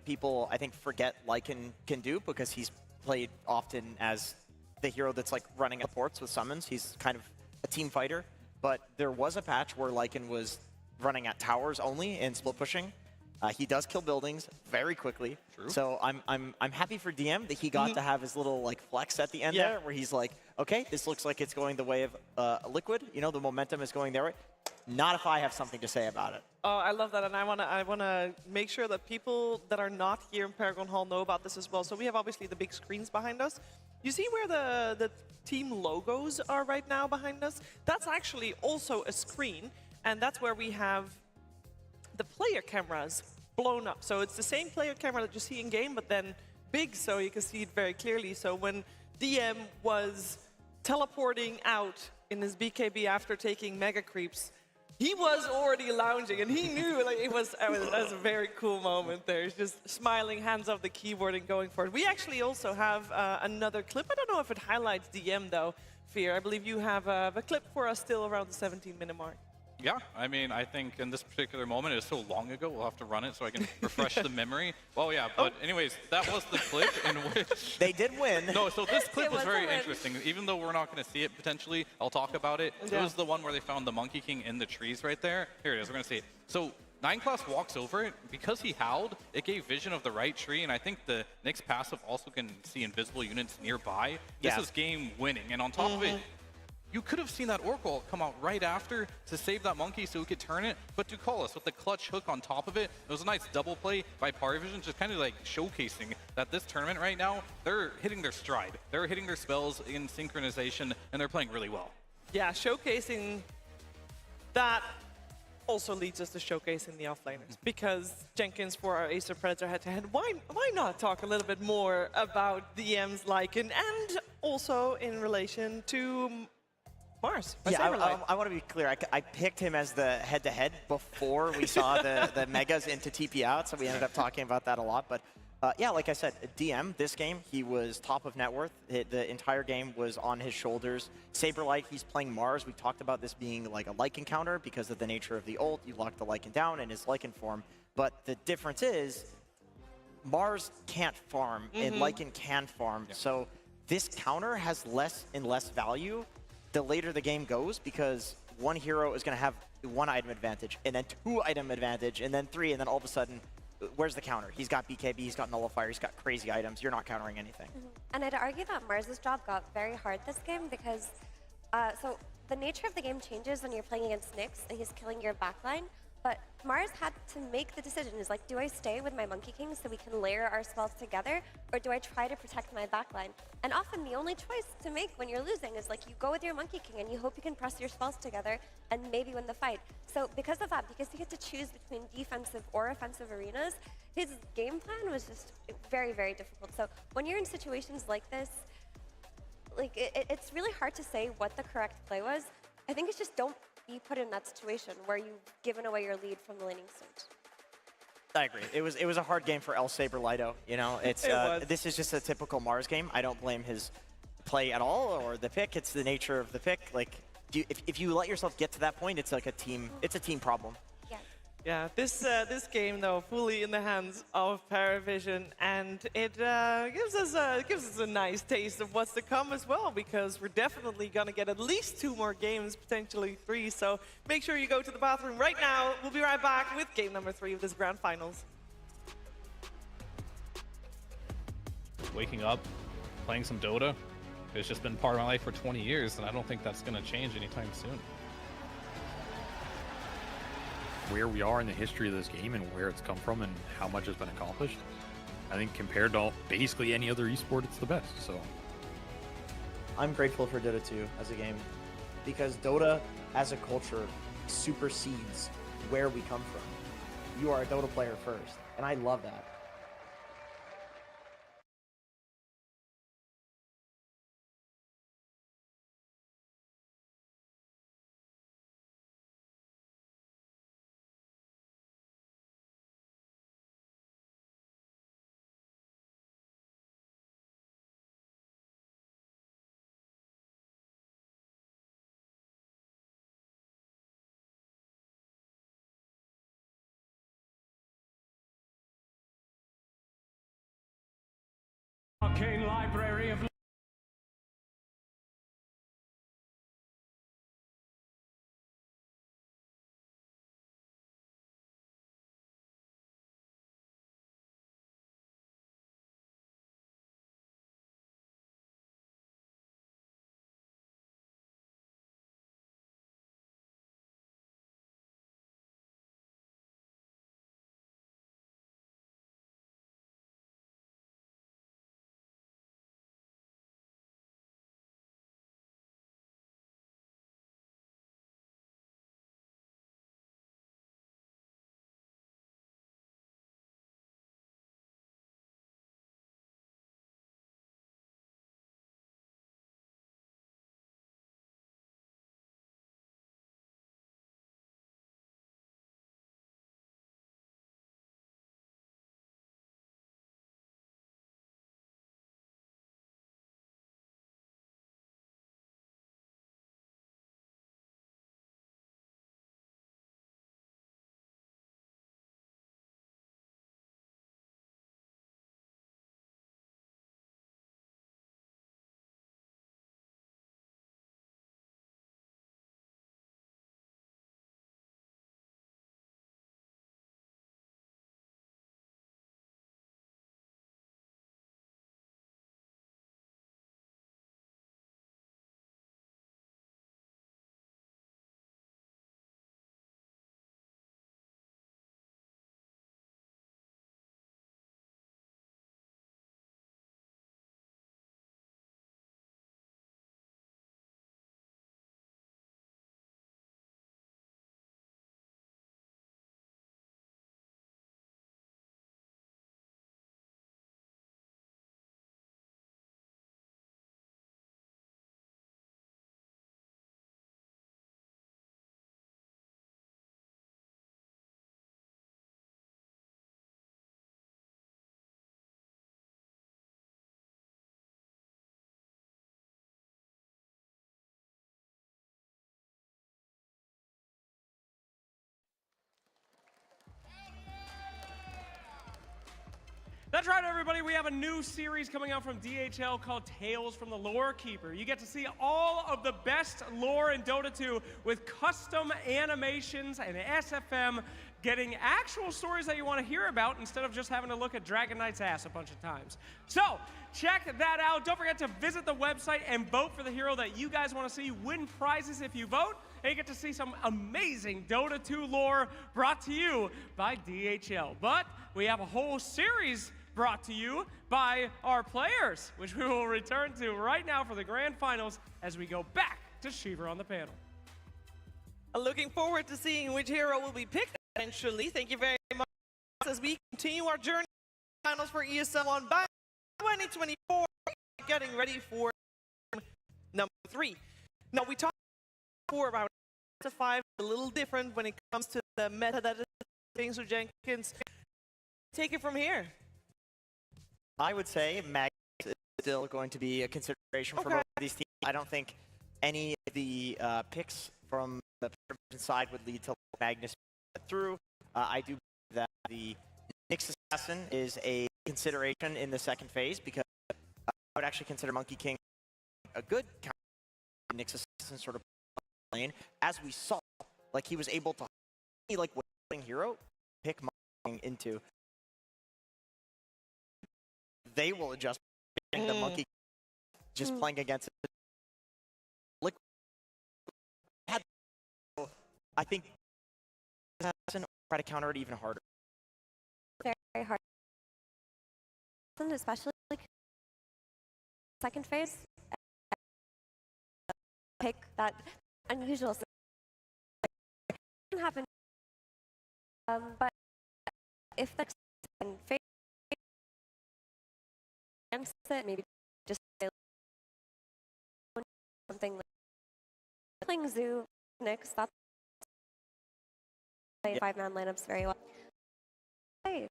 people I think forget Lycan can do because he's played often as the hero that's like running up ports with summons. He's kind of a team fighter, but there was a patch where Lycan was running at towers only and split pushing. He does kill buildings very quickly. True. So I'm happy for DM that he got to have his little like flex at the end there, where he's like, okay, this looks like it's going the way of Liquid. You know, the momentum is going their way. Not if I have something to say about it. Oh, I love that, and I wanna make sure that people that are not here in Paragon Hall know about this as well. So we have obviously the big screens behind us. You see where the team logos are right now behind us? That's actually also a screen, and that's where we have the player cameras blown up. So it's the same player camera that you see in game, but then big, so you can see it very clearly. So when DM was teleporting out in his BKB after taking mega creeps, he was already lounging, and he knew, like, that was a very cool moment there. He's just smiling, hands off the keyboard and going for it. We actually also have another clip. I don't know if it highlights DM though, Fear. I believe you have a clip for us still around the 17-minute mark. Yeah, I mean, I think in this particular moment, it's so long ago, we'll have to run it so I can refresh the memory. Well, yeah, but anyways, that was the clip in which... They did win. No, so this clip was very interesting. Even though we're not going to see it potentially, I'll talk about it. Yeah. It was the one where they found the Monkey King in the trees right there. Here it is, we're going to see it. So 9 class walks over it. Because he howled, it gave vision of the right tree, and I think the Nyx passive also can see invisible units nearby. This is game winning, and on top of it, you could have seen that Oracle come out right after to save that Monkey so we could turn it, but Ducalis with the clutch hook on top of it, it was a nice double play by PARIVISION, just kind of like showcasing that this tournament right now, they're hitting their stride. They're hitting their spells in synchronization, and they're playing really well. Yeah, showcasing that also leads us to showcasing the offlaners. Because Jenkins, for our Acer Predator head-to-head, why not talk a little bit more about DM's Lycan and also in relation to Mars? Yeah, I want to be clear. I picked him as the head-to-head before we saw the Megas into TP out, so we ended up talking about that a lot. But yeah, like I said, DM, this game, he was top of net worth. The entire game was on his shoulders. Saberlight, he's playing Mars. We talked about this being like a Lycan counter because of the nature of the ult. You lock the Lycan down in his Lycan form. But the difference is, Mars can't farm, and Lycan can farm. Yeah. So this counter has less and less value the later the game goes, because one hero is going to have 1 item advantage, and then 2 item advantage, and then 3, and then all of a sudden, where's the counter? He's got BKB, he's got Nullifier, he's got crazy items. You're not countering anything. And I'd argue that Mars's job got very hard this game because, so the nature of the game changes when you're playing against Nyx and he's killing your backline. But Mars had to make the decision, is like, do I stay with my Monkey King so we can layer our spells together, or do I try to protect my backline? And often the only choice to make when you're losing is like, you go with your Monkey King and you hope you can press your spells together and maybe win the fight. So because of that, because he had to choose between defensive or offensive arenas, his game plan was just very, very difficult. So when you're in situations like this, like it's really hard to say what the correct play was. I think it's just don't be put in that situation where you've given away your lead from the laning stage. I agree. It was a hard game for El Saberlighto. You know, it's this is just a typical Mars game. I don't blame his play at all or the pick. It's the nature of the pick. Like, if you let yourself get to that point, it's like a team. It's a team problem. Yeah, this game though fully in the hands of PARIVISION, and it gives us a nice taste of what's to come as well, because we're definitely gonna get at least 2 more games, potentially 3. So make sure you go to the bathroom right now. We'll be right back with game number 3 of this grand finals. Waking up, playing some Dota, it's just been part of my life for 20 years, and I don't think that's gonna change anytime soon. Where we are in the history of this game and where it's come from and how much has been accomplished, I think compared to basically any other esport, it's the best. So I'm grateful for Dota 2 as a game, because Dota as a culture supersedes where we come from. You are a Dota player first, and I love that. Arcane Library of That's right, everybody. We have a new series coming out from DHL called Tales from the Lore Keeper. You get to see all of the best lore in Dota 2 with custom animations and SFM, getting actual stories that you want to hear about instead of just having to look at Dragon Knight's ass a bunch of times. So, check that out. Don't forget to visit the website and vote for the hero that you guys want to see. Win prizes if you vote, and you get to see some amazing Dota 2 lore brought to you by DHL. But we have a whole series brought to you by our players, which we will return to right now for the grand finals as we go back to Shiver on the panel. Looking forward to seeing which hero will be picked eventually. Thank you very much as we continue our journey finals for ESL One Bangkok 2024, getting ready for number 3. Now, we talked before about to 5, a little different when it comes to the meta that is things with Jenkins. Take it from here. I would say Magnus is still going to be a consideration for both of these teams. I don't think any of the picks from the PARIVISION side would lead to Magnus through. I do believe that the Nyx Assassin is a consideration in the second phase because I would actually consider Monkey King a good Nyx Assassin sort of lane. As we saw, like he was able to, like winning hero, pick Monkey King into. They will adjust the Monkey just playing against it. I think Assassin try to counter it even harder. Very hard. Especially like second phase. Pick that unusual. It can happen. But if the second phase against it, maybe just something like playing Zoo, Nyx, that's play 5-man lineups very well. I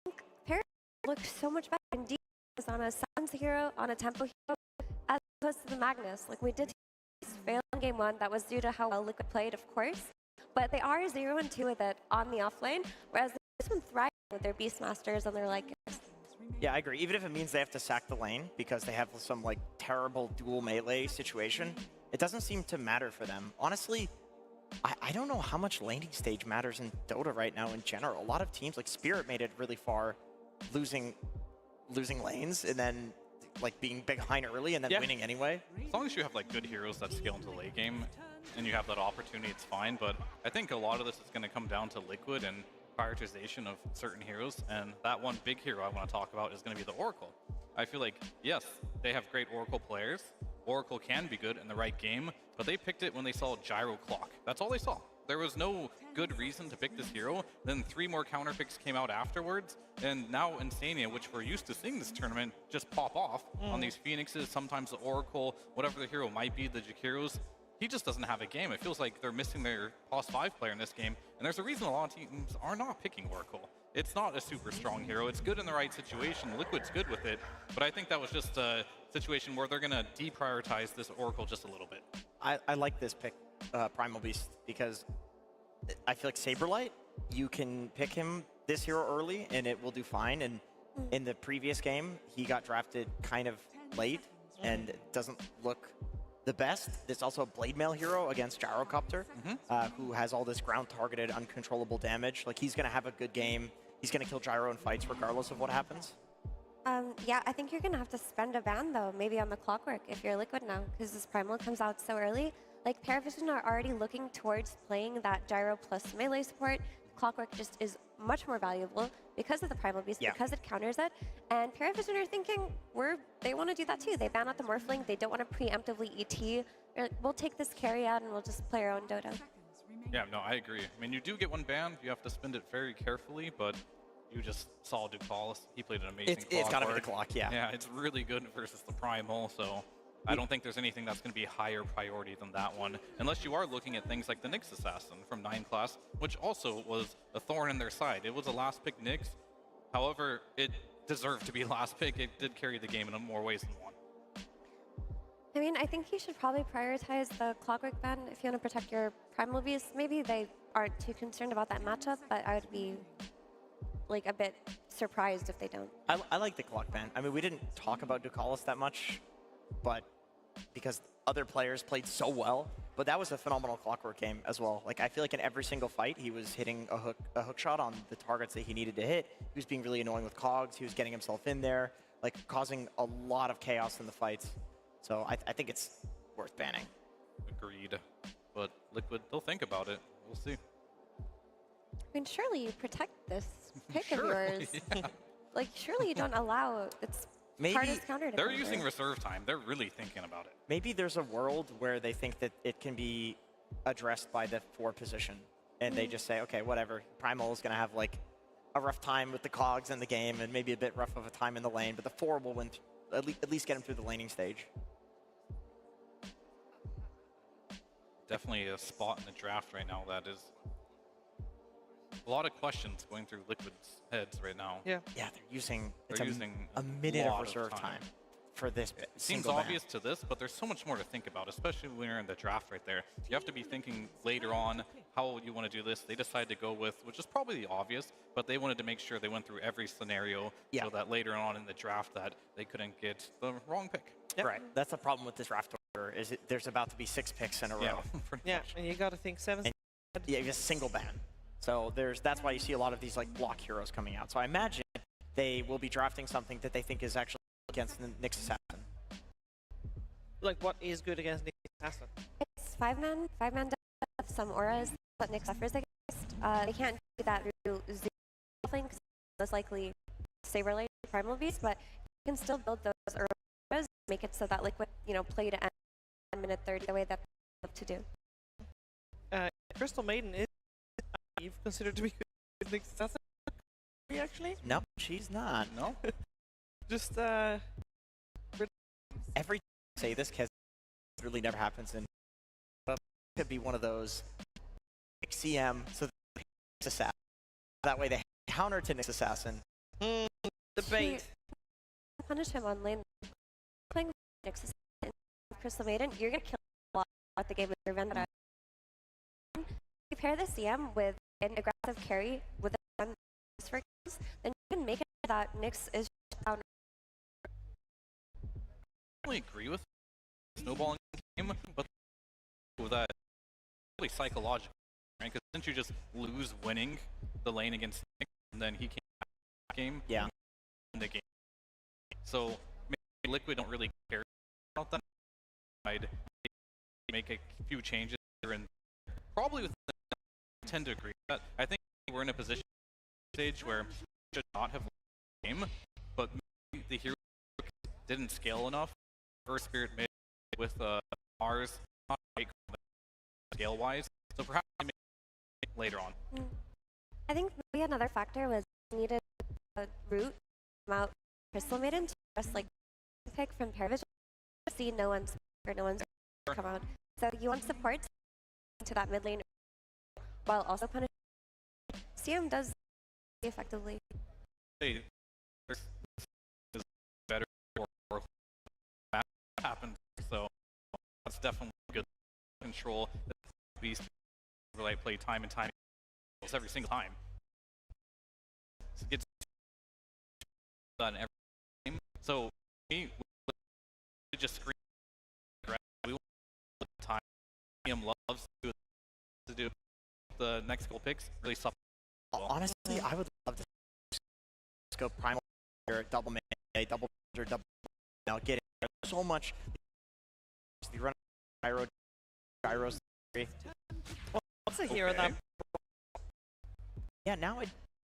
think Paris looks so much better in defense on a Suns hero, on a Tempo hero, as opposed to the Magnus. Like we did fail in game 1, that was due to how well Liquid played, of course. But they are 0-2 with it on the off lane, whereas this one thriving with their Beastmasters and their Lycans. Yeah, I agree. Even if it means they have to sack the lane because they have some like terrible dual melee situation, it doesn't seem to matter for them. Honestly, I don't know how much laning stage matters in Dota right now in general. A lot of teams, like Spirit made it really far, losing lanes and then like being behind early and then winning anyway. As long as you have like good heroes that scale into the late game and you have that opportunity, it's fine. But I think a lot of this is going to come down to Liquid and prioritization of certain heroes, and that one big hero I want to talk about is going to be the Oracle. I feel like, yes, they have great Oracle players. Oracle can be good in the right game, but they picked it when they saw Gyro Clock. That's all they saw. There was no good reason to pick this hero. Then 3 more counter picks came out afterwards, and now Insania, which we're used to seeing this tournament, just pop off on these Phoenixes, sometimes the Oracle, whatever the hero might be, the Jakiros. He just doesn't have a game. It feels like they're missing their +5 player in this game, and there's a reason a lot of teams are not picking Oracle. It's not a super strong hero. It's good in the right situation. Liquid's good with it, but I think that was just a situation where they're going to deprioritize this Oracle just a little bit. I like this pick, Primal Beast, because I feel like Saberlight, you can pick him this hero early and it will do fine. And in the previous game, he got drafted kind of late and doesn't look the best. There's also a Blade Mail hero against Gyrocopter, who has all this ground-targeted, uncontrollable damage. Like, he's going to have a good game. He's going to kill Gyro in fights regardless of what happens. Yeah, I think you're going to have to spend a ban, though, maybe on the Clockwork if you're Liquid now, because this Primal comes out so early. Like, PARIVISION are already looking towards playing that Gyro plus melee support. Clockwork just is much more valuable because of the Primal Beast, because it counters it. And PARIVISION are thinking, they want to do that too. They ban out the Morphling. They don't want to preemptively ET. They're like, we'll take this carry out and we'll just play our own Dota. Yeah, no, I agree. I mean, you do get one ban. You have to spend it very carefully, but you just saw Ducalis. He played an amazing Clockwork. It's got to be the Clock, yeah. Yeah, it's really good versus the Primal, so I don't think there's anything that's going to be higher priority than that one, unless you are looking at things like the Nyx Assassin from 9 class, which also was a thorn in their side. It was a last pick Nyx. However, it deserved to be last pick. It did carry the game in more ways than one. I mean, I think you should probably prioritize the Clockwork ban if you want to protect your Primal Beast. Maybe they aren't too concerned about that matchup, but I would be like a bit surprised if they don't. I like the clock ban. I mean, we didn't talk about Ducalis that much, but because other players played so well, but that was a phenomenal clockwork game as well. Like, I feel like in every single fight, he was hitting a hook shot on the targets that he needed to hit. He was being really annoying with cogs. He was getting himself in there, like causing a lot of chaos in the fights. So I think it's worth banning. Agreed. But Liquid, they'll think about it. We'll see. I mean, surely you protect this pick Sure, of yours. yeah. Like, surely you don't allow its Maybe hardest counter to They're counter. using reserve time. They're really thinking about it. Maybe there's a world where they think that it can be addressed by the 4 position, and they just say, okay, whatever. Primal is going to have like a rough time with the cogs in the game, and maybe a bit rough of a time in the lane, but the 4 will win, at least get him through the laning stage. Definitely a spot in the draft right now that is a lot of questions going through Liquid's heads right now. Yeah. Yeah, they're using, They're using a minute of lot reserve time for this. It seems obvious to this, but there's so much more to think about, especially when you're in the draft right there. You have to be thinking later on how you want to do this. They decided to go with, which is probably the obvious, but they wanted to make sure they went through every scenario so that later on in the draft that they couldn't get the wrong pick. Yep. Right. That's the problem with this draft order, is there's about to be 6 picks in a row. Yeah, and you got to think 7. Yeah, just single ban. So that's why you see a lot of these like block heroes coming out. So I imagine they will be drafting something that they think is actually against the Nyx Assassin. Like, what is good against Nyx Assassin? It's 5-man. 5-man does some auras that Nick suffers against. They can't do that through zero thing because most likely Saber Lane Primal Beast, but you can still build those auras, make it so that Liquid, play to end 1 minute 30 the way that they love to do. Crystal Maiden is you've considered to be good Nyx Assassin, actually? No, she's not. No. Just every time I say this, because it really never happens, and but it could be one of those like CM, so the Nyx Assassin. That way they counter to Nyx Assassin. Debate. Punish him on lane. Playing Nyx Assassin and Crystal Maiden, you're gonna kill a lot at the game with your Vendetta. You pair the CM with an aggressive carry with a gun for kills, then you can make it that Nyx is down. I really agree with snowballing game, but that really psychological, right? Because didn't you just lose winning the lane against Nick, and then he came back game? Yeah. In the game. So maybe Liquid don't really care about that. I'd make a few changes and probably with I tend to agree with that. I think we're in a position stage where we should not have lost the game, but maybe the hero didn't scale enough. First Spirit mid with Mars, not quite scale wise, so perhaps later on. I think maybe another factor was needed a route from out Crystal Maiden to just like pick from PARIVISION. See no one's come out. So you want support to that mid lane while also punishing. CM does effectively. Hey, is better for that happened, so that's definitely good control. Beast really play time and time every single time. So it gets done every game. So we just screen. We want the time. CM loves to do the next goal picks. Really suffer. Honestly, I would love to just go Primal or double melee, double or double. Now get it so much. You run gyros. Well, what's a hero that? Yeah, now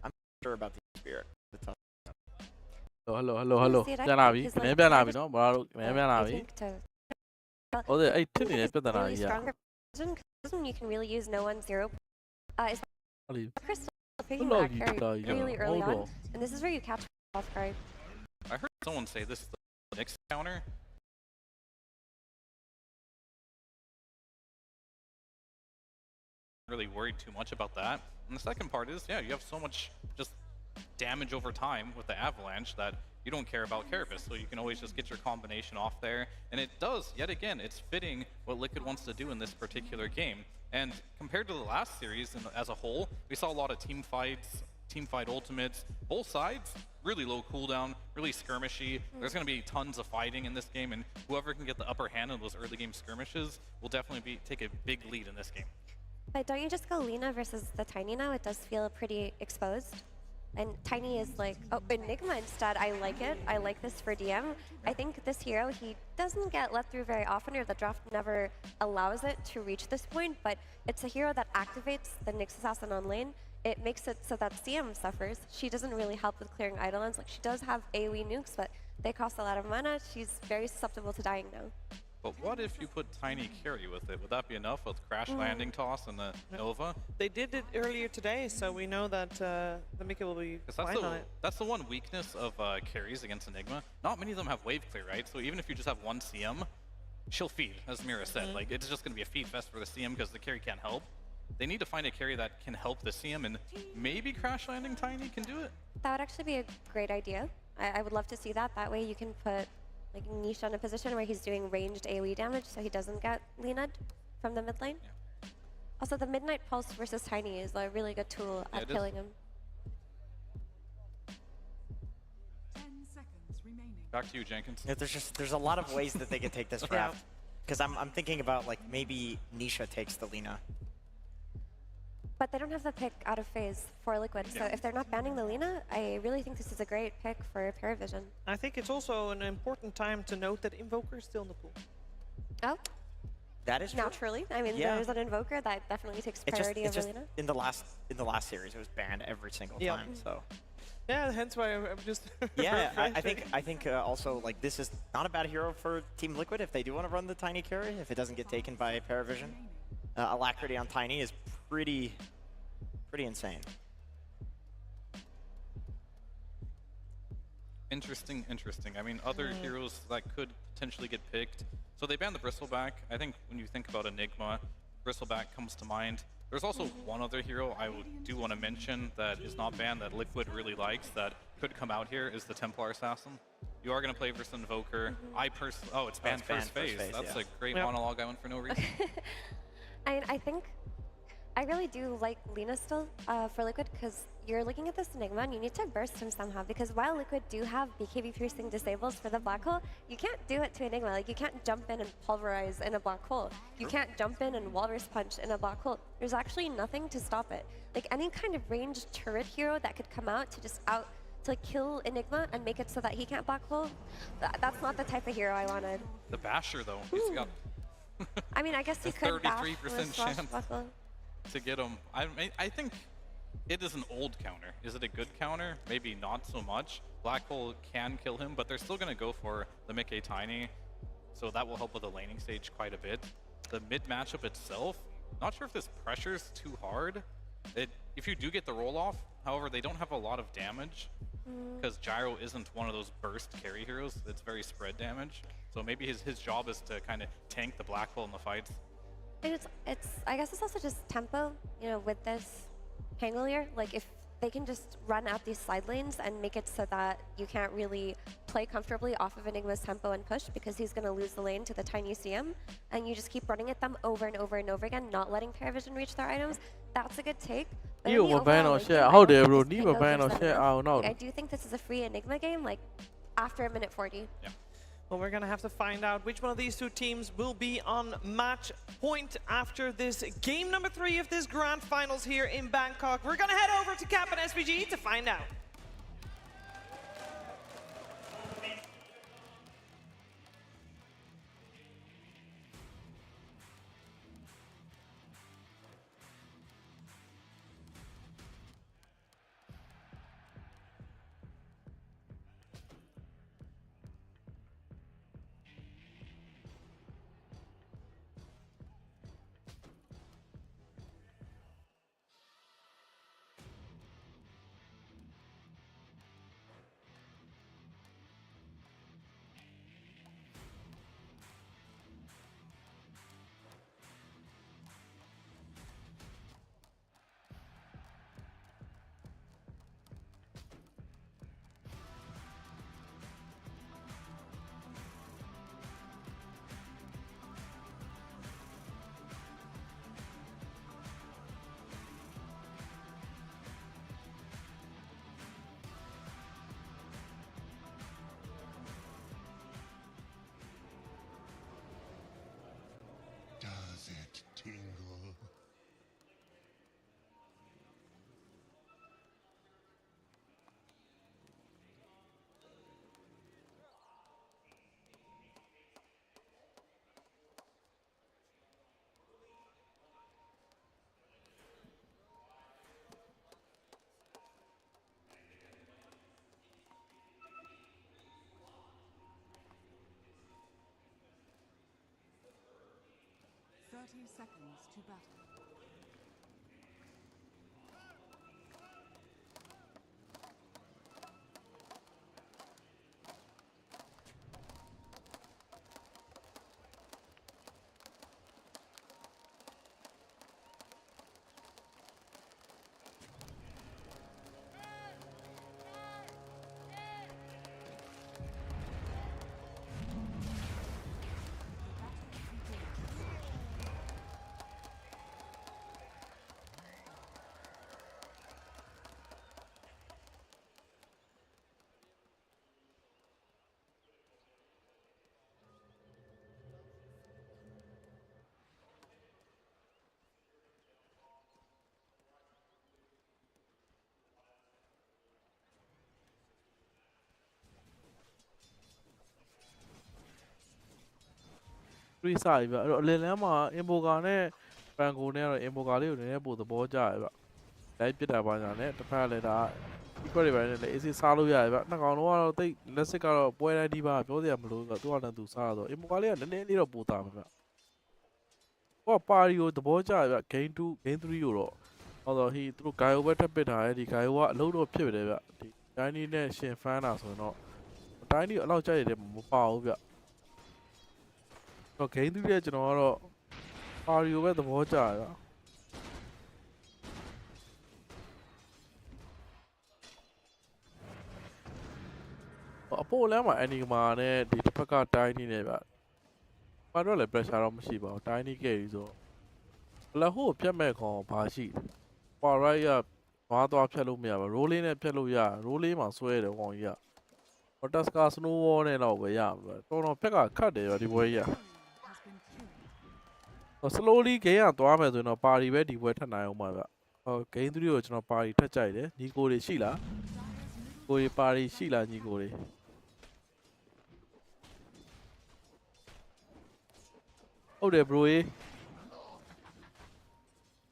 I'm sure about the spirit. Hello. ပြန်လာပြီ။မင်းပြန်လာပြီနော်။ဘာလို့မင်းပြန်လာပြီ။ဟုတ်တယ်အဲ့ထစ်နေတဲ့ပြဿနာကြီးอ่ะ You can really use no one zero. Is Crystal picking Hello, back carry you really guys. early Hold on, on. and this is where you catch off guard. I heard someone say this is the next counter. Really worried too much about that. And the second part is, yeah, you have so much just damage over time with the Avalanche that you don't care about Carapace, so you can always just get your combination off there. And it does, yet again, it's fitting what Liquid wants to do in this particular game. And compared to the last series as a whole, we saw a lot of team fights, team fight ultimates. Both sides, really low cooldown, really skirmishy. There's going to be tons of fighting in this game, and whoever can get the upper hand in those early game skirmishes will definitely take a big lead in this game. But don't you just go Lina versus the Tiny now? It does feel pretty exposed. And Tiny is like, oh, Enigma instead, I like it. I like this for DM. I think this hero, he doesn't get let through very often, or the draft never allows it to reach this point, but it's a hero that activates the Nyx Assassin on lane. It makes it so that CM suffers. She doesn't really help with clearing Eidolons. Like, she does have AoE nukes, but they cost a lot of mana. She's very susceptible to dying now. But what if you put Tiny carry with it? Would that be enough with Crash Landing Toss and the Nova? They did it earlier today, so we know that the Mika will be fine on it. That's the one weakness of carries against Enigma. Not many of them have wave clear, right? So even if you just have one CM, she'll feed, as Mira said. Like, it's just going to be a feed fest for the CM because the carry can't help. They need to find a carry that can help the CM, and maybe Crash Landing Tiny can do it. That would actually be a great idea. I would love to see that. That way you can put like Nisha in a position where he's doing ranged AoE damage so he doesn't get Lina'd from the mid lane. Yeah. Also, the Midnight Pulse versus Tiny is a really good tool at killing him. 10 seconds remaining. Back to you, Jenkins. Yeah, there's a lot of ways that they can take this draft. Because I'm thinking about like maybe Nisha takes the Lina. But they don't have the pick out of phase for Liquid, so if they're not banning the Lina, I really think this is a great pick for PARIVISION. I think it's also an important time to note that Invoker is still in the pool. Oh? That is true. Naturally. I mean, there's an Invoker that definitely takes priority over Lina. In the last series, it was banned every single time, so. Yeah, hence why I'm just. Yeah, I think also like this is not a bad hero for Team Liquid if they do want to run the Tiny carry, if it doesn't get taken by PARIVISION. Alacrity on Tiny is pretty insane. Interesting. I mean, other heroes that could potentially get picked. So they banned the Bristleback. I think when you think about Enigma, Bristleback comes to mind. There's also one other hero I do want to mention that is not banned that Liquid really likes that could come out here is the Templar Assassin. You are going to play versus Invoker. I personally, it's banned first phase. That's a great monologue I went for no reason. I think I really do like Lina still for Liquid because you're looking at this Enigma and you need to burst him somehow, because while Liquid do have BKB piercing disables for the black hole, you can't do it to Enigma. Like, you can't jump in and pulverize in a black hole. You can't jump in and walrus punch in a black hole. There's actually nothing to stop it. Like, any kind of ranged turret hero that could come out to just kill Enigma and make it so that he can't black hole, that's not the type of hero I wanted. The Basher, though, he's got I mean, I guess he could bash 33% chance to get him. I think it is an old counter. Is it a good counter? Maybe not so much. Black Hole can kill him, but they're still going to go for the Mickey Tiny, so that will help with the laning stage quite a bit. The mid matchup itself, not sure if this pressure's too hard. If you do get the roll off, however, they don't have a lot of damage because Gyro isn't one of those burst carry heroes. It's very spread damage. So maybe his job is to kind of tank the Black Hole in the fights. And I guess it's also just tempo, you know, with this Hangolier. Like, if they can just run out these side lanes and make it so that you can't really play comfortably off of Enigma's tempo and push because he's going to lose the lane to the Tiny CM, and you just keep running at them over and over and over again, not letting PARIVISION reach their items, that's a good take. But you were banned on shit. How dare, bro? You were banned on shit. I don't know. I do think this is a free Enigma game, like, after a minute 40. Yeah. Well, we're going to have to find out which one of these two teams will be on match point after this game number 3 of this grand finals here in Bangkok. We're going to head over to Cap and SVG to find out. 30 seconds to battle. Free စပြီဗျအဲ့တော့အလယ်လမ်းမှာ Invoker နဲ့ Pango နဲ့ကတော့ Invoker လေးကိုနည်းနည်းပို့သဘောကျရဗျလိုက်ပစ်တာပါညာနဲ့တစ်ဖက်ကလည်းဒါ equal တွေပိုင်းနဲ့လည်း AC စားလို့ရတယ်ဗျနှစ်ကောင်လုံးကတော့တိတ်လက်စစ်ကတော့ပွဲတိုင်းဒီပါပြောစရာမလိုဘူးဗျသူကလည်းသူစားတော့ Invoker လေးကနည်းနည်းလေးတော့ပိုတာမှာဗျဟိုကပါရီကိုသဘောကျရဗျ Game 2 Game 3ကိုတော့ဟောတော့ဟီသူတို့ Gaio ပဲထပ်ပစ်ထားတယ်ဒီ Gaio ကအလုံးတော့ဖြစ်တယ်ဗျဒီ Tiny နဲ့ရှင်ဖန်တာဆိုရင်တော့ Tiny ကိုအလောက်ကြိုက်ရတယ်မပါဘူးဗျတော့ Game 3ရဲ့ကျွန်တော်ကတော့ပါရီကိုပဲသဘောကျရဗျအပေါ်လမ်းမှာ Enigma နဲ့ဒီတစ်ဖက်က Tiny နဲ့ဗျပါတော့လည်း pressure တော့မရှိပါဘူး Tiny carry ဆိုဘလက်ဟိုဖြတ်မဲ့ခေါင်ဘာရှိပါ right ကသွားဖြတ်လို့မရပါ rolling နဲ့ဖြတ်လို့ရ rolling မှာဆွဲတယ်ကောင်ကြီးက Otaska snowball နဲ့တော့ပဲရမှာတော်ဖက်ကခတ်တယ်ဗျဒီပွဲကြီးကslowly game ကသွားမယ်ဆိုရင်တော့ပါရီပဲဒီပွဲထပ်နိုင်အောင်ပါဗျgame 3ကိုကျွန်တော်ပါရီထက်ကြိုက်တယ်ညီကိုတွေရှိလားကိုရီပါရီရှိလားညီကိုတွေဟုတ်တယ် bro ရေ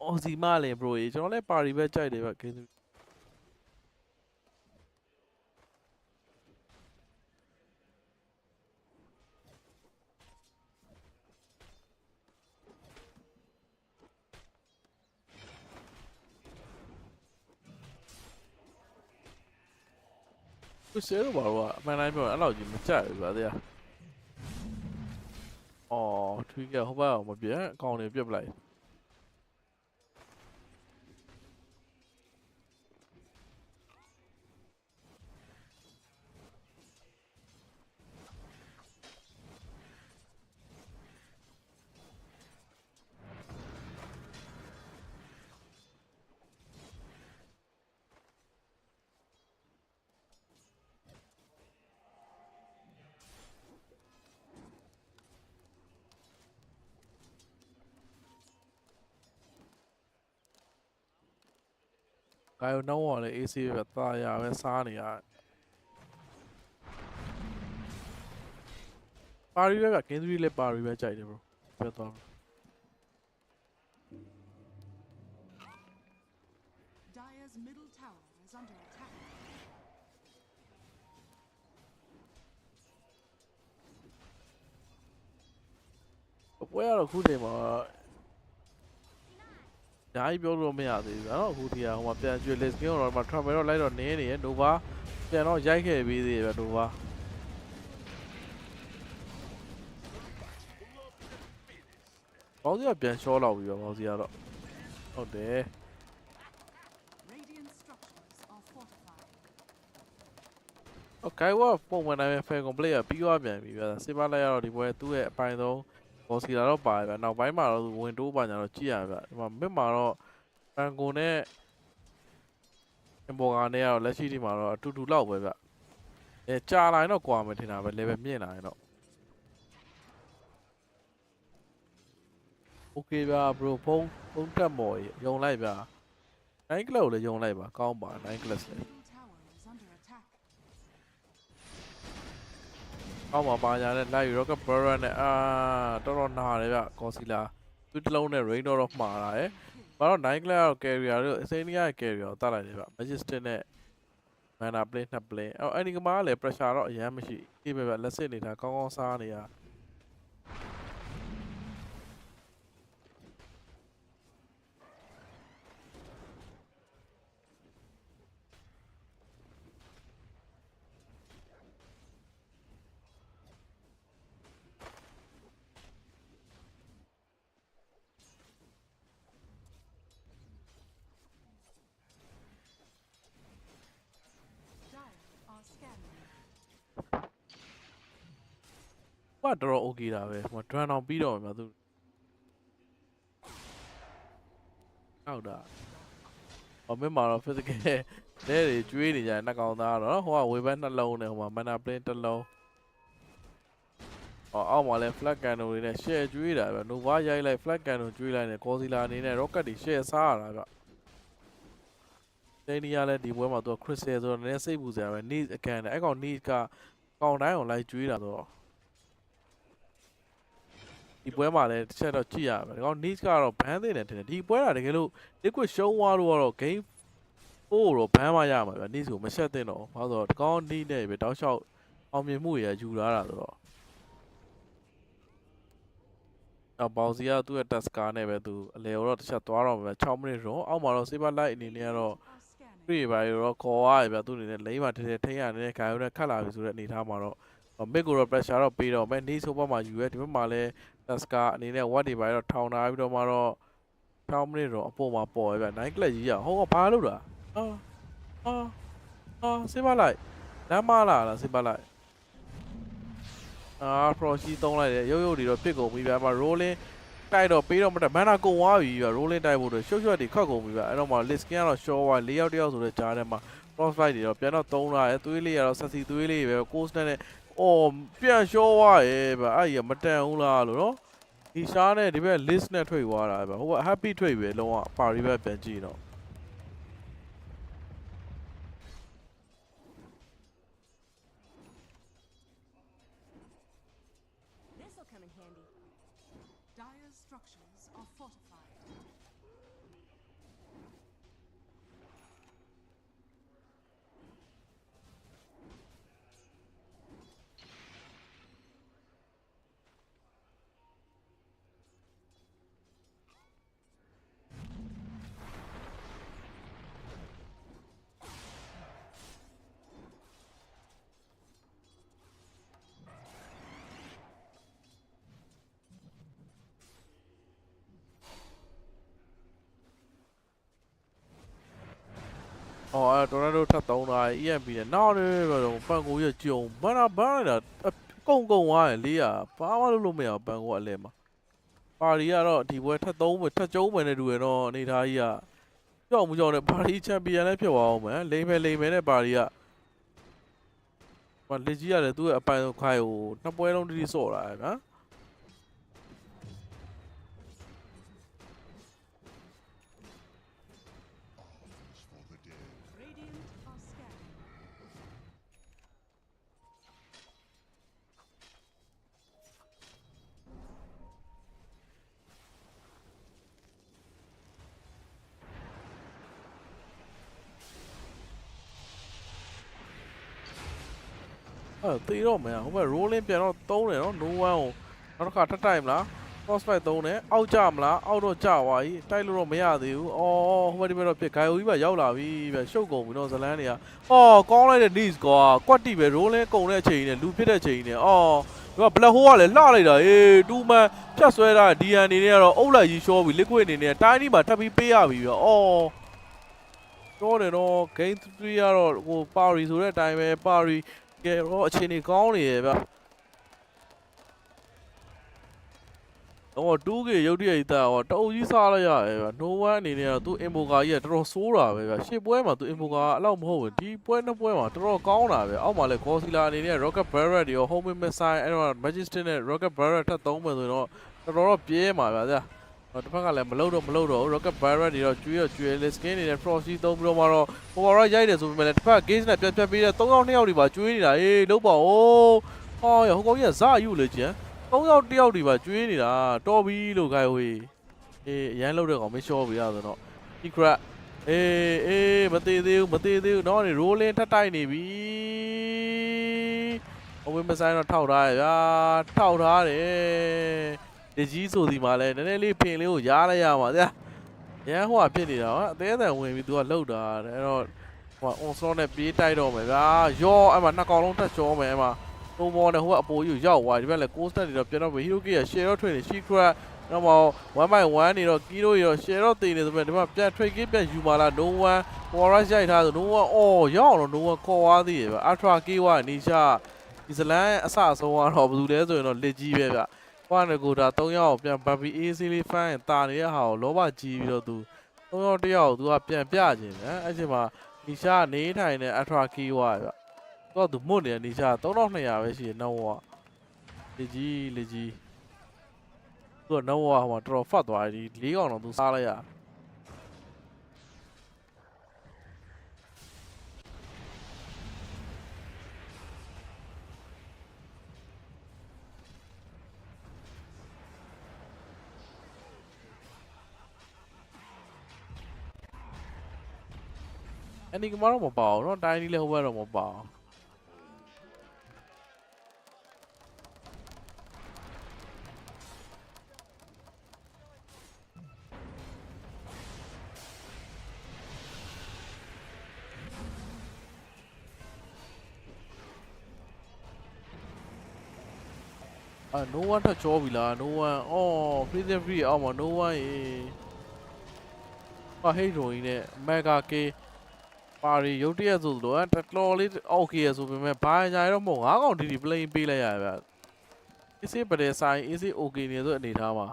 အော်စီမလည်း bro ရေကျွန်တော်လည်းပါရီပဲကြိုက်တယ်ဗျ game 3သူရှယ်တော့ဘာလို့အမှန်တိုင်းပြောရင်အဲ့လောက်ကြီးမကြိုက်ဘူးဗျာတဲ့အော်ထွေးကဟိုဘက်မပြတ်အကောင်တွေပြတ်ပလိုက်Gaio နောက်ဝလည်း AC ပဲတာယာပဲစားနေရပါရီပဲက Game 3လည်းပါရီပဲကြိုက်တယ် bro ပြတ်သွား Dire's middle tower is under attack. ပွဲရတော့ခုချိန်မှာညာကြီးပြောလို့မရသေးဘူးအဲ့တော့အခုဒီကဟိုမှာပြန်ကျွေး list game တော့မှာ travel တော့လိုက်တော့နင်းနေရ Nova ပြန်တော့ရိုက်ခဲ့ပြီးသေးတယ်ဗျ Nova ဘောင်းစီကပြန်ရှော့လောက်ပြီးတော့ဘောင်းစီကတော့ဟုတ်တယ် Radiant structures are fortified. โอเคว่าပုံမှန်တိုင်းပဲ fair complete ကပြီးသွားပြန်ပြီဗျာစေးပါလိုက်ရတော့ဒီပွဲသူ့ရဲ့အပိုင်းဆုံးဘောစီလာတော့ပါဗျာနောက်ပိုင်းမှာတော့ဝင်တိုးပါညာတော့ကြည့်ရဗျာဒီမှာမစ်မှာတော့ပန်ကိုနဲ့အင်ဘောဂါနဲ့ကတော့လက်ရှိဒီမှာတော့အတူတူလောက်ပဲဗျကြာလာရင်တော့ကွာမယ်ထင်တာပဲ level မြင့်လာရင်တော့ okay ဗျာ bro ဖုန်းတက်မော်ရုံလိုက်ဗျာ9 club ကိုလည်းရုံလိုက်ပါကောင်းပါ9 club လည်း Tower is under attack. အောက်မှာပါညာနဲ့လိုက် rocket barrel နဲ့တော်တော်နာတယ်ဗျကော်စီလာသူတစ်လုံးနဲ့ rain တော့မှားတာရယ်ဘာတော့9 club ကို carrier တို့အစိမ်းကြီးရဲ့ carrier ကိုတတ်လိုက်တယ်ဗျ majestic နဲ့ mana play 2 play အဲ့ဒီကမှာလည်း pressure တော့အရင်မရှိအေးပဲဗျလက်စစ်နေတာကောင်းကောင်းစားနေတာ ဘာတော် okay တာပဲဟို run down ပြီးတော့မှာသူဟုတ်တာမင်းမာတော့ physical လဲတွေကျွေးနေကြနှက်ကောင်သားတော့ဟိုကဝေဘက်နှလုံးနဲ့ဟိုမှာ mana plane တစ်လုံးအောက်မှာလဲ flag cannon တွေနဲ့ share ကျွေးတာဗျ nova ရိုက်လိုက် flag cannon ကျွေးလိုက်နဲ့ godzilla အနေနဲ့ rocket တွေ share စားရတာဗျနေနီယာလဲဒီပွဲမှာသူက crystal ဆိုတော့နည်းနည်းစိတ်ပူစရာပဲ need အကန်တယ်အဲ့ကောင် need ကကောင်တိုင်းအောင်လိုက်ကျွေးတာဆိုတော့ဒီပွဲမှာလည်းတစ်ချက်တော့ကြည့်ရမယ်ဒီကောင် need ကတော့ဘန်းသေးတယ်ထင်တယ်ဒီပွဲတာတကယ်လို့ liquid ရှုံးသွားလို့ကတော့ game 4တော့ဘန်းမရမှာဗျ need ကိုမဆက်သင့်တော့ဘာလို့ဆိုတော့ဒီကောင် need နဲ့ပဲတောက်လျှောက်အောင်မြင်မှုရယူလာတာဆိုတော့ဘောင်စီကသူ့ရဲ့ tasker နဲ့ပဲသူအလဲတော့တစ်ချက်သွားတော့မှာ6မိနစ်တော့အောက်မှာတော့ saber light အနေနဲ့ကတော့ပြေးပါရောခေါ်ရဗျသူ့အနေနဲ့လိမ့်မှာထဲထိန်းရနေတဲ့ဂိုင်ရိုနဲ့ခတ်လာပြီဆိုတဲ့အနေထားမှာတော့မစ်ကိုတော့ pressure တော့ပေးတော့မယ် need ဆိုဘမှာယူရဲဒီဘက်မှာလဲ tasker အနေနဲ့ what တွေပါတော့ထောင်ထားပြီးတော့မှတော့6မိနစ်တော့အပေါ်မှာပေါ်ရဗျ9 click ကြီးရဟိုကဘာလုပ်တာsaber light လမ်းမလာလား saber light Frosty သုံးလိုက်တယ်ရုပ်တွေတော့ပြစ်ကုန်ပြီဗျာမ rolling တိုက်တော့ပေးတော့မတက်မန်နာကုန်သွားပြီဗျာ rolling တိုက်ဖို့တော့ရှုပ်ရှုပ်တွေခတ်ကုန်ပြီဗျာအဲ့တော့မှ list skin ကတော့ short ဝါ၄ယောက်တယောက်ဆိုတဲ့ကြားထဲမှာ crossfight တွေတော့ပြန်တော့သုံးလာတယ်သွေးလေးကတော့ဆက်စီသွေးလေးပဲ coast နဲ့ပြန် short ဝါရဲ့ဗျာအဲ့ရမတန်ဘူးလားလို့နော်ဒီရှားနဲ့ဒီဘက် list နဲ့ထွက်သွားတာဗျာဟိုက happy ထွက်ပြီလုံးဝပါရီဘက်ပြန်ကြည့်တော့Dire's structures are fortified. တော်တော်တို့ထပ်သုံးတာ EMP နဲ့နောက်နေတော့ပန်ကိုရကြုံဘာနာဘာနေတာကုံသွားတယ်လေးဘာမှလုပ်မရပန်ကိုအလဲမှာပါရီကတော့ဒီပွဲထပ်သုံးမယ်ထပ်ကျုံးမယ်နဲ့တူရတော့အနေထားကြီးကကြောက်မှုကြောင့်လည်းပါရီချန်ပီယံလည်းဖြစ်သွားအောင်မယ်လိမ့်မယ်နဲ့ပါရီကလက်ကြီးရတယ်သူ့ရဲ့အပိုင်ဆုံးခိုင်ကိုနှစ်ပွဲလုံးတိဆော့လာတယ်ဗျာตีတော့မရဟိုဘက် rolling ပြန်တော့သုံးတယ်နော် no one ကိုနောက်တစ်ခါထပ်တိုက်မလား crossfight သုံးတယ်အောက်ကြမလားအောက်တော့ကြသွားပြီတိုက်လို့တော့မရသေးဘူးဟိုဘက်ဒီဘက်တော့ပြစ်ဂိုင်အိုကြီးပါရောက်လာပြီဗျရှုပ်ကုန်ပြီနော်ဇလန်းတွေကကောင်းလိုက်တဲ့ knees ကွာကွက်တိပဲ rolling ကုန်တဲ့အချိန်နဲ့လူဖြစ်တဲ့အချိန်နဲ့ဒီက black hole ကလည်းလှလိုက်တာတူမန်ဖြတ်ဆွဲတာ DN အနေနဲ့ကတော့အုပ်လိုက်ကြီးရှောပြီ liquid အနေနဲ့တိုင်းဒီမှာထပ်ပြီးပေးရပြီဗျတော့တယ်နော် game 3ကတော့ဟို Pari ဆိုတဲ့အတိုင်းပဲ Pariကဲတော့အချိန်ကြီးကောင်းနေရဲ့ဗျ2K ရုပ်တရက်ကြီးတာတအုပ်ကြီးစားလိုက်ရတယ်ဗျ no one အနေနဲ့ကသူ invoker ကြီးကတော်တော်ဆိုးတာပဲဗျရှစ်ပွဲမှာသူ invoker အလောက်မဟုတ်ဘူးဒီပွဲနှစ်ပွဲမှာတော်တော်ကောင်းတာပဲအောက်မှာလဲ Godzilla အနေနဲ့ rocket barret တွေရော homing missile အဲ့တော့ magistrate နဲ့ rocket barret ထပ်သုံးမယ်ဆိုတော့တော်တော်ပြဲမှာဗျတစ်ဖက်ကလည်းမလုပ်တော့ rocket barret တွေတော့ကျွေး list skin နေတဲ့ frosty သုံးပြီးတော့မှတော့ override ရိုက်တယ်ဆိုပေမဲ့လည်းတစ်ဖက် gauge နဲ့ပြတ်ပေးတဲ့3ယောက်2ယောက်တွေပါကျွေးနေတာလုံးပါဦးဟိုကောင်ကြီးကဇာယူလေကျန်3ယောက်1ယောက်တွေပါကျွေးနေတာတော်ပြီလို့ခိုင်ဝေးအရန်လောက်တဲ့ကောင်မရှော့ပြရဆိုတော့ secret မသေးသေးဘူးတော့နေ rolling ထပ်တိုက်နေပြီအဝင်းမဆိုင်တော့ထောက်ထားရဗျာထောက်ထားတယ်ဒီကြီးဆိုဒီမှာလဲနည်းနည်းလေးဖင်လေးကိုရားလိုက်ရမှာဗျာရန်ဟိုကဖြစ်နေတာအသေးအံဝင်ပြီးသူကလှုပ်တာအဲ့တော့ဟို on slot နဲ့ပြေးတိုက်တော့မယ်ဗျာရောအဲ့မှာနှစ်ကောင်လုံးထပ်ချောမယ်အဲ့မှာသုံးဘောနဲ့ဟိုကအပေါ်ကြီးရောက်သွားဒီဘက်လဲ coast တွေတော့ပြန်တော့ပြီ hero ကြီးက share တော့ထွင်နေ secret တော့မှ1 by 1နေတော့ kilo ရော share တော့တင်နေဆိုပေမဲ့ဒီမှာပြန် trade kit ပြန်ယူมาလား no one forest ရိုက်ထားဆို no one ရောက်အောင်တော့ no one ခေါ်သွားသေးရဲ့ဗျ ultra k ဝနီရှာ ဒီဇလန်အစအဆုံးကတော့ဘယ်သူလဲဆိုရင်တော့လက်ကြီးပဲဗျဟိုကနေကိုဒါ3ယောက်ပြန်ဘာဘီအေးစီလေးဖန်တာနေတဲ့ဟာကိုလောဘကြီးပြီးတော့သူ3ယောက်1ယောက်သူကပြန်ပြခြင်းဗျအဲ့ချိန်မှာနီရှာနေထိုင်တဲ့အထရာကီဝါဗျတော့သူမွတ်နေတဲ့နီရှာ3200ပဲရှိတယ်နောက်ဝလက်ကြီးသူကနောက်ဝဟိုမှာတော်တော်ဖတ်သွားတယ်ဒီ4កောင်တော့သူစားလိုက်ရอันนี้ก็มาတော့မပါဘူးเนาะတိုင်းကြီးလည်းဟိုဘက်တော့မပါဘူးno one ထကြောပြီလား no one အော် freeze free အောက်မှာ no one ရေဟိတ်ရိုကြီးနဲ့ mega k ပါရီရုတ်တရက်ဆိုတော့တော်တော်လေး okay ရဆိုပေမဲ့ဘာညာတော့မဟုတ်9កောင်ဒီ play ပေးလိုက်ရဗျ AC ပဒေဆိုင် AC okay နေဆိုအနေထားမှာ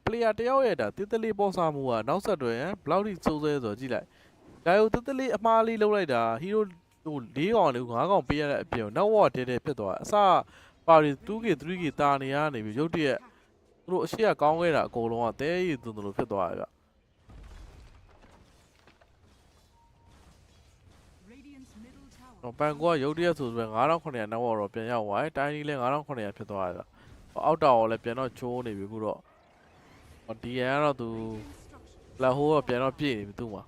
player တယောက်ရဲ့ဒါတစ်တလေးပေါ်စားမှုကနောက်ဆက်တွဲဘယ်လောက်ထိစိုးစဲဆိုတော့ကြည့်လိုက်ဒါကိုတစ်တလေးအမားလေးလုံးလိုက်တာ hero ဟို4កောင်လေး9កောင်ပေးရတဲ့အပြင်နောက်ဝတဲတဲဖြစ်သွားအစပါရီ 2k 3k တာနေရနေပြီရုတ်တရက်သူတို့အရှိကကောင်းခဲ့တာအကုန်လုံးကတဲရည်သွန်းလို့ဖြစ်သွားရဗျပန်ကိုကရုတ်တရက်ဆိုဆို9900နောက်တော့ပြန်ရောက်သွားတယ်တိုင်းကြီးလည်း9900ဖြစ်သွားတယ်အောက်တာရောလည်းပြန်တော့ချိုးနေပြီခုတော့ဒီရန်ကတော့သူလာဟိုးကပြန်တော့ပြည့်နေပြီသူ့မှာ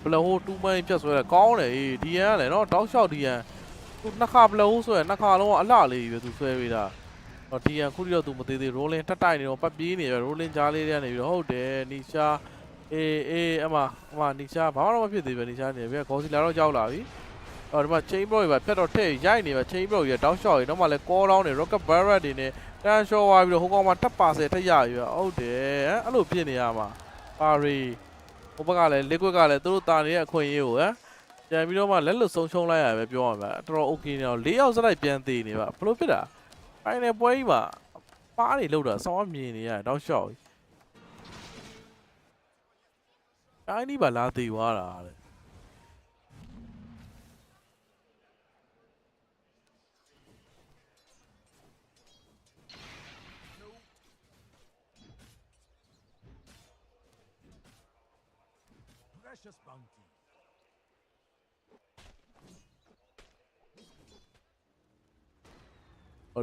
ပလဟို2မိုင်းဖြတ်ဆွဲတယ်ကောင်းတယ်ဒီရန်ကလည်းနော်တောက်လျှောက်ဒီရန်သူနှစ်ခါပလဟိုဆွဲနှစ်ခါလုံးကအလှလေးပဲသူဆွဲပေးတာဒီရန်ခုတိတော့သူမသေးသေး rolling တက်တိုက်နေတော့ပတ်ပြေးနေရ rolling ကြားလေးတွေကနေပြီးတော့ဟုတ်တယ်နီရှာအေးအမနီရှာဘာမှတော့မဖြစ်သေးပဲနီရှာနေပြီဂေါ်စီလာတော့ကြောက်လာပြီဒီမှာ chain bro တွေပဲဖြတ်တော့ထည့်ရိုက်နေပဲ chain bro တွေတောက်လျှောက်တွေတော့မှလည်း call down တွေ rocket barrett တွေနဲ့တန်ရှော့သွားပြီးတော့ဟိုကောင်မှတက်ပါဆယ်ထက်ရပြီဟုတ်တယ်အဲ့လိုဖြစ်နေရမှာပါရီဟိုဘက်ကလည်း liquid ကလည်းသူတို့တာနေတဲ့အခွင့်အရေးကိုပြန်ပြီးတော့မှလက်လွတ်ဆုံးရှုံးလိုက်ရပဲပြောရမှာတော်တော် okay နေတော့၄ယောက်စလိုက်ပြန်သေးနေပါဘလို့ဖြစ်တာဖိုင်နယ်ပွဲကြီးမှာပါးတွေလောက်တာစောင်းမြင်နေရတယ်တောက်လျှောက်တိုင်းဒီပါလာသေးသွားတာတဲ့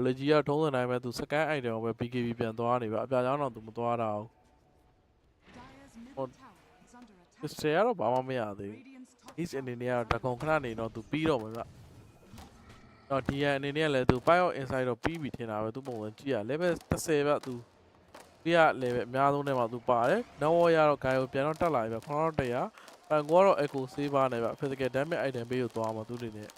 လေကြီးကထုံးစံတိုင်းပဲသူစကန်အိုက်တယ်ပဲ BKB ပြန်သွားနေပါအပြာချောင်းတော့သူမသွားတာဟုတ်စတယ်ကတော့ဘာမှမရသေးဘူး East အနေနဲ့ကတော့တကုံခဏနေတော့သူပြီးတော့မှာဗျတော့ဒီအနေနဲ့လည်းသူ Bio Inside တော့ပြီးပြီထင်တာပဲသူပုံစံကြည့်ရ level 30ဗျသူပြရ level အများဆုံးထဲမှာသူပါတယ်နောက်ဝရတော့ guy ကိုပြန်တော့တက်လာပြီဗျ900ပန်ကိုကတော့ echo saver နဲ့ဗျ physical damage item ပေးကိုသွားမှာသူတွေနဲ့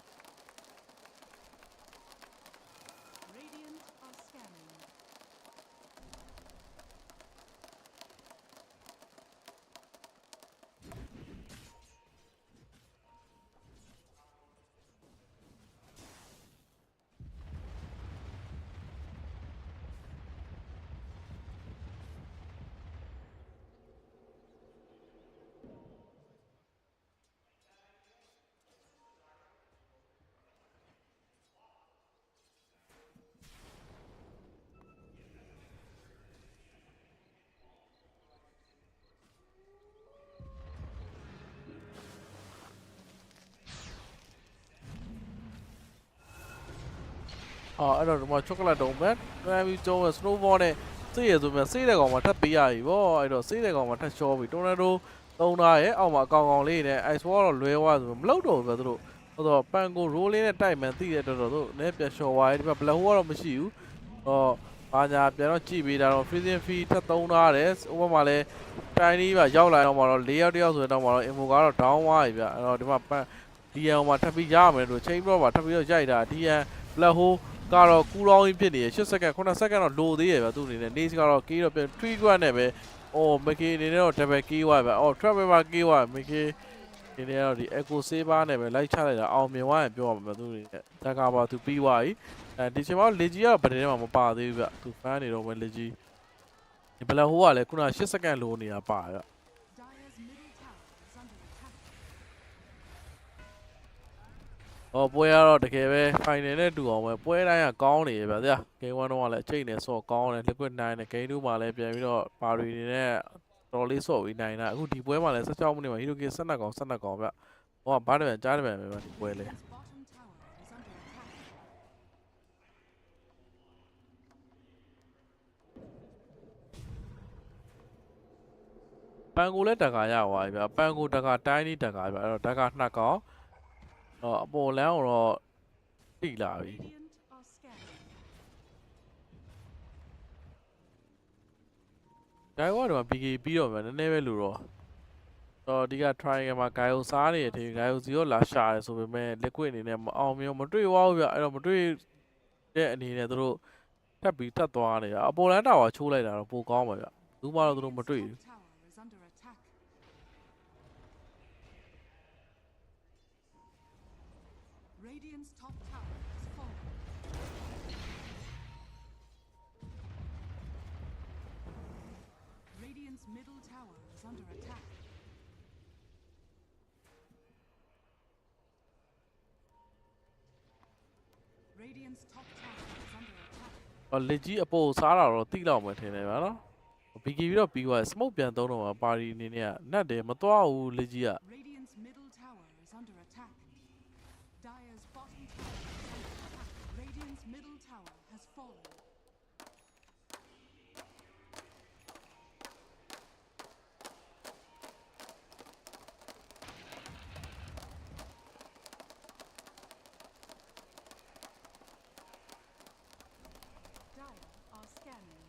အဲ့တော့ဒီမှာ chocolate တုံးပဲတွန်းပြီးကျုံး snowball နဲ့စေးရဆိုမြစေးတဲ့ကောင်မှာထပ်ပေးရပြီဗောအဲ့တော့စေးတဲ့ကောင်မှာထပ်ရှောပြီး tornado သုံးထားရဲ့အောက်မှာအကောင်ကောင်လေးနဲ့ ice wall တော့လွဲသွားဆိုမလောက်တော့ဘူးပဲသူတို့ဟိုတော့ပန်ကို roll လေးနဲ့တိုက်မှန်သိတဲ့တော်တော်သူနည်းပြန်ရှော်သွားတယ်ဒီမှာ black hole ကတော့မရှိဘူးဟောဘာညာပြန်တော့ကြည့်ပေးတာတော့ freezing fee ထပ်သုံးထားတယ်ဥပမာလဲ tiny ပါရောက်လာတော့မှာတော့၄ယောက်တယောက်ဆိုတော့မှာတော့ immo ကတော့ down သွားပြီဗျအဲ့တော့ဒီမှာပန် DN မှာထပ်ပြီးရမယ်လို့ chain block မှာထပ်ပြီးတော့ရိုက်တာ DN black hole ကတော့ကူလောင်းကြီးဖြစ်နေရ8စက္ကန့်9စက္ကန့်တော့လိုသေးရဗျသူအနေနဲ့ Nace ကတော့ key တော့ပြန် tree grant နဲ့ပဲMickey အနေနဲ့တော့ double key ဝါဗျtrap မှာ key ဝါ Mickey ဒီနေ့တော့ဒီ echo saver နဲ့ပဲလိုက်ချလိုက်တာအောင်မြင်သွားရင်ပြောရမှာသူအနေနဲ့တက်ကပါသူပြီးသွားပြီဒီချိန်မှာလေကြီးကတော့ဗဒင်းထဲမှာမပါသေးဘူးဗျသူ fan နေတော့ပဲလေကြီးဒီ black hole ကလည်းခုန8စက္ကန့်လိုနေတာပါဗျပွဲရတော့တကယ်ပဲ final နဲ့တူအောင်ပဲပွဲတိုင်းကကောင်းနေရဗျာ game 1တော့လည်းအချိန်နဲ့ဆော့ကောင်းတယ် liquid 9နဲ့ game 2မှာလည်းပြန်ပြီးတော့ပါရီနေနဲ့တော်လေးဆော့ပြီးနိုင်တာအခုဒီပွဲမှာလည်း16မိနစ်မှာ hero game 12ကောင်ဗျဟိုကဘားတပံကြားတပံပဲဒီပွဲလေပန်ကိုလည်းတကာရသွားပြီဗျာပန်ကိုတကာတိုင်းနီးတကာဗျာအဲ့တော့တကာ2ကောင်အပေါ်လမ်းတော့တိလာပြီဂိုင်ဝါတော့ PK ပြီးတော့မှနည်းနည်းပဲလို့တော့ဒီက triangle မှာ guy ကိုစားနေတယ်ဒီ guy ကို0လာရှာတယ်ဆိုပေမဲ့ liquid အနေနဲ့မအောင်မြင်မတွေ့သွားဘူးဗျအဲ့တော့မတွေ့တဲ့အနေနဲ့သူတို့ထပ်ပြီးတက်သွားနေတာအပေါ်လမ်းတာဝါချိုးလိုက်တာတော့ပိုကောင်းပါဗျဘူးမှတော့သူတို့မတွေ့ဘူးRadiant's top tower has fallen. Radiant's middle tower is under attack. Radiant's top tower is under attack. လက်ကြီးအပေါ်စားတာတော့တိလောက်မှထင်တယ်ဗျာနော် BK ပြီးတော့ပြီးသွား smoke ပြန်သုံးတော့မှာပါရီအနေနဲ့ကနတ်တယ်မသွားဘူးလက်ကြီးက Radiant's middle tower is under attack. Dire's bottom tower is under attack. Radiant's middle tower has fallen. Dire are scanning.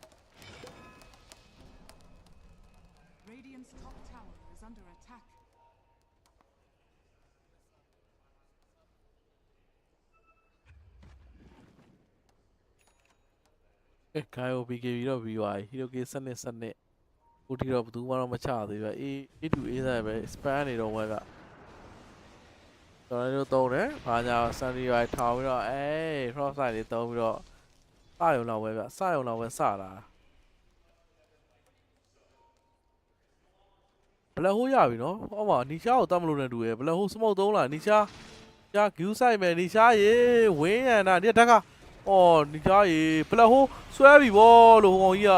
Radiant's top tower is under attack. Guy ကို BK ပြီးတော့ပြီးသွားပြီ hero game စနစ်ဦးတီတော့ဘယ်သူမှတော့မချသေးဘူးအေးတူအေးစားပဲ span နေတော့ဝဲကကျွန်တော်တို့သုံးတယ်ဘာညာ sunny ရိုက်ထောင်ပြီးတော့cross side လေးသုံးပြီးတော့စရုံလောက်ပဲဗျစရုံလောက်ပဲစတာဘလက်ဟိုးရပြီနော်ဟောမှာနီရှာကိုတတ်မလို့နဲ့တူရယ်ဘလက်ဟိုး smoke သုံးလာနီရှာ view side မယ်နီရှာရေဝင်းရန်တာဒီတက်ကနီရှာရေဘလက်ဟိုးဆွဲပြီဗောလို့ဟိုကောင်ကြီးက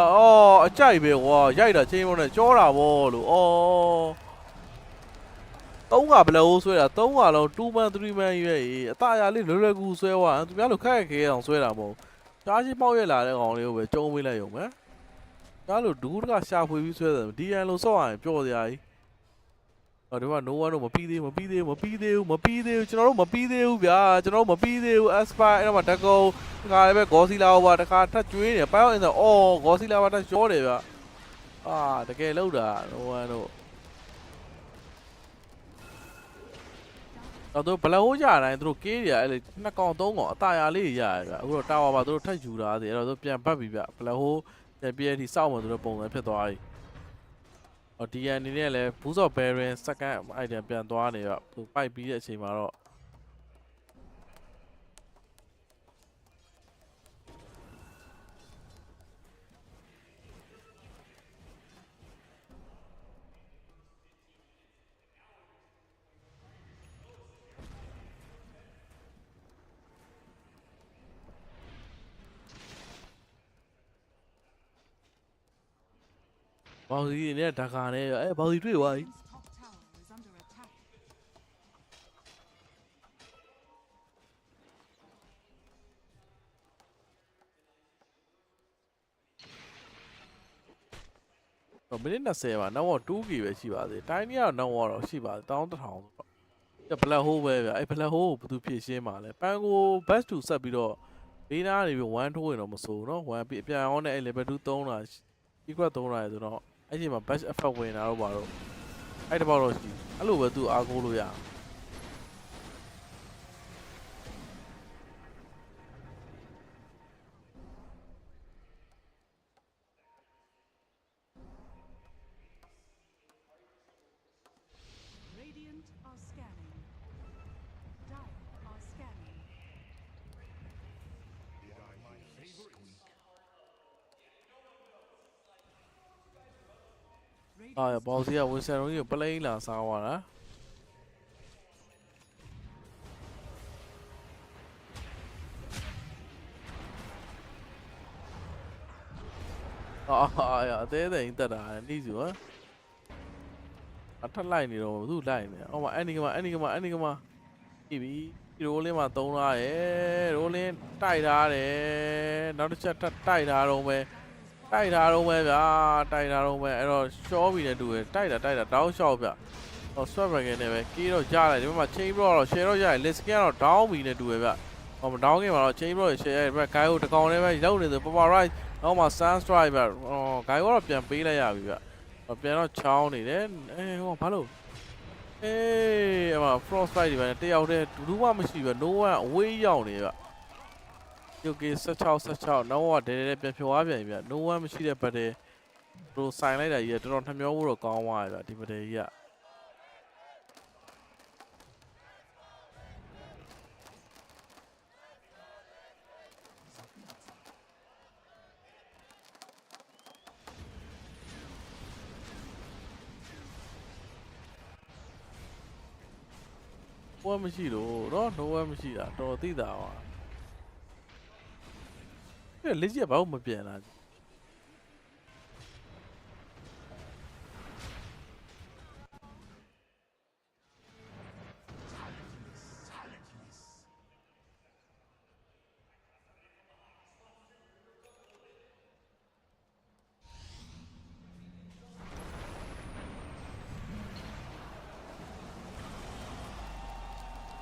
အကြိုက်ပဲကွာရိုက်တာချင်းမောနဲ့ကြောတာဗောလို့3ကဘလက်ဟိုးဆွဲတာ3ကလုံး2 man 3 man ရွေးအตาရလေးလွယ်လွယ်ကူဆွဲသွားသူများလိုခက်ခဲအောင်ဆွဲတာမဟုတ်ရှားချင်းပေါက်ရက်လာတဲ့ကောင်လေးကိုပဲကျုံးပေးလိုက်ရုံပဲရှားလိုဒူးတကရှာဖွေပြီးဆွဲတယ် DN လို့စော့ရရင်ပျော်စရာကြီးဒီမှာ no one တော့မပြီးသေးဘူးကျွန်တော်တို့မပြီးသေးဘူးဗျာကျွန်တော်တို့မပြီးသေးဘူး aspire အဲ့တော့မှတကုံတခါလည်းပဲ Godzilla ဟောပါတခါထပ်ကျွေးနေပိုင်အောင်ဆိုGodzilla ပါထပ်ရောတယ်ဗျာတကယ်လောက်တာ no one တို့တော့ဘလက်ဟိုးကြတိုင်းသူတို့ကေးရအဲ့လေ2ကောင်3ကောင်အตาရလေးရရဗျာအခုတော့တာဝါပါသူတို့ထပ်ယူတာသေးအဲ့တော့သူပြန်ပတ်ပြီဗျဘလက်ဟိုးပြန်ပြည့်ထိစောက်မှသူတို့ပုံစံဖြစ်သွားပြီDN အနေနဲ့လည်း Boost of Baron second item ပြန်သွားနေတော့သူပိုက်ပြီးတဲ့အချိန်မှာတော့ ဘော်စီနဲ့ဒါကာနဲ့ဘော်စီတွေ့သွားပြီ မိနစ်20ပါနောက်တော့ 2K ပဲရှိပါသေးတိုင်းကြီးကတော့နောက်တော့ရှိပါ1000ဆိုတော့ဘလက်ဟိုးပဲဗျအဲ့ဘလက်ဟိုးကိုဘယ်သူဖြည့်ရှင်းမှာလဲပန်ကို best to ဆက်ပြီးတော့ဘေးနားနေပြီး1ထိုးရင်တော့မစိုးဘူးเนาะ1ပြီးအပြန်အောင်နဲ့အဲ့ level 2 3တာ secret 3တာဆိုတော့အဲ့ချိန်မှာ best effect ဝင်တာတော့ပါတော့အဲ့တပေါက်တော့ရှိအဲ့လိုပဲသူအားကိုးလို့ရအောင် Radiant are scanning. Dire are scanning. ဘောစီကဝင်းဆန်ရုံးကြီးကိုပလိန်လာစားသွားတာအသေးသေးတက်တာနေစုဟမ်အထက်လိုက်နေတော့သူ့လိုက်နေအော်မအဲ့ဒီကမှပြီရိုးလင်းမှာသုံးထားတယ်ရိုးလင်းတိုက်ထားတယ်နောက်တစ်ချက်တိုက်ထားတော့ပဲတိုက်ထားတော့ပဲဗျာတိုက်ထားတော့ပဲအဲ့တော့ရှော့ပြီးနေတူတယ်တိုက်တာတောင်းရှော့ဗျဟော swap wagon နဲ့ပဲကေးတော့ကြားလိုက်ဒီဘက်မှာ chain bro တော့ share တော့ရတယ် list scan တော့ down ပြီးနေတူတယ်ဗျဟောမ down ခင်မှာတော့ chain bro share ရတယ်ဗျ guy ကိုတကောင်လေးပဲရောက်နေဆို power right နောက်မှာ sun strike ဗျguy ကတော့ပြန်ပေးလိုက်ရပြီဗျပြန်တော့ချောင်းနေတယ်ဟောဘာလို့အမ frost fight ဒီပဲတယောက်တည်းဘူးမှမရှိပဲ no one အဝေးရောက်နေဗျUK 16နောက်တော့ဒဲပြန်ဖြောသွားပြန်ပြီဗျ no one မရှိတဲ့ဘက်တည်းတို့ဆိုင်လိုက်တာကြီးကတော်တော်နှမျောဖို့တော့ကောင်းသွားပြီဗျဒီဘက်တည်းကြီးကဘာမှမရှိလို့တော့ no one မရှိတာတော်သိတာပါအဲ့လက်ကြီးကဘာမှမပြန်လာ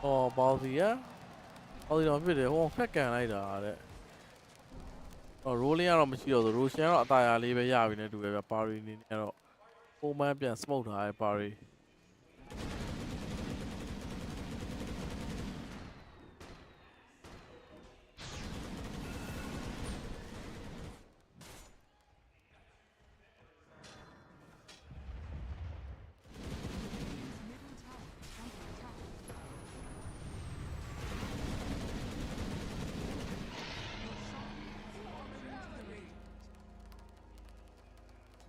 အော်ဘောစီတော့ဖြစ်တယ်ဟိုဖက်ကန်လိုက်တာတဲ့အော် rolling ကတော့မရှိတော့ဆို Roshan ကတော့အသာရလေးပဲရပြီနဲ့တူပဲဗျပါရီနေနဲ့တော့ပုံမှန်ပြန် smoke ထားတယ်ပါရီ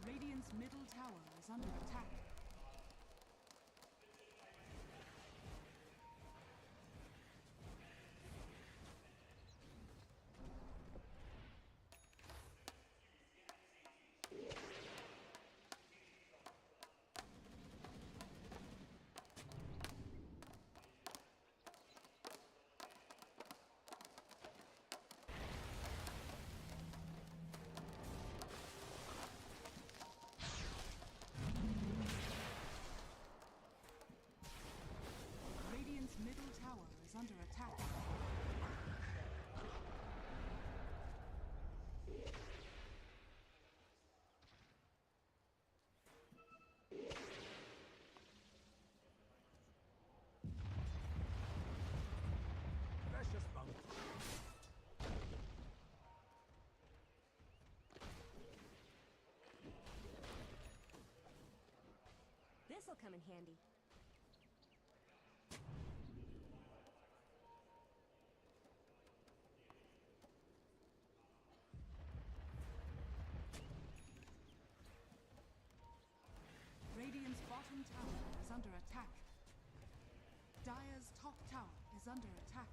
Radiant's middle tower is under attack. Radiant's middle tower is under attack. This'll come in handy. Radiant's bottom tower is under attack. Dire's top tower is under attack.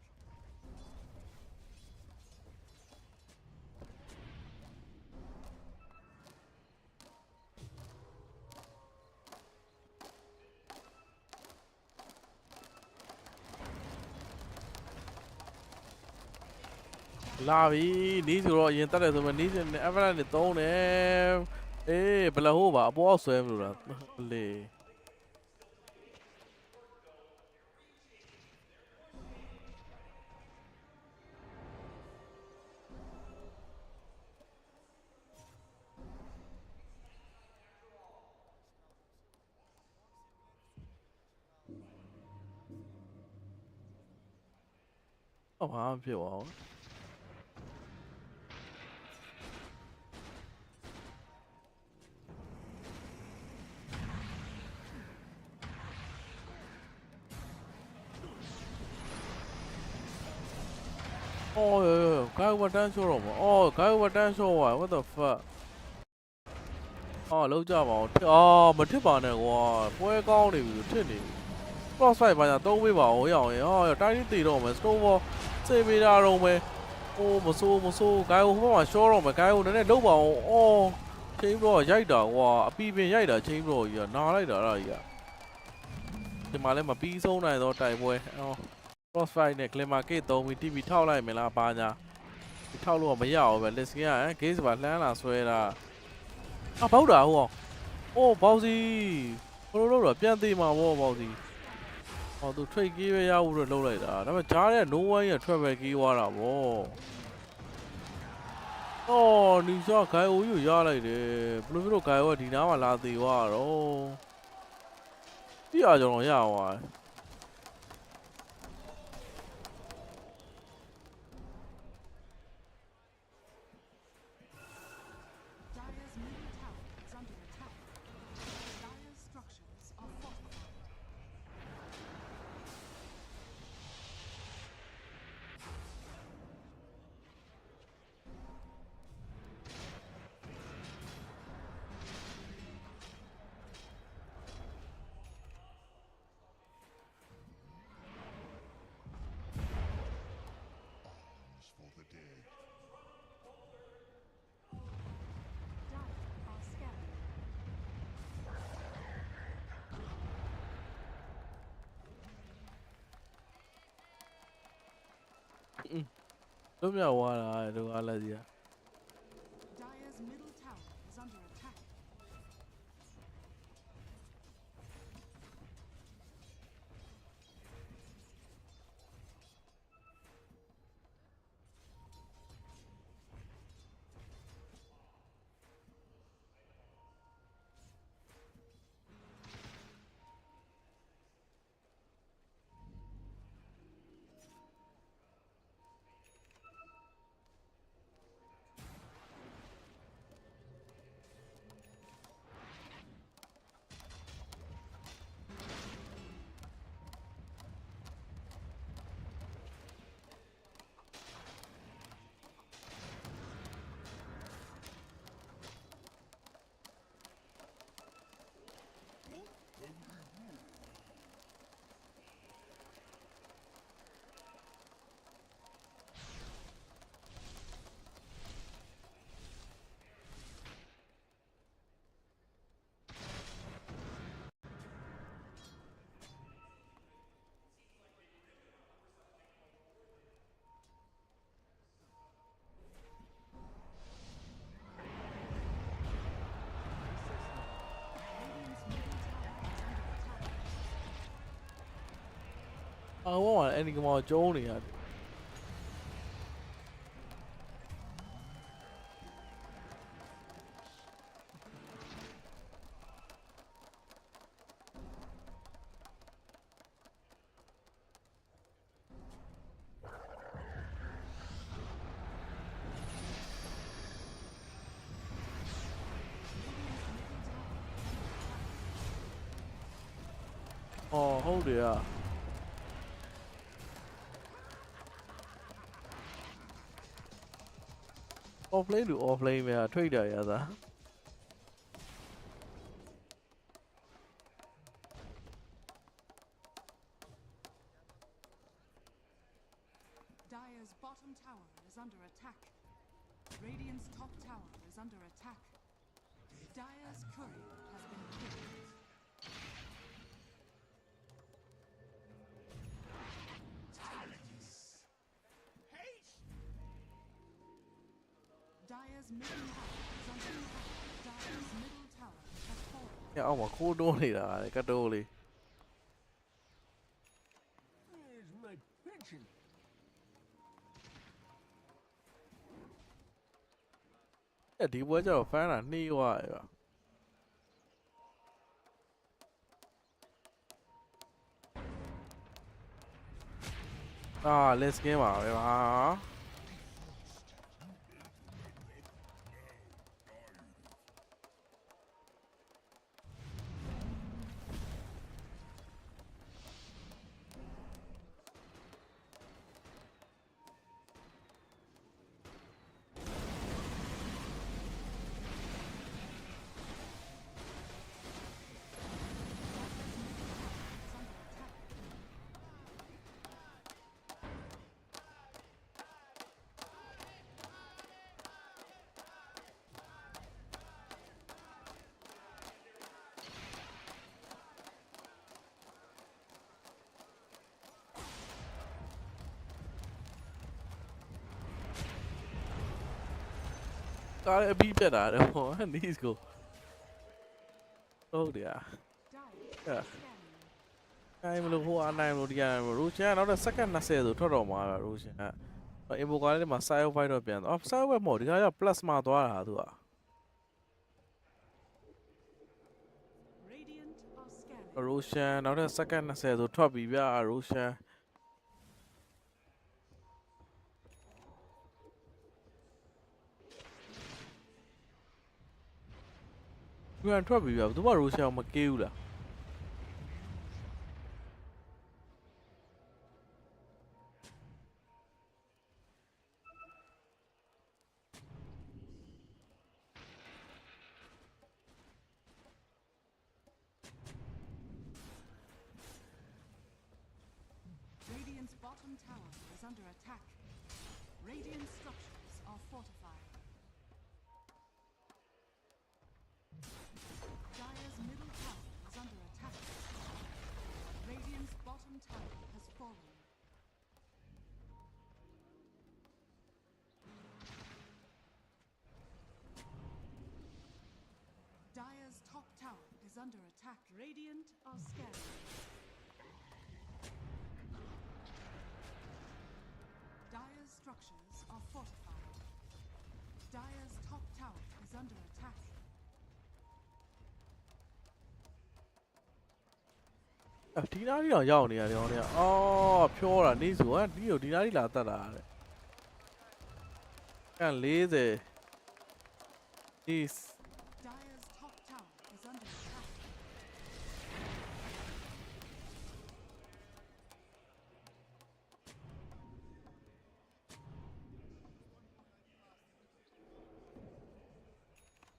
La ပြီနီးဆိုတော့အရင်တက်တယ်ဆိုမှနီးစင် average နဲ့သုံးတယ် ဘယ်လိုဟိုပါအပေါ်အောက်ဆွဲမလို့လားလေ ဘာမှဖြစ်သွားဘူးအော်ဂိုင်းဝတ်တန်းရှော့တော့မှာအော်ဂိုင်းဝတ်တန်းရှော့သွား what the fuck အော်လောက်ကြပါအောင်အော်မထစ်ပါနဲ့ကွာပွဲကောင်းနေပြီထစ်နေပြီ cross fight ဘာညာသုံးပေးပါဦးရအောင်ရင်အော်တိုင်းလေးတည်တော့မယ် snowball စေးပေးတာတော့မယ်အိုးမဆိုးဂိုင်းဟိုဘက်မှာရှော့တော့မယ်ဂိုင်းဟိုနည်းနည်းလောက်ပါအောင်အော်ချင်းဘရောရိုက်တာကွာအပီပင်ရိုက်တာချင်းဘရောကြီးကနာလိုက်တာအဲ့ဒါကြီးကဒီမှာလည်းမပြီးဆုံးနိုင်တော့တိုင်ပွဲအော် cross fight နဲ့ glimmer gate သုံးပြီး TV ထောက်လိုက်မယ်လားဘာညာဒီထောက်လို့မရအောင်ပဲ list က gate ပါလှမ်းလာဆွဲတာဘောက်တာဟိုအိုးဘောက်စီဘယ်လိုလုပ်တော့ပြန်သေးမှာဗောဘောက်စီဟောသူ trade key ပဲရဖို့တော့လုပ်လိုက်တာဒါပေမဲ့ဂျားတဲ့ no one ရဲ့ travel key ွားတာဗောအော်နီရှာဂိုင်အိုကြီးကိုရလိုက်တယ်ဘယ်လိုဖြစ်လို့ဂိုင်အိုကဒီနားမှာလာသေးွားတော့ပြရကြတော့ရသွားတယ် Dire's middle tower is under attack. Dire's structures are fortified. For the dead. Dire are scared. လွတ်မြောက်သွားတာဒီကလည်းကြီး Dire's middle tower is under attack. I want any more Johnny had. Oh, hold it up. Offlane to offlane में trade आया था. Dire's bottom tower is under attack. Radiant's top tower is under attack. Dire's courier has been killed. Dire's middle tower is under attack. Yeah, oh my cool doorနေတာကတိုးလေး Where's my pension? ဒီပွဲကျတော့ fan တာနှီးသွားတယ်ဗျ let's game ပါပဲပါ ကားအပြီးပြတ်တာတော့ဟော knees ကိုဟုတ်တယ်အဲ့မလို့ဟိုအနိုင်လို့ဒီကရူရှင်ကနောက်တော့စက္ကန့်20ဆိုထွက်တော့မှာရူရှင်ကအင်ဘိုကားလေးမှာ side fight တော့ပြန်တော့ side fight မဟုတ်ဒီကက plus မှာသွားတာသူက ရူရှင်နောက်တော့စက္ကန့်20ဆိုထွက်ပြီဗျာရူရှင်ပြန်ထွက်ပြီဗျာသူကရိုရှာမကေးဘူးလား Radiant's bottom tower is under attack. Radiant structures are fortified. Dire's middle tower is under attack. Radiant's bottom tower has fallen. Dire's top tower is under attack. Radiant are scared. Dire's structures are fortified. Dire's top tower is under attack.ဒီနားကြီးတော့ရောက်နေရတယ်ဟောနေအော်ဖြောတာနေဆိုဒီကိုဒီနားကြီးလာတတ်တာတဲ့ကန်40 this Dire's top tower is under attack.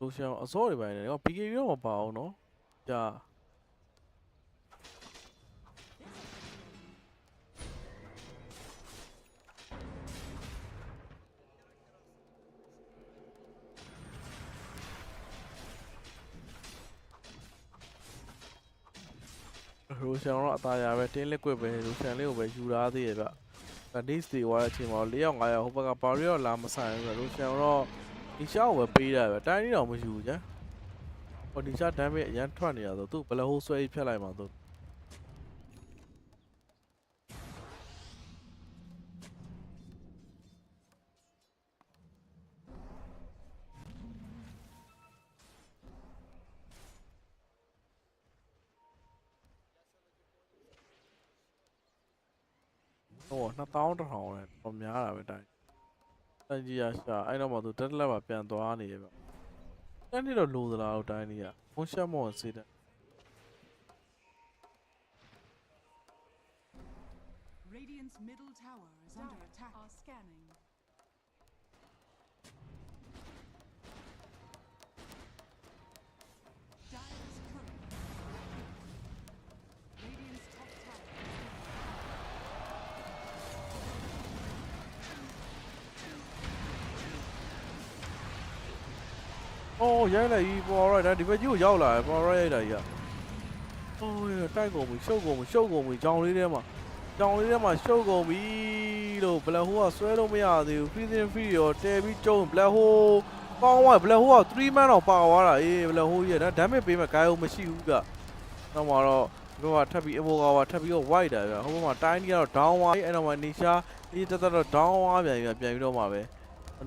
Lucian အစောတွေပိုင်းနေတော့ PK ရောမပါအောင်နော်ကြာ ရိုရှန်တော့အသားရပဲတင်းလက်ကွက်ပဲရိုရှန်လေးကိုပဲယူထားသေးရဲ့ဗျ။ဒါ days တွေသွားတဲ့အချိန်မှာ4ယောက်5ယောက်ဟိုဘက်ကပါရီရောလာမဆိုင်ဘူးဗျရိုရှန်တော့ဒီရှာကိုပဲပေးတာဗျတိုင်းနေတော့မယူဘူးကြာ။ဟိုဒီရှာ damage အရန်ထွက်နေရဆိုသူဘယ်လိုဟိုဆွဲဖြတ်လိုက်မှာသူ 2000နဲ့တော့များတာပဲတိုင်းတန်ကြီးရရှာအဲ့တော့မှသူတက်လက်ပါပြန်သွားနေရဲ့ဗျတန်းနေတော့လိုသလားတော့တိုင်းကြီးကဖုန်းရှက်မော့စေးတယ် Radiant's middle tower is under attack. Are scanning. Dire's courier. Radiant's top tower. Oh ရိုက်လိုက်ပြီပေါ်ရိုက်တာဒီဘက်ကြီးကိုရောက်လာတယ်ပေါ်ရိုက်ရိုက်တာကြီးက Oh တိုက်ကုန်ပြီရှုပ်ကုန်ပြီကြောင်လေးထဲမှာရှုပ်ကုန်ပြီလို့ Black Hole ကဆွဲလို့မရသေးဘူး Freezing Free ရောတဲပြီးကျုံ Black Hole ကောင်းသွားဘလက်ဟိုက3 man တော့ပါသွားတာအေးဘလက်ဟိုရဲ့ဒါ damage ပေးမဲ့ဂိုင်းဟိုမရှိဘူးဗျနောက်မှာတော့ဒီဘက်ကထပ်ပြီး evo ကထပ်ပြီးတော့ white တာဗျဟိုဘက်မှာ tiny ကတော့ down သွားအဲ့တော့မှနေရှာအေးတက်တော့ down သွားပြန်ပြီးတော့မှာပဲ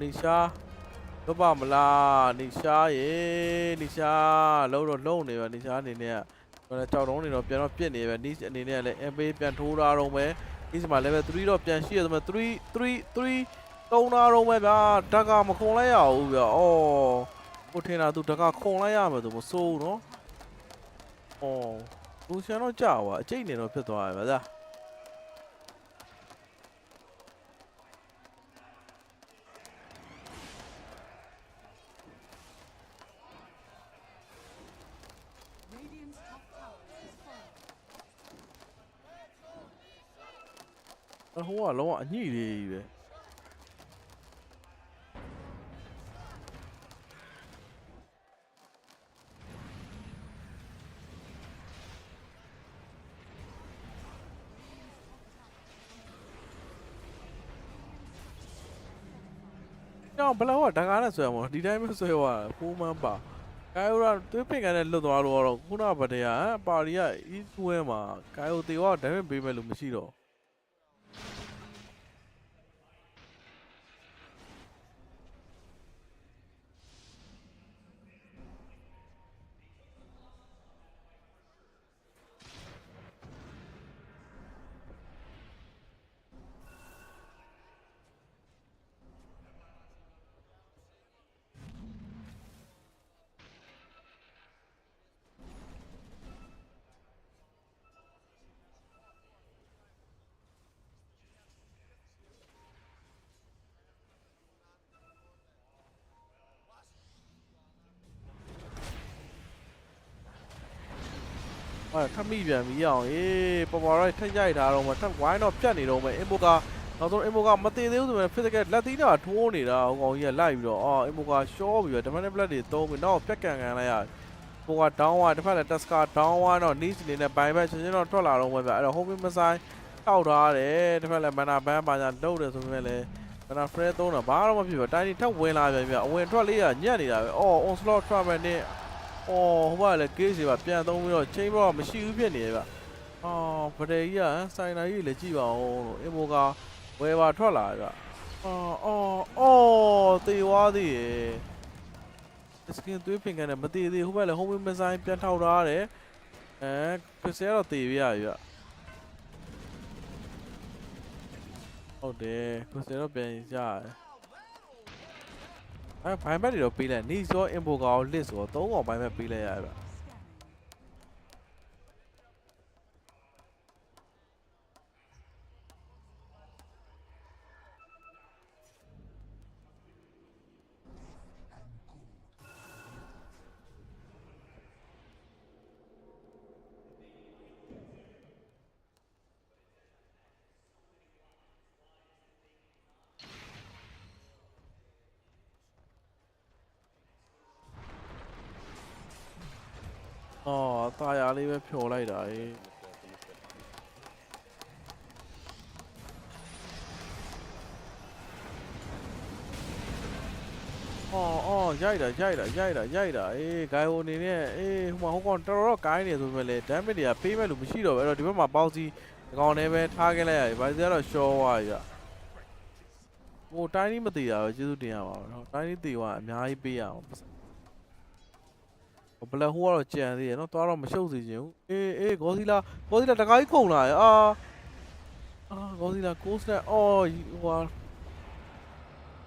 နေရှာလွတ်ပါမလားနေရှာရေနေရှာလုံးနေပဲနေရှာအနေနဲ့ကကြောက်တုံးနေတော့ပြန်တော့ပြစ်နေပဲနီးအနေနဲ့လည်း MP ပြန်ထိုးတာတော့ပဲဒီစမှာ level 3တော့ပြန်ရှိရဆိုမှ3သုံးတာတော့ပဲဗျာဓာတ်ကမခုံလိုက်ရဘူးဗျာအော်ကိုထင်တာသူဓာတ်ကခုံလိုက်ရမယ်သူမစိုးဘူးနော်အော်လူရှန်တော့ကြာပါအကျိတ်နေတော့ဖြစ်သွားတယ်ဗျာဟိုကလုံးဝအညိလေးကြီးပဲကြောင်ဘလောက်ကဓာတ်ကားနဲ့ဆွဲမှာဒီတိုင်းမဆွဲသွားဖိုးမှန်းပါဂိုင်ယိုကသွေးပင်ကန်နဲ့လွတ်သွားလို့တော့ခုနဗတရပါရီက E2 မှာဂိုင်ယိုတေကဒိုင်မက်ပေးမဲ့လို့မရှိတော့ထပ်မိပြန်ပြီးအောင်အေးပေါ်ပေါ်ရိုက်ထက်ရိုက်ထားတော့မှထပ်ဝိုင်းတော့ပြတ်နေတော့မယ်အင်ဘိုကနောက်ဆုံးအင်ဘိုကမတည်သေးဘူးဆိုရင် physical လက်သီးတော့ထိုးနေတာဟိုကောင်ကြီးကလိုက်ပြီးတော့အော်အင်ဘိုကရှော့ပြီးတော့ defensive blood တွေသုံးပြီးတော့ပြက်ကန်လိုက်ရဟိုက down ဝါတစ်ဖက်လည်း tasker down ဝါတော့ niche နေနဲ့ဘိုင်ဘက်ချင်းတော့ထွက်လာတော့မယ်ဗျအဲ့တော့ home missile ထောက်ထားတယ်တစ်ဖက်လည်း mana ban ပါညာလုံးတယ်ဆိုပေမဲ့လည်း mana free သုံးတာဘာတော့မဖြစ်ဘူးတိုင်းထပ်ဝင်လာပြန်ပြီအဝင်ထွက်လေးကညက်နေတာပဲအော် onslaught travel နဲ့အော်ဟိုကလည်း case တွေပါပြန်သုံးပြီးတော့ chain ဘောမရှိဘူးဖြစ်နေတယ်ဗျအော်ဗဒေကြီးကစိုင်နာကြီးလည်းကြည့်ပါဦးလို့အင်ဘိုကဝယ်ပါထွက်လာဗျအော်တေဝါသေးရေစကင်သွေးပင်ကန်နဲ့မတည်သေးဟိုဘက်လည်း home missile ပြန်ထောက်ထားတယ်ခရစ်စတော့တည်ပြရဗျဟုတ်တယ်ခရစ်စတော့ပြန်ရတယ်ဘိုင်ဘက်တွေတော့ပေးလိုက်နီစောအင်ဘိုကာကိုလစ်ဆိုတော့3កောင်ဘိုင်ဘက်ပေးလိုက်ရဗျအော်တာယာလေးပဲဖြော်လိုက်တာအော်ရိုက်တာအေးဂိုင်ဟိုအနေနဲ့အေးဟိုကောင်တော်တော်ကိုင်းနေဆိုပေမဲ့လေ damage တွေကပေးမဲ့လို့မရှိတော့ဘူးအဲ့တော့ဒီဘက်မှာပေါင်းစီဒီကောင်နဲ့ပဲထားခဲ့လိုက်ရတယ်ဘာလို့လဲတော့ရှော့သွားရဟိုတိုင်းကြီးမသေးတာပဲကျေးဇူးတင်ရပါတော့တိုင်းကြီးသေးသွားအများကြီးပေးရအောင်ဘလက်ဟိုကတော့ကြံသေးရနော်သွားတော့မရှုပ်စေချင်ဘူးအေးဂေါ်စီလာတကားကြီးခုန်လာရအာဂေါ်စီလာကိုစတက်အော်ဟို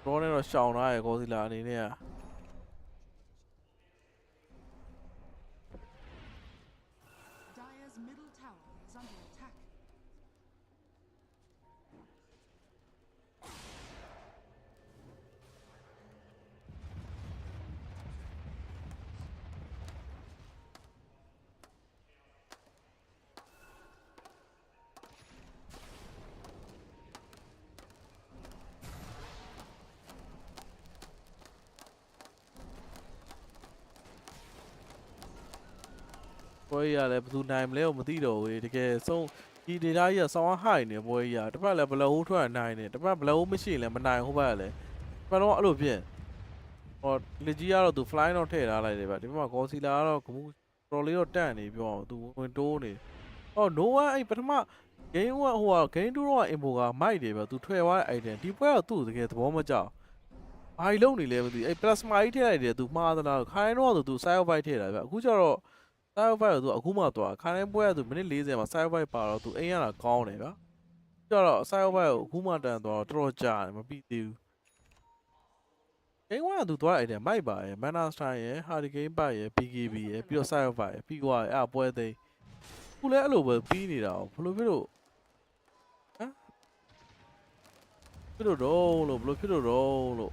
ရောနဲ့တော့ရှောင်ထားရဂေါ်စီလာအနေနဲ့က Dire's middle tower is under attack. ပွဲရလည်းဘယ်သူနိုင်မလဲမသိတော့ဘူးတကယ်ဆုံးဒီ data ကြီးကဆောင်းဟိုက်နေပွဲကြီးကတစ်ပတ်လည်းဘလေားထွက်နိုင်နေတစ်ပတ်ဘလေားမရှိရင်လည်းမနိုင်ဟုတ်ပါလေတစ်ပတ်တော့အဲ့လိုဖြစ် ဟောလက်ကြီးကတော့သူ fly တော့ထည့်ထားလိုက်တယ်ဗျဒီမှာကောစီလာကတော့ကမှုတော်လေးတော့တန့်နေပြောသူဝင်တိုးနေဟော no one အဲ့ပထမ game 1ဟိုက game 2တော့ info ကမိုက်တယ်ဗျသူထွက်သွားတဲ့ item ဒီပွဲတော့သူ့တကယ်သဘောမကျဘာကြီးလုံးနေလဲမသိအဲ့ plasma ကြီးထည့်လိုက်တယ်သူမှားသလားခိုင်းတော့သူ side of fight ထည့်တာဗျအခုကျတော့ side of fight ကိုသူအခုမှသွားခိုင်းပွဲကသူမိနစ်40မှာ side of fight ပါတော့သူအိမ်ရတာကောင်းတယ်ဗျကျတော့ side of fight ကိုအခုမှတန်သွားတော့တော်တော်ကြာတယ်မပြီးသေးဘူးGame 1ကသူသွားလိုက်တယ်မိုက်ပါရယ် Mana Style ရယ် Hurricane ပါရယ် BKB ရယ်ပြီးတော့ Side of Fight ရယ်ပြီးသွားရယ်အဲ့ပွဲသိမ်းခုလည်းအဲ့လိုပဲပြီးနေတာဘယ်လိုဖြစ်လို့ဟမ်ဖြစ်လို့တော့လို့ဘယ်လိုဖြစ်လို့တော့လို့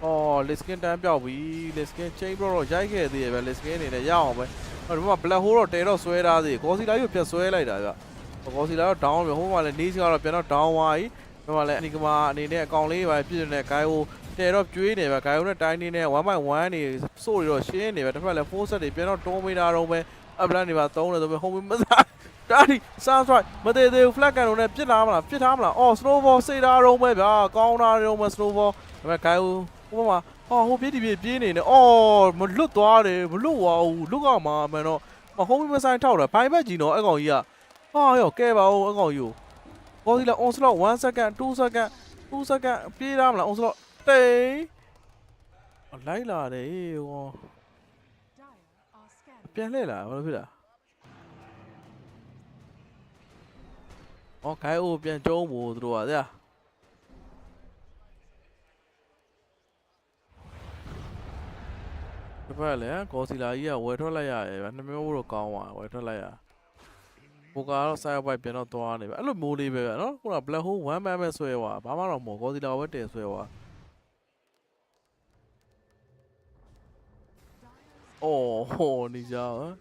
အော် Liskin တန်းပြောက်ပြီ Liskin chain တော့ရိုက်ခဲ့သေးရပဲ Liskin အနေနဲ့ရအောင်ပဲဟိုဒီမှာ Black Hole တော့တဲတော့ဆွဲထားသေးကောစီလာကြီးကိုပြတ်ဆွဲလိုက်တာဗျကောစီလာတော့ down ပဲဟိုမှာလည်းနေစီကတော့ပြန်တော့ down သွားပြီဒီမှာလည်းအနီကမာအနေနဲ့အကောင်လေးပဲပြည့်နေတဲ့ guy ကိုတဲတော့ကျွေးနေပဲ guy ကိုနဲ့တိုင်းနေနဲ့ 1/1 နေစိုးတွေတော့ရှင်းနေပဲတစ်ဖက်လည်း 4 set တွေပြန်တော့တွန်းပေးတာတော့ပဲအပလန်တွေပါသုံးတယ်ဆိုပဲ home မစားတာဒီ sound strike မသေးသေးဘူး flag ကန်တော့နဲ့ပြစ်ထားမလားအော် snowball စိတ်ထားတော့ပဲဗျာကောင်းတာတော့ပဲ snowball ဒါပေမဲ့ guy ကိုဟိုမှာဟိုပြေးတီပြေးနေတယ်အော်မလွတ်သွားတယ်မလွတ်သွားဘူးလွတ်ကမှာမှန်တော့ဟိုမဆိုင်ထောက်တာဘိုင်ဘက်ကြီးတော့အကောင်ကြီးကဟာရောကဲပါဦးအကောင်ကြီးကိုကောစီလာ on slot 1 second 2 second 2 second ပြေးရမလား on slot တိန်လိုက်လာတယ်ဟောပြန်လှည့်လာဘာလို့ဖြစ်လာခိုင်းအိုးပြန်ကျုံးဖို့သူတို့ကဗျာဒီဘက်လည်းကောစီလာကြီးကဝယ်ထွက်လိုက်ရတယ်ဗျာနှစ်မျိုးတော့ကောင်းသွားဝယ်ထွက်လိုက်ရဘိုကတော့ side bike ပြန်တော့သွားနေဗျအဲ့လိုမိုးလေးပဲဗျာနော်ခုန black hole 1 man ပဲဆွဲသွားဘာမှတော့မဟုတ်ကောစီလာပဲတည်ဆွဲသွားအော်ဟိုနေကြဟမ်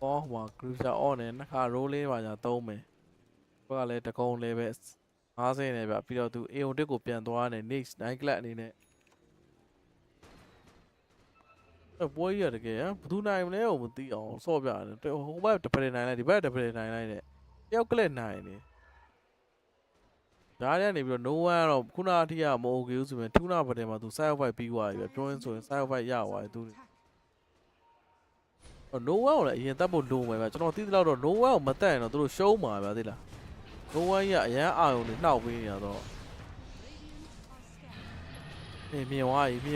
အော်ဟို cruiser on နဲ့နှစ်ခါ roll လေးပါညာသုံးမယ်ဘက်ကလည်းတကုံးလေးပဲ50နဲ့ဗျပြီးတော့သူ AO1 ကိုပြန်သွားတယ် next 9 class အနေနဲ့ပွဲရတကယ်ဘသူနိုင်မလဲကိုမသိအောင်ဆော့ပြတယ်ဟိုဘက်တပရနိုင်လိုက်ဒီဘက်တပရနိုင်လိုက်တဲ့တယောက်ကလက်နိုင်နေဒါရနေပြီးတော့ no one တော့ခုနအထိကမဟုတ်ဘူးဆိုရင်ထူနာပတယ်မှာသူ side of fight ပြီးသွားပြီပြောရင်းဆိုရင် side of fight ရသွားတယ်သူno one ကိုလည်းအရင်တက်ဖို့လိုမယ်ဗျကျွန်တော်သိသလောက်တော့ no one ကိုမတက်ရင်တော့သူတို့ရှုံးမှာဗျသိလား no one ရအရန်အာရုံနဲ့နှောက်ပေးနေတာတော့မြင်သွားပြီ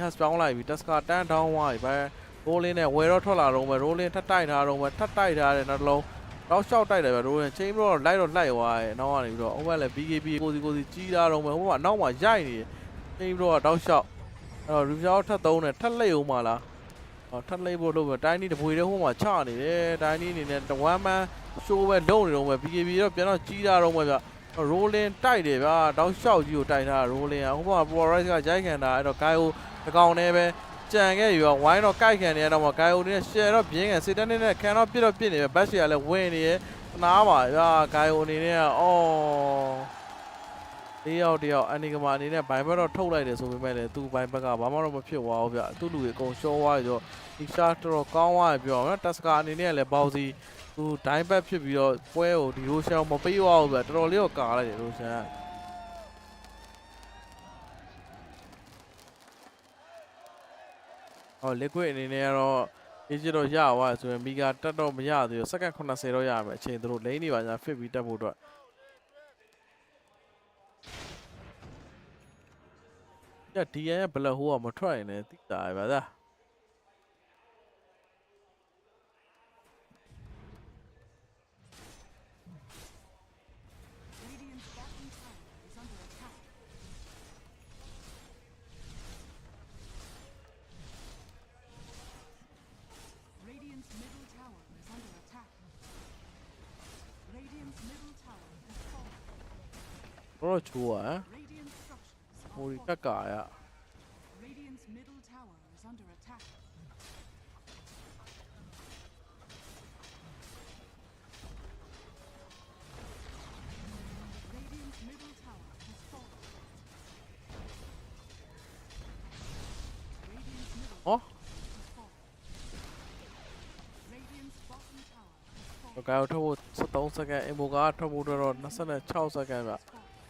has ပြောင်းလိုက်ပြီ task တန်း down သွားပြီပဲ rolling နဲ့ဝယ်တော့ထွက်လာတော့ပဲ rolling ထပ်တိုက်ထားတော့ပဲထပ်တိုက်ထားတယ်နောက်တစ်လုံးတော့ရှော့တိုက်တယ်ပဲ rolling chain တော့လိုက်တော့လိုက်သွားတယ်နောက်ကနေပြီးတော့ over လည်း BKB ကိုစီကြီးထားတော့ပဲဟိုမှာနောက်မှာရိုက်နေတယ် chain တော့တောက်ရှော့အဲ့တော့ review ထပ်သုံးတယ်ထပ်လိမ့်အောင်မလားထပ်လိမ့်ဖို့လုပ်ပဲတိုင်းနီးတပွေတဲ့ဟိုမှာချနေတယ်တိုင်းနီးအနေနဲ့1 man show ပဲလုံးနေတော့ပဲ BKB တော့ပြန်တော့ကြီးထားတော့ပဲဗျ rolling တိုက်တယ်ဗျာတောက်လျှောက်ကြီးကိုတိုက်ထား rolling ဟိုမှာ polarize ကရိုက်ခံတာအဲ့တော့ guy ကိုတကောင်နဲ့ပဲကြံခဲ့ပြီဝိုင်းတော့ကြိုက်ခံနေရတော့မှ guy ကိုနဲ့ share တော့ပြင်းခံစစ်တန်းနဲ့ခံတော့ပြစ်တော့ပြစ်နေပဲ back share လည်းဝင်နေရနားပါဗျာ guy ကိုအနေနဲ့အော်တယောက်အနီကမာအနေနဲ့ဘိုင်ဘက်တော့ထုတ်လိုက်တယ်ဆိုပေမဲ့လည်းသူ့ဘိုင်ဘက်ကဘာမှတော့မဖြစ်သွားဘူးဗျသူ့လူတွေအကုန်ရှော့သွားပြီတော့ဒီရှာတော်ကောင်းသွားပြီပြောနော် task အနေနဲ့လည်းပေါစီသူဒိုင်းဘက်ဖြစ်ပြီးတော့ပွဲကိုဒီရိုရှန်မပေးသွားဘူးဗျတော်တော်လေးတော့ကာလိုက်တယ်ရိုရှန်liquid အနေနဲ့ကတော့အေးချတော့ရသွားဆိုရင်မီဂါတက်တော့မရသေးဘူးစက္ကန့်80တော့ရမယ်အချိန်သူတို့လိမ့်နေပါညာ fit ပြီးတက်ဖို့အတွက်ည DN ရဲ့ black hole ကမထွက်ရင်လည်းသိတာပဲဗျာတော့ချိုးอ่ะဟိုကက်ကရ Radiant's middle tower is under attack. Radiant's middle tower has fallen. Radiant's middle tower has fallen. Cái thua 13 second Emoga thua bù rồi nó sẽ là 6 second vậy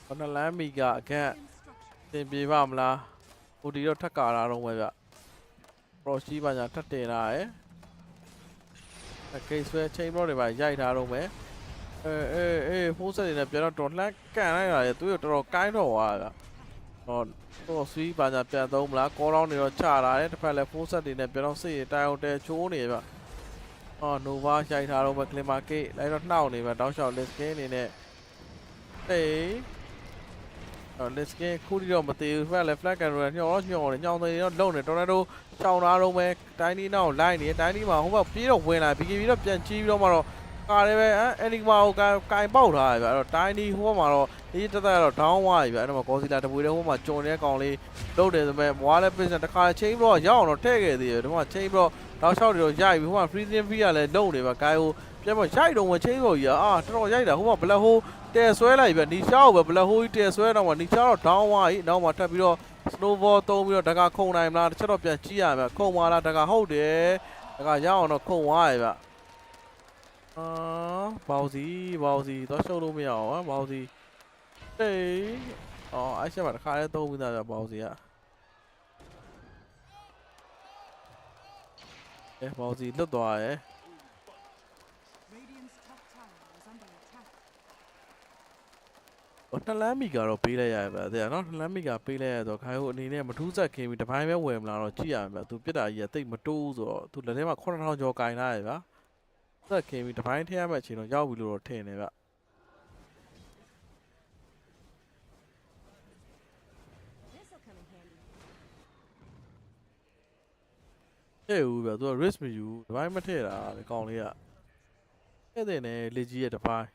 còn nó làm gì cả cái tiền bị vào là bù đi đâu thắc cả là rồi vậy rồi chỉ bao nhiêu thắt tiền này cái xe chain rồi để bài dây thà rồi mấy phút sau này bây giờ trốn lại cái này là tôi rồi cái rồi à còn tôi suy bao nhiêu bây giờ là có đâu này trả lại phải là phút sau này bây giờ sẽ tao để chỗ này vậy Nova chạy thả rồi mà Clemake lấy nó nào này và đón chọn Leske này nè đấy Leske khu đi rồi mà từ phải là flag rồi nhỏ để nhau thôi nó lâu này tornado sau nó đâu mà trái đi nào lại này trái đi mà không phải phí đâu về lại vì cái phí đó tiền chi đâu mà rồi cái này về enigma cái bao rồi vậy trái đi không mà rồi đi cho ta rồi tháo ngoài vậy nó mà có gì là vui đâu mà trốn này còn đi đâu để mà quá là bây giờ ta khai chế rồi giàu nó thế cái gì đúng không chế rồi đó sau rồi dạy vì không phải free via là đâu để mà cái cho mà dạy đâu mà chế rồi à cho nó dạy là không phải là hô tè xoay lại vậy đi sau vậy là hô tè xoay đâu mà đi sau tháo ngoài đâu mà ta bây giờ snowball tôi bây giờ ta không này là cho nó bị chi à mà không mà là ta hô để ta giàu nó không ngoài vậy bao gì đó show đâu mèo á bao gì đấy anh sẽ bảo khai tôi bây giờ là bao gì ạ bao gì lớp đòi ấy nó làm gì cả rồi pi lại vậy thì nó làm gì cả pi lại rồi khai hội này mà thú ra khi mình tập hai mấy quên là nó chỉ à mà tôi biết là giờ tích mà tu rồi tôi là thế mà khó khăn cho cái này vậy ra khi mình tập hai thế mà chỉ nó giao bị lừa thế này vậy bây giờ risk với you, vậy mà thế là con này à, cái này legit phải.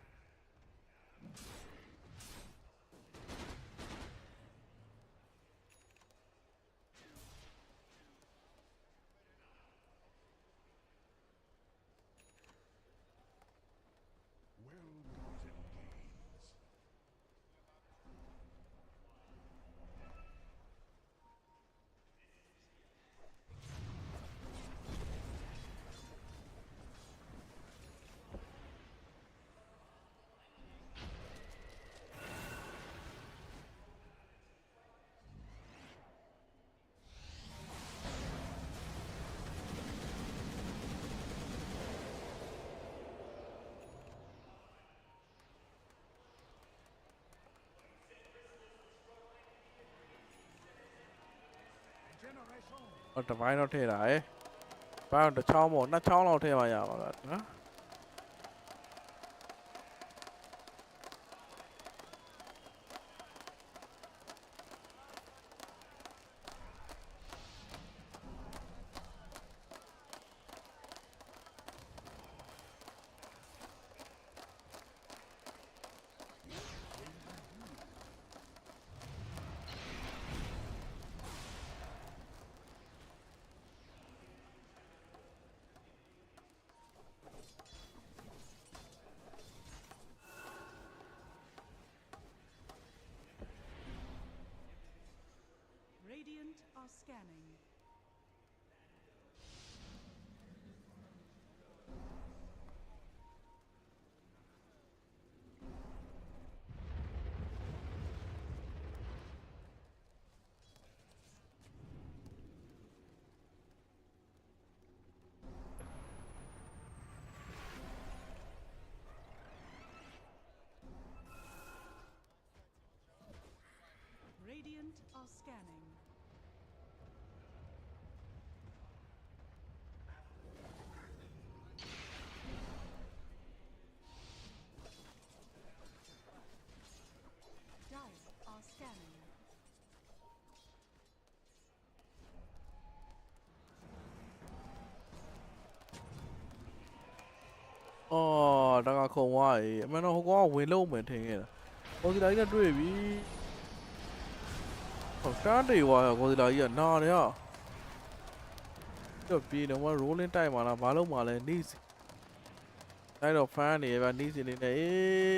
Tập vai nó thế đấy, bao nó cho một nó cho nó thế mà nhở mọi người. Radiant are scanning. Radiant are scanning. Dire are scanning. Đang không ngoài mà nó không có quyền lâu mình thế này, có gì đấy là đuổi bị còn chán đi hoài có gì đấy giờ no đấy à, được vì nếu mà rú lên tay mà là phá lâu mà lên đi tay đầu pha này và đi gì này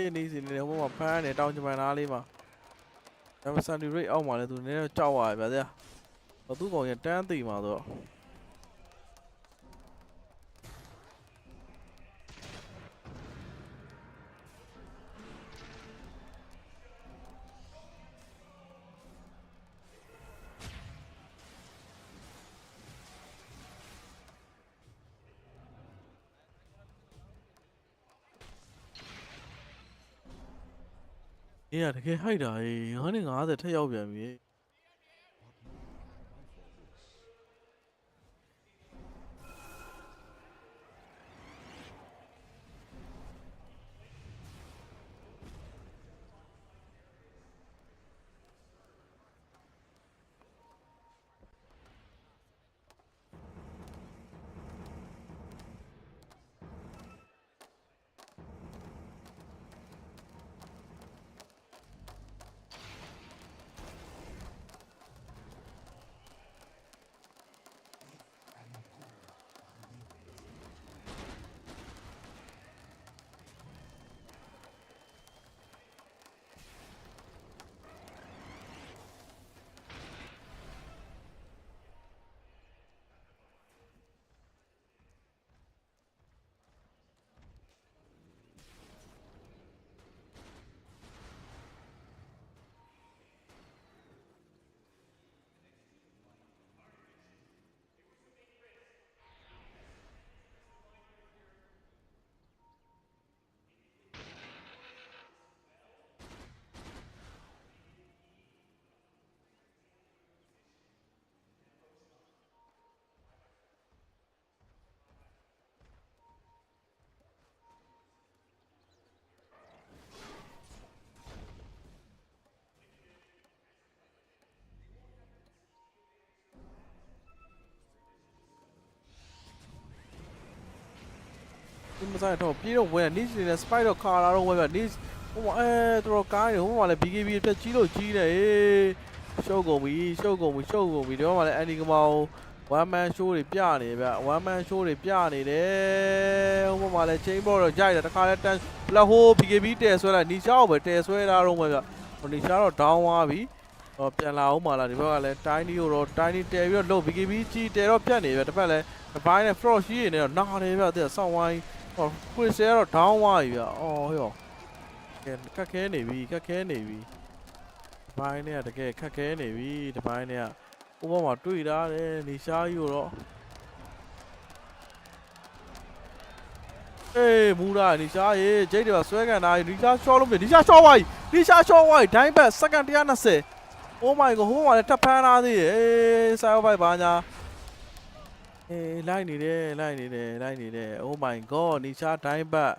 đi gì này nếu mà pha này đau cho mày na đi mà em sao đi rate ông mà là tụi nó trâu hoài vậy à, tôi còn nhận chán tì mà rồi. အေးရတကယ်ဟိုက်တာအေး950ထက်ရောက်ပြန်ပြီ ဒီမဆိုင်တော့ပြေးတော့ဝင်နီးနေတယ် spike တော့ခါလာတော့ဝင်ပြနီးဟိုမှာတော်တော်ကားနေဟိုမှာလည်း BKB ပြက်ကြီးလို့ကြီးတယ်ရှုပ်ကုန်ပြီဒီမှာလည်း anti ကမောင် one man show တွေပြနေဗျ one man show တွေပြနေတယ်ဟိုမှာလည်း chain ball တော့ရိုက်တယ်တခါလဲတန်းလက်ဟိုး BKB တဲဆွဲလိုက်နီရှာကိုပဲတဲဆွဲလာတော့ဝင်ဗျနီရှာတော့ down သွားပြီပြန်လာအောင်ပါလားဒီဘက်ကလည်း tiny ကိုတော့ tiny တဲပြီးတော့လို့ BKB ကြီးတဲတော့ပြတ်နေဗျတစ်ဖက်လည်းတစ်ပိုင်းနဲ့ frost ရှိနေတော့နာတယ်ဗျတဲ့ဆောင်းဝိုင်းခွေဆဲတော့ down သွားပြီဗျအော်ဟောကက်ခဲနေပြီဒီပိုင်းနဲ့တကယ်ခက်ခဲနေပြီဒီပိုင်းနဲ့ဥပမာတွေ့တာတယ်နီရှားကြီးတော့အေးမူရာနီရှားရေဂျိတ်တွေပါဆွဲကန်တာနီရှားရှော့လို့ပြီနီရှားရှော့ဝိုင်းဒိုင်းဘက်စက္ကန့်120 Oh my god ဟိုမှာလည်းထပ်ဖမ်းလာသေးတယ်အေးဆိုင်အောက်ဘိုက်ပါညာအေးလိုက်နေတယ် Oh my god နီရှားဒိုင်းဘက်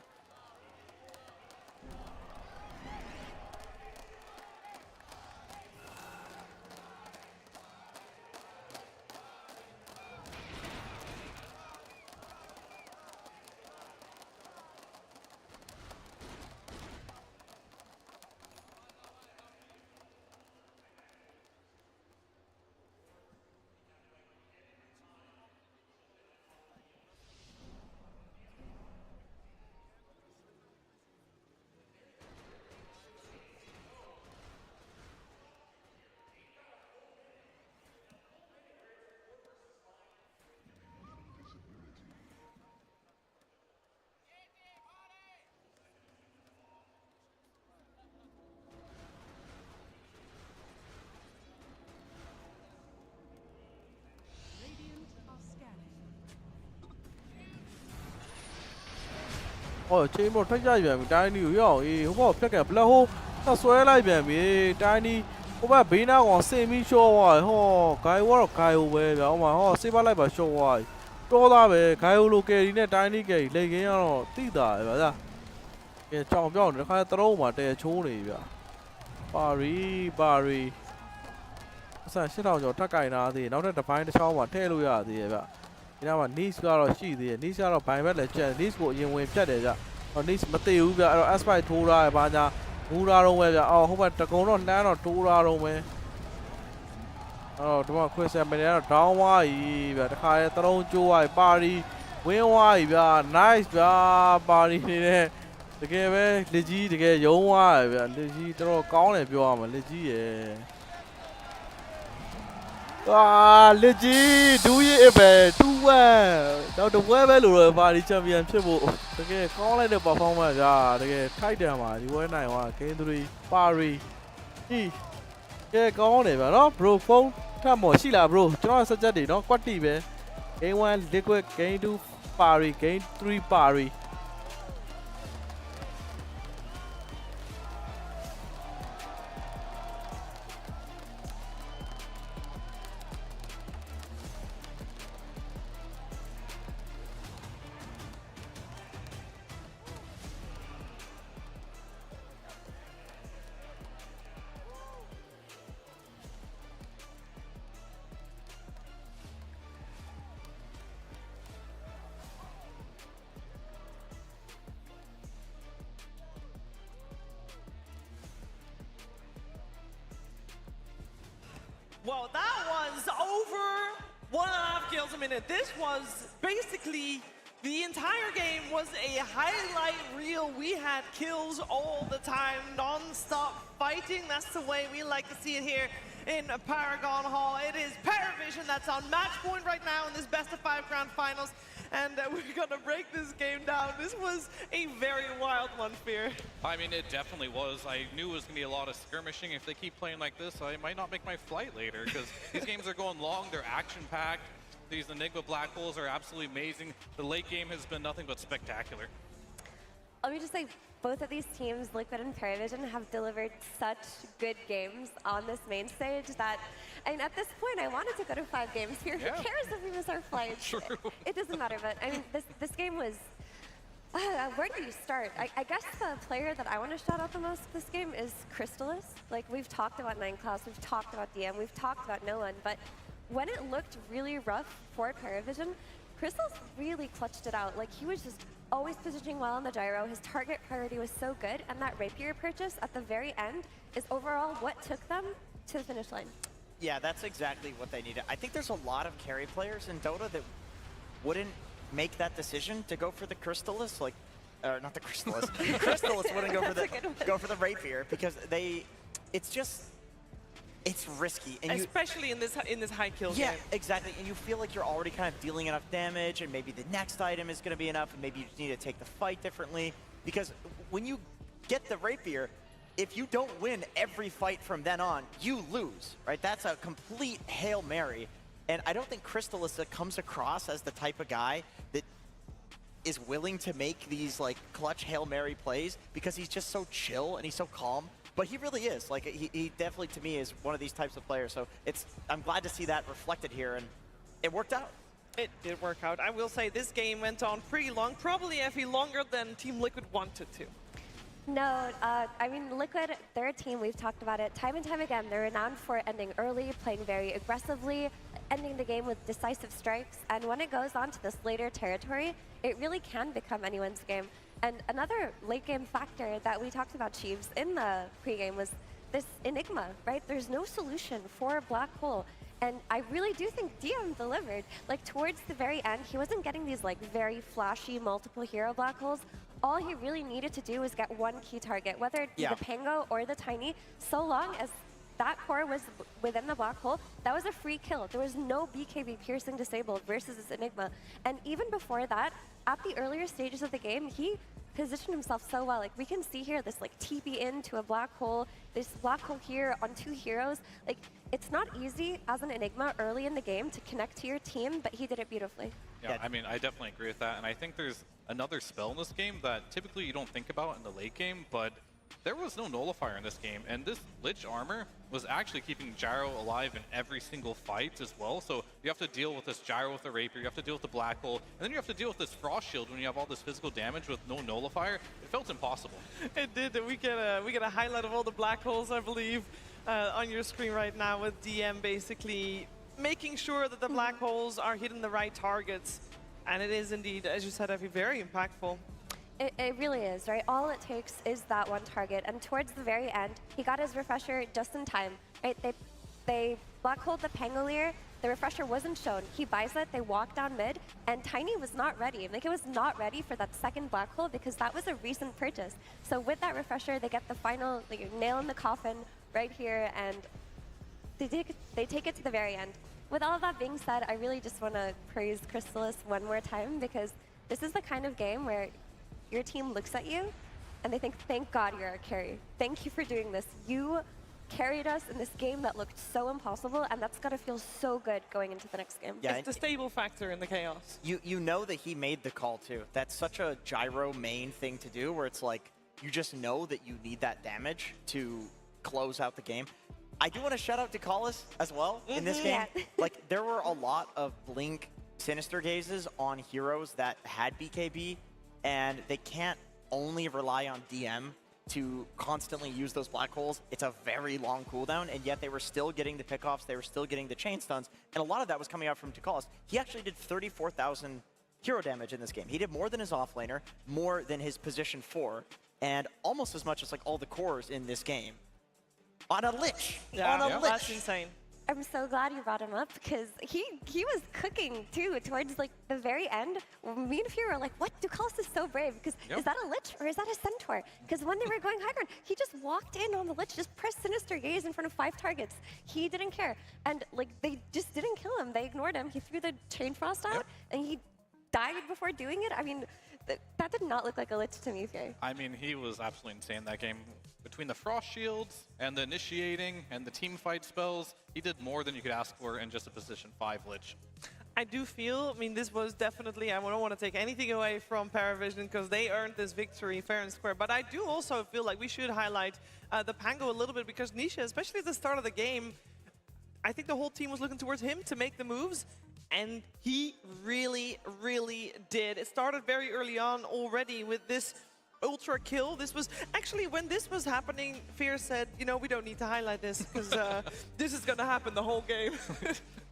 chain ball ထွက်ကြပြန်ပြီ tiny ကိုရောက်အေးဟိုဘောဖြက်ကဘလက်ဟိုးဆက်ဆွဲလိုက်ပြန်ပြီ tiny ဟိုဘက်ဘေးနာကောင်စင်ပြီးရှော့သွားဟောဂိုင်ဝါတော့ဂိုင်ဟိုပဲဗျဟိုမှာဟောစေးပါလိုက်ပါရှော့သွားတော်သားပဲဂိုင်ဟိုလိုကယ်ရီနဲ့ tiny ကယ်ရီလေကင်းကတော့တိတာပဲဗျာကဲကြောင်ပြောင်းတခါသရုံးမှာတဲချိုးနေဗျပါရီအဆန်8000ကျော်ထပ်ကင်လာသေးနောက်ထပ်တစ်ပိုင်းတစ်ချောင်းမှာထည့်လို့ရသေးရဲ့ဗျဒီနားမှာ niche ကတော့ရှိသေးတယ် niche ကတော့ဘိုင်ဘက်လည်းကျန် niche ကိုအရင်ဝင်ဖြတ်တယ်ကြniche မသိဘူးဗျအဲ့တော့ S5 ထိုးထားရပါညာမူးထားတော့ပဲဗျအော်ဟိုဘက်တကုံတော့နှမ်းတော့ထိုးထားတော့ပဲဒီမှာခွေဆယ်မနေတော့ down ဝါးကြီးဗျတခါရဲသလုံးကျိုးဝါးပါရီဝင်းဝါးကြီးဗျ nice ဗျပါရီနေတဲ့တကယ်ပဲလက်ကြီးတကယ်ယုံဝါးဗျလက်ကြီးတော်ကောင်းတယ်ပြောရမှာလက်ကြီးရယ်လက်ကြီးဒူးရဲ့ပဲ2-1တော့တပွဲပဲလို့တော့ပါရီချန်ပီယံဖြစ်ဖို့တကယ်ကောင်းလိုက်တဲ့ performance ကြာတကယ်ထိုက်တယ်မှာဒီပွဲနိုင်သွား Game 3ပါရီကဲကောင်းတယ်ဗျာနော် bro ဖုန်းထပ်မော်ရှိလား bro ကျွန်တော် suggest တွေနော်ကွက်တီပဲ Game 1 liquid Game 2ပါရီ Game 3ပါရီ Well, that was over 1.5 kills a minute. This was basically the entire game was a highlight reel. We had kills all the time, non-stop fighting. That's the way we like to see it here in Paragon Hall. It is PARIVISION that's on match point right now in this best of 5 grand finals. And we're gonna break this game down. This was a very wild one, Fear. I mean, it definitely was. I knew it was gonna be a lot of skirmishing. If they keep playing like this, I might not make my flight later, because these games are going long, they're action-packed. These Enigma black holes are absolutely amazing. The late game has been nothing but spectacular. Let me just say, both of these teams, Liquid and PARIVISION, have delivered such good games on this main stage that, I mean, at this point, I wanted to go to 5 games here. Yeah. Who cares if we miss our flights? True. It doesn't matter, but I mean, this game was, where do you start? I guess the player that I want to shout out the most this game is Crystallis. Like, we've talked about 9Class, we've talked about DM, we've talked about no one, but when it looked really rough for PARIVISION, Crystallis really clutched it out. Like, he was just always positioning well on the gyro. His target priority was so good, and that rapier purchase at the very end is overall what took them to the finish line. Yeah, that's exactly what they needed. I think there's a lot of carry players in Dota that wouldn't make that decision to go for the Crystallis, like, or not the Crystallis. Crystallis wouldn't go for the rapier because it's just. It's risky, and especially in this high kill game. Yeah, exactly. And you feel like you're already kind of dealing enough damage, and maybe the next item is going to be enough, and maybe you just need to take the fight differently. Because when you get the rapier, if you don't win every fight from then on, you lose, right? That's a complete Hail Mary. And I don't think Crystallis comes across as the type of guy that is willing to make these like clutch Hail Mary plays because he's just so chill and he's so calm. But he really is. Like, he definitely, to me, is one of these types of players. So I'm glad to see that reflected here, and it worked out. It did work out. I will say this game went on pretty long, probably Effie longer than Team Liquid wanted to. No, I mean, Liquid, they're a team, we've talked about it time and time again. They're renowned for ending early, playing very aggressively, ending the game with decisive strikes. And when it goes on to this later territory, it really can become anyone's game. And another late game factor that we talked about, Chiefs, in the pregame was this Enigma, right? There's no solution for a black hole. And I really do think DM delivered. Like, towards the very end, he wasn't getting these like very flashy multiple hero black holes. All he really needed to do was get one key target, whether it be the Pango or the Tiny, so long as that core was within the black hole, that was a free kill. There was no BKB piercing disabled versus this Enigma. And even before that, at the earlier stages of the game, he positioned himself so well. Like, we can see here this like TP into a black hole, this black hole here on 2 heroes. Like, it's not easy as an Enigma early in the game to connect to your team, but he did it beautifully. Yeah, I mean, I definitely agree with that. And I think there's another spell in this game that typically you don't think about in the late game, but there was no nullifier in this game, and this Lich armor was actually keeping Gyro alive in every single fight as well. So you have to deal with this Gyro with the Rapier, you have to deal with the Black Hole, and then you have to deal with this Frost Shield when you have all this physical damage with no nullifier. It felt impossible. It did. We get a highlight of all the black holes, I believe, on your screen right now with DM basically making sure that the black holes are hitting the right targets. And it is indeed, as you said, Effie, very impactful. It really is, right? All it takes is that one target. And towards the very end, he got his refresher just in time, right? They black-holed the Pangolier. The refresher wasn't shown. He buys it, they walk down mid, and Tiny was not ready. Like, it was not ready for that second black hole because that was a recent purchase. So with that refresher, they get the final nail in the coffin right here, and they take it to the very end. With all of that being said, I really just want to praise Crystallis one more time because this is the kind of game where your team looks at you and they think, thank God you're a carry. Thank you for doing this. You carried us in this game that looked so impossible, and that's got to feel so good going into the next game. Yeah, it's the stable factor in the chaos. You know that he made the call too. That's such a Gyro main thing to do where it's like, you just know that you need that damage to close out the game. I do want to shout out Callis as well in this game. Yeah. Like, there were a lot of Blink Sinister Gazes on heroes that had BKB, and they can't only rely on DM to constantly use those black holes. It's a very long cooldown, and yet they were still getting the pickoffs, they were still getting the chain stuns, and a lot of that was coming out from Callis. He actually did 34,000 hero damage in this game. He did more than his offlaner, more than his position 4, and almost as much as like all the cores in this game. On a Lich! Yeah, on a Lich! That's insane. I'm so glad you brought him up because he was cooking too towards like the very end. Me and Fury were like, what? Ducalis is so brave because is that a Lich or is that a Centaur? Because when they were going high ground, he just walked in on the Lich, just pressed Sinister Gaze in front of 5 targets. He didn't care. And like they just didn't kill him. They ignored him. He threw the Chain Frost out and he died before doing it. I mean, that did not look like a Lich to me, Fury. I mean, he was absolutely insane that game. Between the Frost Shields and the initiating and the team fight spells, he did more than you could ask for in just a position 5 Lich. I do feel, I mean, this was definitely, I don't want to take anything away from PARIVISION because they earned this victory fair and square. But I do also feel like we should highlight the Pango a little bit because Nisha, especially at the start of the game, I think the whole team was looking towards him to make the moves. And he really, really did. It started very early on already with this ultra kill. This was actually when this was happening, Fear said, you know, we don't need to highlight this because this is going to happen the whole game.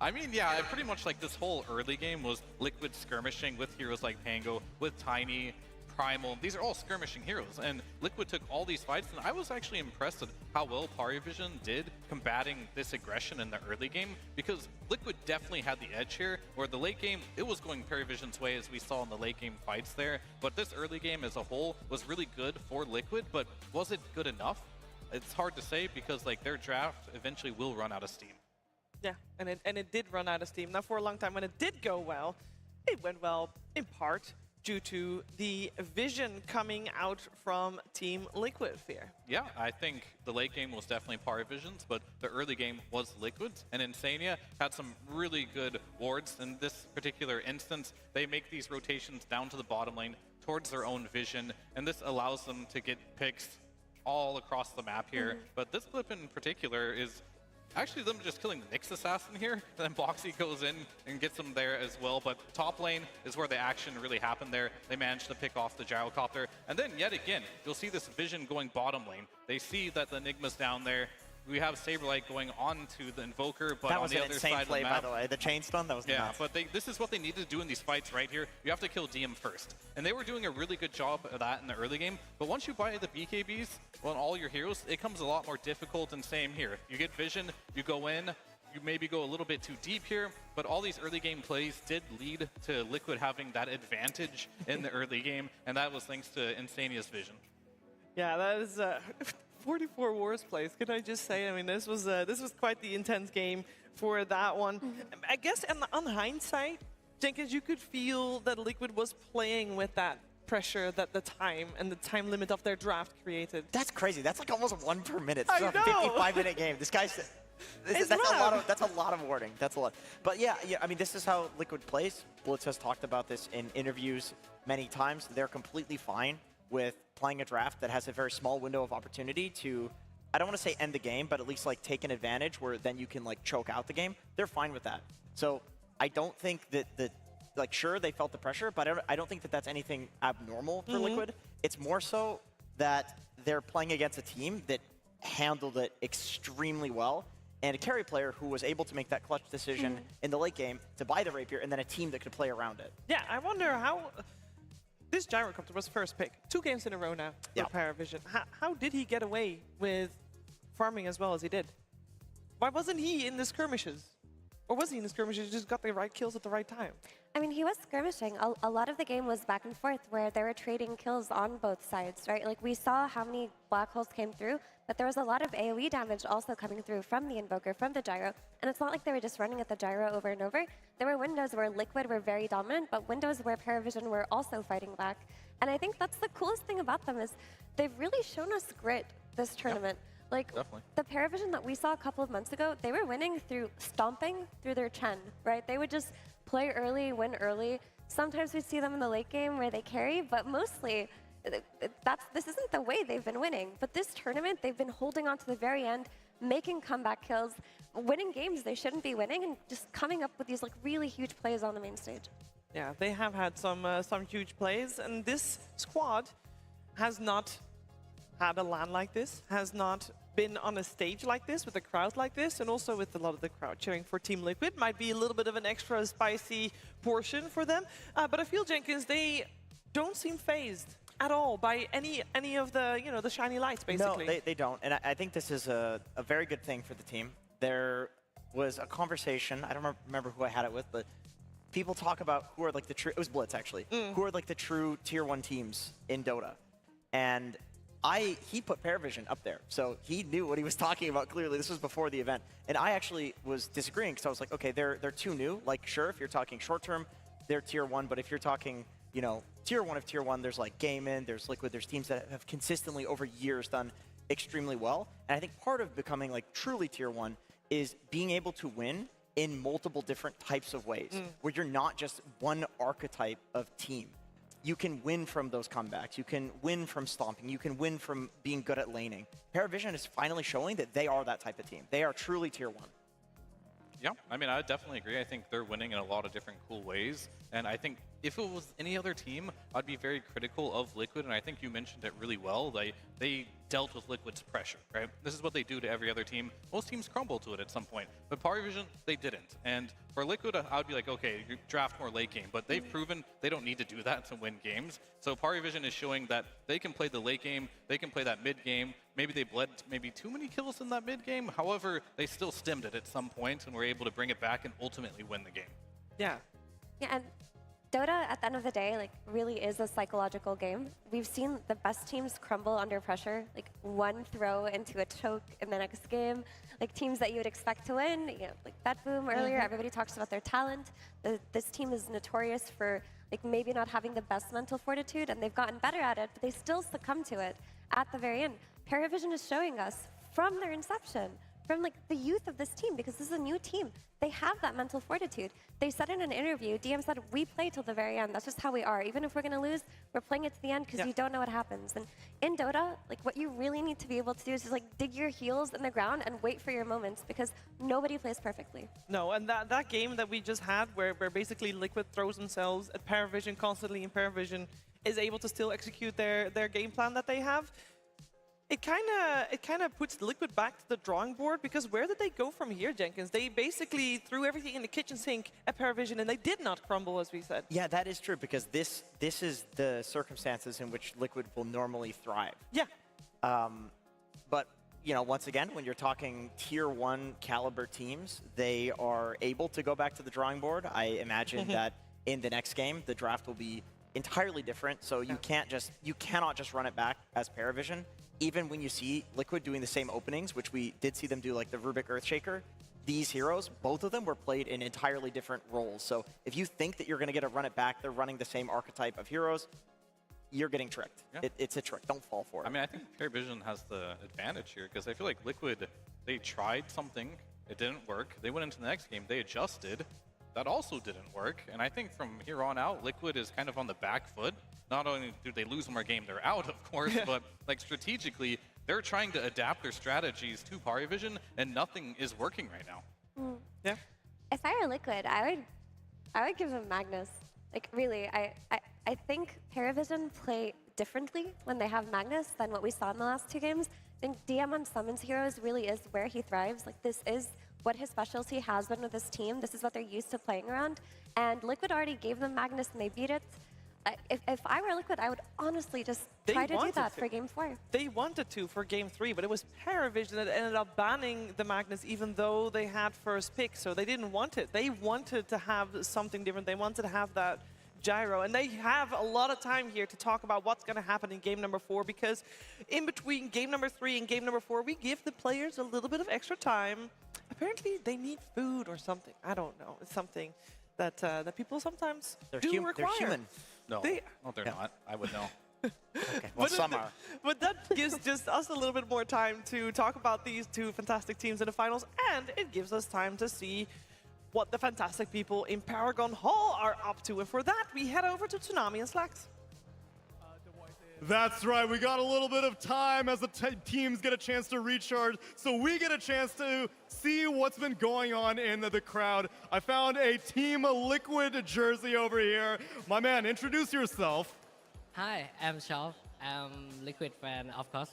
I mean, yeah, pretty much like this whole early game was Liquid skirmishing with heroes like Pango, with Tiny, Primal. These are all skirmishing heroes, and Liquid took all these fights, and I was actually impressed at how well PARIVISION did combating this aggression in the early game, because Liquid definitely had the edge here, where the late game, it was going PARIVISION's way as we saw in the late game fights there, but this early game as a whole was really good for Liquid, but was it good enough? It's hard to say because like their draft eventually will run out of steam. Yeah, and it did run out of steam. Now for a long time when it did go well, it went well in part due to the vision coming out from Team Liquid, Fear. Yeah, I think the late game was definitely PARIVISION's, but the early game was Liquid's, and Insania had some really good wards. In this particular instance, they make these rotations down to the bottom lane towards their own vision, and this allows them to get picks all across the map here. But this clip in particular is actually them just killing the Nyx assassin here, and then Boxy goes in and gets him there as well. But top lane is where the action really happened there. They managed to pick off the gyrocopter, and then yet again, you'll see this vision going bottom lane. They see that the Enigma's down there. We have Saberlight going on to the Invoker, but on the other side of the map. By the way. The chain stun, that was nuts. But this is what they needed to do in these fights right here. You have to kill DM first. And they were doing a really good job of that in the early game. But once you buy the BKBs on all your heroes, it comes a lot more difficult, and same here. You get vision, you go in, you maybe go a little bit too deep here, but all these early game plays did lead to Liquid having that advantage in the early game, and that was thanks to Insania's vision. Yeah, that is 44 wars plays, can I just say? I mean, this was quite the intense game for that one. I guess on hindsight, Jenkins, you could feel that Liquid was playing with that pressure that the time and the time limit of their draft created. That's crazy. That's like almost 1 per minute. I It's a know. 55-minute game. This guy's... That's a lot of warding. That's a lot. But yeah, I mean, this is how Liquid plays. Blitz has talked about this in interviews many times. They're completely fine with playing a draft that has a very small window of opportunity to, I don't want to say end the game, but at least like take an advantage where then you can like choke out the game. They're fine with that. So I don't think that like, sure, they felt the pressure, but I don't think that that's anything abnormal for Liquid. It's more so that they're playing against a team that handled it extremely well, and a carry player who was able to make that clutch decision in the late game to buy the Rapier, and then a team that could play around it. Yeah, I wonder how... This gyrocopter was first pick. 2 games in a row now for PARIVISION. How did he get away with farming as well as he did? Why wasn't he in the skirmishes? Or was he in the skirmishes, just got the right kills at the right time? I mean, he was skirmishing. A lot of the game was back and forth where they were trading kills on both sides, right? Like, we saw how many black holes came through, but there was a lot of AoE damage also coming through from the Invoker, from the gyro. And it's not like they were just running at the gyro over and over. There were windows where Liquid were very dominant, but windows where PARIVISION were also fighting back. And I think that's the coolest thing about them is they've really shown us grit this tournament. Like, the PARIVISION that we saw a couple of months ago, they were winning through stomping through their Chen, right? They would just play early, win early. Sometimes we see them in the late game where they carry, but mostly this isn't the way they've been winning. But this tournament, they've been holding on to the very end, making comeback kills, winning games they shouldn't be winning, and just coming up with these like really huge plays on the main stage. Yeah, they have had some huge plays, and this squad has not had a LAN like this, has not been on a stage like this, with a crowd like this, and also with a lot of the crowd cheering for Team Liquid. Might be a little bit of an extra spicy portion for them. But I feel, Jenkins, they don't seem phased at all by any of the, you know, the shiny lights, basically. No, they don't. And I think this is a very good thing for the team. They're was a conversation. I don't remember who I had it with, but people talk about who are like the true. It was Blitz actually. Who are like the true tier 1 teams in Dota, and he put PARIVISION up there, so he knew what he was talking about. Clearly, this was before the event, and I actually was disagreeing because I was like, okay, they're too new. Like, sure, if you're talking short term, they're tier 1, but if you're talking, you know, tier 1 of tier 1, there's like Gaming, there's Liquid, there's teams that have consistently over years done extremely well, and I think part of becoming like truly tier 1 is being able to win in multiple different types of ways, where you're not just one archetype of team. You can win from those comebacks. You can win from stomping. You can win from being good at laning. PARIVISION is finally showing that they are that type of team. They are truly tier 1. Yeah, I mean, I definitely agree. I think they're winning in a lot of different cool ways. And I think if it was any other team, I'd be very critical of Liquid. And I think you mentioned it really well. They dealt with Liquid's pressure, right? This is what they do to every other team. Most teams crumble to it at some point. But PARIVISION, they didn't. And for Liquid, I would be like, okay, you draft more late game. But they've proven they don't need to do that to win games. So PARIVISION is showing that they can play the late game. They can play that mid game. Maybe they bled maybe too many kills in that mid game. However, they still stemmed it at some point and were able to bring it back and ultimately win the game. Yeah. Yeah, and Dota, at the end of the day, like, really is a psychological game. We've seen the best teams crumble under pressure, like one throw into a choke in the next game. Like teams that you would expect to win, you know, like BetBoom earlier, everybody talks about their talent. This team is notorious for like maybe not having the best mental fortitude, and they've gotten better at it, but they still succumb to it at the very end. PARIVISION is showing us from their inception, from like the youth of this team, because this is a new team. They have that mental fortitude. They said in an interview, DM said, we play till the very end. That's just how we are. Even if we're going to lose, we're playing it to the end because you don't know what happens. And in Dota, like what you really need to be able to do is just like dig your heels in the ground and wait for your moments, because nobody plays perfectly. No, and that game that we just had where basically Liquid throws themselves at PARIVISION constantly, and PARIVISION is able to still execute their game plan that they have. It kind of puts Liquid back to the drawing board, because where did they go from here, Jenkins? They basically threw everything in the kitchen sink at PARIVISION, and they did not crumble, as we said. Yeah, that is true, because this is the circumstances in which Liquid will normally thrive. Yeah. But you know, once again, when you're talking tier 1 caliber teams, they are able to go back to the drawing board. I imagine that in the next game, the draft will be entirely different. So you cannot just run it back as PARIVISION. Even when you see Liquid doing the same openings, which we did see them do, like the Rubik Earthshaker, these heroes, both of them were played in entirely different roles. So if you think that you're going to get a run it back, they're running the same archetype of heroes, you're getting tricked. Yeah. It's a trick. Don't fall for it. I mean, I think PARIVISION has the advantage here, because I feel like Liquid, they tried something, it didn't work. They went into the next game, they adjusted. That also didn't work, and I think from here on out, Liquid is kind of on the back foot. Not only do they lose one more game, they're out, of course, but like strategically, they're trying to adapt their strategies to PARIVISION, and nothing is working right now. Yeah. If I were Liquid, I would give them Magnus. Like really, I think PARIVISION play differently when they have Magnus than what we saw in the last 2 games. I think DM on Summons Heroes really is where he thrives. Like this is what his specialty has been with this team. This is what they're used to playing around. And Liquid already gave them Magnus and they beat it. If I were Liquid, I would honestly just try to do that for Game 4. They wanted to for Game 3, but it was PARIVISION that ended up banning the Magnus, even though they had first pick. So they didn't want it. They wanted to have something different. They wanted to have that gyro. And they have a lot of time here to talk about what's going to happen in game number 4, because in between game number 3 and game number 4, we give the players a little bit of extra time. Apparently, they need food or something. I don't know. It's something that that people sometimes do require. They're human. No, they're not. I would know. Okay. Well, some are. But that gives just us a little bit more time to talk about these 2 fantastic teams in the finals, and it gives us time to see what the fantastic people in Paragon Hall are up to. And for that, we head over to Tsunami and Slacks. That's right, we got a little bit of time as the teams get a chance to recharge, so we get a chance to see what's been going on in the crowd. I found a Team Liquid jersey over here. My man, introduce yourself. Hi, I'm Charles. I'm Liquid fan, of course.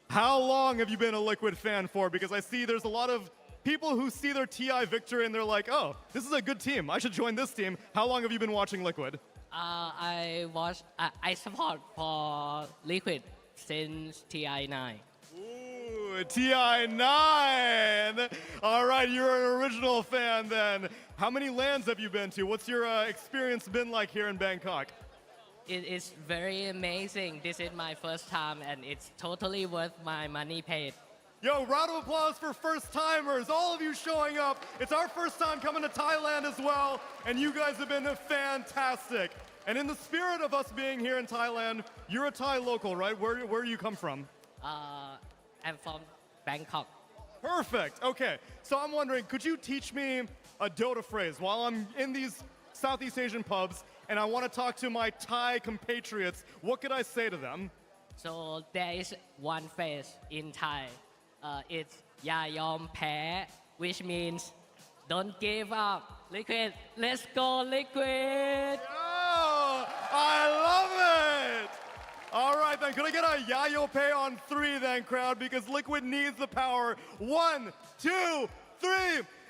How long have you been a Liquid fan for? Because I see there's a lot of people who see their TI victory and they're like, oh, this is a good team. I should join this team. How long have you been watching Liquid? I support for Liquid since TI9. Ooh, TI9. All right, you're an original fan then. How many lands have you been to? What's your experience been like here in Bangkok? It is very amazing. This is my first time, and it's totally worth my money paid. Yo, round of applause for first timers, all of you showing up. It's our first time coming to Thailand as well, and you guys have been fantastic. And in the spirit of us being here in Thailand, you're a Thai local, right? Where do you come from? I'm from Bangkok. Perfect. Okay. So I'm wondering, could you teach me a Dota phrase while I'm in these Southeast Asian pubs and I want to talk to my Thai compatriots? What could I say to them? So there is one phrase in Thai. It's Ya Yom Pae, which means don't give up. Liquid, let's go, Liquid. Oh, I love it. All right, then. Could I get a Yayo Pay on 3 then, crowd? Because Liquid needs the power. 1, 2, 3.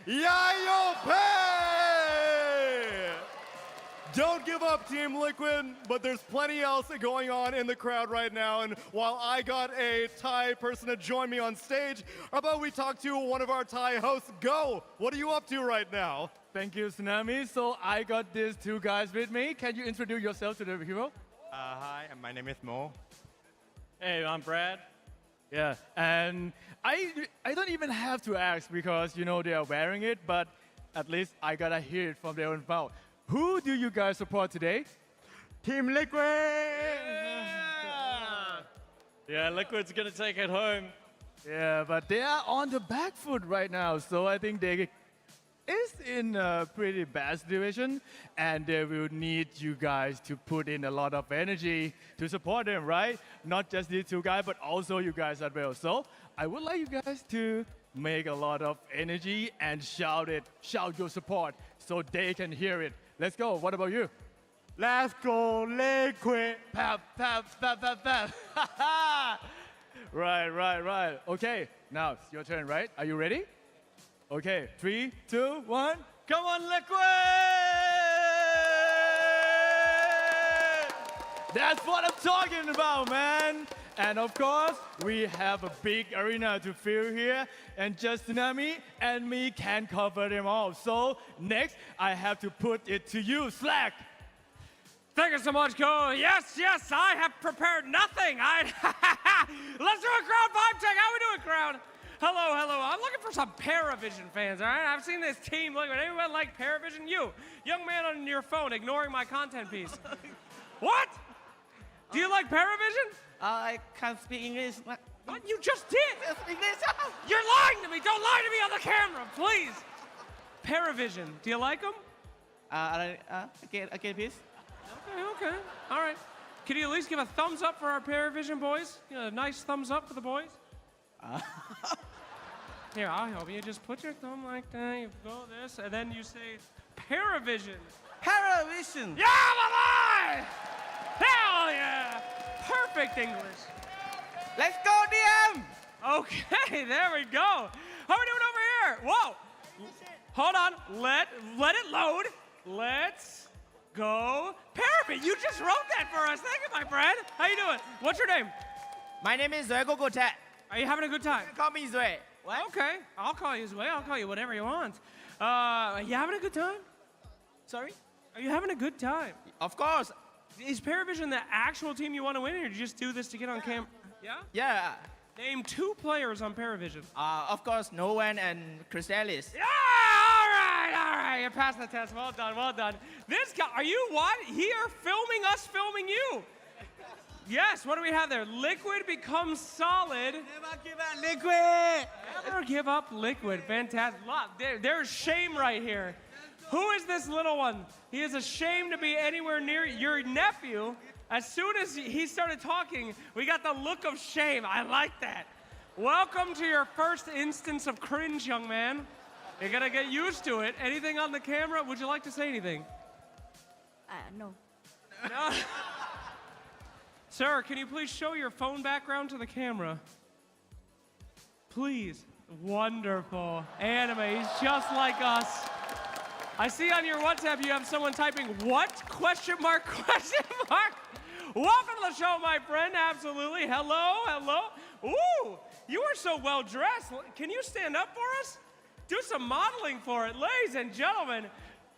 Yayo Pay! Don't give up, Team Liquid, but there's plenty else going on in the crowd right now. And while I got a Thai person to join me on stage, how about we talk to one of our Thai hosts? Go! What are you up to right now? Thank you, Tsunami. So I got these 2 guys with me. Can you introduce yourself to the hero? Hi, my name is Mo. Hey, I'm Brad. Yeah, and I don't even have to ask because, you know, they are wearing it, but at least I gotta hear it from their own mouth. Who do you guys support today? Team Liquid! Yeah, Liquid's gonna take it home. Yeah, but they are on the back foot right now, so I think they is in a pretty bad situation, and they will need you guys to put in a lot of energy to support them, right? Not just these 2 guys, but also you guys as well. So I would like you guys to make a lot of energy and shout your support so they can hear it. Let's go. What about you? Let's go, Liquid! Pap, pap, pap, pap, pap. Right. Okay, now it's your turn, right? Are you ready? Okay, 3, 2, 1. Come on, Liquid! That's what I'm talking about, man. And of course, we have a big arena to fill here, and just Tsunami and me can cover them all. So next, I have to put it to you, Slack. Thank you so much, Ko. Yes, I have prepared nothing. Let's do a crowd vibe check. How we doing, crowd? Hello. I'm looking for some PARIVISION fans, all right? I've seen this team. Look, anyone like PARIVISION? You, young man on your phone, ignoring my content piece. What? Do you like PARIVISION? I can't speak English. What? You just did. English. You're lying to me. Don't lie to me on the camera, please. PARIVISION. Do you like them? Again, please. Okay. All right. Can you at least give a thumbs up for our PARIVISION boys? You know, a nice thumbs up for the boys? Here, I'll help you. Just put your thumb like that. You go this, and then you say PARIVISION. PARIVISION. Yeah, my boy! Hell yeah! Perfect English. Let's go, DM! Okay, there we go. How are we doing over here? Whoa! Hold on. Let it load. Let's go. PARIVISION, you just wrote that for us. Thank you, my friend. How you doing? What's your name? My name is Zoe Gogotet. Are you having a good time? Call me Zoe. What? Okay, I'll call you Zoe. I'll call you whatever you want. Are you having a good time? Sorry? Are you having a good time? Of course. Is PARIVISION the actual team you want to win, or do you just do this to get on camera? Yeah? Yeah. Name 2 players on PARIVISION. Of course, Nolan and Chrysalis. Yeah, all right. You passed the test. Well done. This guy, are you what? Here filming us, filming you. Yes, what do we have there? Liquid becomes solid. Never give up, Liquid. Never give up, Liquid. Fantastic. There's shame right here. Who is this little one? He is ashamed to be anywhere near your nephew. As soon as he started talking, we got the look of shame. I like that. Welcome to your first instance of cringe, young man. You're gonna get used to it. Anything on the camera? Would you like to say anything? No. No? Sir, can you please show your phone background to the camera? Please. Wonderful. Anime. He's just like us. I see on your WhatsApp you have someone typing, what? Question mark, question mark. Welcome to the show, my friend. Absolutely. Hello. Ooh, You are so well dressed. Can you stand up for us? Do some modeling for it. Ladies and gentlemen,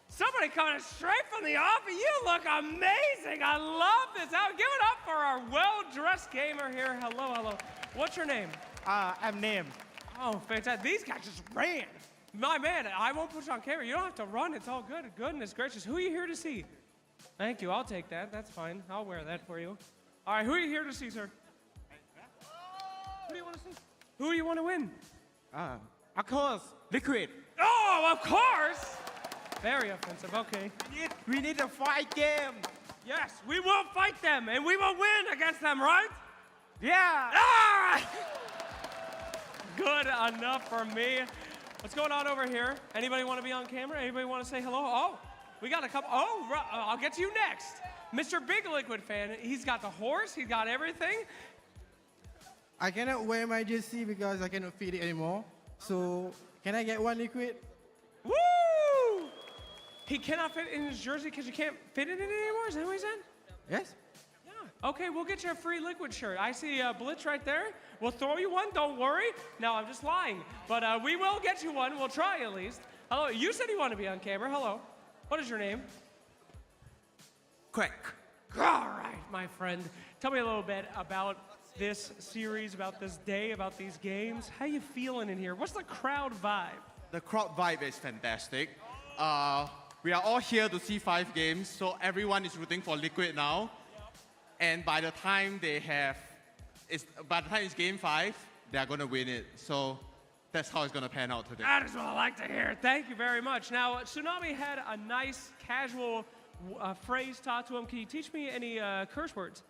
somebody coming straight from the office. You look amazing. I love this. Give it up for our well-dressed gamer here. Hello, hello. What's your name? I'm named. Oh, fantastic. These guys just ran. My man, I won't put you on camera. You don't have to run. It's all good. Goodness gracious. Who are you here to see? Thank you. I'll take that. That's fine. I'll wear that for you. All right, who are you here to see, sir? Who do you want to see? Who do you want to win? Of course, Liquid. Oh, of course! Very offensive, okay. We need a fight game. Yes, we will fight them, and we will win against them, right? Yeah. Ah! Good enough for me. What's going on over here? Anybody want to be on camera? Anybody want to say hello? Oh, we got a couple. Oh, I'll get to you next. Mr. Big Liquid fan, he's got the horse, he's got everything. I cannot wear my jersey because I cannot fit it anymore. So, can I get one Liquid? Woo! He cannot fit in his jersey because you can't fit it in it anymore? Is that what he said? Yes. Yeah. Okay, we'll get you a free Liquid shirt. I see Blitz right there. We'll throw you one, don't worry. No, I'm just lying. But we will get you one. We'll try at least. Hello, you said you want to be on camera. Hello. What is your name? Crack. All right, my friend. Tell me a little bit about this series, about this day, about these games. How you feeling in here? What's the crowd vibe? The crowd vibe is fantastic. We are all here to see 5 games, so everyone is rooting for Liquid now. And by the time it's game 5, they are going to win it. So that's how it's going to pan out today. That is what I like to hear. Thank you very much. Now, Tsunami had a nice, casual phrase taught to him. Can you teach me any curse words?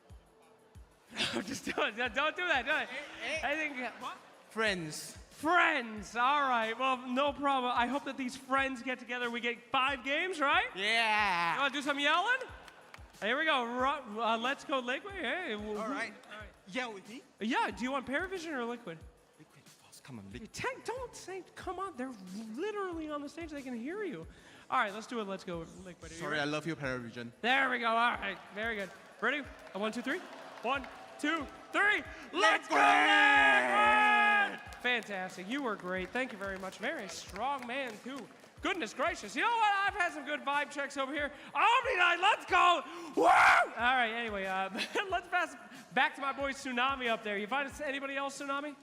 Just do it. Don't do that. Do it. I think. What? Friends. Friends. All right. Well, no problem. I hope that these friends get together. We get 5 games, right? Yeah. You want to do some yelling? Here we go. Let's go Liquid. Hey. All right. Yell with me. Yeah. Do you want PARIVISION or Liquid? Liquid first. Come on, Liquid. Don't say, come on. They're literally on the stage. They can hear you. All right. Let's do it. Let's go Liquid. Sorry, I love you, PARIVISION. There we go. All right. Very good. Ready? 1, 2, 3. 1, 2, 3. Let's go! Liquid! Fantastic. You were great. Thank you very much. Very strong man, too. Goodness gracious. You know what? I've had some good vibe checks over here. Omni Night, let's go! Woo! All right, anyway, let's pass back to my boy Tsunami up there. You find anybody else, Tsunami?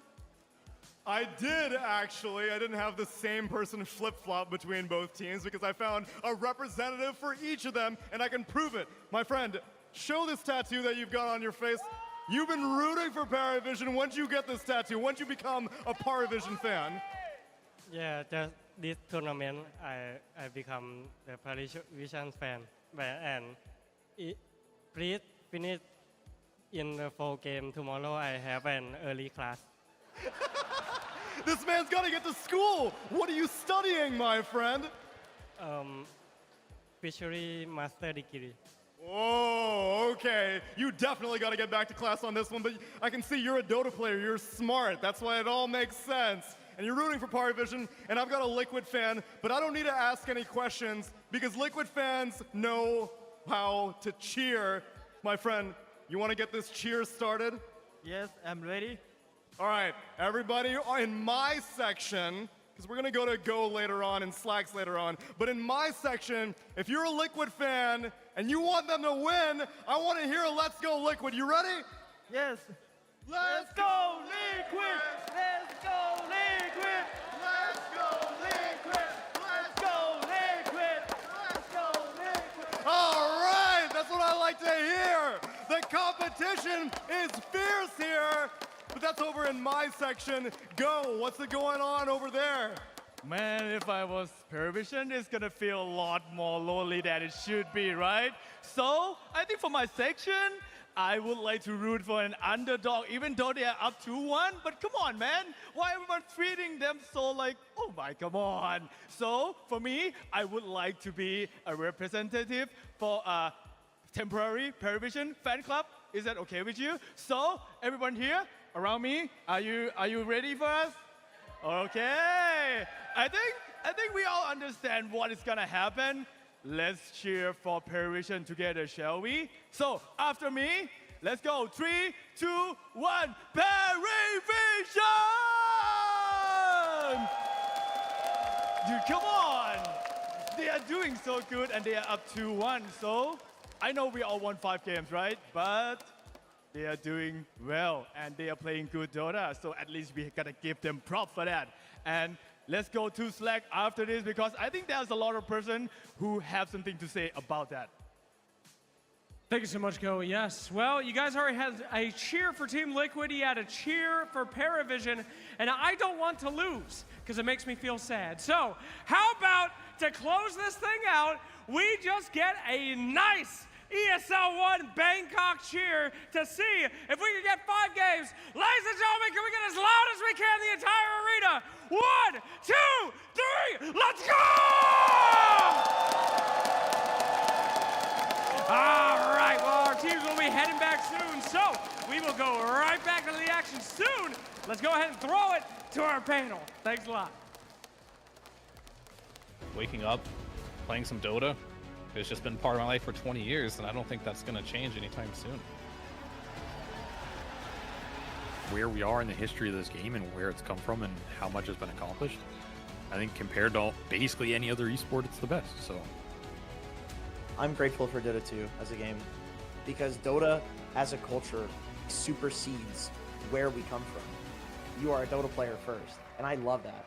I did, actually. I didn't have the same person flip-flop between both teams because I found a representative for each of them, and I can prove it. My friend, show this tattoo that you've got on your face. You've been rooting for PARIVISION. Once you get this tattoo, once you become a PARIVISION fan. Yeah, just this tournament, I become the PARIVISION fan. And please finish in the 4 game tomorrow. I have an early class. This man's got to get to school. What are you studying, my friend? Fishery master degree. Oh, okay. You definitely got to get back to class on this one, but I can see you're a Dota player. You're smart. That's why it all makes sense. And you're rooting for PARIVISION, and I've got a Liquid fan, but I don't need to ask any questions because Liquid fans know how to cheer. My friend, you want to get this cheer started? Yes, I'm ready. All right, everybody in my section, because we're going to go later on and Slacks later on, but in my section, if you're a Liquid fan and you want them to win, I want to hear a Let's Go Liquid. You ready? Yes. Let's go Liquid! Let's go Liquid! Let's go Liquid! Let's go Liquid! Let's go Liquid! All right, that's what I like to hear. The competition is fierce here, but that's over in my section. Go, what's going on over there? Man, if I was PARIVISION, it's gonna feel a lot more lonely than it should be, right? So, I think for my section, I would like to root for an underdog, even though they are up 2-1. But come on, man. Why everyone treating them so like, oh my, come on. So, for me, I would like to be a representative for a temporary PARIVISION fan club. Is that okay with you? So, everyone here around me, are you ready for us? Okay. I think we all understand what is gonna happen. Let's cheer for PARIVISION together, shall we? So, after me, Let's go. 3, 2, 1. PARIVISION! Dude, come on. They are doing so good and they are up 2-1. So I know we all won 5 games, right? But they are doing well and they are playing good Dota. So at least we gotta give them props for that. And let's go to Slack after this because I think there's a lot of person who have something to say about that. Thank you so much, Go. Yes. Well, you guys already had a cheer for Team Liquid. You had a cheer for PARIVISION. And I don't want to lose because it makes me feel sad. So how about to close this thing out, we just get a nice ESL One Bangkok cheer to see if we can get 5 games. Ladies and gentlemen, can we get as loud as we can the entire arena? 1, 2, 3, let's go! All right, well, our teams will be heading back soon, so we will go right back into the action soon. Let's go ahead and throw it to our panel. Thanks a lot. Waking up, playing some Dota, it's just been part of my life for 20 years, and I don't think that's going to change anytime soon. Where we are in the history of this game and where it's come from and how much has been accomplished, I think compared to basically any other esport, it's the best. So I'm grateful for Dota 2 as a game because Dota as a culture supersedes where we come from. You are a Dota player first, and I love that.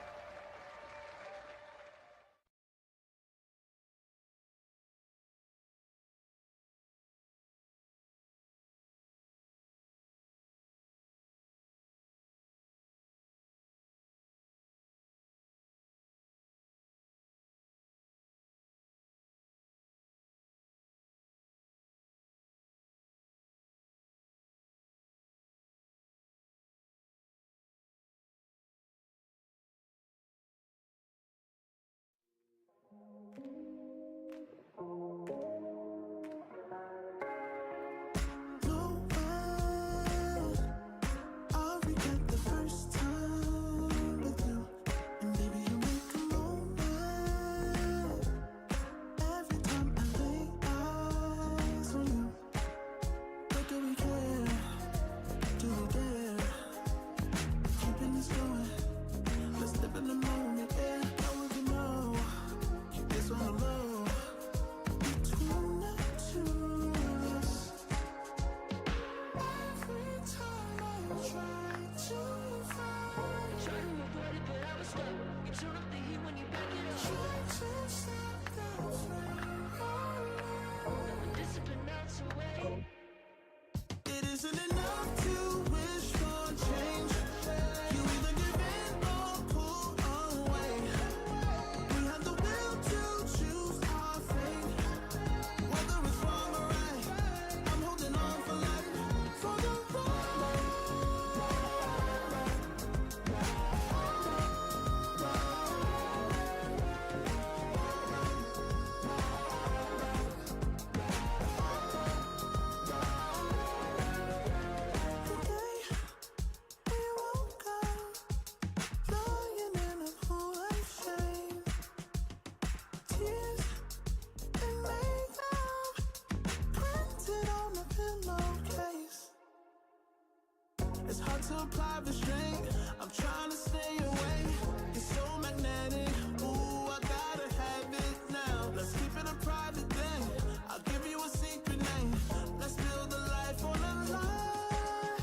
It's hard to apply restraint. I'm trying to stay away. It's so magnetic. Ooh, I gotta have it now. Let's keep it a private thing. I'll give you a secret name. Let's build a life on a lie.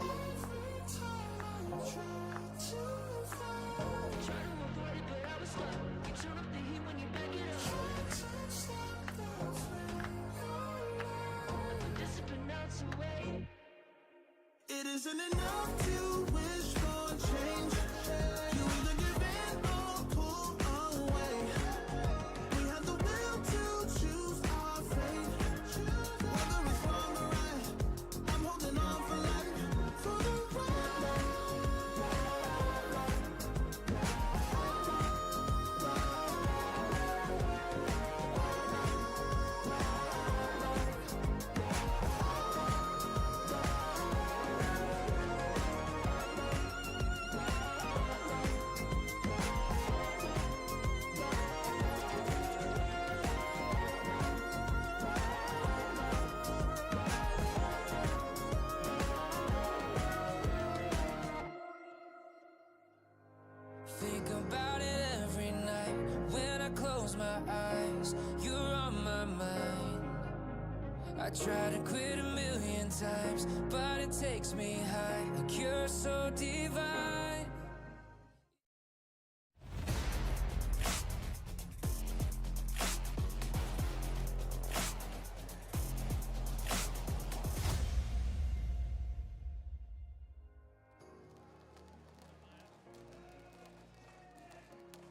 Every time I try to find, try to avoid it, but I was stuck. You turn up the heat when you back it up. Try to stop the flame. Nothing discipline melts away. It isn't enough to wish for change. You either give in or pull away. We have the will to choose our fate. Whether it's wrong or right, I'm holding on for life. For the my eyes, you're on my mind. I try to quit a million times, but it takes me high, like you're so divine.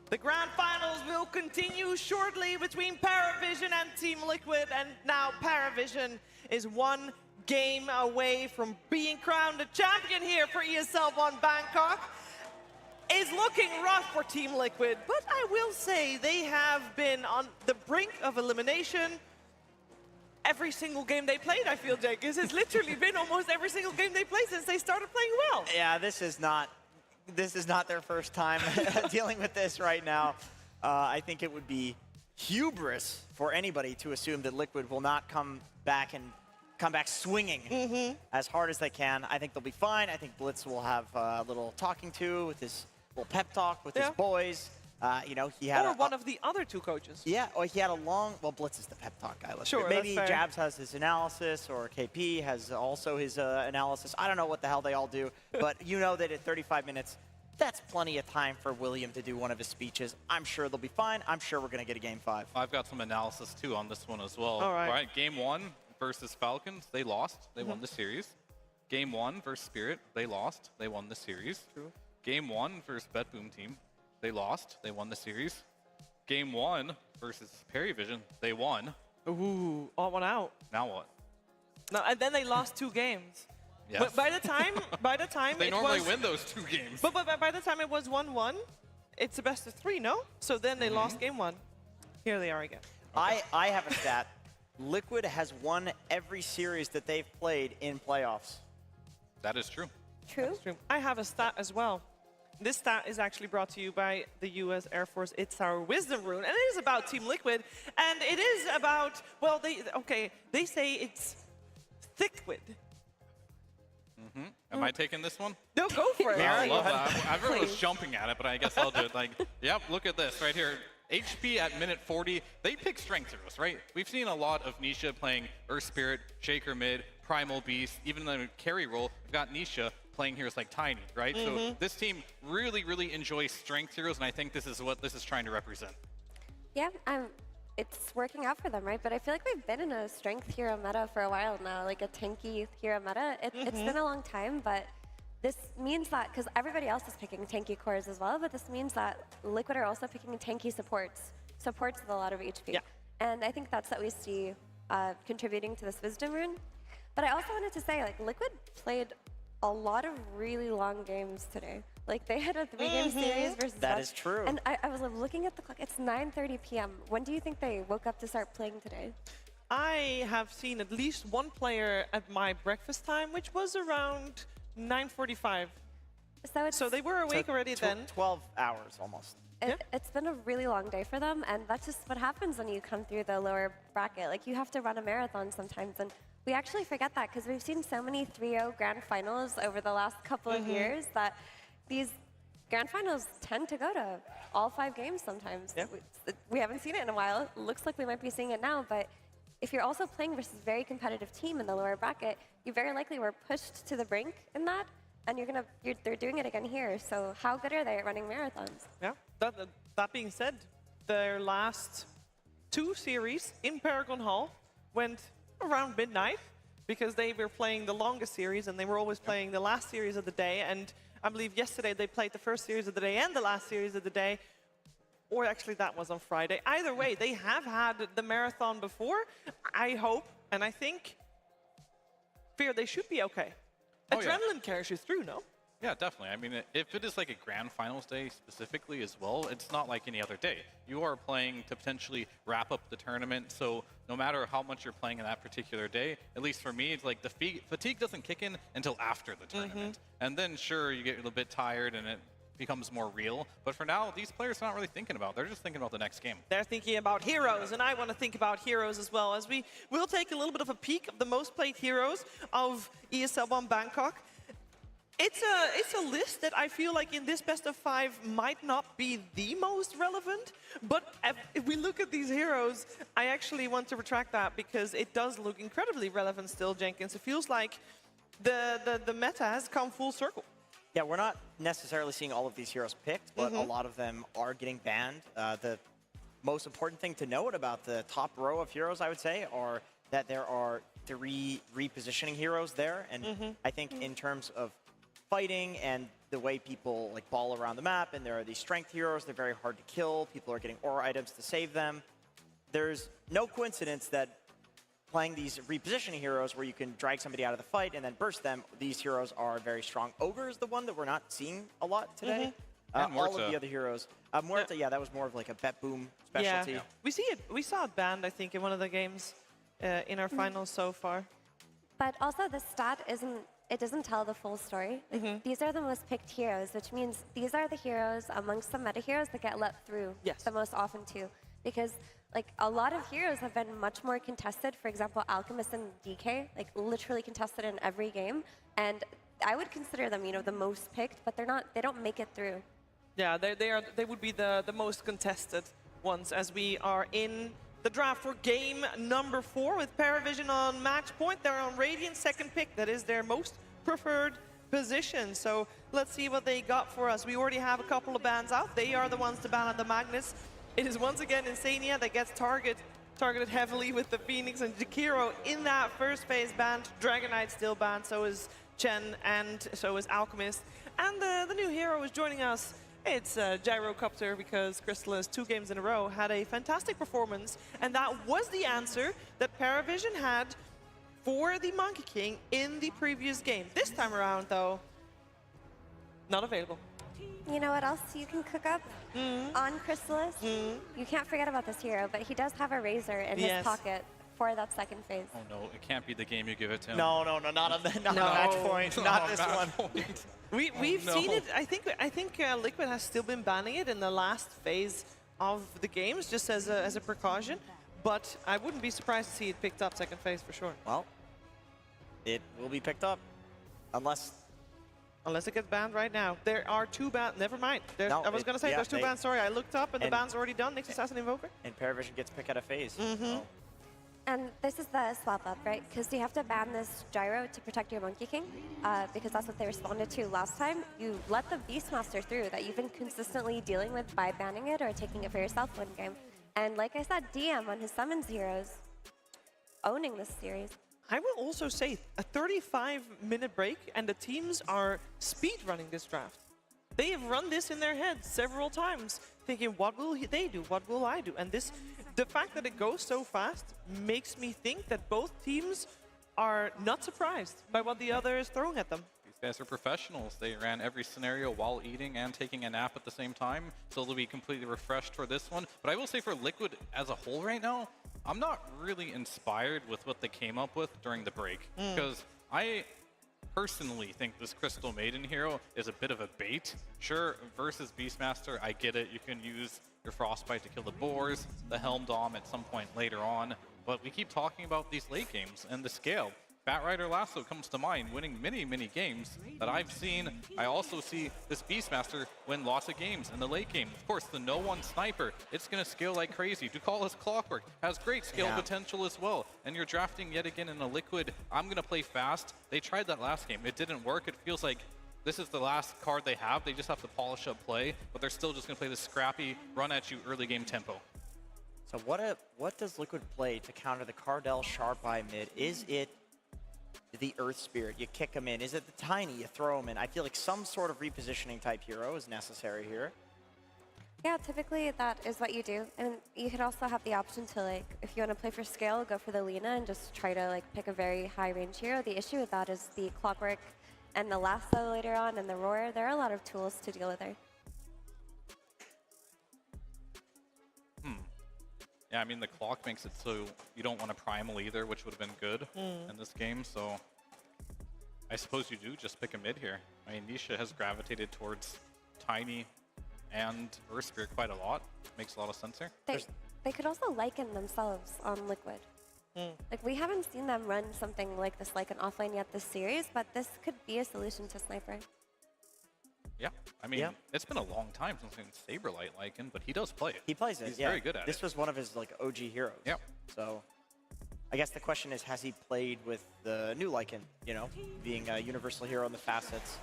The grand finals will continue shortly between PARIVISION and Team Liquid, and now PARIVISION is one game away from being crowned a champion here for ESL One Bangkok. It's looking rough for Team Liquid, but I will say they have been on the brink of elimination every single game they played, I feel, Jake. It's literally been almost every single game they played since they started playing well. Yeah, this is not their first time dealing with this right now. I think it would be hubris for anybody to assume that Liquid will not come back swinging as hard as they can. I think they'll be fine. I think Blitz will have a little talking to with his little pep talk with his boys. You know, he had one of the other two coaches. Yeah, or he had a long. Well, Blitz is the pep talk guy. Sure, maybe that's fair. Jabs has his analysis, or KP has also his analysis. I don't know what the hell they all do, but you know that at 35 minutes, that's plenty of time for William to do one of his speeches. I'm sure they'll be fine. I'm sure we're going to get a game 5. I've got some analysis too on this one as well. All right. Game 1 versus Falcons, they lost. They won the series. Game 1 versus Spirit, they lost. They won the series. True. Game 1 versus Bet Boom Team, they lost. They won the series. Game 1 versus PARIVISION, they won. Ooh, all one out. Now what? No, and then they lost 2 games. Yes. But by the time they it normally was, win those 2 games. But by the time it was 1-1, it's a best of 3, no? So then they lost game 1. Here they are again. I have a stat. Liquid has won every series that they've played in playoffs. That is true. True. That's true. I have a stat as well. This stat is actually brought to you by the US Air Force. It's our wisdom rune, and it is about Team Liquid, and it is about, well, they say it's thickwood. Am I taking this one? No, go for it. I love that. Everyone was jumping at it, but I guess I'll do it. Like, yep, look at this right here. HP at minute 40, they pick strength heroes, right? We've seen a lot of Nisha playing Earth Spirit, Shaker mid, Primal Beast, even in the carry role, we've got Nisha playing heroes like Tiny, right? So this team really, really enjoys strength heroes, and I think this is what this is trying to represent. Yeah, it's working out for them, right? But I feel like we've been in a strength hero meta for a while now, like a tanky hero meta. It's been a long time, but this means that, because everybody else is picking tanky cores as well, but this means that Liquid are also picking tanky supports with a lot of HP. Yeah. And I think that's what we see contributing to this wisdom rune. But I also wanted to say, like, Liquid played a lot of really long games today. Like, they had a 3-game series versus That us. is true. And I was looking at the clock. It's 9:30 p.m. When do you think they woke up to start playing today? I have seen at least one player at my breakfast time, which was around 9:45. So they were awake already then. 12 hours almost. It's been a really long day for them, and that's just what happens when you come through the lower bracket. Like, you have to run a marathon sometimes, and we actually forget that because we've seen so many 3-0 grand finals over the last couple of years that these grand finals tend to go to all 5 games sometimes. Yeah. We haven't seen it in a while. Looks like we might be seeing it now, but if you're also playing versus a very competitive team in the lower bracket, you very likely were pushed to the brink in that, and they're doing it again here. So how good are they at running marathons? Yeah. That being said, their last 2 series in Paragon Hall went around midnight because they were playing the longest series and they were always playing the last series of the day. And I believe yesterday they played the first series of the day and the last series of the day. Or actually that was on Friday. Either way, they have had the marathon before. I hope, and I think, Fear, they should be okay. Adrenaline carries you through, no? Yeah, definitely. I mean, if it is like a grand finals day specifically as well, it's not like any other day. You are playing to potentially wrap up the tournament, so no matter how much you're playing in that particular day, at least for me, it's like the fatigue doesn't kick in until after the tournament. And then sure, you get a little bit tired and it becomes more real. But for now, these players are not really thinking about it. They're just thinking about the next game. They're thinking about heroes, and I want to think about heroes as well, as we will take a little bit of a peek of the most played heroes of ESL One Bangkok. It's a list that I feel like in this best of 5 might not be the most relevant, but if we look at these heroes, I actually want to retract that because it does look incredibly relevant still, Jenkins. It feels like the meta has come full circle. Yeah, we're not necessarily seeing all of these heroes picked, but a lot of them are getting banned. The most important thing to note about the top row of heroes, I would say, are that there are 3 repositioning heroes there, and I think in terms of fighting and the way people like ball around the map, and there are these strength heroes, they're very hard to kill, people are getting aura items to save them. There's no coincidence that playing these repositioning heroes where you can drag somebody out of the fight and then burst them, these heroes are very strong. Ogre is the one that we're not seeing a lot today. And all of the other heroes. Muerta, yeah, that was more of like a bet boom specialty. Yeah. We saw it banned, I think, in one of the games in our finals so far. But also the stat doesn't tell the full story. Like, these are the most picked heroes, which means these are the heroes amongst the meta heroes that get let through the most often too. Because like a lot of heroes have been much more contested. For example, Alchemist and DK, like literally contested in every game. And I would consider them, the most picked, but they don't make it through. Yeah, they would be the most contested ones as we are in the draft for game number 4 with PARIVISION on match point. They're on Radiant's second pick. That is their most preferred position. So let's see what they got for us. We already have a couple of bans out. They are the ones to ban on the Magnus. It is once again Insania that gets targeted heavily with the Phoenix and Jakiro in that first phase banned. Dragon Knight still banned, so is Chen, and so is Alchemist. And the new hero is joining us. It's Gyrocopter, because Crystallis 2 games in a row had a fantastic performance, and that was the answer that PARIVISION had for the Monkey King in the previous game. This time around, though, not available. You know what else you can cook up on Crystallis? You can't forget about this hero, but he does have a razor in his pocket for that second phase. Oh no, it can't be the game you give it to him. No, not on match point, not this one. We've seen it. I think Liquid has still been banning it in the last phase of the games, just as a precaution. But I wouldn't be surprised to see it picked up second phase for sure. Well, it will be picked up, unless it gets banned right now. There are 2 bans. Never mind. I was going to say there's 2 bans. Sorry, I looked up and the ban's already done. Nyx Assassin Invoker. And PARIVISION gets picked out of phase. So. And this is the swap up, right? Because you have to ban this Gyro to protect your Monkey King, because that's what they responded to last time. You let the Beastmaster through that you've been consistently dealing with by banning it or taking it for yourself one game. And like I said, DM on his summons heroes, owning this series. I will also say a 35-minute break, and the teams are speed running this draft. They have run this in their heads several times, thinking, what will they do? What will I do? And the fact that it goes so fast makes me think that both teams are not surprised by what the other is throwing at them. These guys are professionals. They ran every scenario while eating and taking a nap at the same time, so they'll be completely refreshed for this one. But I will say for Liquid as a whole right now, I'm not really inspired with what they came up with during the break, because I personally think this Crystal Maiden hero is a bit of a bait. Sure, versus Beastmaster, I get it. You can use your Frostbite to kill the boars, the Helm Dom at some point later on, but we keep talking about these late games and the scale. Batrider Lasso comes to mind, winning many games that I've seen. I also see this Beastmaster win lots of games in the late game. Of course, the no-one sniper, it's going to scale like crazy. Ducala's Clockwork has great scale potential as well. And you're drafting yet again in a Liquid, I'm going to play fast. They tried that last game. It didn't work. It feels like this is the last card they have. They just have to polish up play, but they're still just going to play this scrappy, run-at-you early game tempo. So what does Liquid play to counter the Cardell Sharp Eye mid? Is it the Earth Spirit, you kick him in? Is it the Tiny, you throw him in? I feel like some sort of repositioning type hero is necessary here. Yeah, typically that is what you do. And you could also have the option to, like, if you want to play for scale, go for the Lina and just try to, like, pick a very high range hero. The issue with that is the Clockwork and the Lasso later on and the Roar. There are a lot of tools to deal with there. Yeah, I mean, the clock makes it so you don't want to primal either, which would have been good in this game, so I suppose you do just pick a mid here. I mean, Nisha has gravitated towards Tiny and Earth Spirit quite a lot. Makes a lot of sense here. They could also liken themselves on Liquid. Like, we haven't seen them run something like this, like an offlane yet this series, but this could be a solution to Sniper. Yeah, I mean, it's been a long time since I've seen Saberlight Lycan, but he does play it. He plays it, He's yeah. very good at This it. was one of his like OG heroes. Yep. So I guess the question is, has he played with the new Lycan, you know, being a universal hero in the facets?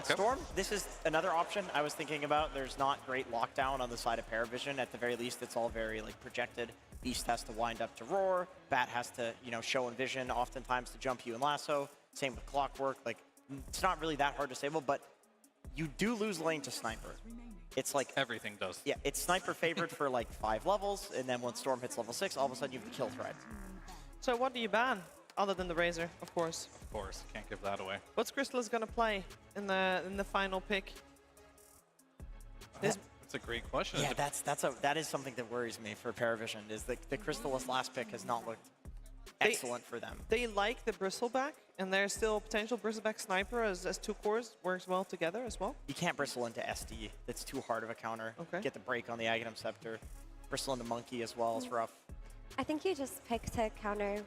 Storm, this is another option I was thinking about. There's not great lockdown on the side of PARIVISION. At the very least, it's all very like projected. Beast has to wind up to roar. Bat has to, you know, show and vision oftentimes to jump you and lasso. Same with Clockwork. Like, it's not really that hard to disable, but you do lose lane to Sniper. It's like everything does. Yeah, it's Sniper favored for like 5 levels, and then when Storm hits level 6, all of a sudden you have the kill threat. So what do you ban? Other than the Razor, of course. Of course, can't give that away. What's Crystallis gonna play in the final pick? That's a great question. Yeah, that is something that worries me for PARIVISION, is the Crystallis last pick has not looked excellent for them. They like the Bristleback, and there's still potential Bristleback Sniper as 2 cores works well together as well. You can't bristle into SD. That's too hard of a counter. Okay. Get the break on the Aghanim Scepter. Bristle into Monkey as well is rough. I think you just pick to counter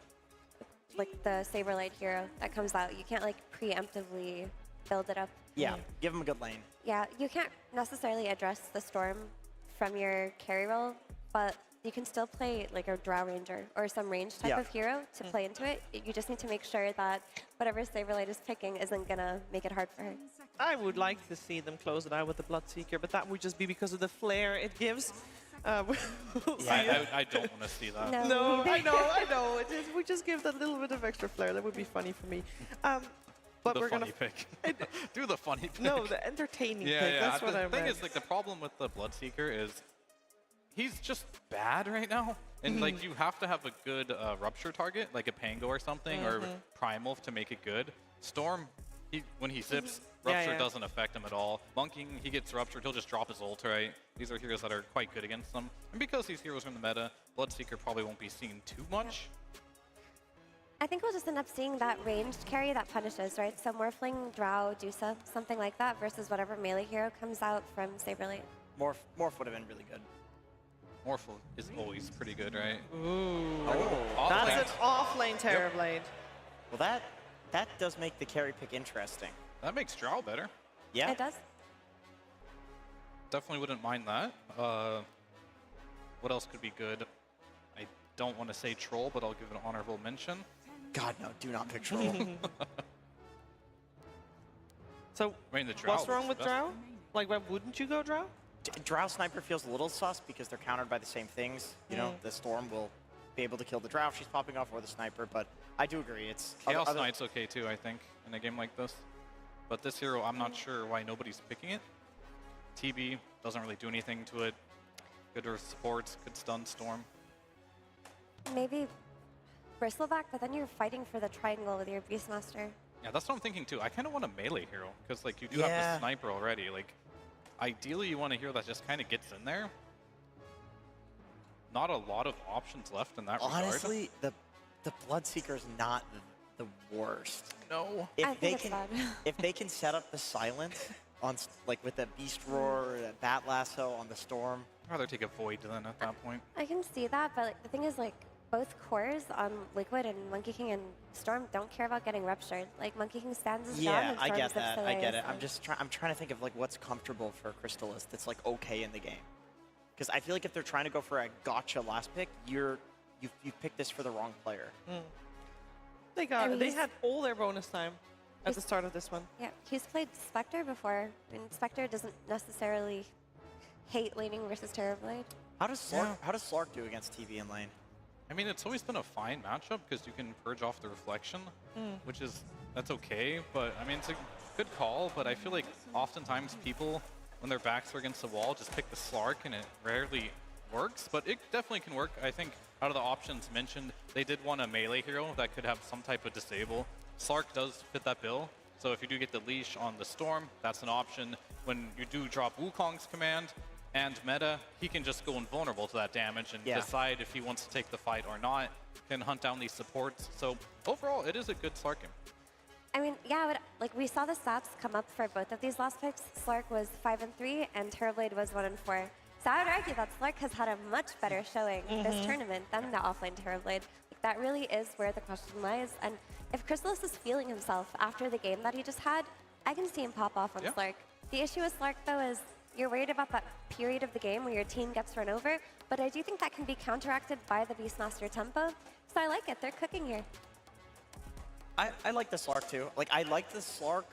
like the Saberlight hero that comes out. You can't like preemptively build it up. Yeah, give him a good lane. Yeah, you can't necessarily address the Storm from your carry role, but you can still play like a Drow Ranger or some range type of hero to play into it. You just need to make sure that whatever Saberlight is picking isn't gonna make it hard for her. I would like to see them close it out with the Bloodseeker, but that would just be because of the flair it gives. I don't want to see that. No, I know. We just give that little bit of extra flair. That would be funny for me. But the we're funny gonna pick. Do the funny pick. No, the entertaining yeah, pick. Yeah, That's what I meant. The thing is, like, the problem with the Bloodseeker is he's just bad right now. And, like, you have to have a good rupture target, like a Pango or something, or Primal to make it good. Storm, when he zips, Rupture doesn't affect him at all. Monkeying, he gets Ruptured, he'll just drop his ult, right? These are heroes that are quite good against them. And because these heroes are in the meta, Bloodseeker probably won't be seen too much. I think we'll just end up seeing that ranged carry that punishes, right? So Morphling, Drow, Dusa, something like that, versus whatever melee hero comes out from Saberlight. Morph would have been really good. Morph is always pretty good, right? Ooh. Oh, That's an off-lane Terrorblade. Well, that does make the carry pick interesting. That makes Drow better. Yeah. It does. Definitely wouldn't mind that. What else could be good? I don't want to say Troll, but I'll give an honorable mention. God, no, do not pick Troll. So, I mean, the Drow what's wrong looks with the best. Drow? Like, why wouldn't you go Drow? Drow Sniper feels a little sus because they're countered by the same things. You know, the Storm will be able to kill the Drow if she's popping off, or the Sniper, but I do agree. It's Chaos Knight's okay too, I think, in a game like this. But this hero, I'm not sure why nobody's picking it. TB doesn't really do anything to it. Good supports, good stun Storm. Maybe Bristleback, but then you're fighting for the triangle with your Beastmaster. Yeah, that's what I'm thinking too. I kind of want a melee hero, because like you do have the Sniper already. Like, ideally you want a hero that just kind of gets in there. Not a lot of options left in that regard. Honestly, the Bloodseeker is not the worst. No. If they can set up the silence on like with the Beast Roar or that Bat Lasso on the Storm. I'd rather take a Void then at that point. I can see that, but like, the thing is, like, both cores on Liquid and Monkey King and Storm don't care about getting ruptured. Like, Monkey King stands his ground and I Storm get zips that. away, I get it. so- I'm trying to think of like what's comfortable for Crystallis that's like okay in the game. Because I feel like if they're trying to go for a gotcha last pick, you've picked this for the wrong player. They had all their bonus time at the start of this one. Yeah, he's played Spectre before, and Spectre doesn't necessarily hate laning versus Terrorblade. How does Slark do against TV in lane? I mean, it's always been a fine matchup because you can purge off the reflection, that's okay. But I mean, it's a good call. But I feel like oftentimes people, when their backs are against the wall, just pick the Slark, and it rarely works. But it definitely can work. I think out of the options mentioned, they did want a melee hero that could have some type of disable. Slark does fit that bill. So if you do get the leash on the Storm, that's an option. When you do drop Wukong's command and meta, he can just go invulnerable to that damage and decide if he wants to take the fight or not, can hunt down these supports. So overall, it is a good Slark game. I mean, yeah, but like we saw the stats come up for both of these last picks. Slark was 5-3 and Terrorblade was 1-4. So I would argue that Slark has had a much better showing this tournament than the offlane Terrorblade. Like, that really is where the question lies. And if Chrysalis is feeling himself after the game that he just had, I can see him pop off on Slark. The issue with Slark, though, is you're worried about that period of the game where your team gets run over, but I do think that can be counteracted by the Beastmaster tempo. So I like it. They're cooking here. I like the Slark too. Like, I liked the Slark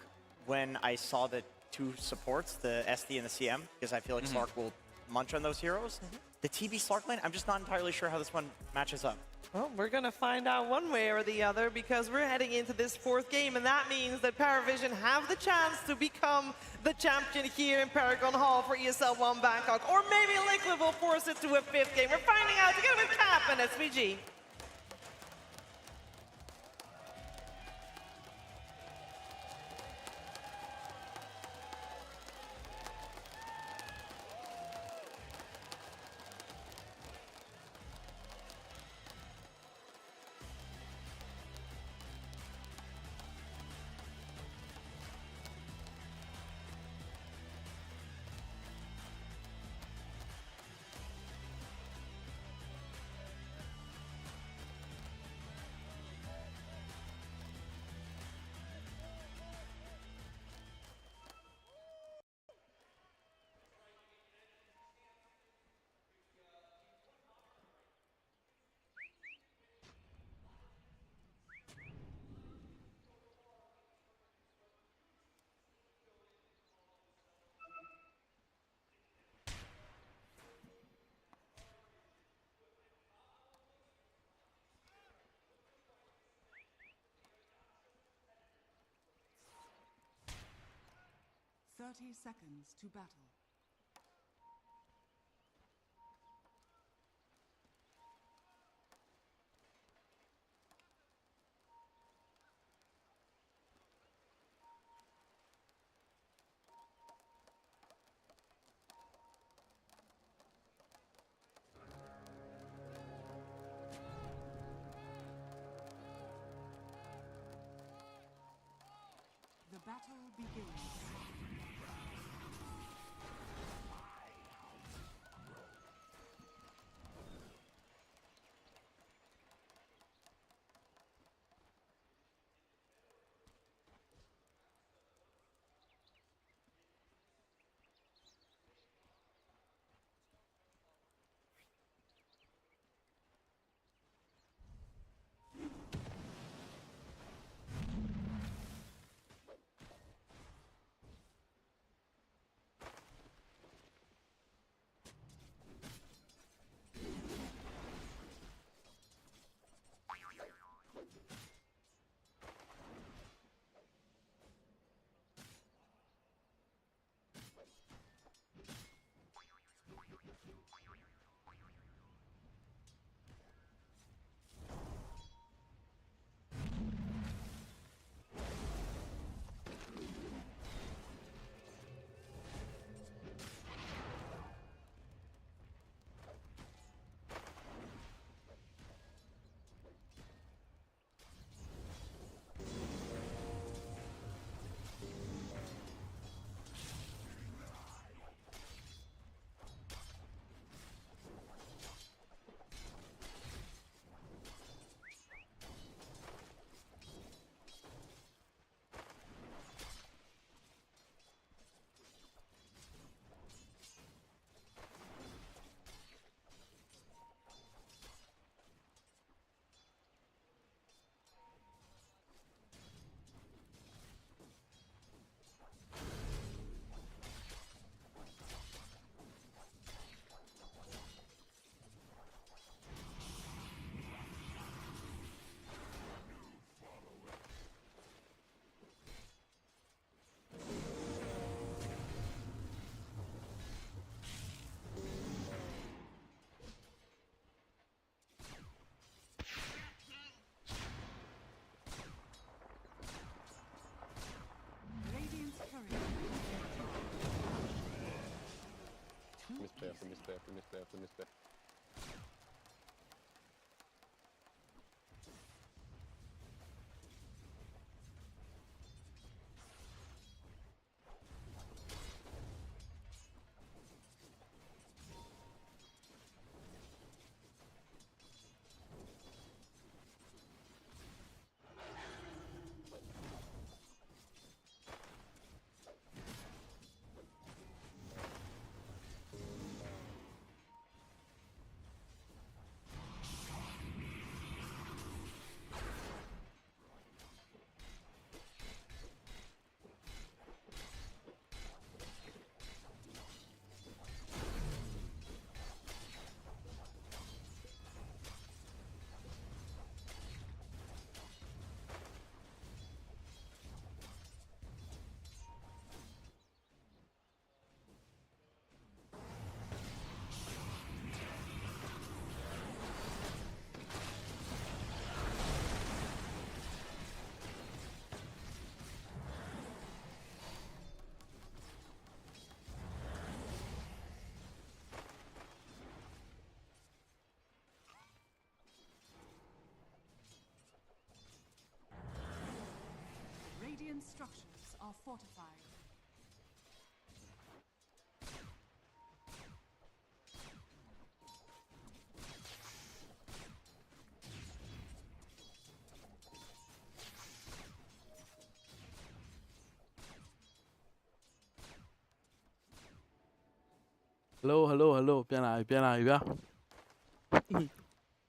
when I saw the two supports, the SD and the CM, because I feel like Slark will munch on those heroes. The TB Slark lane, I'm just not entirely sure how this one matches up. Well, we're going to find out one way or the other because we're heading into this fourth game, and that means that PARIVISION have the chance to become the champion here in Paragon Hall for ESL One Bangkok, or maybe Liquid will force it to a fifth game. We're finding out together with Cap and SVG. Seconds to battle. The battle begins. structures are fortified. hello ပြန်လာပြီဗျာ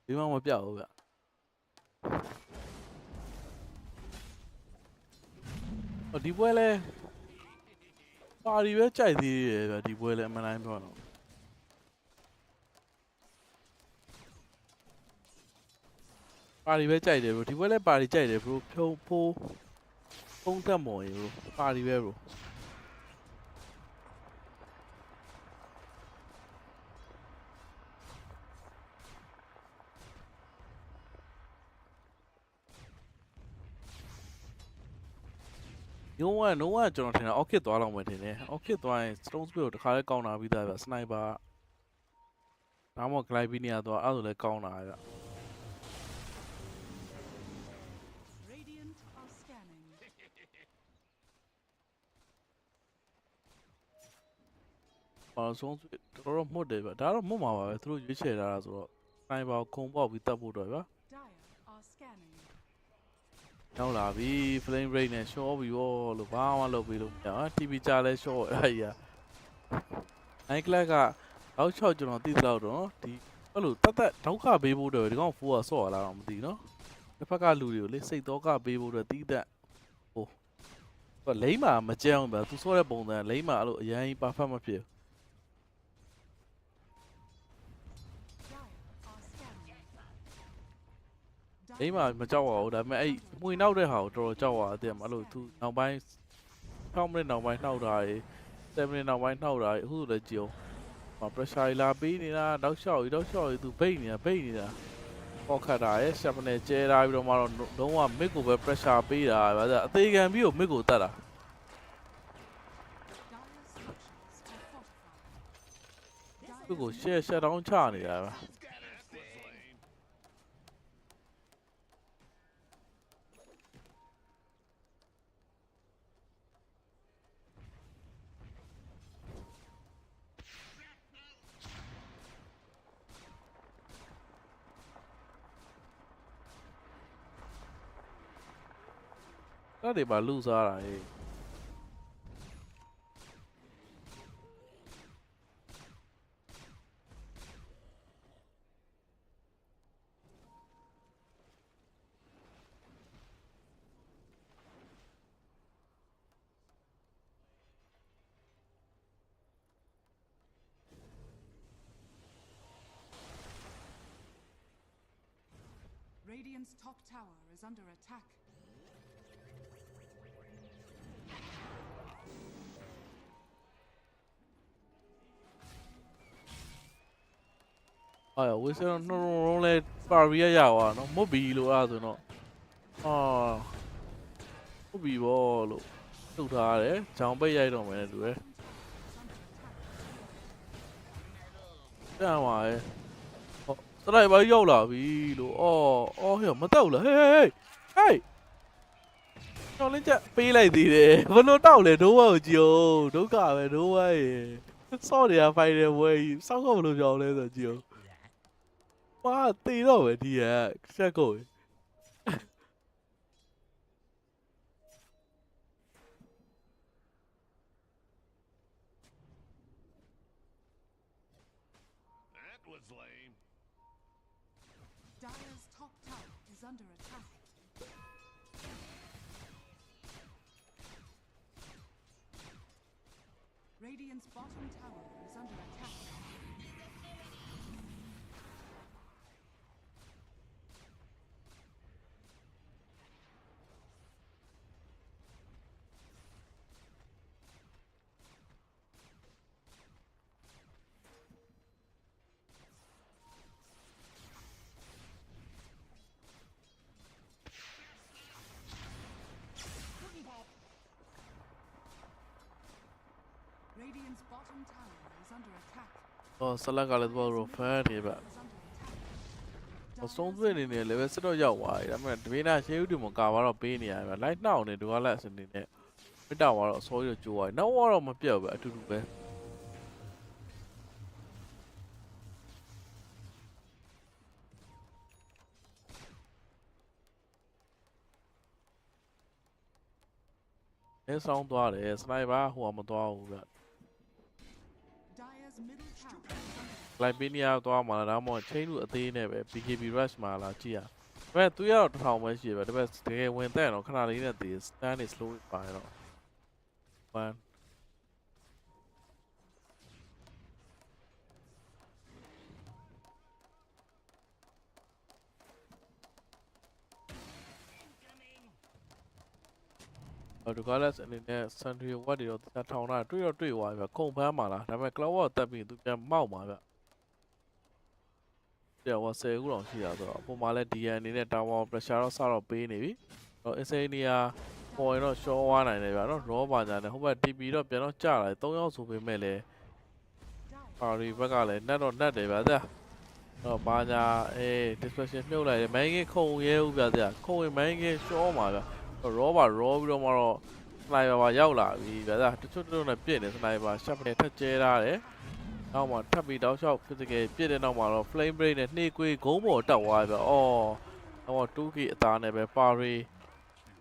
ဒီမှမပြောက်ဘူးဗျဒီပွဲလဲပါရီပဲကြိုက်သေးတယ်ဗျဒီပွဲလဲအမှန်တိုင်းပြောတော့ပါရီပဲကြိုက်တယ်ဘရိုဒီပွဲလဲပါရီကြိုက်တယ်ဘရိုဖုံးတက်မော်ရေဘရိုပါရီပဲဘရို no one ကျွန်တော်ထင်တာ Orchid သွားလောက်မယ်ထင်တယ် Orchid သွားရင် Stone Spear ကိုတခါလဲကောင်းတာပြီးသားဗျ Sniper ဒါမှမဟုတ် Glybinia သွားအဲ့လိုလဲကောင်းတာဗျ Radiant are scanning. Stone Spear တော်မှုတ်တယ်ဗျဒါတော့မှုတ်မှာပါပဲသူတို့ရွေးချယ်ထားတာဆိုတော့ Sniper ကိုခုံပေါက်ပြီးတတ်ဖို့တော့ဗျ Dire are scanning. ရောက်လာပြီ Flame Break နဲ့ short ပြီးရောလို့ဘာမှလုပ်ပြီးလို့မရဘူး TV ကြားလဲ short အဲ့ရ Night Class ကအောက်6ကျွန်တော်သိသလောက်တော့ဒီအဲ့လိုတတ်ဒောက်ခပေးဖို့တော့ဒီကောင်4ကဆော့ရလာတော့မသိနော်တစ်ဖက်ကလူတွေကိုလေစိတ်တော့ကပေးဖို့တော့တီးတက်ဟိုသူလိမ့်မှာမကြမ်းဘူးဗျသူဆော့တဲ့ပုံစံလိမ့်မှာအဲ့လိုအရင် perfect မဖြစ်လိမ့်မှာမကြောက်ပါဘူးဒါပေမဲ့အဲ့မှွေနောက်တဲ့ဟာကိုတော်တော်ကြောက်ရတဲ့အဲ့လိုသူနောက်ပိုင်း6မိနစ်နောက်ပိုင်းနှောက်တာတွေ7မိနစ်နောက်ပိုင်းနှောက်တာတွေအခုဆိုလည်းကြည့်အောင် pressure လာပေးနေတာတောက်လျှောက်ကြီးသူဘိတ်နေတာပေါက်ခတ်တာရဲ့ 7 နဲ့ကျဲလာပြီးတော့မှတော့လုံးဝ mid ကိုပဲ pressure ပေးတာဗျာအသေးခံပြီးကို mid ကိုတတ်တာသူကို share down ချနေတာဗျာ အဲ့ဒီမှာလူစားတာဟေး Radiant's top tower is under attack. we said no let Paria yawa no mobi lo aso no mobi bo lo ထုတ်ထားတယ်ဂျောင်ပိတ်ရိုက်တော့မယ်တူပဲတန်ပါရဲ့ဟောစလိုက်ပါရောက်လာပြီလို့အော်ဟဲ့မတောက်လားဟေးတော့လင်းချက်ပေးလိုက်သေးတယ်ဘလို့တောက်လဲဒိုးဝကိုကြည့်အောင်ဒုက္ခပဲဒိုးဝရေစော့နေတာဖိုင်တယ်ဝဲစောက်ကဘလို့ကြောင်လဲဆိုကြည့်အောင်哇，对了喂，弟啊，下个喂。That was lame. Dire's top tower is under attack. Radiant's bottom tower is under attack. Radiant's bottom tower is under attack. ဆလက်ကလည်းတော့ fan နေပါအဆုံးသွင်းနေတယ် level 7တော့ရောက်သွားပြီဒါပေမဲ့ဒမေနာရှေးဦးတူမကာပါတော့ပေးနေရပါ light နှောက်နေဒူကလက်စနေနဲ့ မတောက်သွားတော့အစောကြီးတော့ကြိုးသွားနောက်ကတော့မပြတ်ဘူးပဲအတူတူပဲအဲဆောင်းသွားတယ်စနိုက်ပါဟိုကမသွားဘူးဗျ Dire's middle tower. လိုက်ပီနီယာသွားမှာလားဒါမှမဟုတ်ချင်းလူအသေးနဲ့ပဲ BKB rush မှာလားကြည့်ရဒါပေမဲ့သူကတော့တစ်ထောင်ပဲရှိတယ်ဗျဒါပေမဲ့တကယ်ဝင်တဲ့တော့ခဏလေးနဲ့တည် stand is slow ပါတော့1ဒီကလည်းအနေနဲ့ Sentry ဝတ်တွေတော့တထောင်တာတွေ့တော့တွေ့သွားပြီဗျခုံဖမ်းမှာလားဒါပေမဲ့ Cloud ကတက်ပြီးသူပြန်မောက်မှာဗျတဲ့ဝါ10ခုလောက်ရှိတာဆိုတော့ပုံမှန်လဲ DN အနေနဲ့ Tower Pressure တော့စတော့ပေးနေပြီတော့ Insania ပေါ်ရင်တော့ short ဝါနိုင်တယ်ဗျနော် Raw ပါညာနဲ့ဟိုဘက် TP တော့ပြန်တော့ကျလာတယ်3ယောက်ဆိုပေမဲ့လည်း Party ဘက်ကလည်း net တော့ net တယ်ဗျတဲ့တော့ပါညာdiscussion မြုပ်လိုက်တယ် main game ခုံရဲဦးဗျတဲ့ခုံရင် main game short မှာဗျraw ပါ raw ပြီးတော့မှတော့ sniper ပါရောက်လာပြီဗျာတချို့တို့နဲ့ပြည့်နေ sniper shot နဲ့ထက်ကျဲထားတယ်နောက်မှထပ်ပြီးတောက်လျှောက် physical ပြည့်တဲ့နောက်မှာတော့ flame break နဲ့နှေးကွေးဂုံးပေါ်တက်သွားပြီဗျအော်တော့ 2k အသားနဲ့ပဲ parry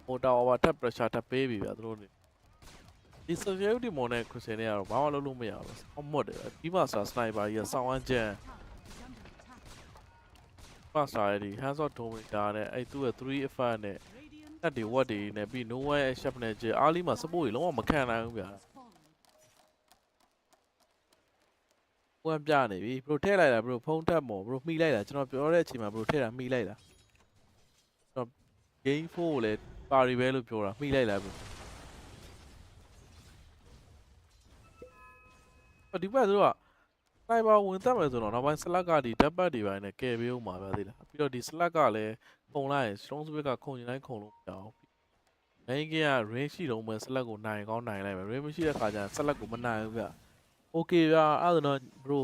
ဟိုတော့ over tap pressure ထပ်ပေးပြီဗျာသူတို့ဒီ security mode နဲ့ Christian နဲ့ကတော့ဘာမှလုပ်လို့မရဘူးအမတ်တယ်ဒီမှာစာ sniper ကြီးဆောင်းအကျန်ပါစာရီ hands of dominator နဲ့အဲ့သူ့ရဲ့ 3 effect နဲ့တက်တွေဝတ်တွေနဲ့ပြီး no one shop နဲ့ကြအားလီမှာ support ကြီးလုံးဝမခံနိုင်ဘူးဗျာဘွမ်ပြနေပြီဘရိုထည့်လိုက်တာဘရိုဖုန်းတက်မော်ဘရိုမှီလိုက်တာကျွန်တော်ပြောတဲ့အချိန်မှာဘရိုထည့်တာမှီလိုက်တာကျွန်တော် game 4ကိုလည်းပါရီပဲလို့ပြောတာမှီလိုက်လားဘရိုဒီဘက်သူကနိုင်ပါဝင်တက်မယ်ဆိုတော့နောက်ပိုင်း slack ကဒီ depth တွေပိုင်းနဲ့ကယ်ပေးဦးမှာဗျာသိလားပြီးတော့ဒီ slack ကလည်းခုံလိုက်ရင် strong switch ကခုံရင်တိုင်းခုံလို့မရအောင်။ main game က range ရှိတော့မှ select ကိုနိုင်ကောင်းနိုင်လိုက်မယ် range မရှိတဲ့ခါကျရင် select ကိုမနိုင်ဘူးဗျ။ okay ဗျာအဲ့ဒါတော့ bro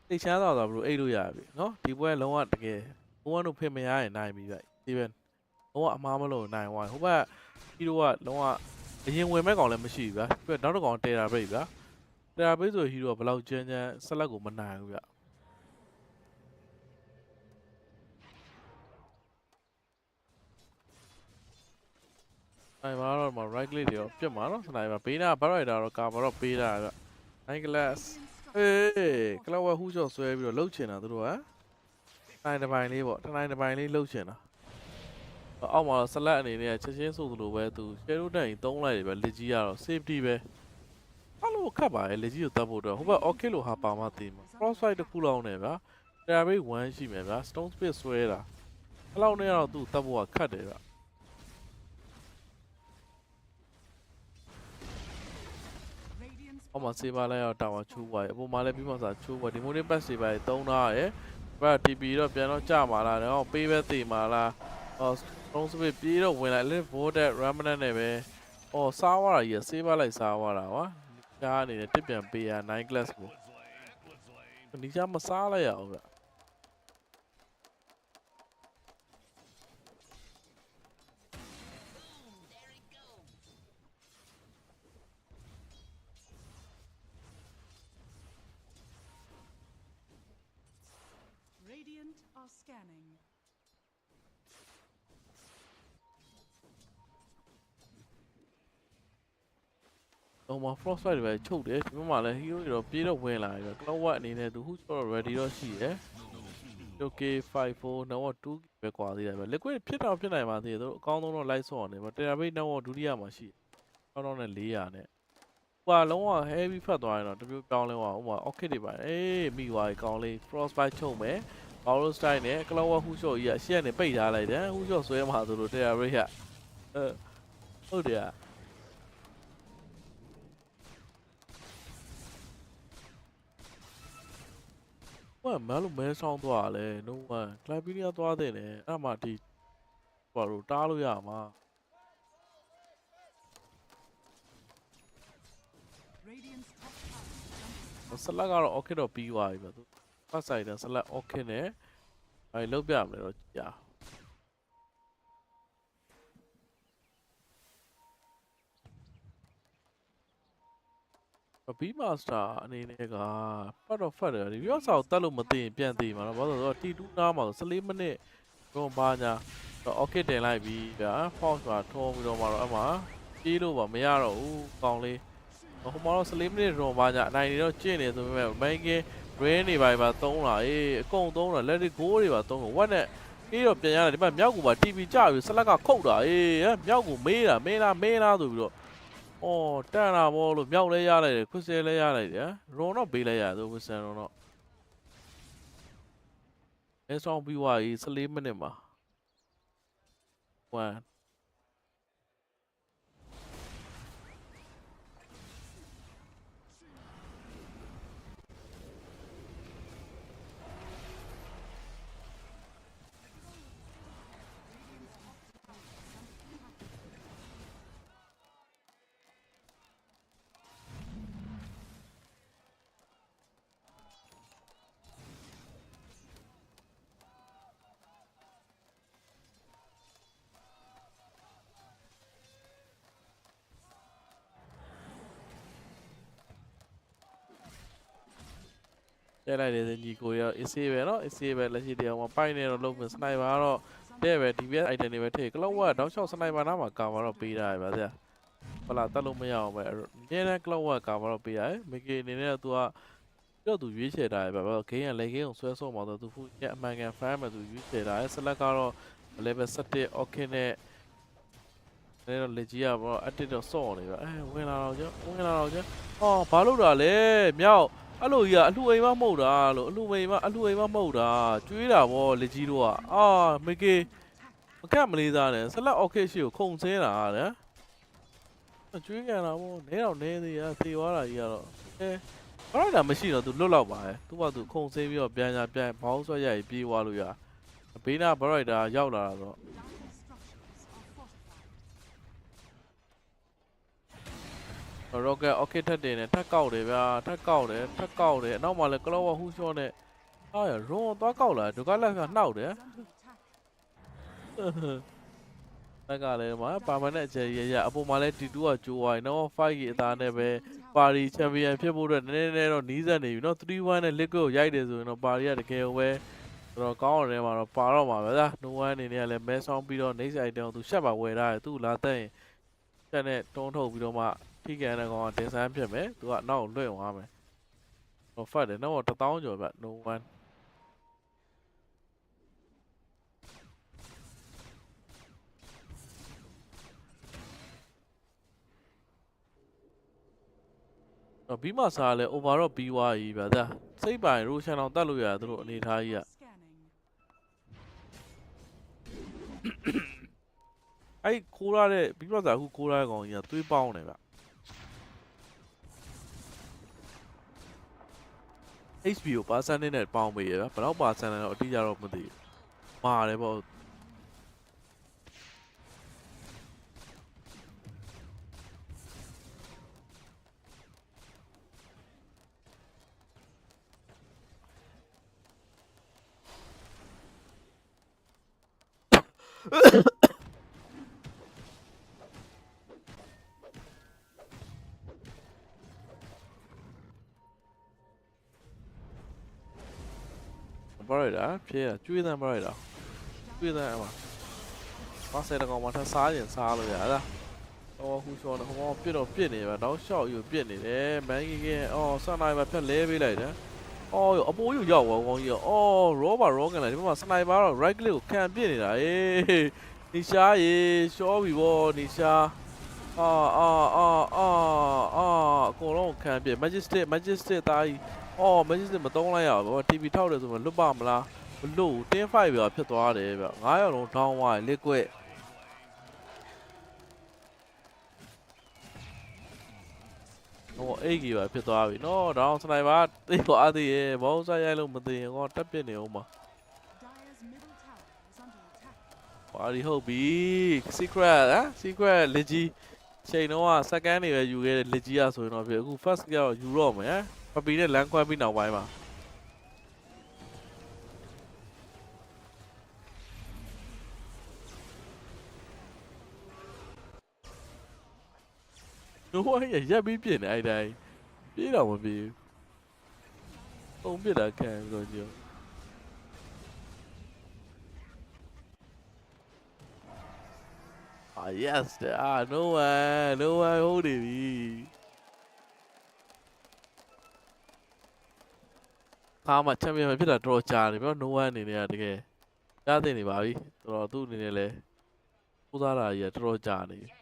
သိချမ်းသာတာ bro အိတ်လို့ရပြီနော်ဒီပွဲလုံးဝတကယ်ဘုံကတော့ဖင်မရရင်နိုင်ပြီဗျ။ even လုံးဝအမားမလို့နိုင်သွားဟိုဘက်ဒီတော့ကလုံးဝအရင်ဝင်မဲ့ကောင်လည်းမရှိဘူးဗျာ။ပြီးတော့နောက်တစ်ကောင်တဲတာပဲဗျာ။တဲတာပဲဆိုဟီရိုကဘယ်လောက်ကျန်းကျန်း select ကိုမနိုင်ဘူးဗျ။ sniper တော့မှာ right click တွေရောပြတ်မှာနော် sniper ဘေးနား barrier တော့ကာမှာတော့ပေးတာဗျ night glass ကလောက်ဝဟူးချော့ဆွဲပြီးတော့လှုပ်ချင်တာသူတို့ကတိုင်းတစ်ပိုင်းလေးပေါ့တိုင်းတစ်ပိုင်းလေးလှုပ်ချင်တာအောက်မှာတော့ select အနေနဲ့ချက်ချင်းဆိုသလိုပဲသူ shadow တိုင်သုံးလိုက်တယ်ဗျလက်ကြီးကတော့ safety ပဲအဲ့လိုခတ်ပါလေလက်ကြီးကိုတတ်ဖို့တော့ဟိုဘက် orchid လိုဟာပါမှသိမှာ crossfire တစ်ခုလောက်နဲ့ဗျ terrorist 1ရှိမယ်ဗျ stone spit ဆွဲတာအဲ့လောက်နဲ့တော့သူ့တတ်ဖို့ကခတ်တယ်ဗျအော်မစေးပါလိုက်တော့တာဝါချိုးသွားပြီအပေါ်မှာလည်းပြီးမှစာချိုးသွားဒီမိုးလေးပတ်စီပါသုံးထားရဲဘက် TP တော့ပြန်တော့ကြမှာလားတော့ပေးပဲတည်မှာလားအော် strong spit ပြေးတော့ဝင်လိုက် live voted remnant နဲ့ပဲအော်စားသွားတာကြီးစေးပါလိုက်စားသွားတာကွာကားအနေနဲ့တစ်ပြန်ပေးရ9 glass ကိုဒီချာမစားလိုက်ရအောင်ဗျScanning. ဟိုမှာ frostbite တွေပဲချုပ်တယ်ဒီမှာလည်း hero တွေတော့ပြေးတော့ဝင်လာပြီ cloud what အနေနဲ့သူ who တော့ ready တော့ရှိတယ် okay 54 now 2ပဲကွာသေးတယ်ပဲ liquid ဖြစ်တော့ဖြစ်နိုင်ပါသေးတယ်သူအကောင်းဆုံးတော့ light ဆော့နေပါ terabyte နောက်ဒုတိယမှာရှိတယ်အောက်တော့နဲ့400နဲ့ဟိုလုံးဝ heavy ဖတ်သွားရင်တော့တမျိုးပြောင်းလဲသွားဟိုမှာ orchid တွေပါမိသွားပြီကောင်းလေး frostbite ချုပ်မယ်Power style နဲ့ Cloud Who Shot ကြီးအရှက်နဲ့ပိတ်ထားလိုက်တယ် Who Shot ဆွဲမှာဆိုလို့ Terrorist ကဟုတ်တယ်ဘာမှမလို့မဲဆောင်းသွားလဲ no one Clavinia သွားတဲ့နဲ့အဲ့မှာဒီဘာလို့တားလို့ရမှာဆလတ်ကတော့ okay တော့ပြီးသွားပြီဗျသူဖတ်ဆိုင်တဲ့ဆလတ် okay နဲ့အဲ့လောက်ပြမယ်တော့ကြာ B Master အနေနဲ့ကဖတ်တော့ဖတ်တယ်ဒီပြောစာကိုတတ်လို့မသိရင်ပြန်သိမှာတော့ဘာလို့လဲဆိုတော့ T2 နားမှာဆို14မိနစ်တော့ဘာညာတော့ OK တင်လိုက်ပြီဗျာ Force မှာထုံးပြီးတော့မှတော့အမှပြေးလို့ပါမရတော့ဘူးကောင်းလေးဟိုမှာတော့14မိနစ်တော့ဘာညာအနိုင်နေတော့ကျင့်နေဆိုပေမဲ့ Banking Rain တွေပါသုံးလာအကုန်သုံးတာ Let it go တွေပါသုံးလို့ what နဲ့ပြီးတော့ပြန်ရတယ်ဒီမှာမြောက်ကူပါ TV ကြပြီဆက်လက်ကခုတ်တာမြောက်ကူမေးလားဆိုပြီးတော့အော်တန်တာဘောလို့မြောက်လဲရလိုက်တယ်ခွစ်ဆဲလဲရလိုက်တယ်ရွန်တော့ပေးလိုက်ရသူဝစ်ဆန်ရွန်တော့အဲဆောင်ပြီးွားကြီး14မိနစ်မှာ1ကျလိုက်တယ်ညီကိုရ AC ပဲเนาะ AC ပဲလက်ရှိတရားမှာပိုင်နေတော့လုံးစနိုက်ပါတော့တဲ့ပဲ DPS item တွေပဲထည့်ကလောက်ဝက်တောက်လျှောက်စနိုက်ပါနားမှာကာပါတော့ပေးတာပဲဗျာဟလာတက်လို့မရအောင်ပဲအမြဲတမ်းကလောက်ဝက်ကာပါတော့ပေးရတယ်မိကေအနေနဲ့သူကရွေးချယ်တာပဲဗျာဂိမ်းကလည်းဂိမ်းကိုဆွဲဆော့မှာတော့သူဖူးအမှန်ကန်ဖမ်းမယ်သူရွေးချယ်တာဆက်လက်ကတော့ level 17 okay နဲ့တော့လက်ကြီးကပေါ့အတစ်တော့စော့နေဗျာဝင်လာတော့ကျအော်ဘာလို့တာလဲမြောက်အဲ့လိုကြီးကအလှူအိမ်မမှုတ်တာလို့အလှူအိမ်မမှုတ်တာကျွေးတာဗောလက်ကြီးတို့ကမေကေမကတ်မလေးသားနဲ့ဆက်လက် okay ရှိကိုခုံဆဲတာတဲ့ကျွေးကန်တာဗောနဲတော့နဲသေးရသေသွားတာကြီးကတော့ဘာလို့လဲမရှိတော့သူလွတ်လောက်ပါသူကသူခုံဆဲပြီးတော့ပြန်ဘောင်းဆွဲရိုက်ပြေးသွားလို့ရဘေးနာဘရိုက်တာရောက်လာတာတော့Rocket okay ထက်တင်တယ်ထက်ကောက်တယ်ဗျာထက်ကောက်တယ်အနောက်မှာလည်းကလောဝဟူးရှော့နဲ့ဟာရရွန်သွားကောက်လာဒုကလက်ကနှောက်တယ်တက်ကလည်းမှာပါမနဲ့အခြေရအပေါ်မှာလည်း T2 ကကြိုးဝိုင်းနော်5ကြီးအသားနဲ့ပဲပါရီချန်ပီယံဖြစ်ဖို့အတွက်နည်းနည်းတော့နီးစပ်နေပြီနော် 3-1 နဲ့ Liquid ကိုရိုက်တယ်ဆိုရင်တော့ပါရီကတကယ်ပဲတော့ကောင်းတယ်မှာတော့ပါတော့မှာပဲဗျာ No one အနေနဲ့လည်းမဲဆောင်ပြီးတော့ next item ကိုသူရှက်ပါဝယ်ထားတယ်သူလာတက်ရင်ချက်နဲ့တွန်းထုတ်ပြီးတော့မှထိကန်တဲ့ကောင်ကတင်ဆန်းဖြစ်မယ်သူကနောက်လွှင့်သွားမယ်ဟိုဖတ်တယ်နောက်1000ကျော်ဗျ No one ဘီမာစာလည်း over တော့ပြီးသွားပြီဗျာဒါစိတ်ပိုင်ရိုရှန်အောင်တက်လို့ရတယ်သူတို့အနေထားကြီးကအဲ့ခိုးရတဲ့ဘီမာစာအခုခိုးရတဲ့ကောင်ကြီးကသွေးပေါင်းတယ်ဗျ HP ကိုပါစန်နဲ့ပေါင်းပေးရဗျဘယ်တော့ပါစန်လဲတော့အတိအကျတော့မသိဘူးမာတယ်ပေါ့ဘာလဲဒါဖြေကျွေးတမ်းဘာလဲဒါကျွေးတမ်းအမပါစတဲ့ကောင်မှထစားရင်စားလို့ရလားအော်ဟူရှောတော့ဟောပြစ်တော့ပြစ်နေပါတော့ရှော့ယူပြစ်နေတယ်မန်ကြီးကအော်ဆန်နိုင်ပါဖြတ်လဲပေးလိုက်တယ်အော်အပိုးယူရောက်သွားကောင်ကြီးအော်ရောဘာရောကန်လိုက်ဒီမှာစနိုက်ပါတော့ right click ကိုခံပြစ်နေတာနီရှာရေရှော့ပြီဗောနီရှာအကုန်လုံးခံပြစ် majestic သားကြီးအော် majestic မသုံးလိုက်ရဘူး TV ထောက်တယ်ဆိုမှလွတ်ပါမလားမလို့10 5ပဲဖြစ်သွားတယ်ဗျ9ရောက်လုံး down သွားတယ် liquid ဟို8ကြီးပဲဖြစ်သွားပြီနော် down စနိုက်ပါသိသွားသေးရဲ့ဘောင်းစားရိုက်လို့မသိရင်ကောတက်ပစ်နေအောင်ပါပါရီဟုတ်ပြီ secret secret လက်ကြီးချိန်တော့ second တွေပဲယူခဲ့တဲ့လက်ကြီးอ่ะဆိုရင်တော့ဖြစ်အခု first ကတော့ယူတော့မယ်ပပီနဲ့လမ်းခွဲပြီးနောက်ပိုင်းမှာနိုးဝိုင်းရက်ပြီးပြင်နေအဲ့တိုင်းပြ ပြေးတော့မပြေးဘူးပုံပြစ်တာခံပြီးတော့ညို့yes no one ဟုတ်နေပြီခါမှချန်ပီယံဖြစ်တာတော်ကြာနေပြီ no one အနေနဲ့တကယ်ကြားသိနေပါပြီတော်သူ့အနေနဲ့လဲပူစားတာကြီးကတော်ကြာနေပြီ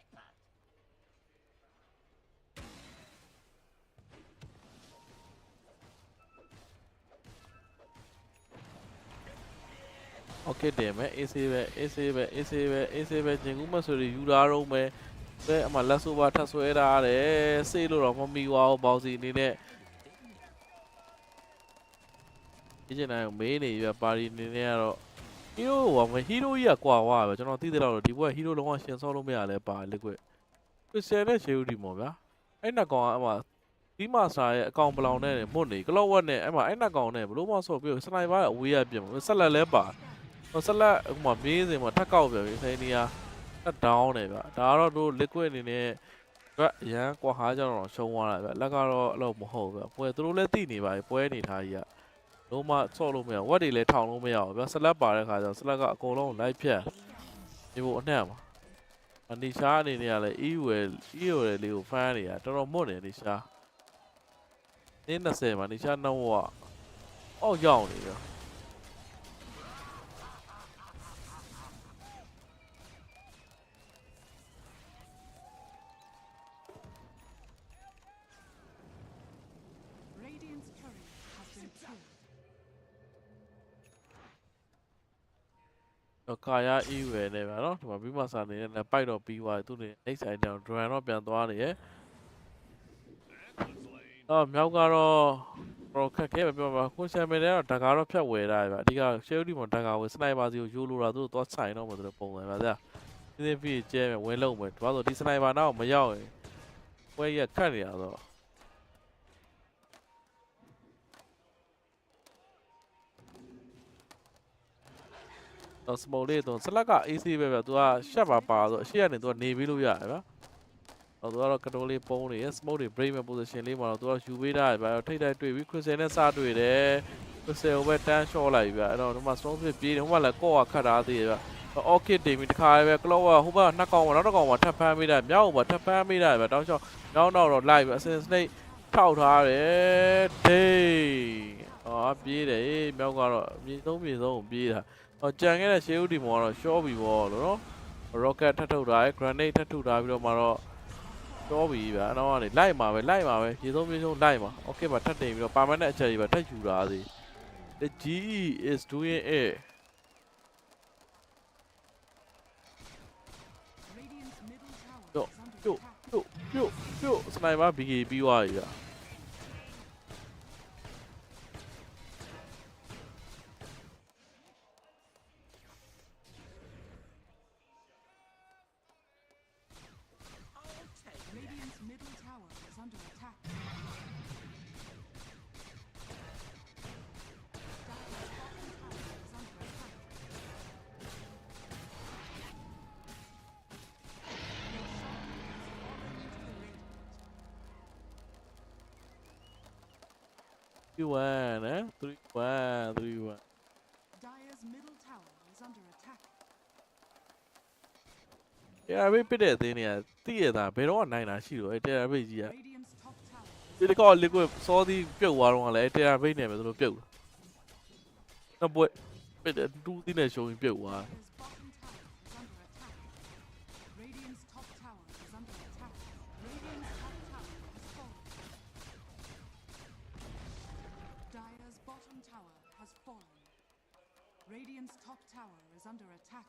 Okay တယ်မယ် AC ပဲ AC ပဲ AC ပဲ AC ပဲဂျင်ကူးမဆိုရီယူလာတော့မယ်ဘယ်အမှလက်ဆိုပါထပ်ဆွဲထားတယ်စေးလို့တော့မမီဝါဘူးဘောက်စီအနေနဲ့ဒီကျနိုင်မေးနေပြပါရီအနေနဲ့ကတော့ဟီးရိုးဟီးရိုးကြီးကကွာဝါပဲကျွန်တော်သိသေးတော့ဒီဘက်ကဟီးရိုးလုံးဝရှင်ဆော့လို့မရလဲပါ liquid ခရစ်စတန်နဲ့ရှေဦးဒီမော်ဗျာအဲ့နှစ်ကောင်ကအမှဒီမာစာရဲ့အကောင်ဘလောင်နဲ့မွတ်နေကလော့ဝက်နဲ့အဲ့မှာအဲ့နှစ်ကောင်နဲ့ဘလို့မဆော့ပြီးစနိုက်ပါအဝေးရပြင်ဆက်လက်လဲပါဆက်လက်ဟိုမှာမေးစင်မှာထက်ကောက်ပြန်ပြီစိနေရတက်ဒေါင်းနေဗျဒါကတော့တို့ liquid အနေနဲ့ရန်ကွာဟာကြတော့ရှုံးသွားတာဗျလက်ကတော့အဲ့လိုမဟုတ်ဗျပွဲသူတို့လည်းသိနေပါပြီပွဲအနေထားကြီးကလုံးမဆော့လို့မရဝက်တွေလည်းထောင်လို့မရဘူးဗျဆက်လက်ပါတဲ့ခါကျတော့ဆက်လက်ကအကုန်လုံးလိုက်ဖြတ်ဒီဘို့အနှံ့မှာအနီရှားအနေနဲ့ကလည်း EU လေးကိုဖမ်းနေတာတော်တော်မွတ်နေနီရှားနင်း20မှာနီရှားနှောင်းဝအောက်ရောက်နေဗျ Radiant's turret has been killed. တော့ကာယာ EU နဲ့ဗျာနော်ဒီမှာပြီးမှစာနေနဲ့ပိုက်တော့ပြီးသွားသူနေအိတ်ဆိုင်တောင် drone တော့ပြန်သွားနေရဲ့အော်မြောက်ကတော့ခက်ခဲပဲပြောပါကိုရှမ်မယ်တော့ဒါကတော့ဖြတ်ဝယ်တာဗျာအဓိကရှယ်ဦးဒီမှာဒါကဝယ်စနိုက်ပါစီကိုယူလို့တာသူသွားဆိုင်တော့မှသူပုံစံပါဗျာဒီနေ့ပြီးကျဲမယ်ဝင်းလုံးမယ်ဒါဆိုဒီစနိုက်ပါတော့မရောက်ရင်ပွဲရခတ်နေရတော့စမိုလေးတော့စလက်က AC ပဲဗျာသူကရှက်ပါဆိုအရှိကနေသူကနေပြီးလို့ရတယ်ဗျာတော့သူကတော့ကတိုးလေးပုံးနေရ smoke တွေ break မဲ့ position လေးမှာတော့သူကယူပေးတာဗျာထိတ်တိုက်တွေ့ပြီး crystal နဲ့စတွေ့တယ် crystal ကိုပဲတန်း short လိုက်ဗျာအဲ့တော့ဒီမှာ strong fit ပြေးတယ်ဟိုမှာလည်းကော့ကခတ်ထားသေးတယ်ဗျာ orchid တင်ပြီးတခါပဲ clock ကဟိုဘက်နှစ်ကောင်မှာနောက်တစ်ကောင်မှာထပ်ဖမ်းပေးတာမြောက်မှာထပ်ဖမ်းပေးတာဗျာတောင်းလျှောက်နောက်တော့လိုက်ဗျာ assassin snake ထောက်ထားတယ်ဒိတ်ပြေးတယ်မြောက်ကတော့မြေဆုံးပြေးတာကြံခဲ့တဲ့ရှေးဦးဒီမောကတော့ short ပြီပေါ့လို့နော် rocket ထပ်ထုတ်ထားတယ် grenade ထပ်ထုတ်ထားပြီးတော့မှတော့တော့ပြီဗျာနောက်ကနေလိုက်မှာပဲရေဆုံးလိုက်မှာ okay ပါထပ်တင်ပြီးတော့ permanent အချက်ကြီးပဲထပ်ယူတာစီ the GE is doing it Radiant's middle tower is under attack. ပြုတ်စနိုက်ပါ BK ပြီးသွားပြီဗျာ Radiant's middle tower is under attack. One, 3-1. Dire's middle tower is under attack. Yeah, we put it in here. Theater, but on 9 I see you. I tell you, yeah. Radiant's top tower. They call liquid saw the pure water on it. They are very never to pure. No boy, but do the showing pure water. Radiant's top tower is under attack. Radiant's top tower is fallen. Dire's bottom tower has fallen. Radiant's top tower is under attack.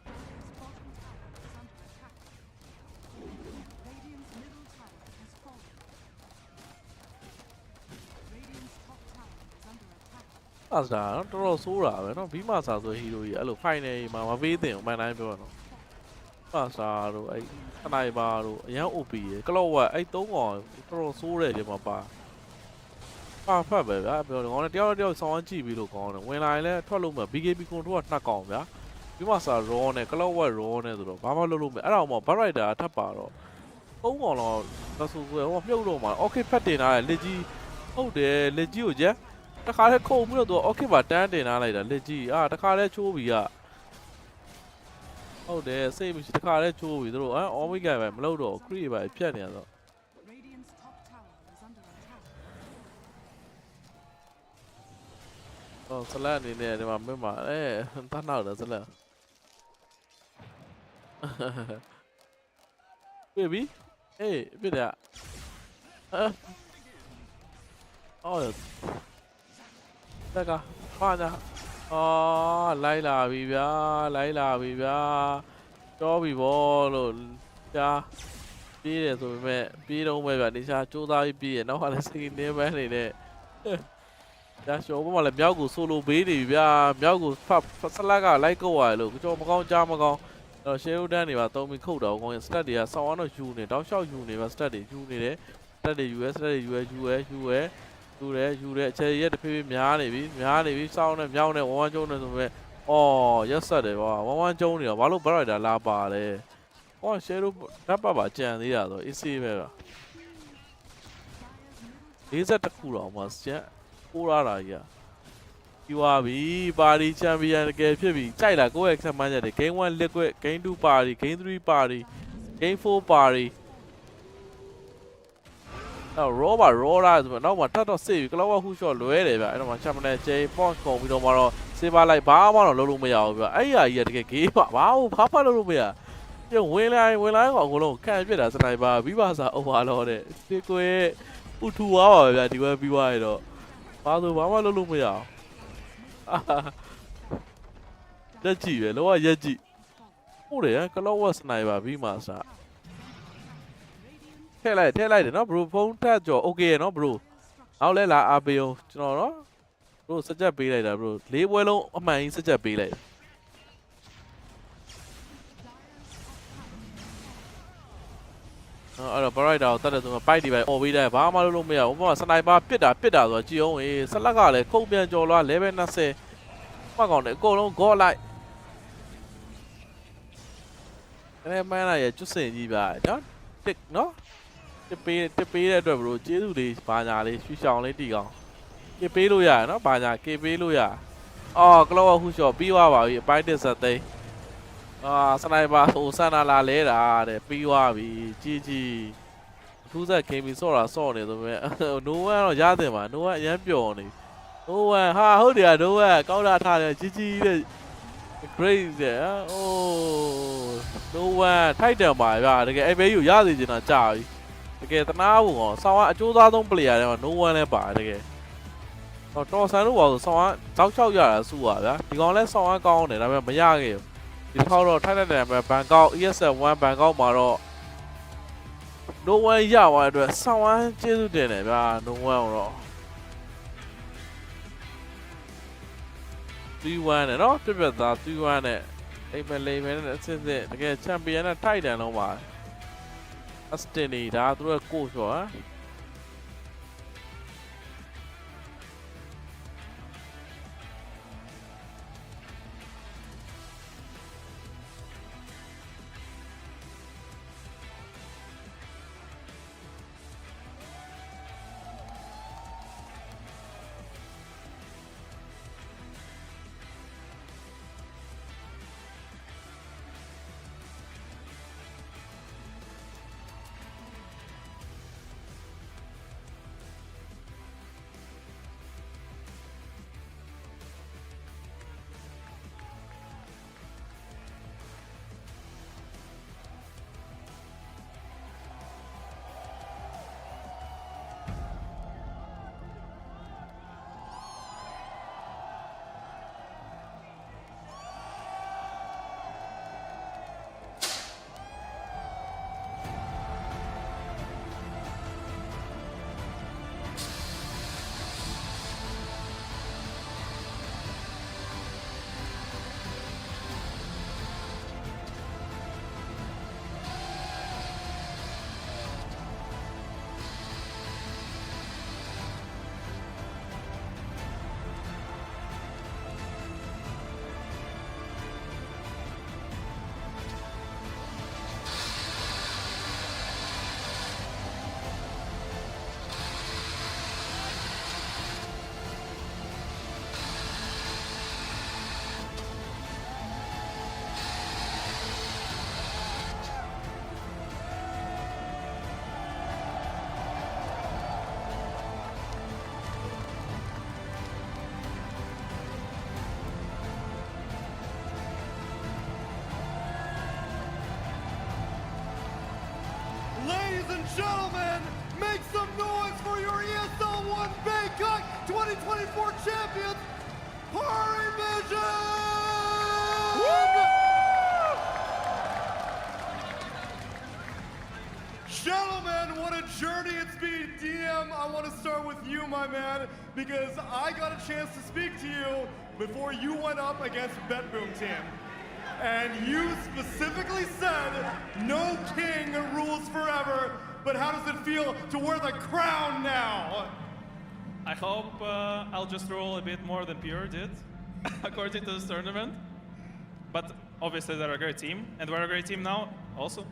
Dire's bottom tower is under attack. Radiant's middle tower has fallen. Radiant's top tower is under attack. That's that. Don't so right. No, be my side of hero. Hello, fine. Mama, be there. My name is. Pasado, I baro. Young Opie. Clover. I don't want. Throw so ready, my pa. Pa, baby. I build on it. The other song GB look on. When I let Toluma, big baby control at Nakon, yeah. You must have run a Clover run as well. Mama Lulu. I don't want Parida Taparo. 3កងတော့တော့ဆိုဆိုဟိုမြုပ်တော့မှာ okay ဖတ်တင်ထားတယ်လက်ကြီးဟုတ်တယ်လက်ကြီးကိုကျန်တခါလဲခုံပြီးတော့ okay ပါတန်းတင်ထားလိုက်တာလက်ကြီးတခါလဲချိုးပြီးဟုတ်တယ်စိတ်မရှိတခါလဲချိုးပြီးတို့အော်မိကန်ပဲမလုပ်တော့ခရီးပဲဖြတ်နေရတော့ Radiant's top tower is under attack. ဆလတ်အနေနဲ့ဒီမှာမင်းမှာတန်းနောက်တယ်ဆလတ်ပြပြီပြတယ်အော်တက်ကပါညာလိုက်လာပြီဗျာကြောပြီဗောလို့ရှားပြေးတယ်ဆိုပေမဲ့ပြေးတော့ပဲဗျာနေရှားစူးစမ်းပြီးပြေးရနောက်ကလည်းစိတ်နေပန်းနေတဲ့ဒါရှောဘမလည်းမြောက်ကိုဆိုလိုဘေးနေပြီဗျာမြောက်ကိုဆလတ်ကလိုက်ကုတ်ရတယ်လို့ကြောမကောင်းကြားမကောင်းရှယ်ရိုဒန်တွေပါတုံးပြီးခုတ်တော့ကောင်းရင်စတက်တွေကဆောင်းအောင်တော့ယူနေတောက်လျှောက်ယူနေပါစတက်တွေယူနေတယ်စတက်တွေ US စတက်တွေ ယူတယ်အခြေရက်တစ်ဖေးများနေပြီစောင်းနဲ့မြောက်နဲ့ဝမ်းကျုံနဲ့ဆိုပေမဲ့ရက်ဆက်တယ်ကွာဝမ်းကျုံနေတော့ဘာလို့ဘရိုက်တာလာပါလဲရှယ်ရိုဓာတ်ပါကြံသေးတာဆိုအေးဆေးပဲဗျ40ခုတော့မှစက်ပိုးရတာကြီးယူပါပြီပါရီချန်ပီယံတကယ်ဖြစ်ပြီကြိုက်လားကိုယ့်ရဲ့ဆက်မှန်းချက်တွေ Game 1 Liquid Game 2 ပါရီ Game 3 ပါရီ Game 4 ပါရီraw လာဆိုတော့နောက်မှထပ်တော့စေးပြီကလောက်ဟူရှော့လွဲတယ်ဗျအဲ့တော့မှချမနဲ့ဂျေပေါ့ကုန်ပြီးတော့မှတော့စေးပါလိုက်ဘာမှတော့လုပ်လို့မရဘူးဗျအဲ့ဟာကြီးကတကယ်ဂေးပါဘာလို့ဖားလုပ်လို့မရပြုံဝင်လိုက်ကောင်အကုန်လုံးခံပြစ်တာစနိုက်ပါပြီးပါစာအုပ်ပါတော့တဲ့ဒီကွယ်ဥထူသွားပါဗျဒီဘက်ပြီးသွားရတော့ဘာမှလုပ်လို့မရရက်ကြည့်ပဲလောကရက်ကြည့်ဟုတ်တယ်ကလောက်ဝက်စနိုက်ပါပြီးမှစာထည့်လိုက်တယ်နော်ဘရိုဖုန်းထက်ကြော်โอเคရနော်ဘရိုနောက်လဲလာအားပေးအောင်ကျွန်တော်နော်ဘရိုစက်ချက်ပေးလိုက်တာဘရို၄ပွဲလုံးအမှန်ကြီးစက်ချက်ပေးလိုက်အဲ့တော့ဘရိုက်တာကိုတတ်တယ်ဆိုတော့ပိုက်ဒီပိုက်អော်ပေးတယ်ဘာမှလုပ်လို့မရဘူးဘာမှစနိုက်ပါပစ်တာဆိုတော့ကြည့်အောင်ဆလက်ကလည်းခုတ်ပြန်ကြော်လာ level 20မှတ်ကောင်းတယ်အကုန်လုံး goal လိုက်အဲ့မှန်းလာရကျွတ်စင်ကြီးပါနော်တစ်နော်တစ်ပေးတဲ့အတွက်ဘရိုကျေးဇူးလေးဘာညာလေးရွှေရှောင်းလေးတီကောင်ကေပေးလို့ရရနော်ဘာညာကေပေးလို့ရကလောဟူရှော့ပြီးသွားပါပြီအပိုင်းတစ်ဆက်သိန်းစနိုက်ပါဟိုဆန်နာလာလဲတာတဲ့ပြီးသွားပြီကြီးထူးဆက်ခင်ပြီးစော့နေဆိုပေမဲ့နိုဝမ်တော့ရတင်ပါနိုဝမ်အရန်ပျော်နေနိုဝမ်ဟုတ်တယ်နိုဝမ်ကောက်တာထားတယ်ကြီးတဲ့ great တဲ့နိုဝမ်ထိုက်တယ်ပါဗျာတကယ်အဲ့ဘေးကိုရစေချင်တာကြာပြီတကယ်တနာဖို့ကောဆောင်းအကျိုးသားဆုံး player တွေမှာနိုဝမ်လည်းပါတယ်တကယ်တော်ဆန်လို့ပါဆိုဆောင်းတောက်ချောက်ရတာစုပါဗျာဒီကောင်လဲဆောင်းကောင်းတယ်ဒါပေမဲ့မရခဲ့ဘူးဒီထောက်တော့ထိုက်တဲ့ဘန်ကောက် ESL One Bangkok မှာတော့နိုဝမ်ရသွားတဲ့အတွက်ဆောင်းကျေးဇူးတင်တယ်ဗျာနိုဝမ်တော့3-1နဲ့နော်ပြသား3-1နဲ့အိမ်မလိမ်မဲနဲ့အစစ်တကယ်ချန်ပီယံနဲ့ထိုက်တန်လုံးပါအစတင်နေဒါသူတို့ကိုချော Ladies and gentlemen, make some noise for your ESL One Bangkok 2024 champions, PARIVISION! Gentlemen, what a journey it's been. DM, I want to start with you, my man, because I got a chance to speak to you before you went up against BetBoom team. And you specifically said, no king rules forever, but how does it feel to wear the crown now? I hope I'll just rule a bit more than Pure did, according to this tournament. But obviously they're a great team, and we're a great team now also.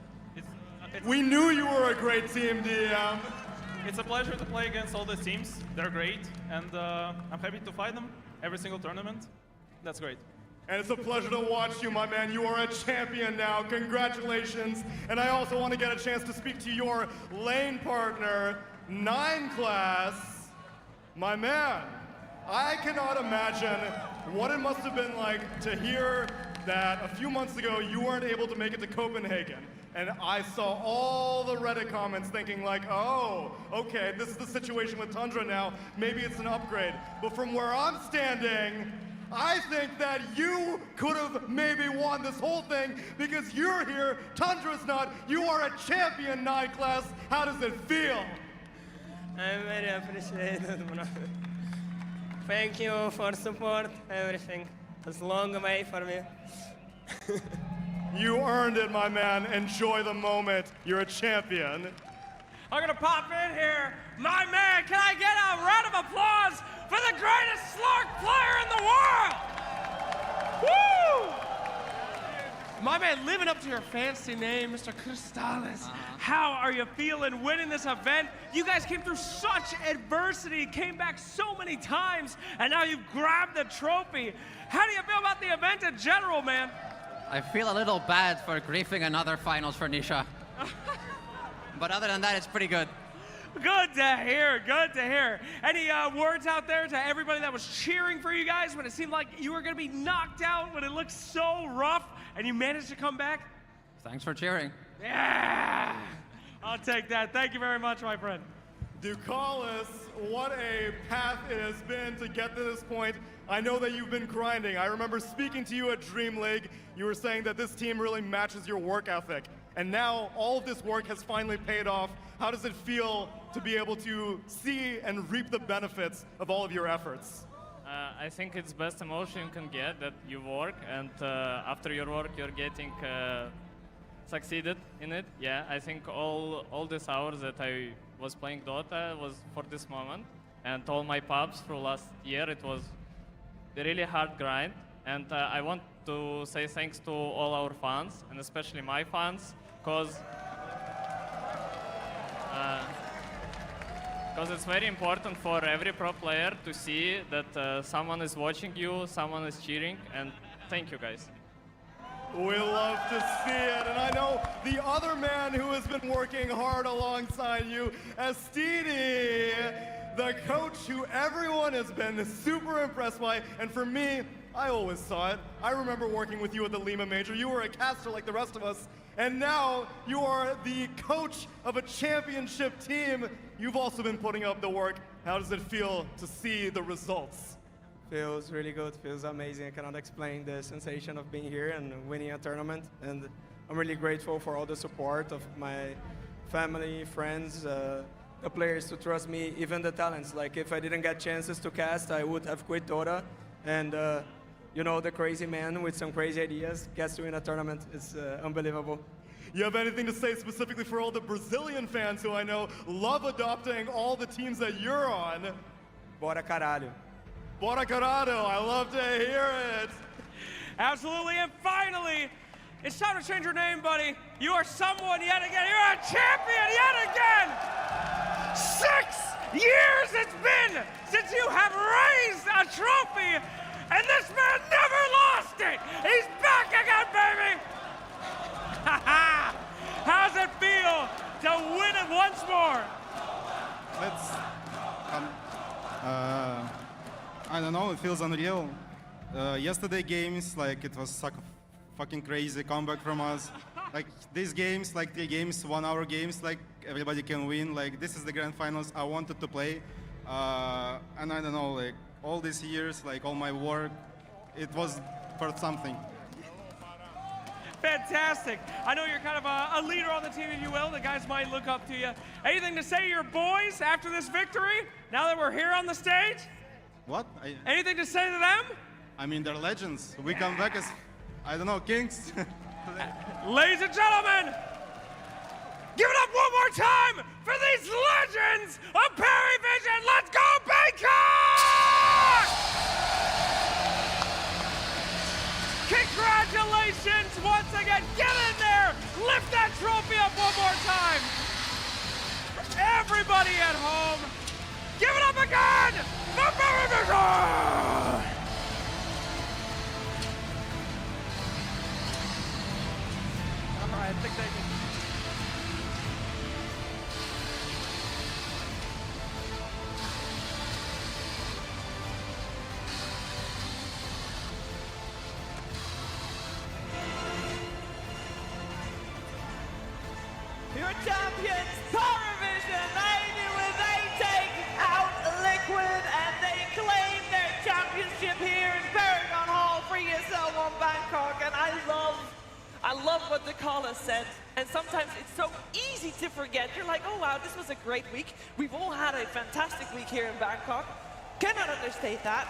We knew you were a great team, DM. It's a pleasure to play against all the teams. They're great, and I'm happy to fight them every single tournament. That's great. And it's a pleasure to watch you, my man. You are a champion now. Congratulations. And I also want to get a chance to speak to your lane partner, 9 Class. My man, I cannot imagine what it must have been like to hear that a few months ago you weren't able to make it to Copenhagen. And I saw all the Reddit comments thinking like, oh, okay, this is the situation with Tundra now. Maybe it's an upgrade. But from where I'm standing, I think that you could have maybe won this whole thing because you're here, Tundra's not. You are a champion, 9 Class. How does it feel? I'm very appreciated. Thank you for support, everything. It's a long way for me. You earned it, my man. Enjoy the moment. You're a champion. I'm gonna pop in here. My man, can I get a round of applause for the greatest Slark player in the world? Woo! My man, living up to your fancy name, Mr. Cristales. How are you feeling winning this event? You guys came through such adversity, came back so many times, and now you've grabbed the trophy. How do you feel about the event in general, man? I feel a little bad for griefing another finals for Nisha. But other than that, it's pretty good. Good to hear, good to hear. Any words out there to everybody that was cheering for you guys when it seemed like you were going to be knocked out, when it looked so rough, and you managed to come back? Thanks for cheering. Yeah! I'll take that. Thank you very much, my friend. Ducalis, what a path it has been to get to this point. I know that you've been grinding. I remember speaking to you at Dream League. You were saying that this team really matches your work ethic. And now all of this work has finally paid off. How does it feel to be able to see and reap the benefits of all of your efforts? I think it's best emotion you can get that you work, and after your work you're getting succeeded in it. Yeah, I think all these hours that I was playing Dota was for this moment, and all my pubs through last year, it was a really hard grind. And I want to say thanks to all our fans, and especially my fans, because it's very important for every pro player to see that someone is watching you, someone is cheering, and thank you guys. We love to see it, and I know the other man who has been working hard alongside you, Estini, the coach who everyone has been super impressed by, and for me, I always saw it. I remember working with you at the Lima Major. You were a caster like the rest of us, and now you are the coach of a championship team. You've also been putting up the work. How does it feel to see the results? Feels really good, feels amazing. I cannot explain the sensation of being here and winning a tournament. And I'm really grateful for all the support of my family, friends, the players to trust me, even the talents. Like if I didn't get chances to cast, I would have quit Dota. And you know, the crazy man with some crazy ideas gets to win a tournament. It's unbelievable. You have anything to say specifically for all the Brazilian fans who I know love adopting all the teams that you're on? Bora caralho. Bora caralho, I love to hear it. Absolutely, and finally, it's time to change your name, buddy. You are someone yet again. You're a champion yet again. 6 years it's been since you have raised a trophy, and this man never lost it. He's back again, baby. How's it feel to win it once more? I don't know, it feels unreal. Yesterday games, like it was such a fucking crazy comeback from us. Like these games, like 3 games, 1-hour games, like everybody can win. Like this is the grand finals I wanted to play, and I don't know, like all these years, like all my work, it was for something. Fantastic. I know you're kind of a leader on the team, if you will. The guys might look up to you. Anything to say to your boys after this victory, now that we're here on the stage? What? Anything to say to them? I mean, they're legends. We come back as, I don't know, kings. Ladies and gentlemen, give it up one more time for these legends of PARIVISION. Let's go, Bangkok! Congratulations once again. Get in there. Lift that trophy up one more time. Everybody at home, give it up again for PARIVISION! All right, I think they can. Your champions, PARIVISION, they do it. They take out Liquid and they claim their championship here in Paragon Hall for ESL One Bangkok. And I love what Dakala said. And sometimes it's so easy to forget. You're like, oh wow, this was a great week. We've all had a fantastic week here in Bangkok. Cannot understate that.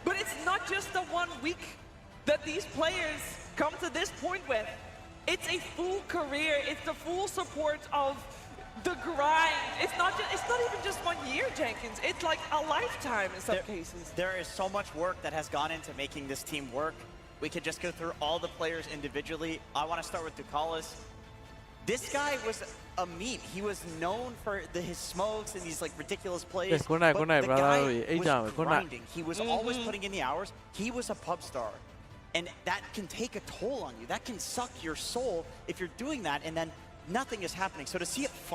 But it's not just the 1 week that these players come to this point with. It's a full career. It's the full support of the grind. It's not even just 1 year, Jenkins. It's like a lifetime in some cases. There is so much work that has gone into making this team work. We could just go through all the players individually. I want to start with Ducalis. This guy was a meme. He was known for his smokes and these like ridiculous plays. Yes, good night, but the brother. guy was grinding. He was always putting in the hours. He was a pub star. And that can take a toll on you. That can suck your soul if you're doing that and then nothing is happening. So to see it